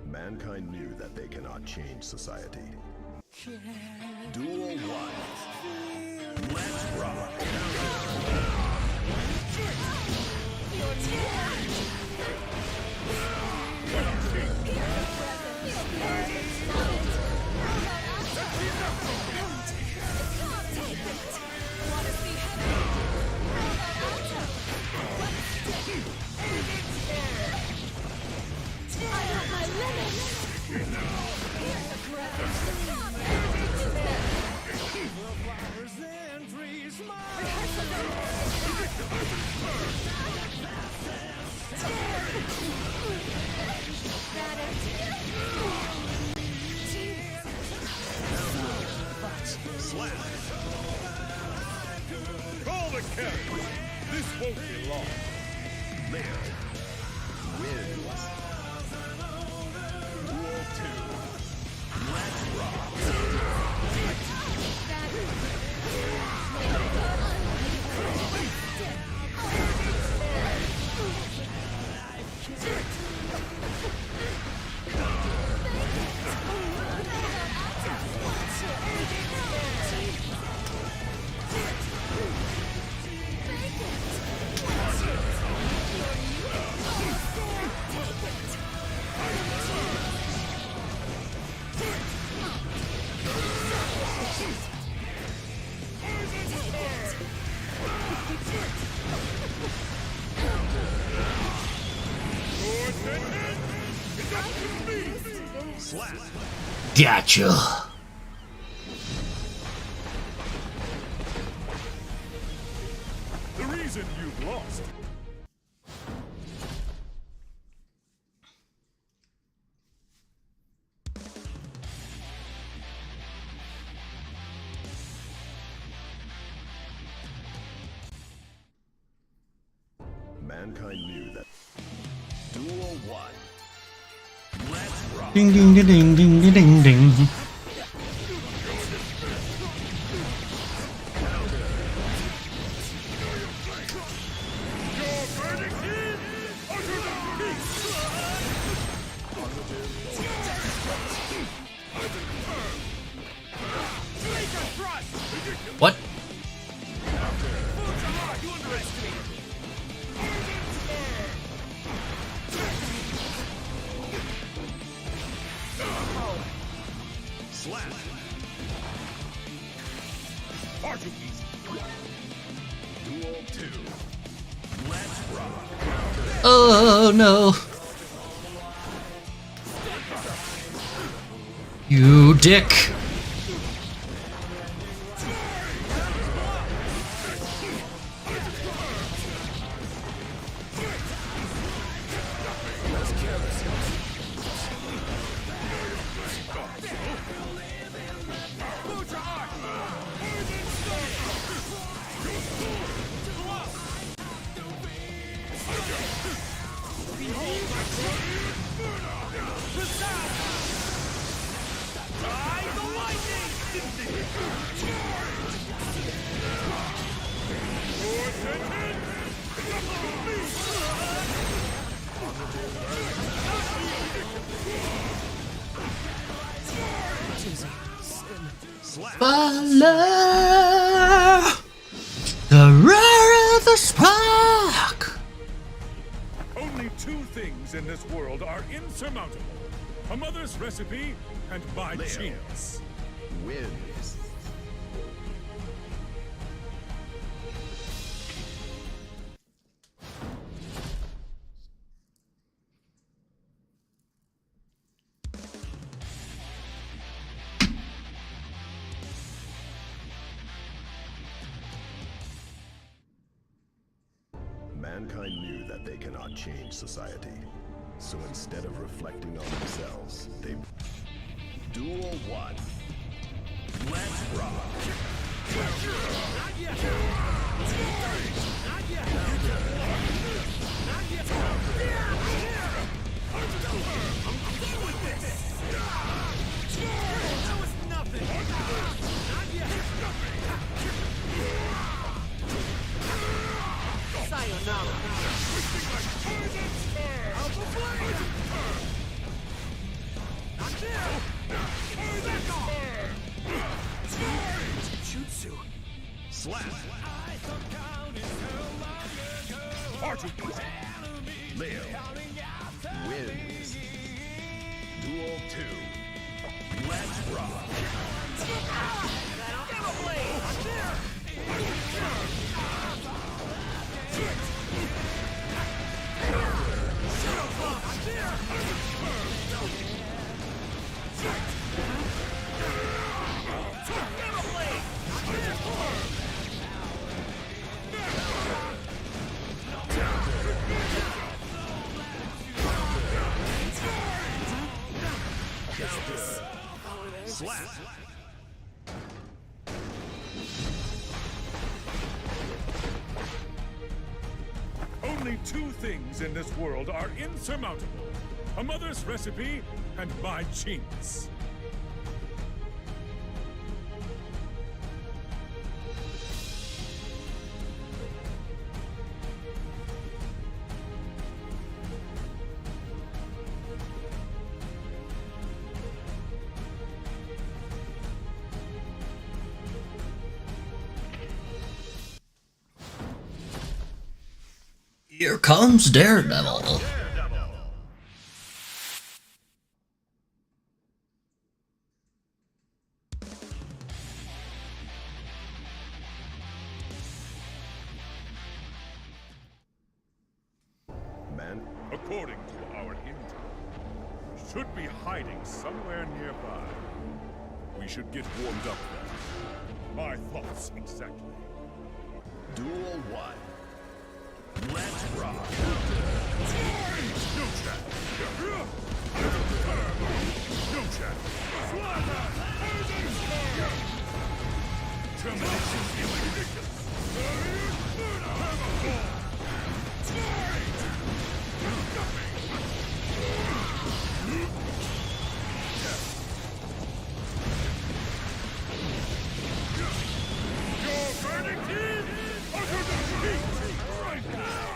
Mankind knew that they cannot change society. Duel 1. Let's rock. Call the carry! This won't be long. Leo wins. Duel 2. Let's rock. Slap. Gotcha. The reason you've lost. Mankind knew that. Duel 1. Let's rock. Ding ding ding ding ding ding ding. What? Slap. Far too easy. Duel 2. Oh no! You dick! Fire! The rarer the spark! Only two things in this world are insurmountable. A mother's recipe and my genius. Wins. Mankind knew that they cannot change society. So instead of reflecting on themselves, they... Duel 1. Let's rock! Not yet! Not yet! Not yet! I'm done with this! That was nothing! Not yet! Sayonara! Alpha Flame! Not there! Jutsu! Slap! Leo wins. Duel 2. Let's rock! Slap! Only two things in this world are insurmountable. A mother's recipe and my genius. Here comes Daredevil. Man, according to our intel, should be hiding somewhere nearby. We should get warmed up then. My thoughts exactly. Duel 1. Let's rock! No chat! No chat! Termination is ridiculous! Your verdict is utter defeat! Right now!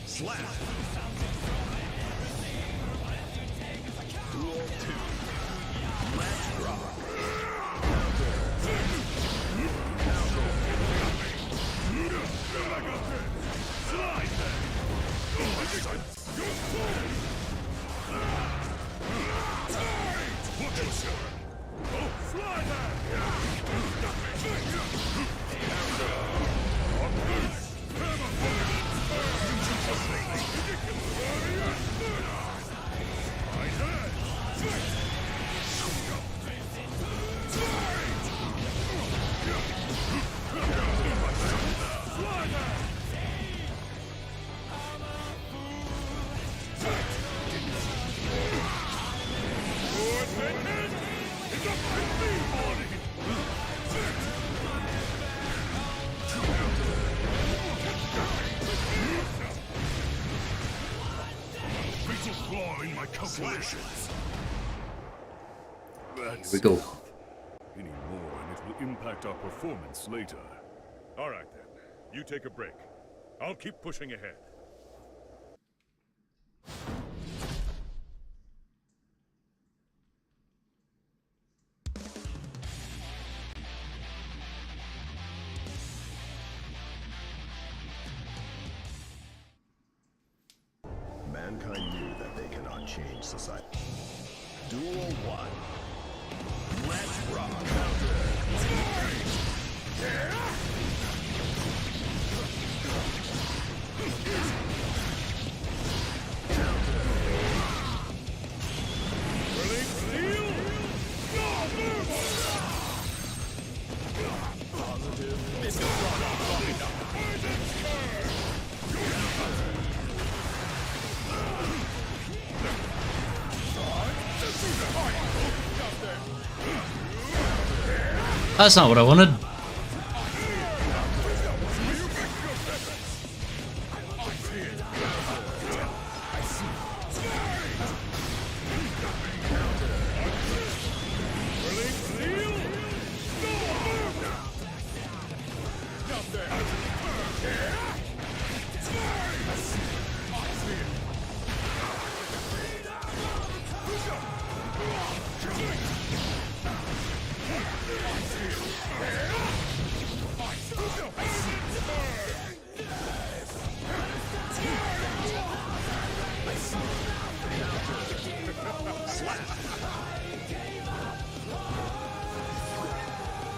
Slap! Duel 2. Let's rock! Slide then! Your soul! Calculations. That's Here we go. enough. Any more and it will impact our performance later. All right then. You take a break. I'll keep pushing ahead. Mankind knew that they cannot change society. Duel 1. Let's rock. That's not what I wanted.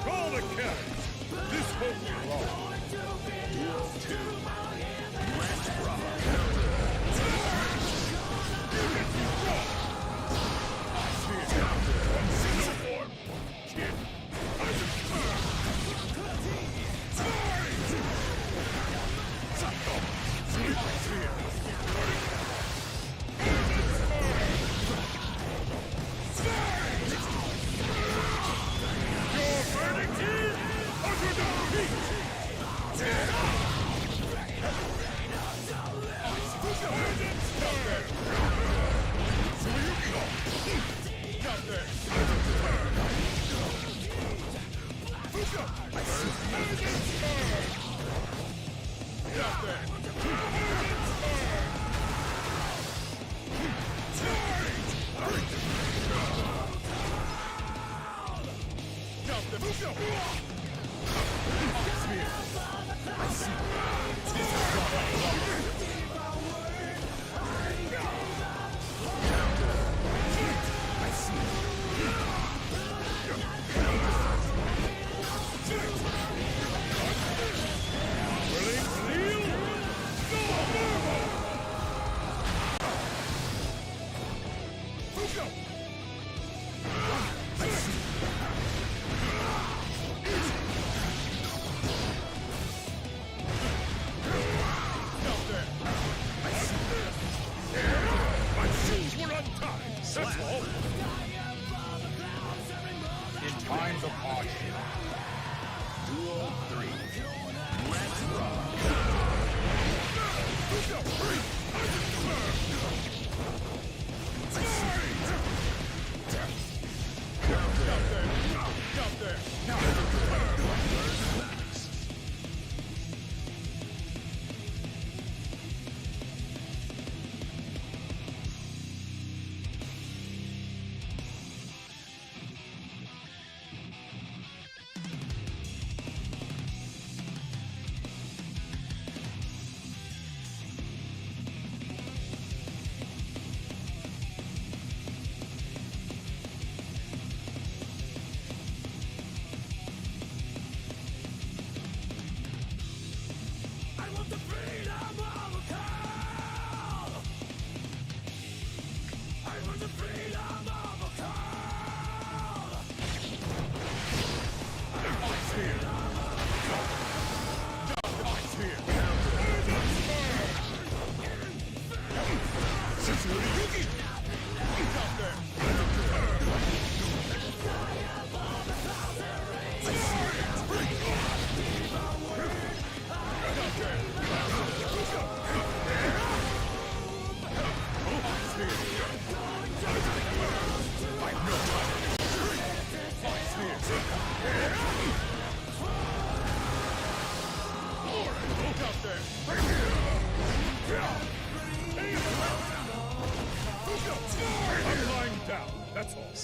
Call the captain. This won't be long. Duel 2. Let's rock. In times of hardship. Duel 3. Let's rock.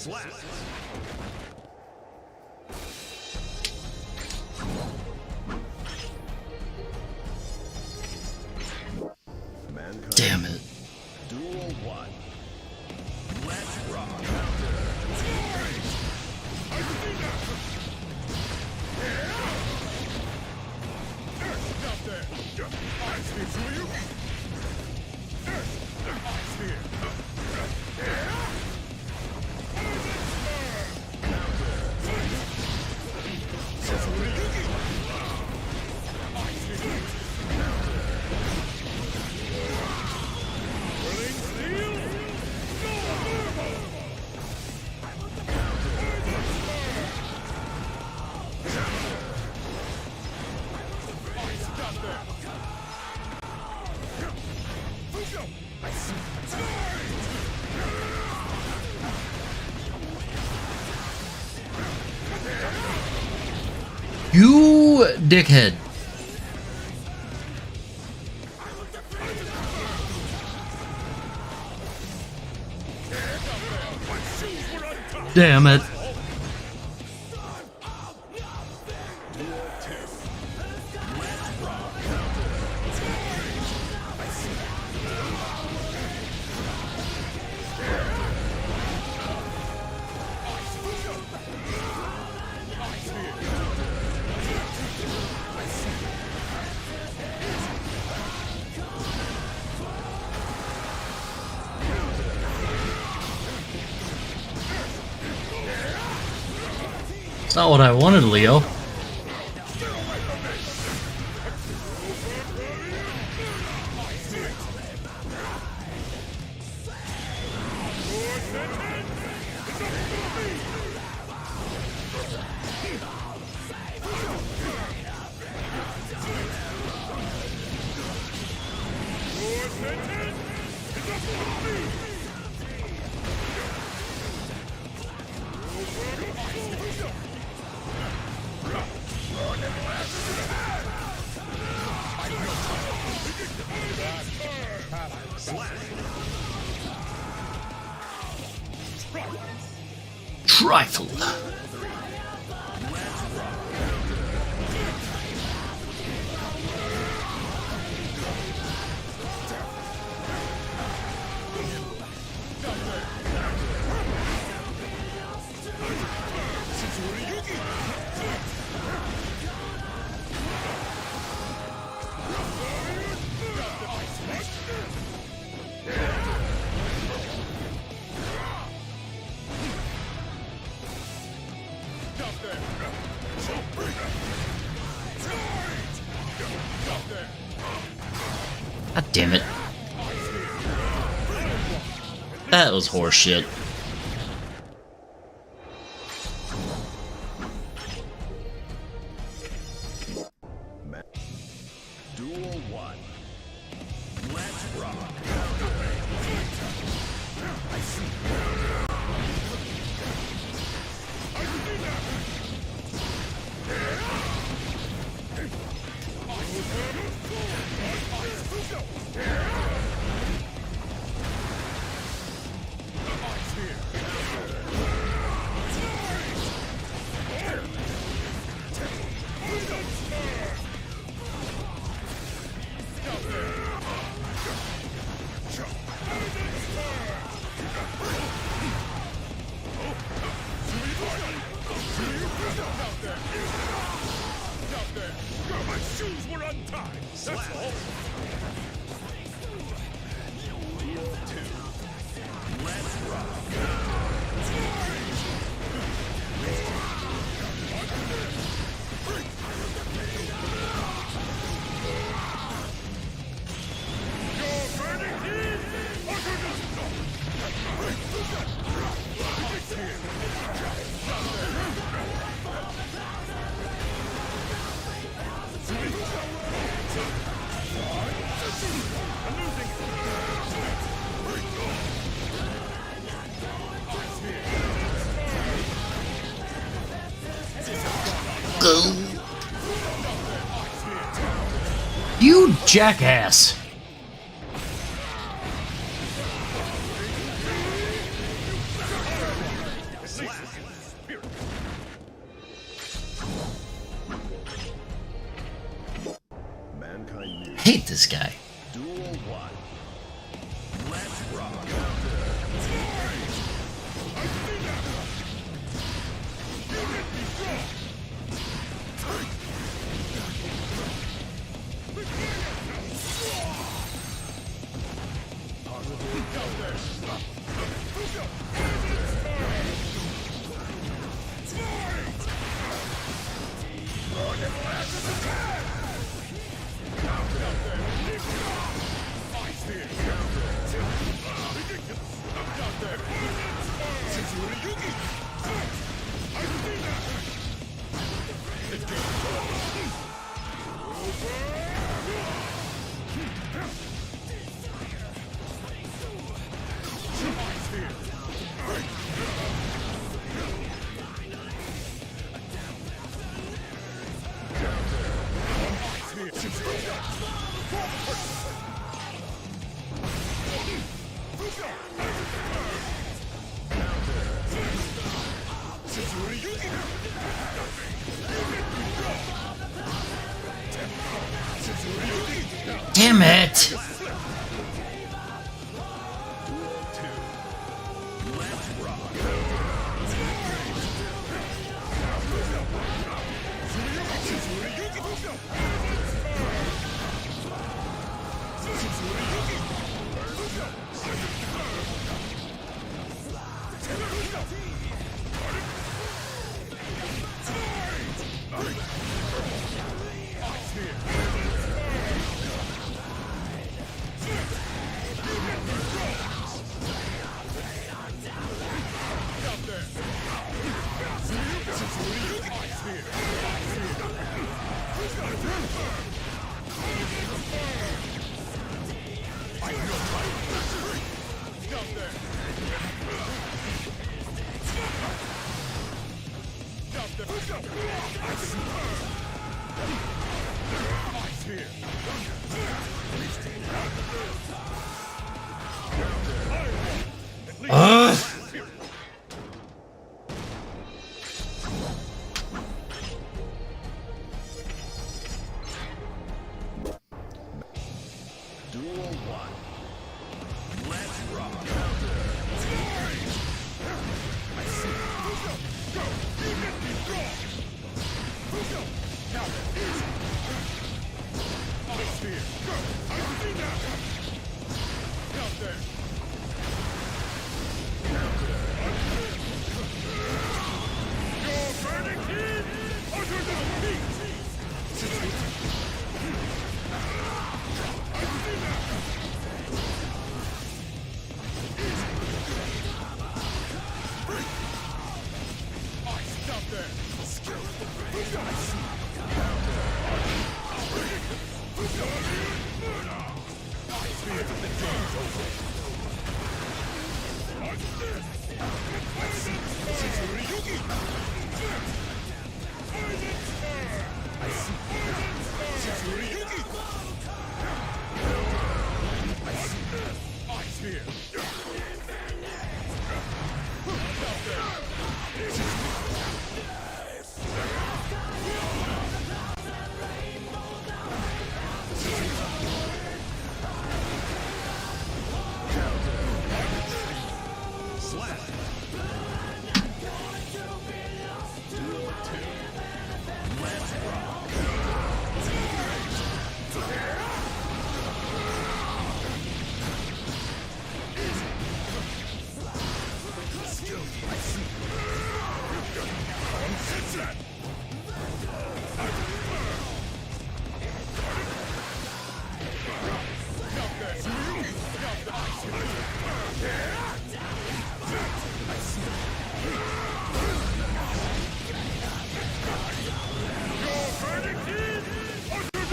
Slap. Mankind. Damn it. Duel 1. Let's rock. You dickhead. Damn it. It's not what I wanted, Leo. Trifle. God damn it. That was horseshit. Duel 1. Let's rock. I see. My shoes were untied. That's all. Duel 2. Let's rock. Go. You jackass. hate this guy. Duel 1. Let's rock. Damn it!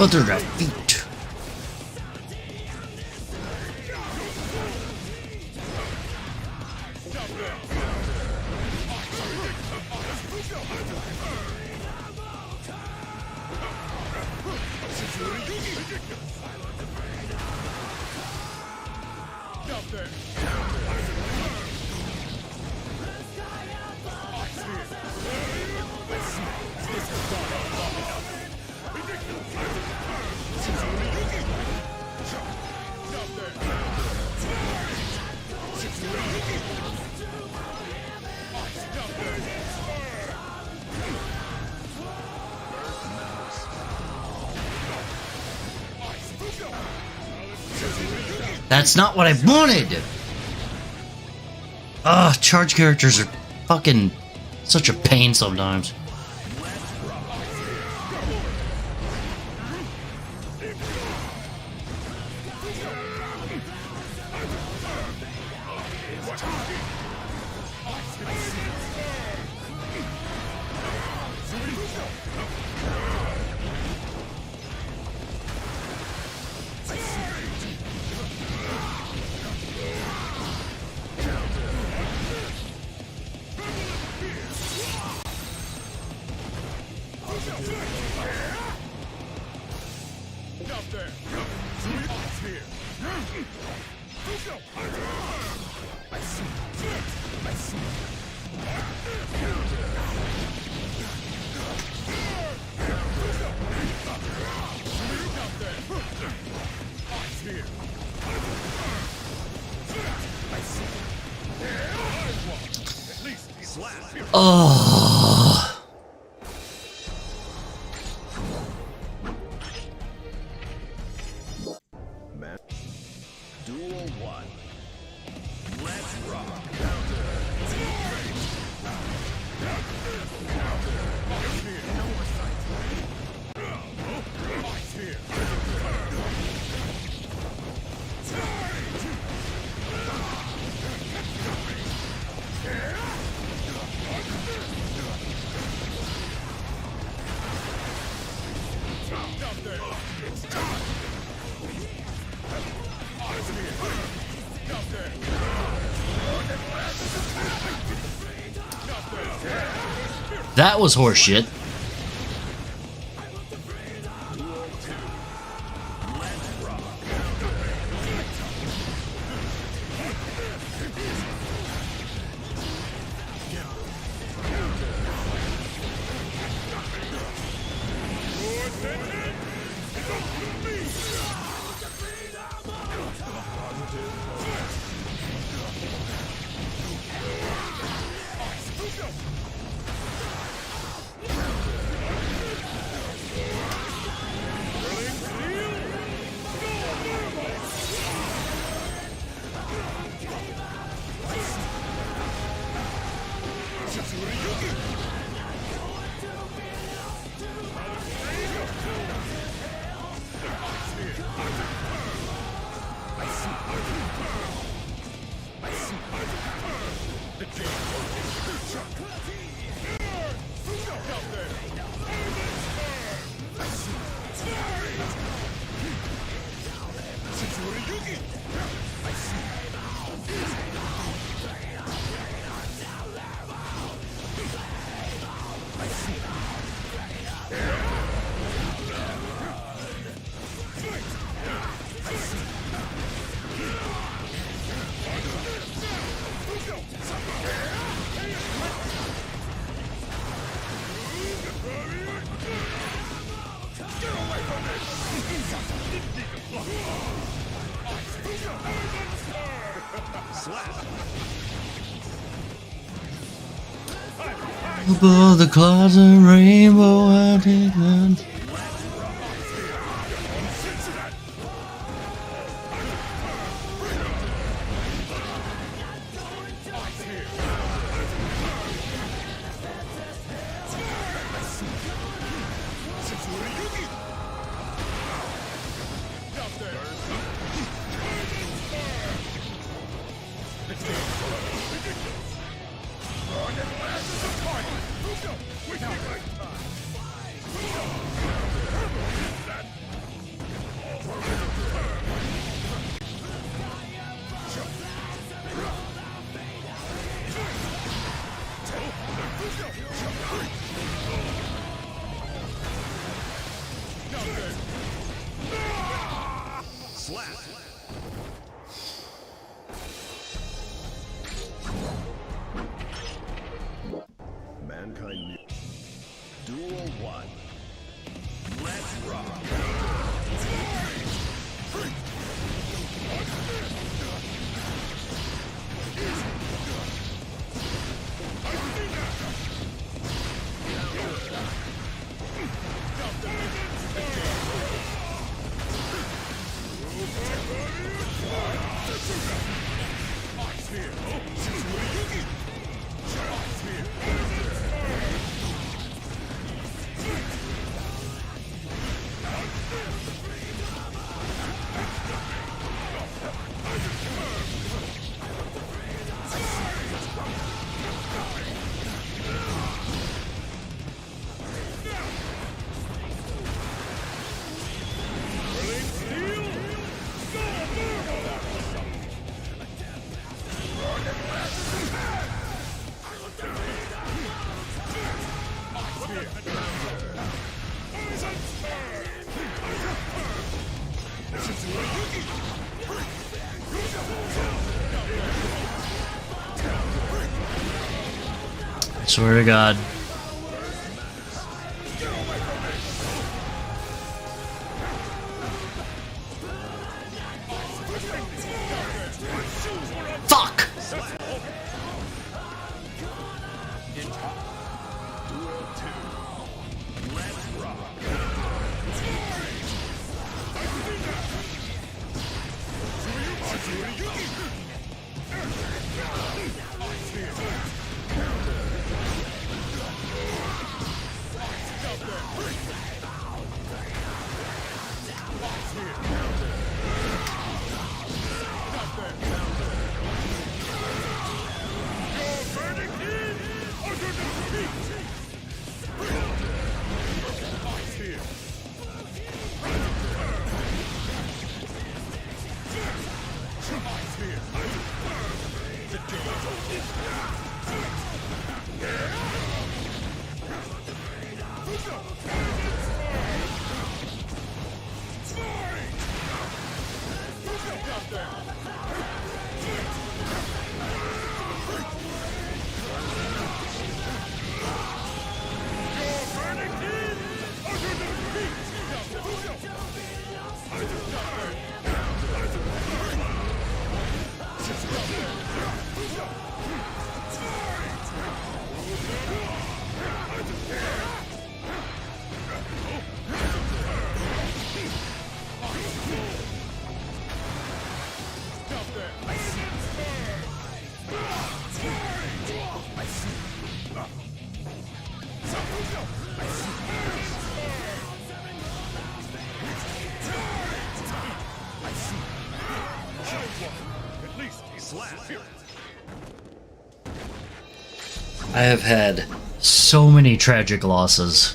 Under the feet. That's not what I wanted! Ugh, charge characters are fucking such a pain sometimes. Oh. Man. Duel 1. Let's rock. That was horseshit. Above the clouds and rainbow, I'll take them. Mankind. Duel 1. Let's rock. I swear to God. Fuck! I have had so many tragic losses.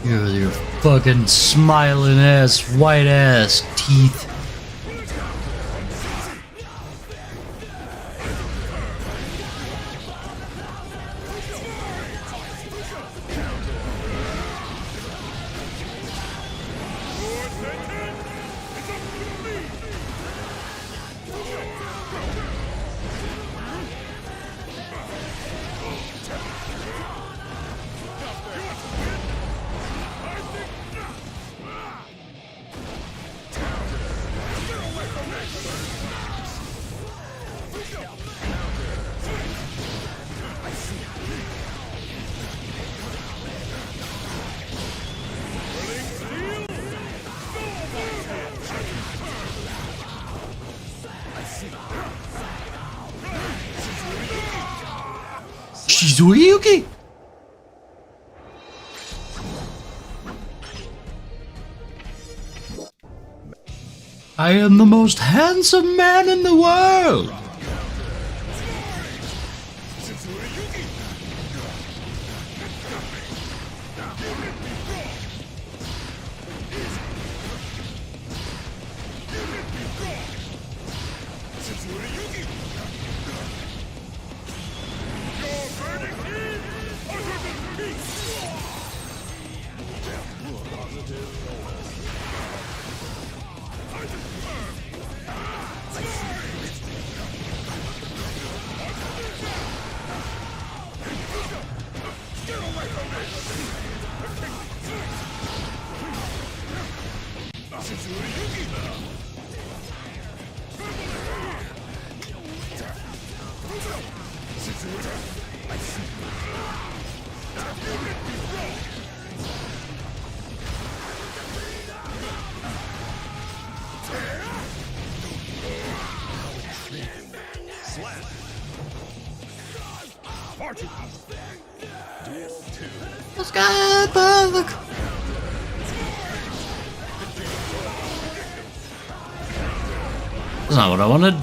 You with your fucking smiling ass, white ass teeth. Shizuyuki? I am the most handsome man in the world! Let's go, brother. That's not what I wanted.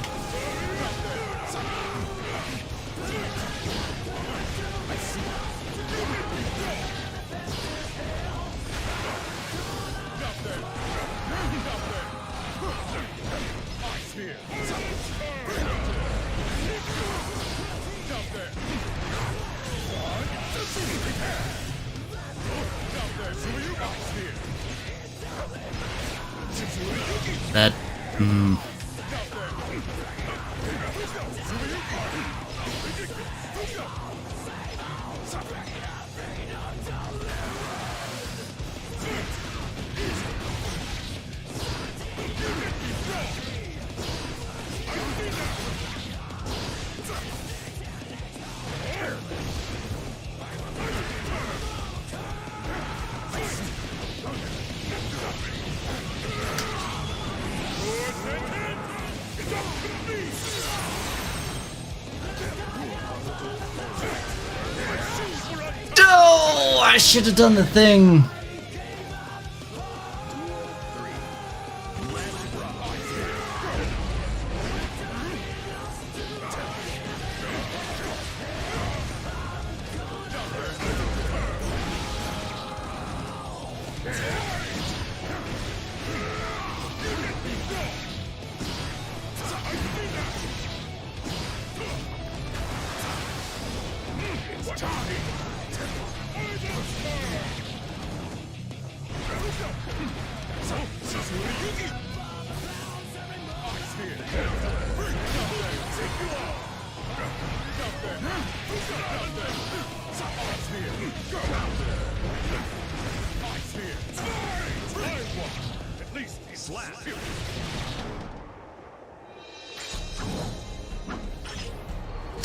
That, oh, I should have done the thing.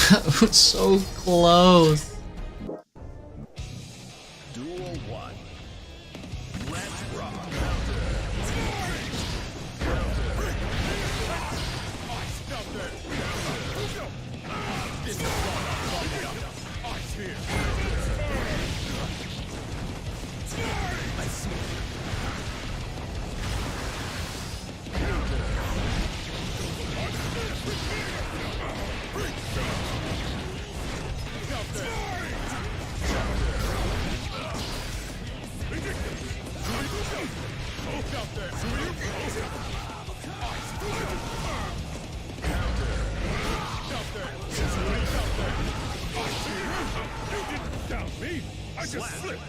That was so close. Duel 1. Let's rock. I just slipped.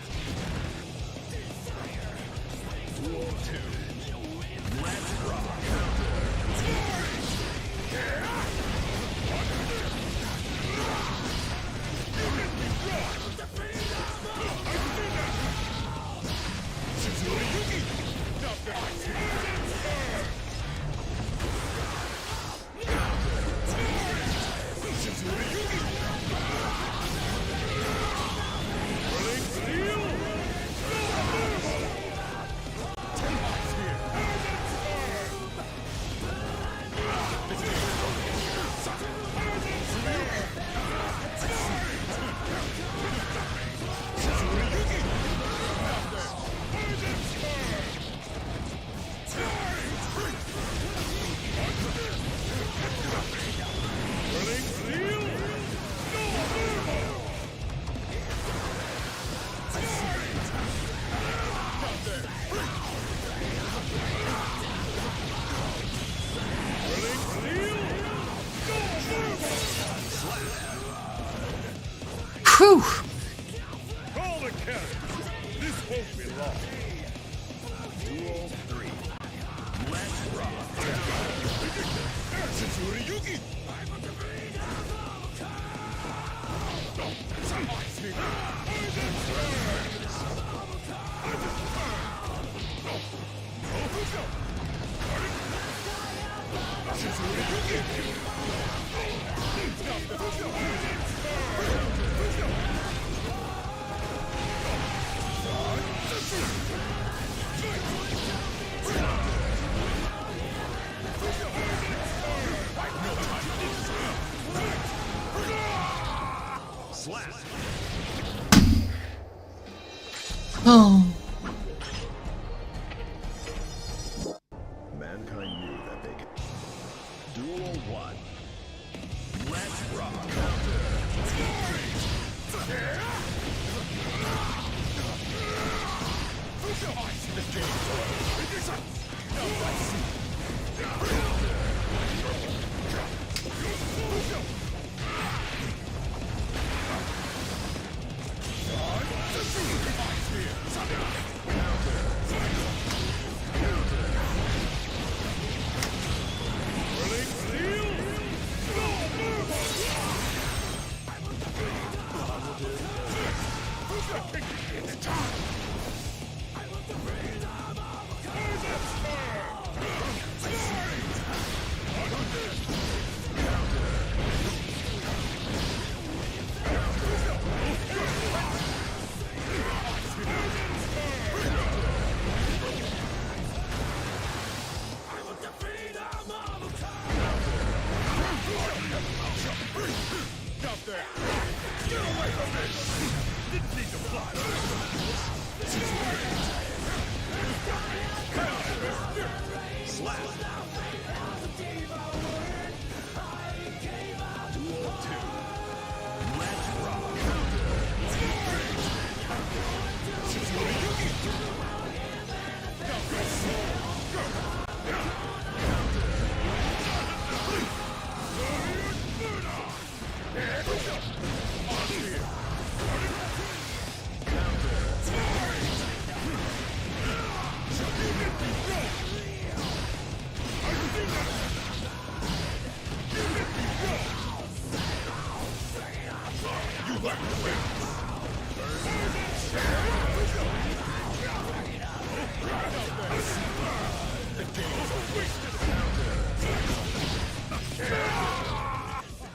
Duel 2. Let's rock. Whew! Call the carriage. This won't be long. Duel 3. Let's rock. Tsuriyuki! Slap. Oh. Mankind knew that they could. Duel 1. Let's rock.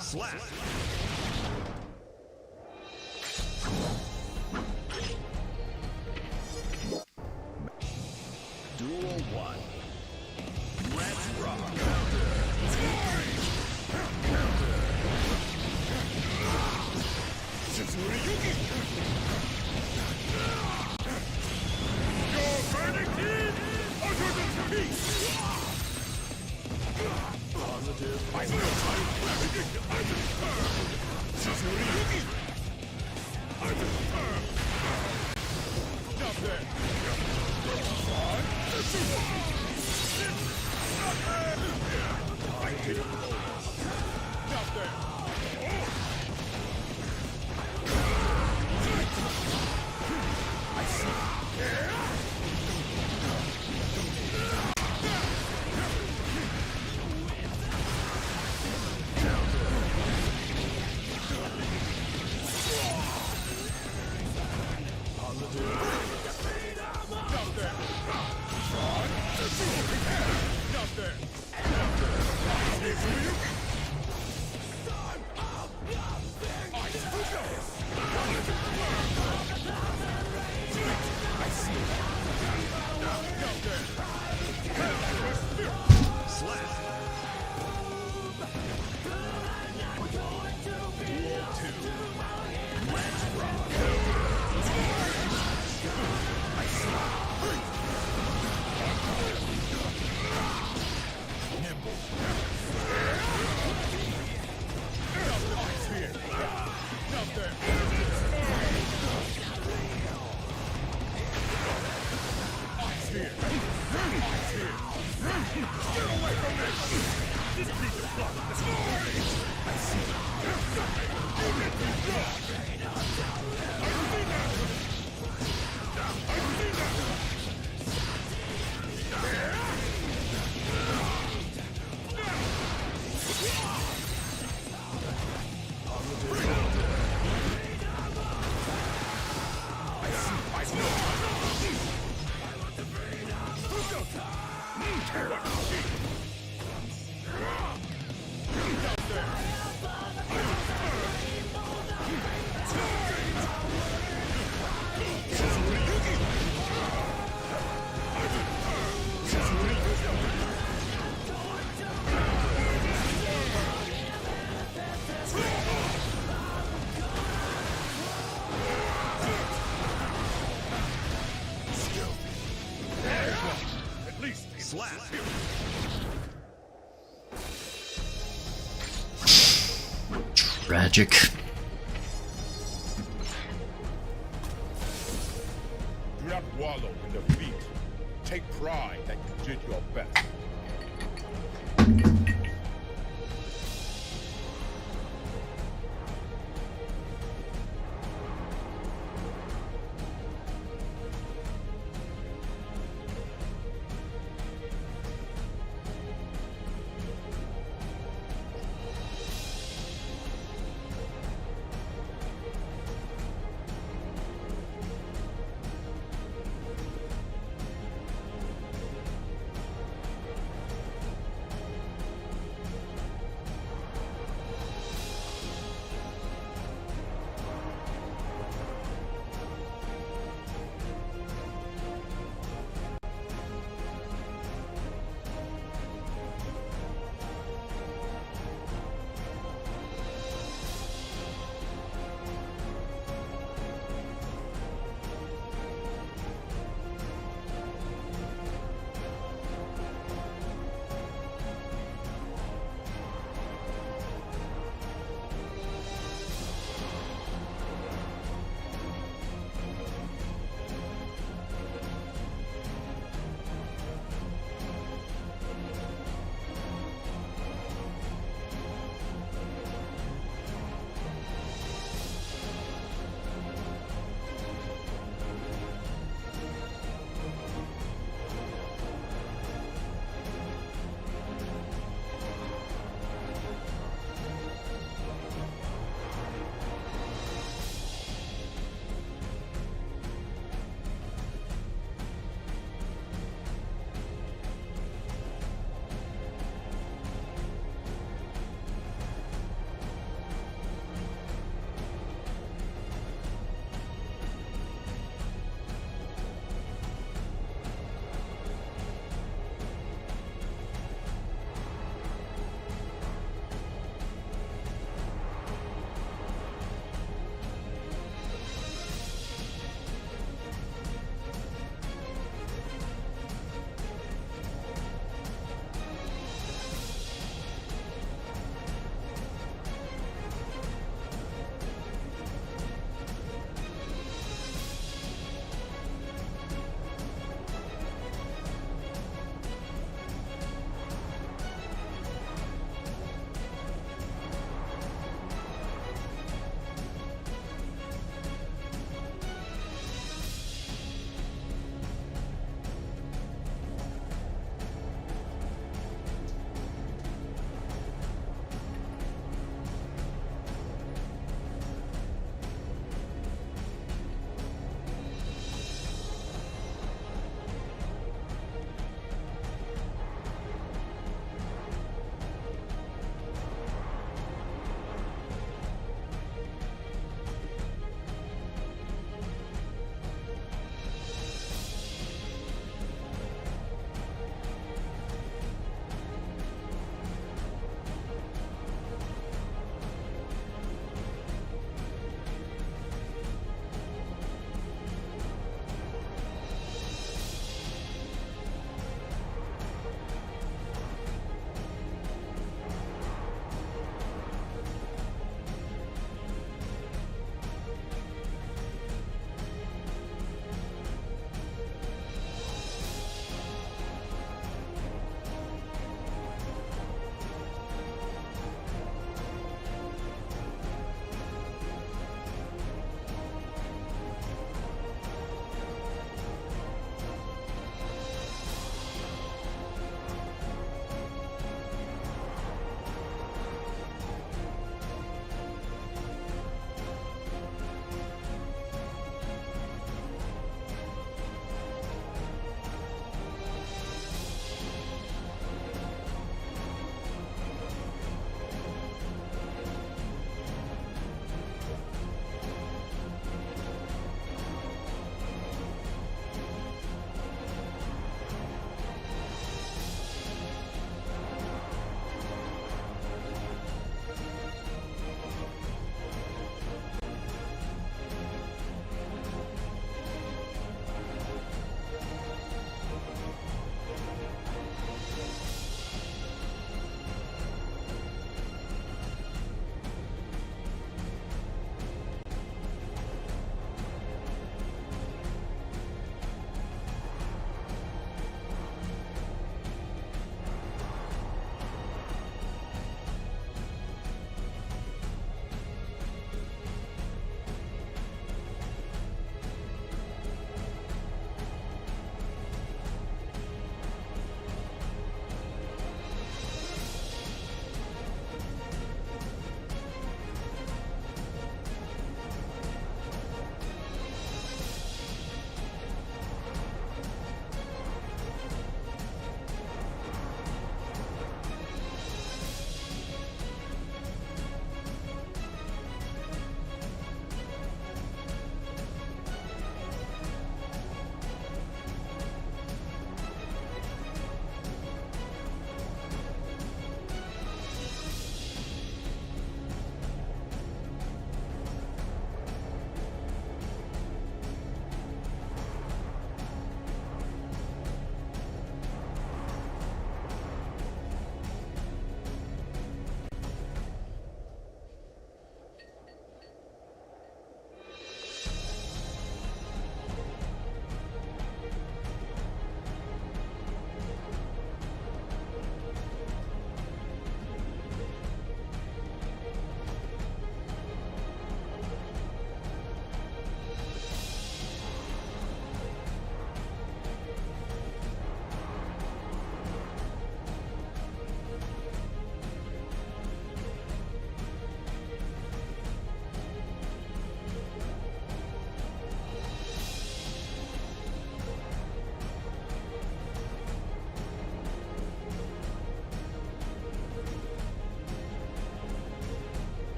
Slap. Duel 1. Let's rock. Tsuriyuki! Your verdict is utter defeat! Positive. I will fight. Tsuriyuki! Stop there! Stop there! Tragic. Do not wallow in defeat. Take pride that you did your best.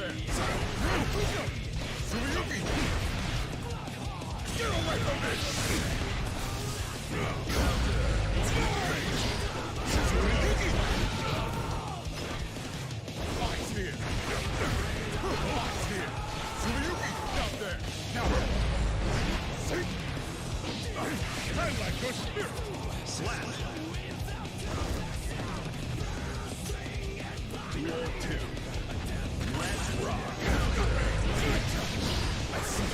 there! Tsuruyuki! Get away from me! Tsuruyuki! Eyes here! Eyes here! Tsuruyuki! Down there! Now! See? I like your spirit! Slap! Duel 2. Let's rock! I see.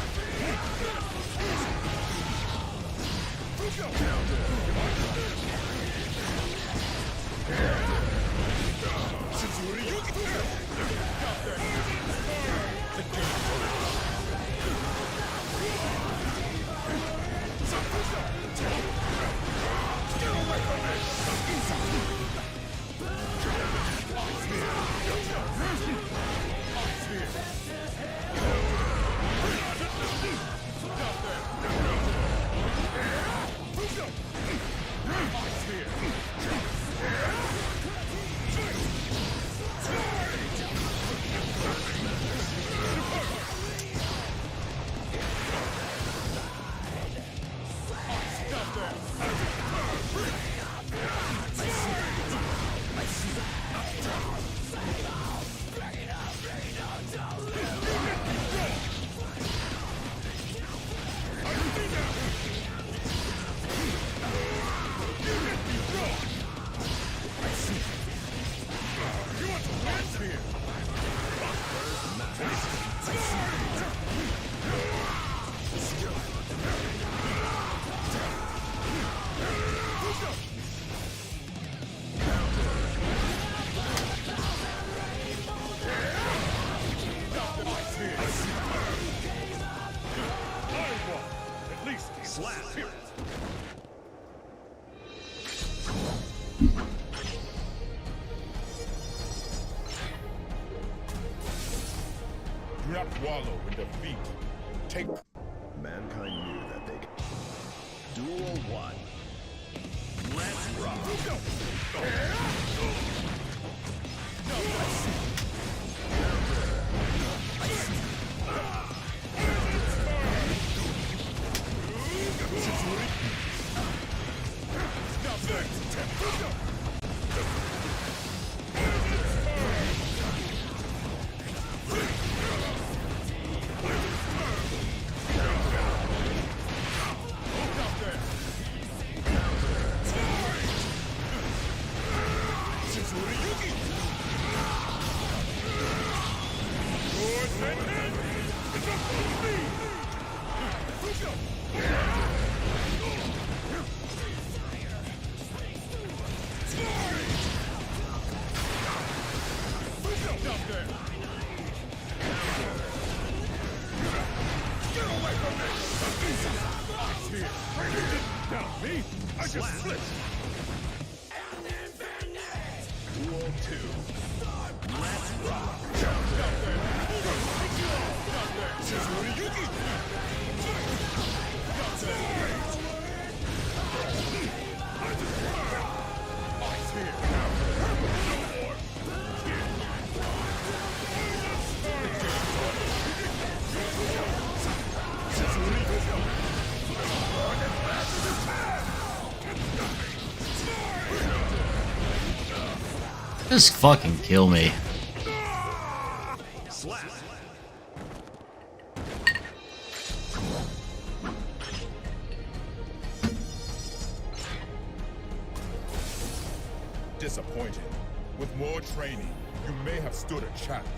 Do not wallow in defeat. Take. Mankind knew that they could. Duel 1. Let's rock. I just split. Duel 2. Let's rock. Just fucking kill me. Disappointed. With more training, you may have stood a chance.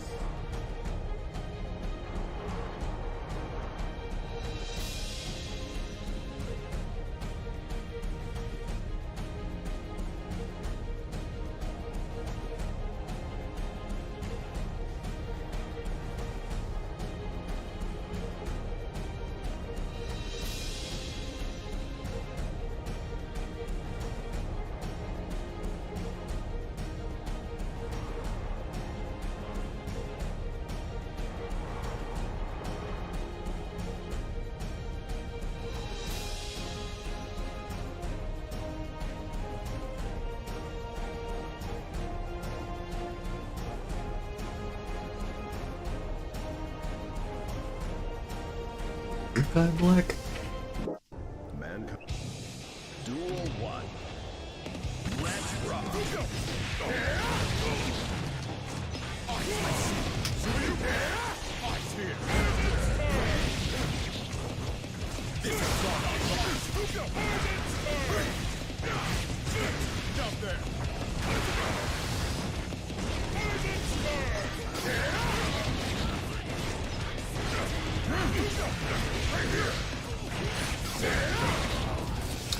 Guy Black? Mankind. Duel 1. Let's rock.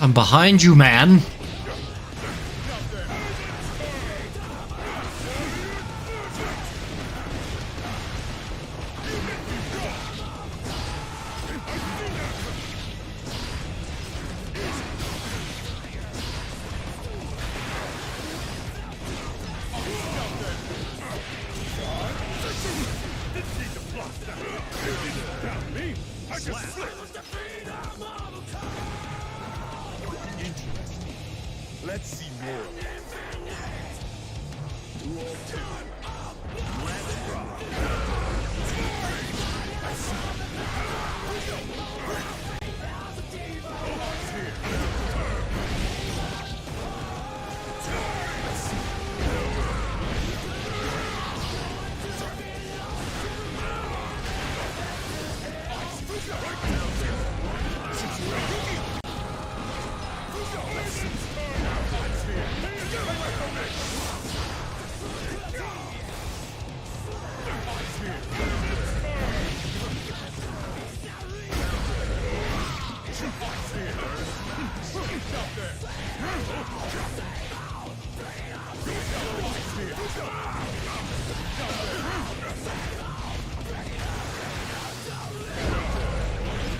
I'm behind you, man. Let's see more. Duel 2. Let's rock.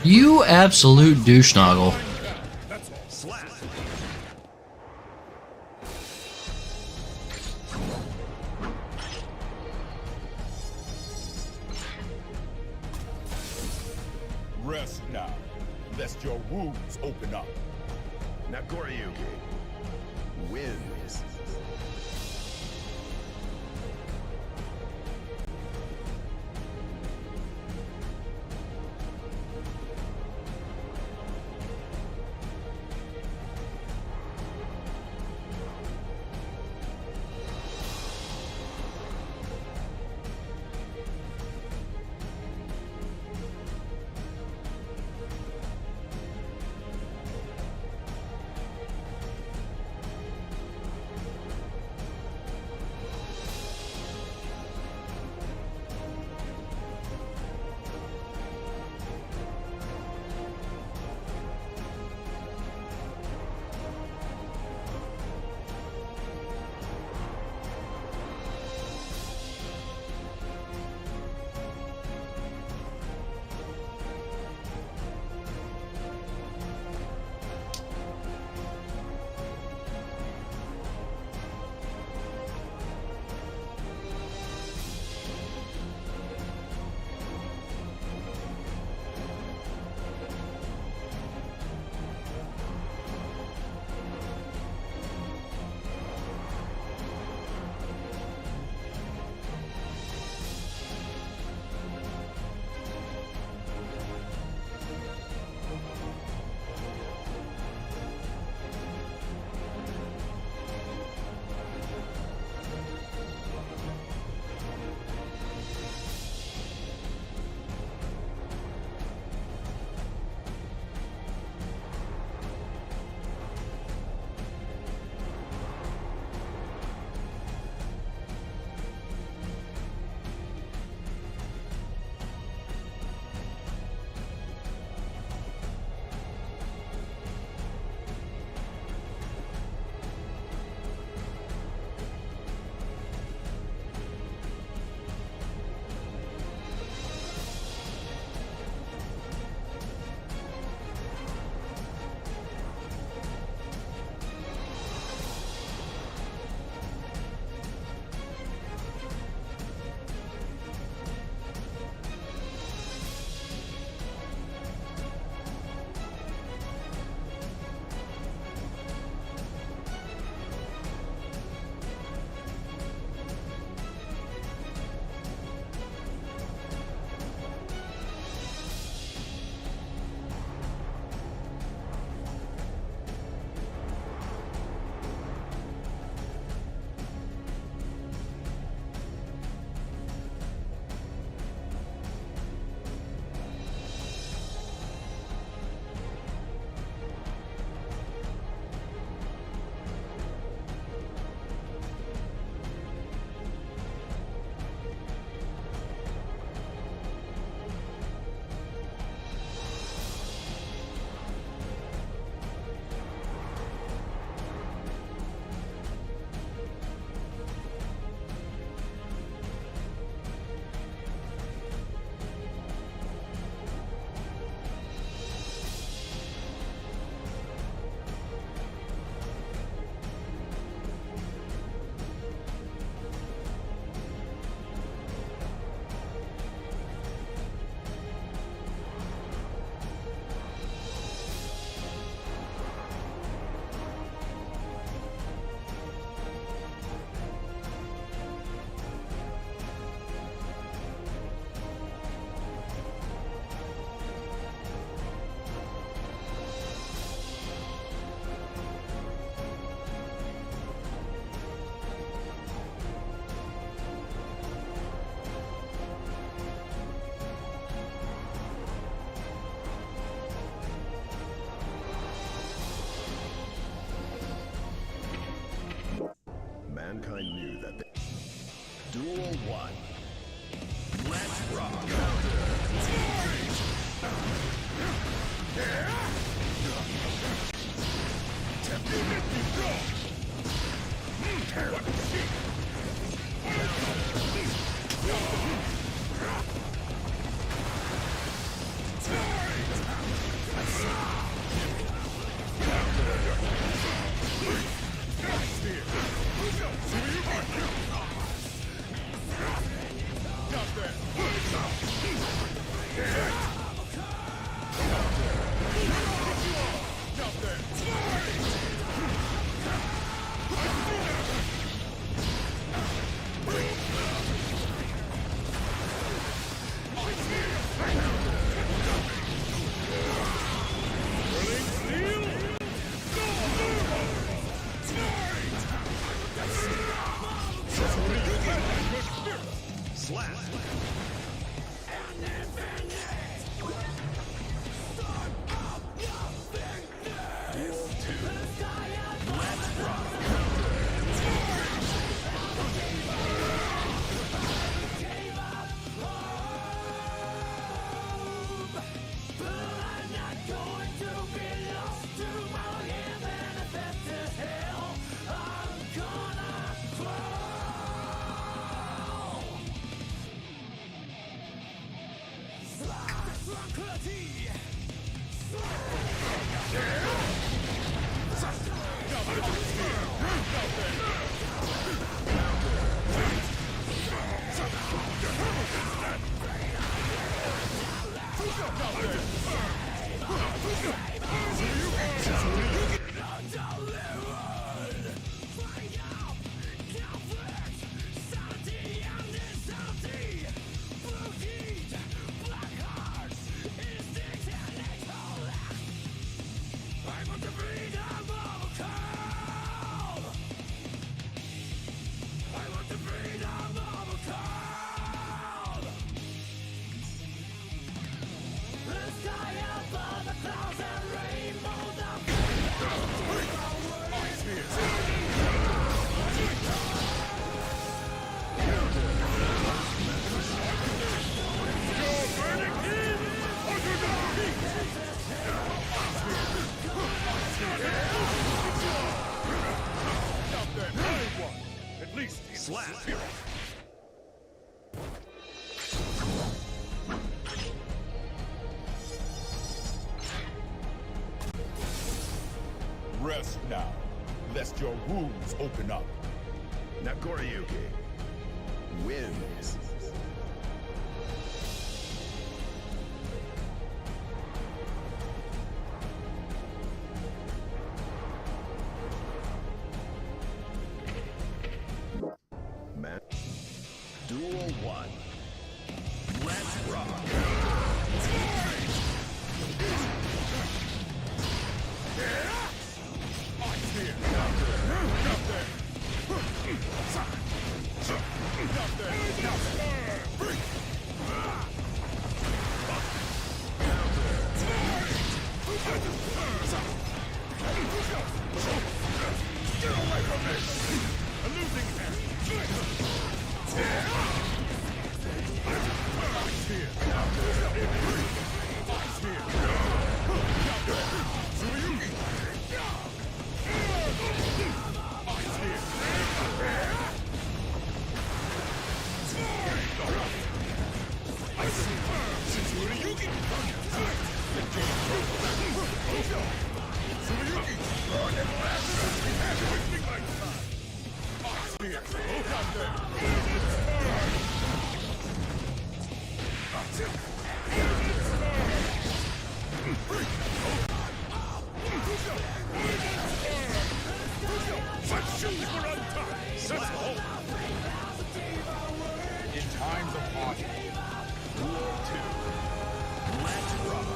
You absolute douche noggle. Rest now, lest your wounds open up. Nagoryuki wins. At least he's Slap. spirit. Rest now, lest your wounds open up. Nakoriyuki wins. Man. Duel 1. Let's rock. Get away from me! A losing hand! In times of party, Duel 2. Let's rock.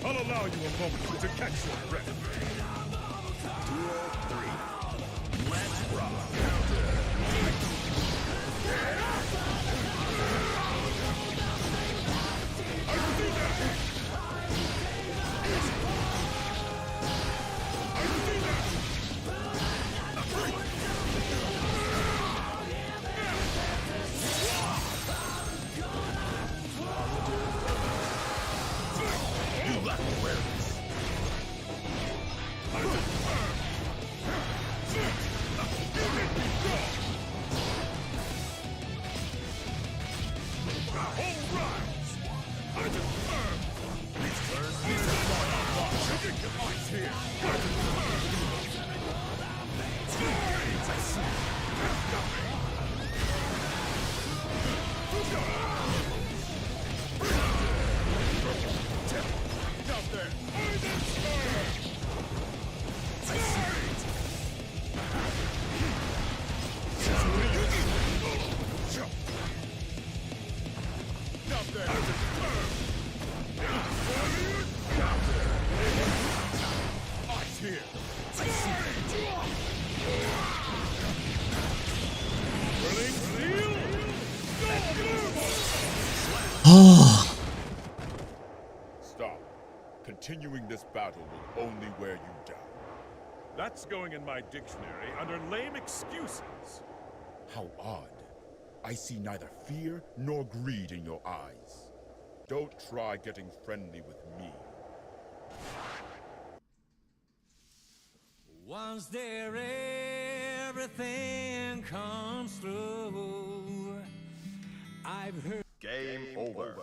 I'll allow you a moment to catch your breath. Duel 3. Let's rock. You lack awareness. Stop. Continuing this battle will only wear you down. That's going in my dictionary under lame excuses. How odd. I see neither fear nor greed in your eyes. Don't try getting friendly with me. Once there, everything comes through. I've heard. Game over.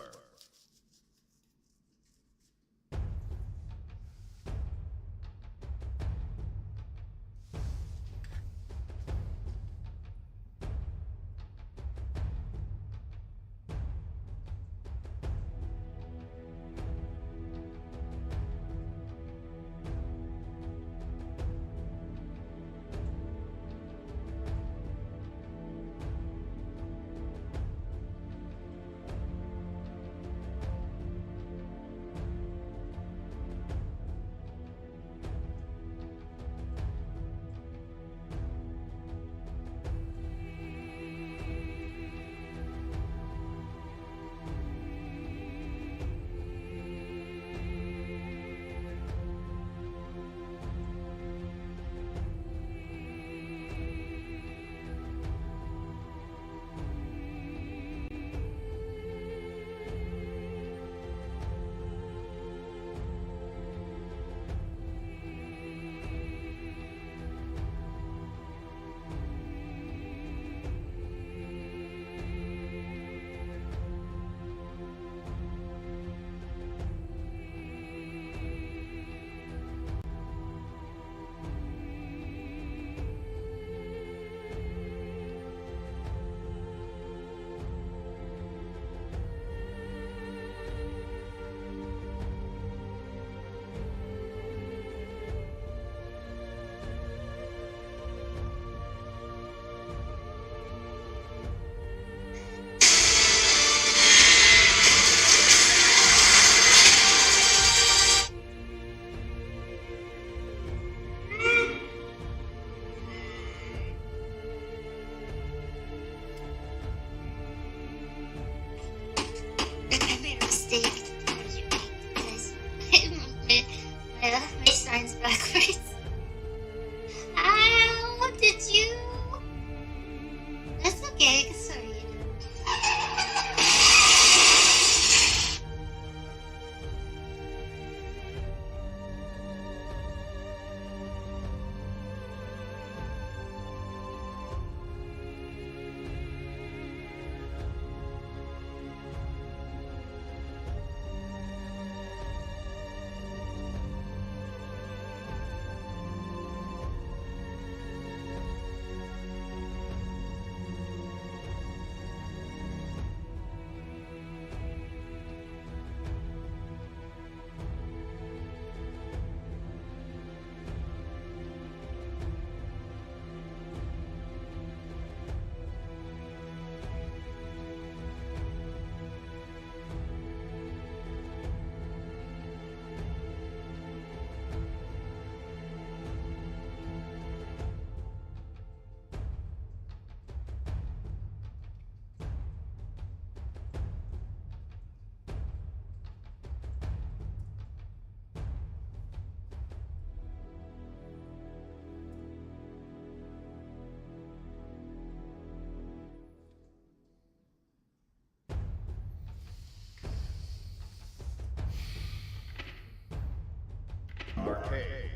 Arcade.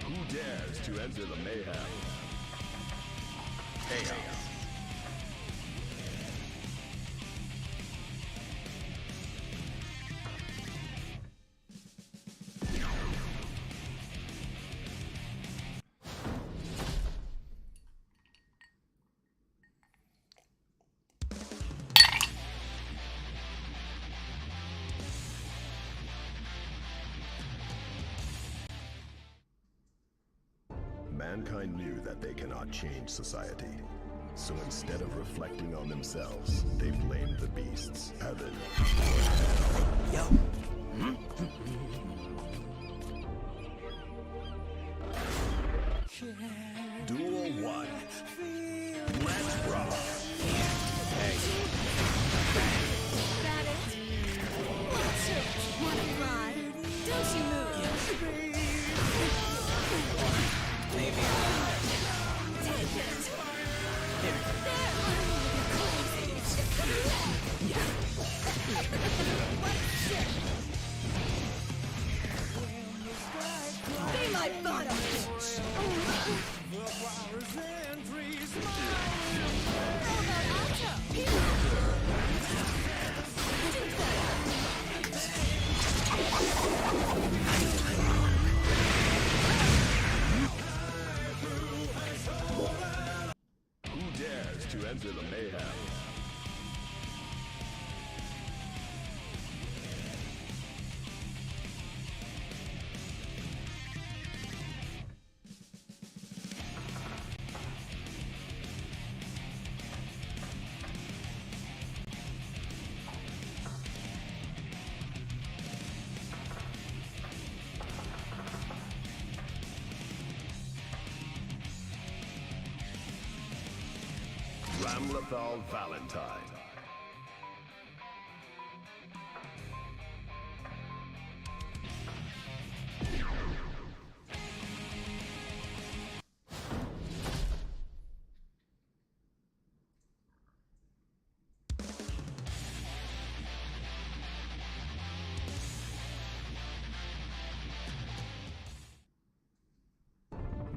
Who dares to enter the mayhem? Chaos. Mankind knew that they cannot change society. So instead of reflecting on themselves, they blamed the beasts, heaven, or hell. Yo! Duel 1. Let's rock! Hey. enter the mayhem. Ramlethal Valentine.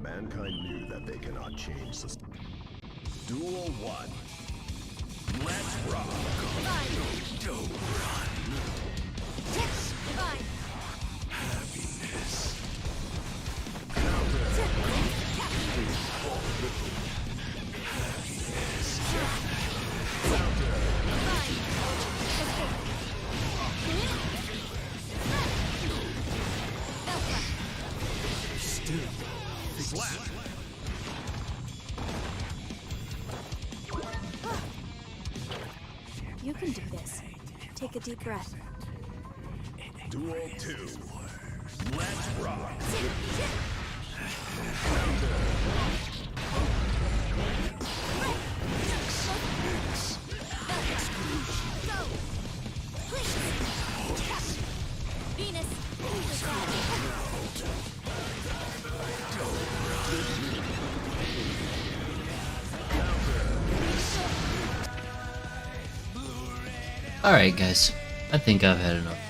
Mankind knew that they cannot change society. Duel 1. Let's rock! Don't run! Divine! Happiness! Counter! Happiness! Counter! Still. Slap! You can do this. Take a deep breath. Duel 2. Let's rock! Venus! Alright guys, I think I've had enough.